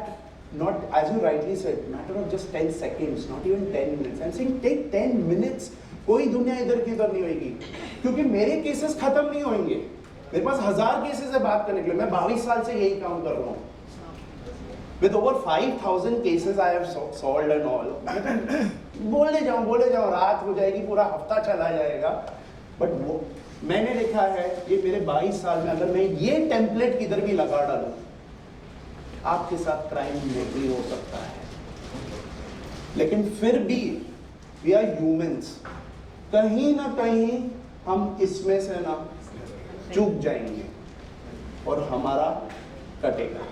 not as you rightly said, matter of just 10 seconds, not even 10 minutes. I'm saying take 10 minutes. कोई दुनिया इधर की उधर नहीं होगी, क्योंकि मेरे केसेस खत्म नहीं होंगे। मेरे पास 1000 केसेस है बात करने के लिए। मैं 22 साल से यही काम कर रहा हूँ। With over 5000 cases I have solved and all. बोले जाओ, रात हो जाएगी, पूरा हफ्ता चला जाएगा। बट वो मैंने देखा है, ये मेरे 22 साल में अगर मैं ये टेम्पलेट किधर भी लगा डालूं, आपके साथ क्राइम नहीं हो सकता है। लेकिन फिर भी वी आर ह्यूमंस, कहीं ना कहीं हम इसमें से ना चूक जाएंगे और हमारा कटेगा।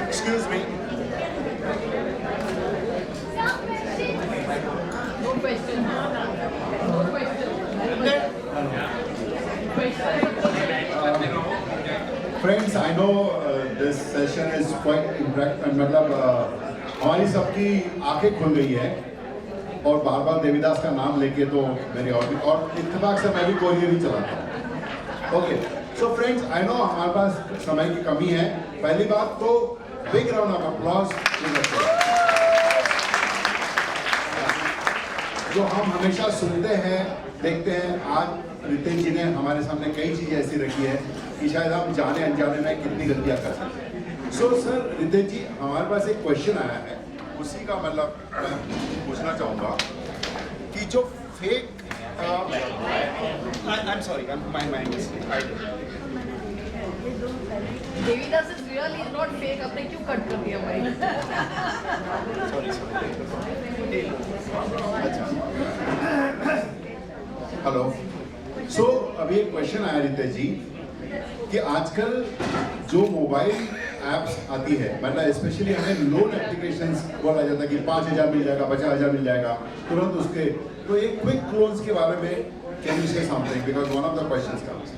Excuse me. No question. No question. Friends, I know this session is quite interactive. मतलब हमारी सबकी आंखें खुल गई है और बार-बार देवीदास का नाम लेके तो मेरी और इत्तेफाक से मैं भी कोरियर ही चलाता हूँ। Okay, so friends, I know हमारे पास समय की कमी है। पहली बात तो बिग राउंड ऑफ अप्लॉज जो हम हमेशा सुनते हैं, देखते हैं। आज रितेश जी ने हमारे सामने कई चीजें ऐसी रखी है कि शायद हम जाने अनजाने में कितनी गलतियां कर सकते हैं। सो सर रितेश जी, हमारे पास एक क्वेश्चन आया है, उसी का मतलब मैं पूछना चाहूँगा कि जो fake I'm sorry, my mistake. Devidas is real, is not fake. आपने क्यों कट कर दिया भाई? हेलो। सो अभी एक क्वेश्चन आया रितेश जी कि आजकल जो मोबाइल एप्स आती है, मतलब स्पेशली हमें लोन एप्लीकेशंस बोला जाता है कि 5000 मिल जाएगा, 50,000 मिल जाएगा तुरंत उसके, तो एक क्विक लोन्स के बारे में कैन यू से something, because one of the questions comes.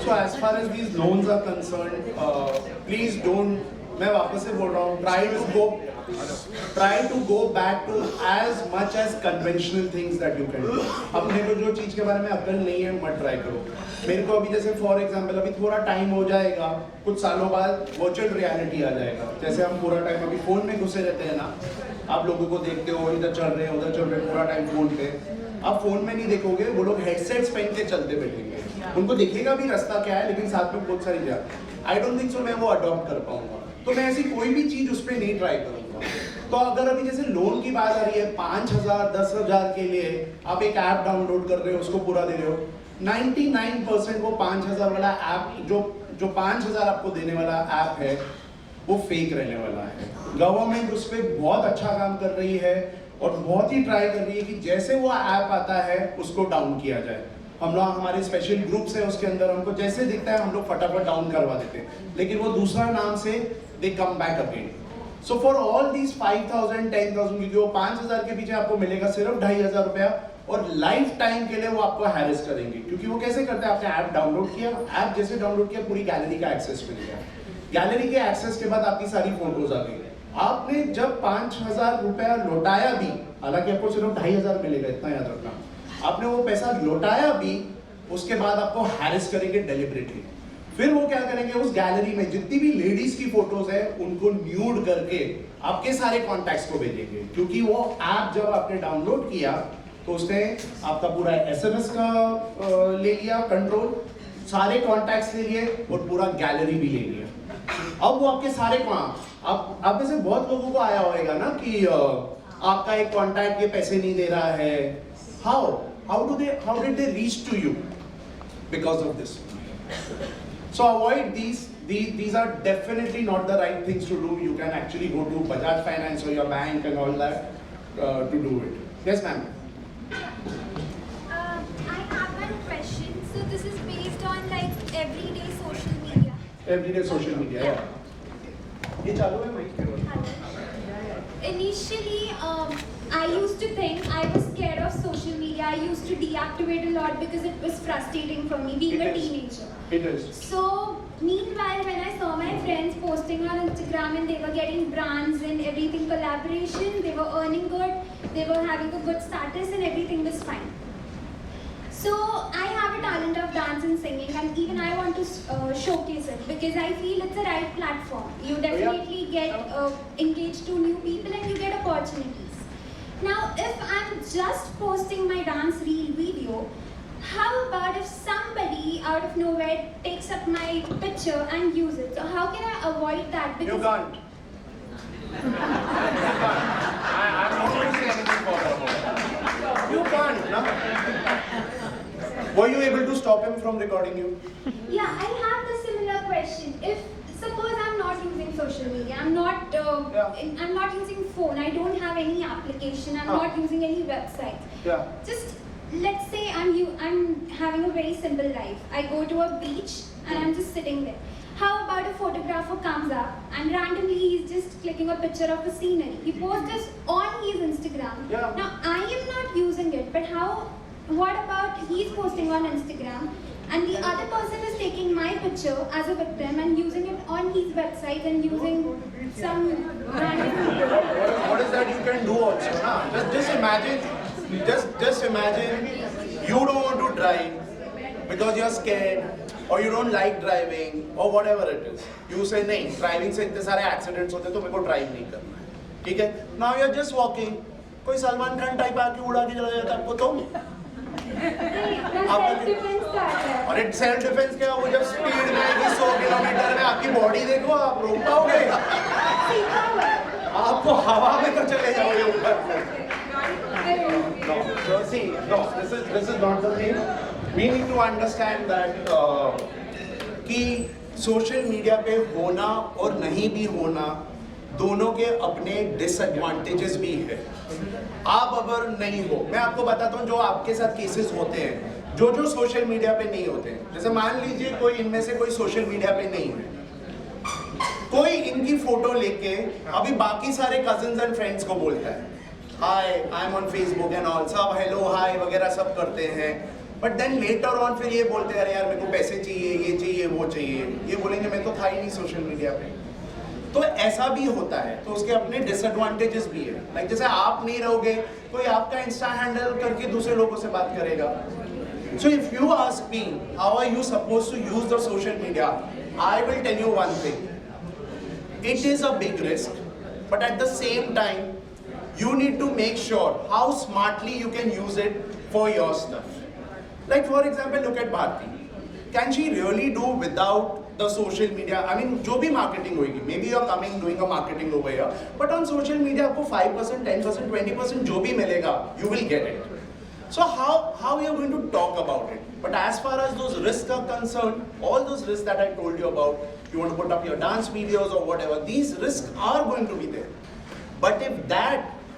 So as far as these loans are concerned, please don't, मैं वापस से बोल रहा हूँ, try to go back to as much as conventional things that you can do. अपने को जो चीज के बारे में अक्ल नहीं है मत ट्राई करो। मेरे को अभी जैसे फॉर एग्जांपल अभी थोड़ा टाइम हो जाएगा, कुछ सालों बाद वर्चुअल रियलिटी आ जाएगा। जैसे हम पूरा टाइम अभी फोन में घुसे रहते हैं ना, आप लोगों को देखते हो इधर चल रहे हैं उधर चल रहे हैं, पूरा टाइम फोन पे। आप फोन में नहीं देखोगे, वो लोग हेडसेट्स पहन के चलते बैठेंगे, उनको दिखेगा भी रास्ता क्या है, लेकिन साथ में बहुत सारी जगह। आई डोंट थिंक सो मैं वो अडॉप्ट कर पाऊंगा, तो मैं ऐसी कोई भी चीज उस पर नहीं ट्राई करूंगा। तो अगर अभी जैसे लोन की बात आ रही है, 5000 10,000 के लिए आप एक ऐप डाउनलोड कर रहे हो, उसको पूरा दे रहे हो, 99% वो 5000 वाला ऐप जो 5000 आपको देने वाला ऐप है, वो फेक रहने वाला है। गवर्नमेंट उस पर बहुत अच्छा काम कर रही है और बहुत ही ट्राई कर रही है कि जैसे वो ऐप आता है उसको डाउन किया जाए। हम लोग हमारे स्पेशल ग्रुप्स है उसके अंदर, हमको जैसे दिखता है हम लोग फटाफट डाउन करवा देते हैं, लेकिन वो दूसरा नाम से they come back again. So for all these 5,000 10,000, क्योंकि वो 5,000 के पीछे आपको मिलेगा सिर्फ 2,500 रुपया और लाइफ टाइम के लिए वो आपको हैरेस करेंगे। क्योंकि वो कैसे करते हैं, आपने ऐप डाउनलोड किया, ऐप जैसे डाउनलोड किया पूरी गैलरी का एक्सेस मिल गया, गैलरी के एक्सेस के बाद आपकी सारी फोटोज आ गई। आपने जब 5,000 रुपया लौटाया भी, हालांकि आपको सिर्फ 2,500 मिलेगा, इतना याद रखना, आपने वो पैसा लौटाया भी, उसके बाद आपको हैरेस करेंगे डेलिबरेटली। फिर वो क्या करेंगे, उस गैलरी में जितनी भी लेडीज की फोटोज है उनको न्यूड करके आपके सारे कॉन्टैक्ट्स को भेजेंगे। क्योंकि वो ऐप जब आपने डाउनलोड किया तो उसने आपका पूरा एसएमएस का ले लिया कंट्रोल, सारे कॉन्टैक्ट्स ले लिए और पूरा गैलरी भी ले लिया। अब वो आपके सारे आप में से बहुत लोगों को आया होगा ना कि आपका एक कॉन्टैक्ट ये पैसे नहीं दे रहा है। How did they reach to you? Because of this. So avoid these. These are definitely not the right things to do. You can actually go to Bajaj Finance or your bank and all that to do it. Yes, ma'am. I have one question. So this is based on like everyday social media. Everyday social media. Yeah. ये चालू है mic पे? Initially, I used to think I was scared of social media. I used to deactivate a lot because it was frustrating for me being a teenager. It is. So, meanwhile, when I saw my friends posting on Instagram and they were getting brands and everything, collaboration, they were earning good, they were having a good status and everything was fine. So, I have a talent of dance and singing and even I want to showcase it because I feel it's a right platform. You definitely get engaged to new people and you get opportunities. Now, if I'm just posting my dance reel video, how about if somebody out of nowhere takes up my picture and use it? So how can I avoid that? Because You can't. I'm not going to say anything for you. Can't, no? Were you able to stop him from recording you? Yeah, I have the similar question. If suppose I'm not using social media, I'm not using phone, I don't have any application, I'm not using any website. Yeah. Just let's say I'm having a very simple life. I go to a beach and I'm just sitting there. How about a photographer comes up and randomly he's just clicking a picture of a scenery. He posts this on his Instagram. Yeah. Now I am not using it, but what about he's posting on Instagram and the other person is taking my picture as a victim and using it on his website and using some random... What is that you can do also? Nah? Just imagine you don't want to drive because you're scared or you don't like driving or whatever it is. You say, नहीं, driving से इतने सारे accidents होते तो मेरे को drive नहीं करना है, ठीक है? Now you're just walking, कोई सलमान खान टाइप आके उड़ा के चला जाता है आपको तो? और एक सेल्फ डिफेंस क्या, वो जब स्पीड में 100 किलोमीटर में आपकी बॉडी देखो, आप रोक पाओगे? आपको हवा में तो चले जाओगे ऊपर। No, so see, no, this is not the thing. We need to understand that कि सोशल मीडिया पे होना और नहीं भी होना दोनों के अपने डिसएडवांटेजेस भी है। आप अगर नहीं हो, मैं आपको बताता हूँ जो आपके साथ केसेस होते हैं जो सोशल मीडिया पे नहीं होते हैं। जैसे मान लीजिए कोई इनमें से कोई सोशल मीडिया पे नहीं है, कोई इनकी फोटो लेके अभी बाकी सारे कजिन्स एंड फ्रेंड्स को बोलता है hi I am on Facebook and all, सब हेलो हाय वगैरह सब करते हैं, बट देन लेटर ऑन फिर ये बोलते हैं अरे यार मेरे को पैसे चाहिए, ये चाहिए, वो चाहिए, ये बोलेंगे मैं तो था ही नहीं सोशल मीडिया पे। तो ऐसा भी होता है, तो उसके अपने डिसएडवांटेजेस भी है। लाइक जैसे आप नहीं रहोगे, कोई आपका इंस्टा हैंडल करके दूसरे लोगों से बात करेगा। So if you ask me, how are you supposed to use the social media? I will tell you one thing. It is a big risk, but at the same time, you need to make sure how smartly you can use it for your stuff. Like for example, look at Bharti. Can she really do without the social media? I mean, जो भी marketing होगी, maybe you're coming doing a marketing over here, but on social media आपको 5%, 10%, 20% जो भी मिलेगा, you will get it. So how you are going to talk about it? But as far as those risks are concerned, all those risks that I told you about, you want to put up your dance videos or whatever, these risks are going to be there. But if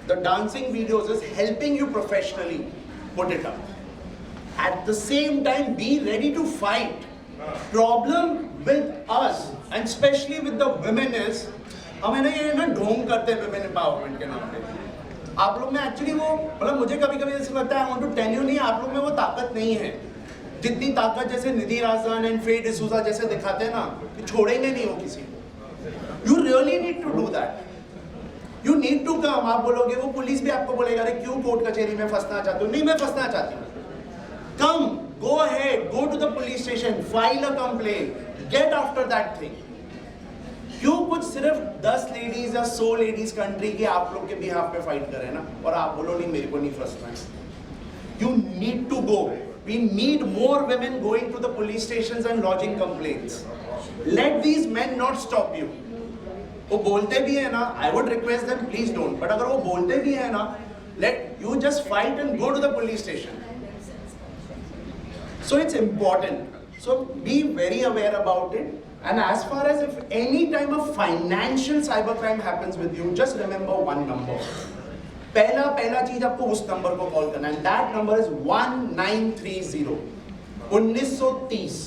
the dancing videos is helping you professionally, put it up. At the same time, be ready to fight. Problem with us, and especially with the women is, हम है ना ये ना ढोंग करते हैं women empowerment के नाम पे। आप लोग में एक्चुअली वो मतलब मुझे कभी-कभी ऐसा लगता है I want to tell you नहीं, आप लोग में वो ताकत नहीं है। जितनी ताकत जैसे निधि राजन एंड फे डिसूजा जैसे दिखाते हैं ना, कि छोड़ेंगे नहीं वो किसी को। You really need to do that. You need to come. आप बोलोगे, वो पुलिस भी आपको बोलेगा, अरे क्यों कोर्ट कचहरी में फंसना चाहते हो? नहीं, मैं फंसना चाहती हूँ। Come, go ahead, go to the police station, file a complaint, get after that thing. क्यों कुछ सिर्फ 10 लेडीज या 100 लेडीज कंट्री के आप लोग के बिहाफ पे फाइट करें ना, और आप बोलो नहीं मेरे को नहीं फंसना है। You need to go. We need more women going to the police stations and lodging complaints. Let these men not stop you. वो बोलते भी है ना, I would request them please don't. But अगर वो बोलते भी है ना, let you just fight and go to the police station. So it's important. So be very aware about it. And as far as if any time a financial cybercrime happens with you, just remember one number. पहला चीज आपको उस number को call करना है. That number is 1930. 1930.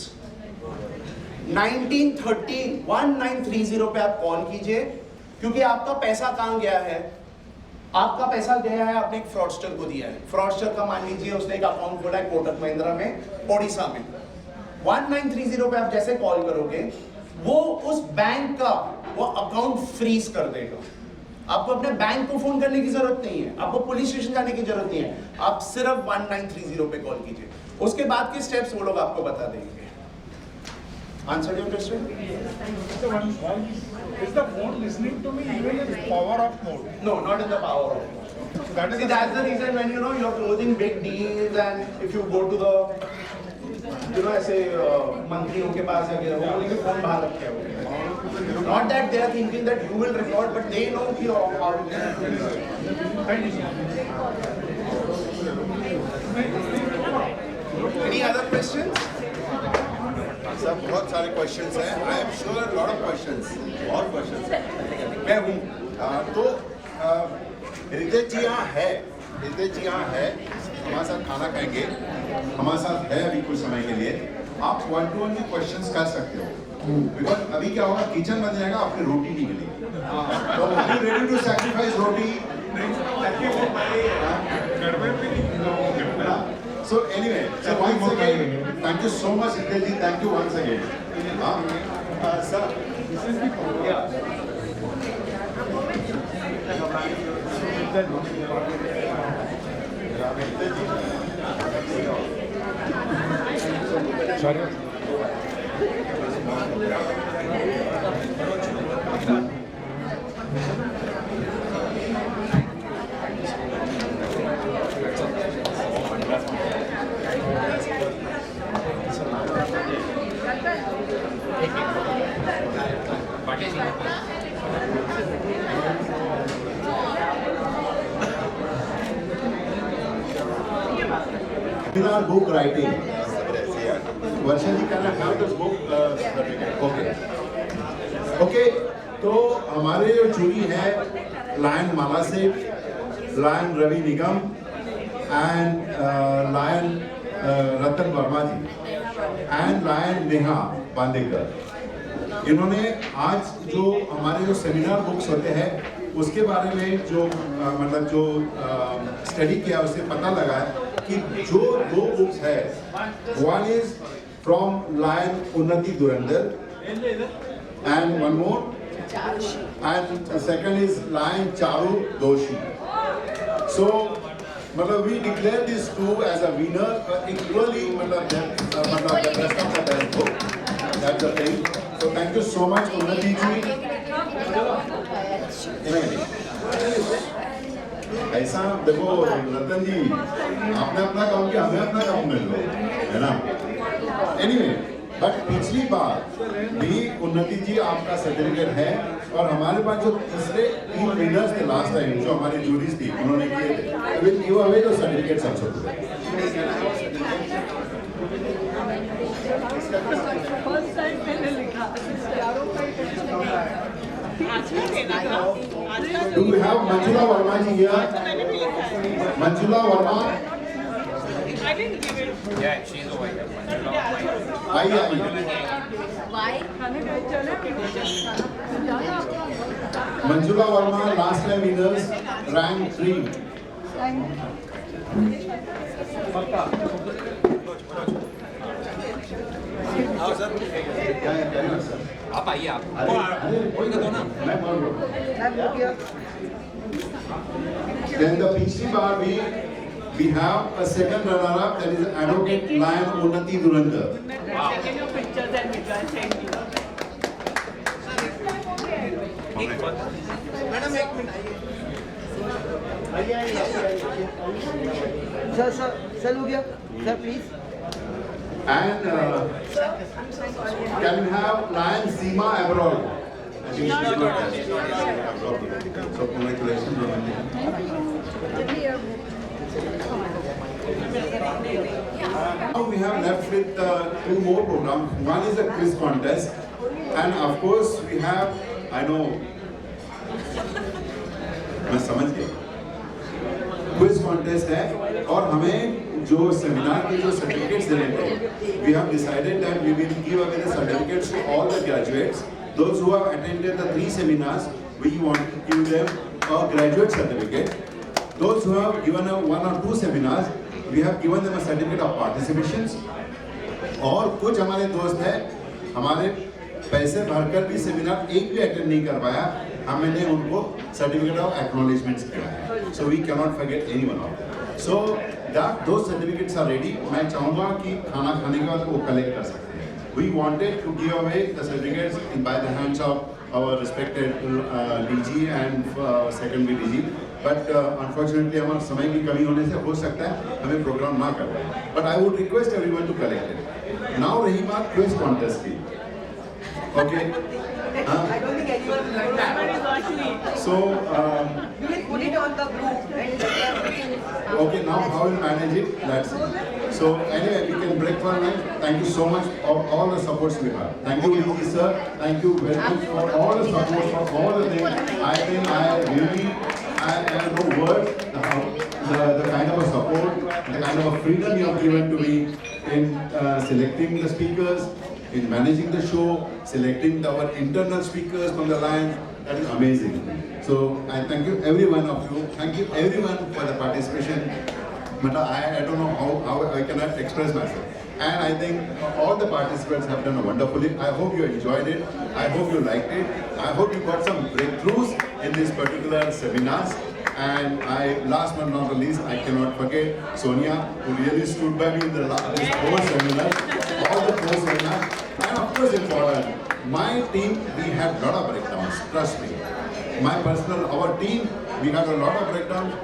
1930 1930 पे आप call कीजिए, क्योंकि आपका पैसा कहाँ गया है? आपका पैसा गया है, आपने एक फ्रॉडस्टर को दिया है. फ्रॉडस्टर का मान लीजिए उसने एक अकाउंट खोला है कोटक महिंद्रा में, ओडिशा में. 1930 पे आप जैसे कॉल करोगे, वो उस बैंक का वो अकाउंट फ्रीज कर देगा. आपको अपने बैंक को फोन करने की जरूरत नहीं है, आपको पुलिस स्टेशन जाने की जरूरत नहीं है. आप सिर्फ 1930 पे कॉल कीजिए. उसके बाद के स्टेप्स वो लोग आपको बता देंगे. Answer your question? So is the phone listening to me even in power off mode? No, not in the power off mode. So that's the reason when you're closing big deals, and if you go to the ऐसे मंत्रियों के पास जाके वो बोलेंगे phone बाहर रखे हो. Not that they are thinking that you will record, but they know कि how to do it. Any other questions? Sir बहुत सारे क्वेश्चंस हैं. I am sure lot of questions. बहुत क्वेश्चंस हैं. मैं हूँ. तो रितेश जी यहाँ है. रितेश जी यहाँ है, हमारे साथ खाना खाएंगे, हमारे साथ है अभी कुछ समय के लिए. आप 1-to-1 भी क्वेश्चंस कर सकते हो. बिकॉज अभी क्या होगा, किचन बन जाएगा, आपकी रोटी नहीं मिलेगी. तो are you ready to sacrifice roti? So anyway, so once again, thank you so much, Ritesh ji. Thank you once again. Sir, yeah. Sorry. Book writing. Varsha ji, can I have this book? Okay. Okay. तो हमारे जो jury है, lion Mala से, lion Ravi Nigam and lion Ratan Verma ji and lion Neha Bandekar. इन्होंने आज जो हमारे जो सेमिनार बुक्स होते हैं उसके बारे में जो मतलब जो स्टडी किया, उससे पता लगा है कि जो 2 बुक्स है, one is from lion Unnati Dhurandhar and one more, and second is lion Charu Doshi. So मतलब we declare this 2 as a winner equally, मतलब the rest of the best book. That's the thing. So thank you so much, उन्नति जी. ऐसा देखो रतन जी, आपने अपना काम किया, हमें अपना काम मिल लो, है ना. एनीवे, बट पिछली बार भी उन्नति जी आपका सर्टिफिकेट है, और हमारे पास जो तीसरे 3 विनर्स थे लास्ट टाइम, जो हमारी जूरीज थी, उन्होंने किए थे. Will give away the certificates also. First time मैंने लिखा Do we have Manjula Verma ji here? Manjula Verma? I didn't give it. Yeah, she's over here. Aye. Why? Manjula Verma, last time winners, rank 3. आओ sir आप आइए आप कोई का दो ना मैं बोल रहा हूँ Then the पिछली बार we have a second runner-up, that is Advocate Lion Unnati Durandar. Taking your pictures and videos. Thank you. Madam एक मिनट आइए सर हो गया sir please And can we have Lion Seema Abrol? I think she's not there. So congratulations. Now we have left with two more programs. One is a quiz contest, and of course we have, I know, मैं समझ गया, quiz contest है और हमें जो seminar के जो certificates देने थे, we have decided that we will give away the certificates to all the graduates. Those who have attended the 3 seminars, we want to give them a graduate certificate. Those who have given 1 or 2 seminars, we have given them a certificate of participations. और कुछ हमारे दोस्त हैं, हमारे पैसे भरकर भी seminar एक भी अटेंड नहीं कर पाया, हमने उनको सर्टिफिकेट ऑफ एक्नॉलेजमेंट्स किया है. So we cannot forget anyone of them. So that those certificates are ready. मैं चाहूँगा कि खाना खाने के बाद वो कलेक्ट कर सकते हैं. We wanted to give away the certificates by the hands of our respected DG and secondary DG. But unfortunately हमारे समय की कमी होने से हो सकता है हमें प्रोग्राम ना कर पाए. But I would request everyone to collect it. Now रही बात क्विज कॉन्टेस्ट की. Okay. I don't think anyone will like that. So. We will put it on the group and Okay, now how we'll manage it? That's it. So anyway, we can break for night. Thank you so much for all the supports we have. Thank you, Yogi sir. Thank you very much for all the support, for all the things. I think I have no words. The kind of a support, the kind of a freedom you have given to me in selecting the speakers, in managing the show, selecting our internal speakers from the line. That is amazing. So I thank you every one of you. Thank you everyone for the participation. But I don't know how I cannot express myself. And I think all the participants have done wonderfully. I hope you enjoyed it. I hope you liked it. I hope you got some breakthroughs in this particular seminars. And last but not the least, I cannot forget Sonia, who really stood by me in this whole seminar, all the 4 seminars. And of course, important, my team, we had a lot of breakdowns, trust me. Our team, we had a lot of breakdowns.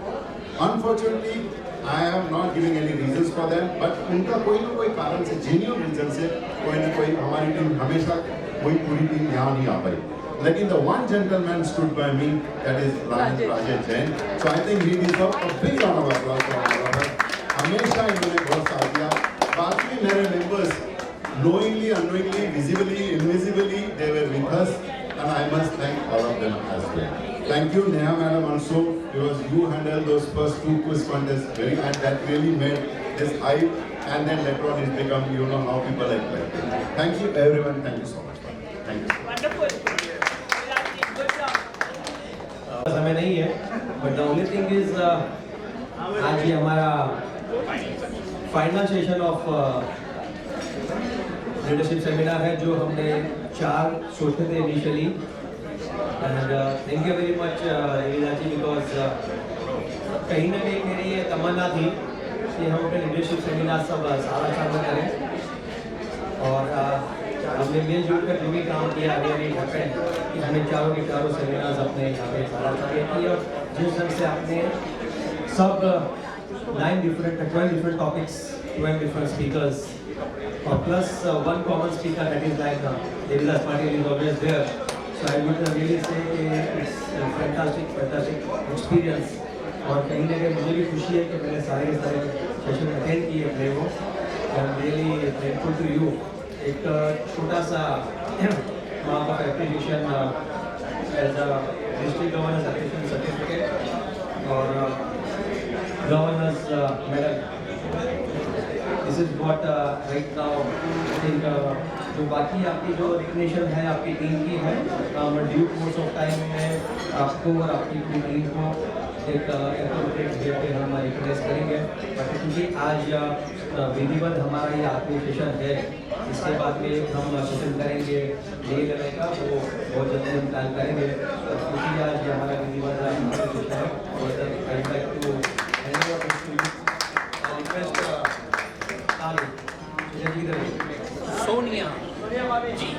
Unfortunately, I am not giving any reasons for them, but उनका कोई ना कोई कारण से, genuine reason से, कोई ना कोई हमारी टीम हमेशा कोई पूरी टीम यहाँ नहीं आ पाई. Lekin the one gentleman stood by me, that is Rajesh Jain. So I think he deserves a big round of applause for all. हमेशा इन्होंने बहुत साथ दिया. बाकी मेरे members, knowingly, unknowingly, visibly, invisibly, they were with us, and I must thank all of them as well. Thank you, Neha madam, also, because you handled those first 2 quiz contests very, and that really made this hype, and then later on it's become, you know, how people like it. Thank you, everyone. Thank you so much. Thank you. Wonderful. Good job. समय नहीं है, but the only thing is आज ये हमारा final session of leadership seminar है जो हमने 4 सोचे थे initially. And thank you very much Reena ji, because कहीं ना कहीं मेरी ये तमन्ना थी कि हम अपने लीडरशिप सेमिनार सब सारा चालू करें. और हमने मिलजुल कर जो भी काम किया रियली हैपेंड कि हमने चारों के चारों सेमिनार्स अपने यहाँ पे सारा किए और जिस ढंग से आपने सब 12 different topics, 12 different speakers, or plus one common speaker, that is like Devidas Patil is always there. So I would really say it's a fantastic experience. और कहीं ना कहीं मुझे भी खुशी है कि मैंने सारे सेशन अटेंड किए अपने को. I am really thankful to you एक छोटा सा mark of appreciation as a district governance appreciation certificate और governance medal. This is what right now I think जो बाकी आपकी जो रिकग्निशन है आपकी टीम की है, ड्यू कोर्स ऑफ टाइम में आपको और आपकी पूरी टीम को एक एप्रोप्रिएट वे पे हम रिकग्नाइज करेंगे. बट क्योंकि आज विधिवत हमारा ये आखिरी सेशन है, इसके बाद में हम सेशन करेंगे डे लेने का, वो बहुत जल्दी हम प्लान करेंगे. क्योंकि आज हमारा विधिवत सेशन है और I like to Sonia ji.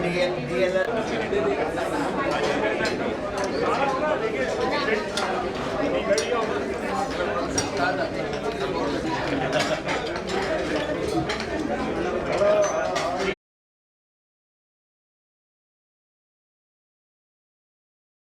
DLT